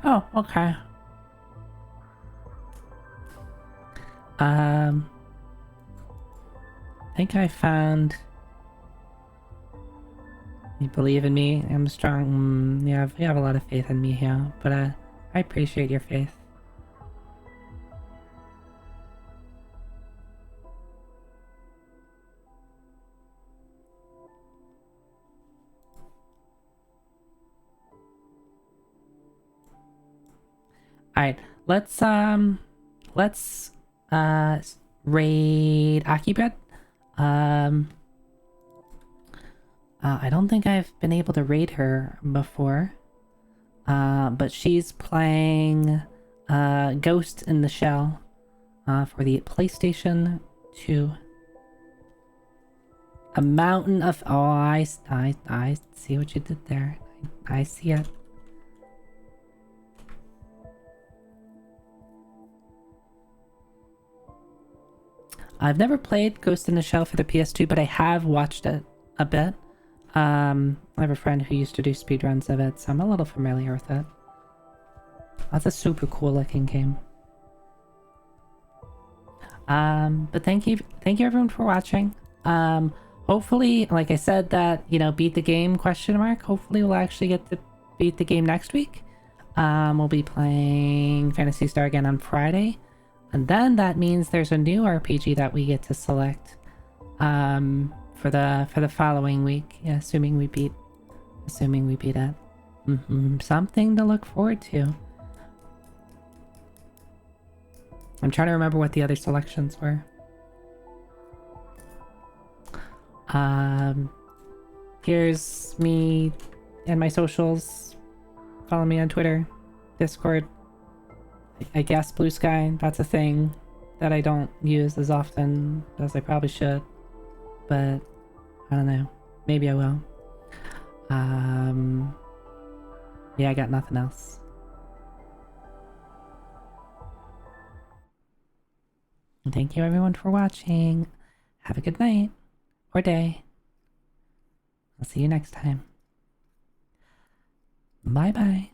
Oh, okay. I think I found. You believe in me? I'm strong. Yeah, you have a lot of faith in me here, but I appreciate your faith. Alright, let's raid Aki Bread. I don't think I've been able to raid her before. But she's playing Ghost in the Shell for the PlayStation 2. A mountain of... Oh, I see what you did there. I see it. I've never played Ghost in the Shell for the PS2, but I have watched it a bit. I have a friend who used to do speedruns of it, so I'm a little familiar with it. That's a super cool looking game. But thank you everyone for watching. Hopefully, like I said, that, you know, beat the game question mark. Hopefully we'll actually get to beat the game next week. We'll be playing Phantasy Star again on Friday. And then that means there's a new RPG that we get to select for the following week. Yeah, assuming we beat it. Something to look forward to. I'm trying to remember what the other selections were. Here's me and my socials. Follow me on Twitter, Discord. I guess Blue Sky, that's a thing that I don't use as often as I probably should. But I don't know. Maybe I will. Yeah, I got nothing else. Thank you everyone for watching. Have a good night or day. I'll see you next time. Bye bye.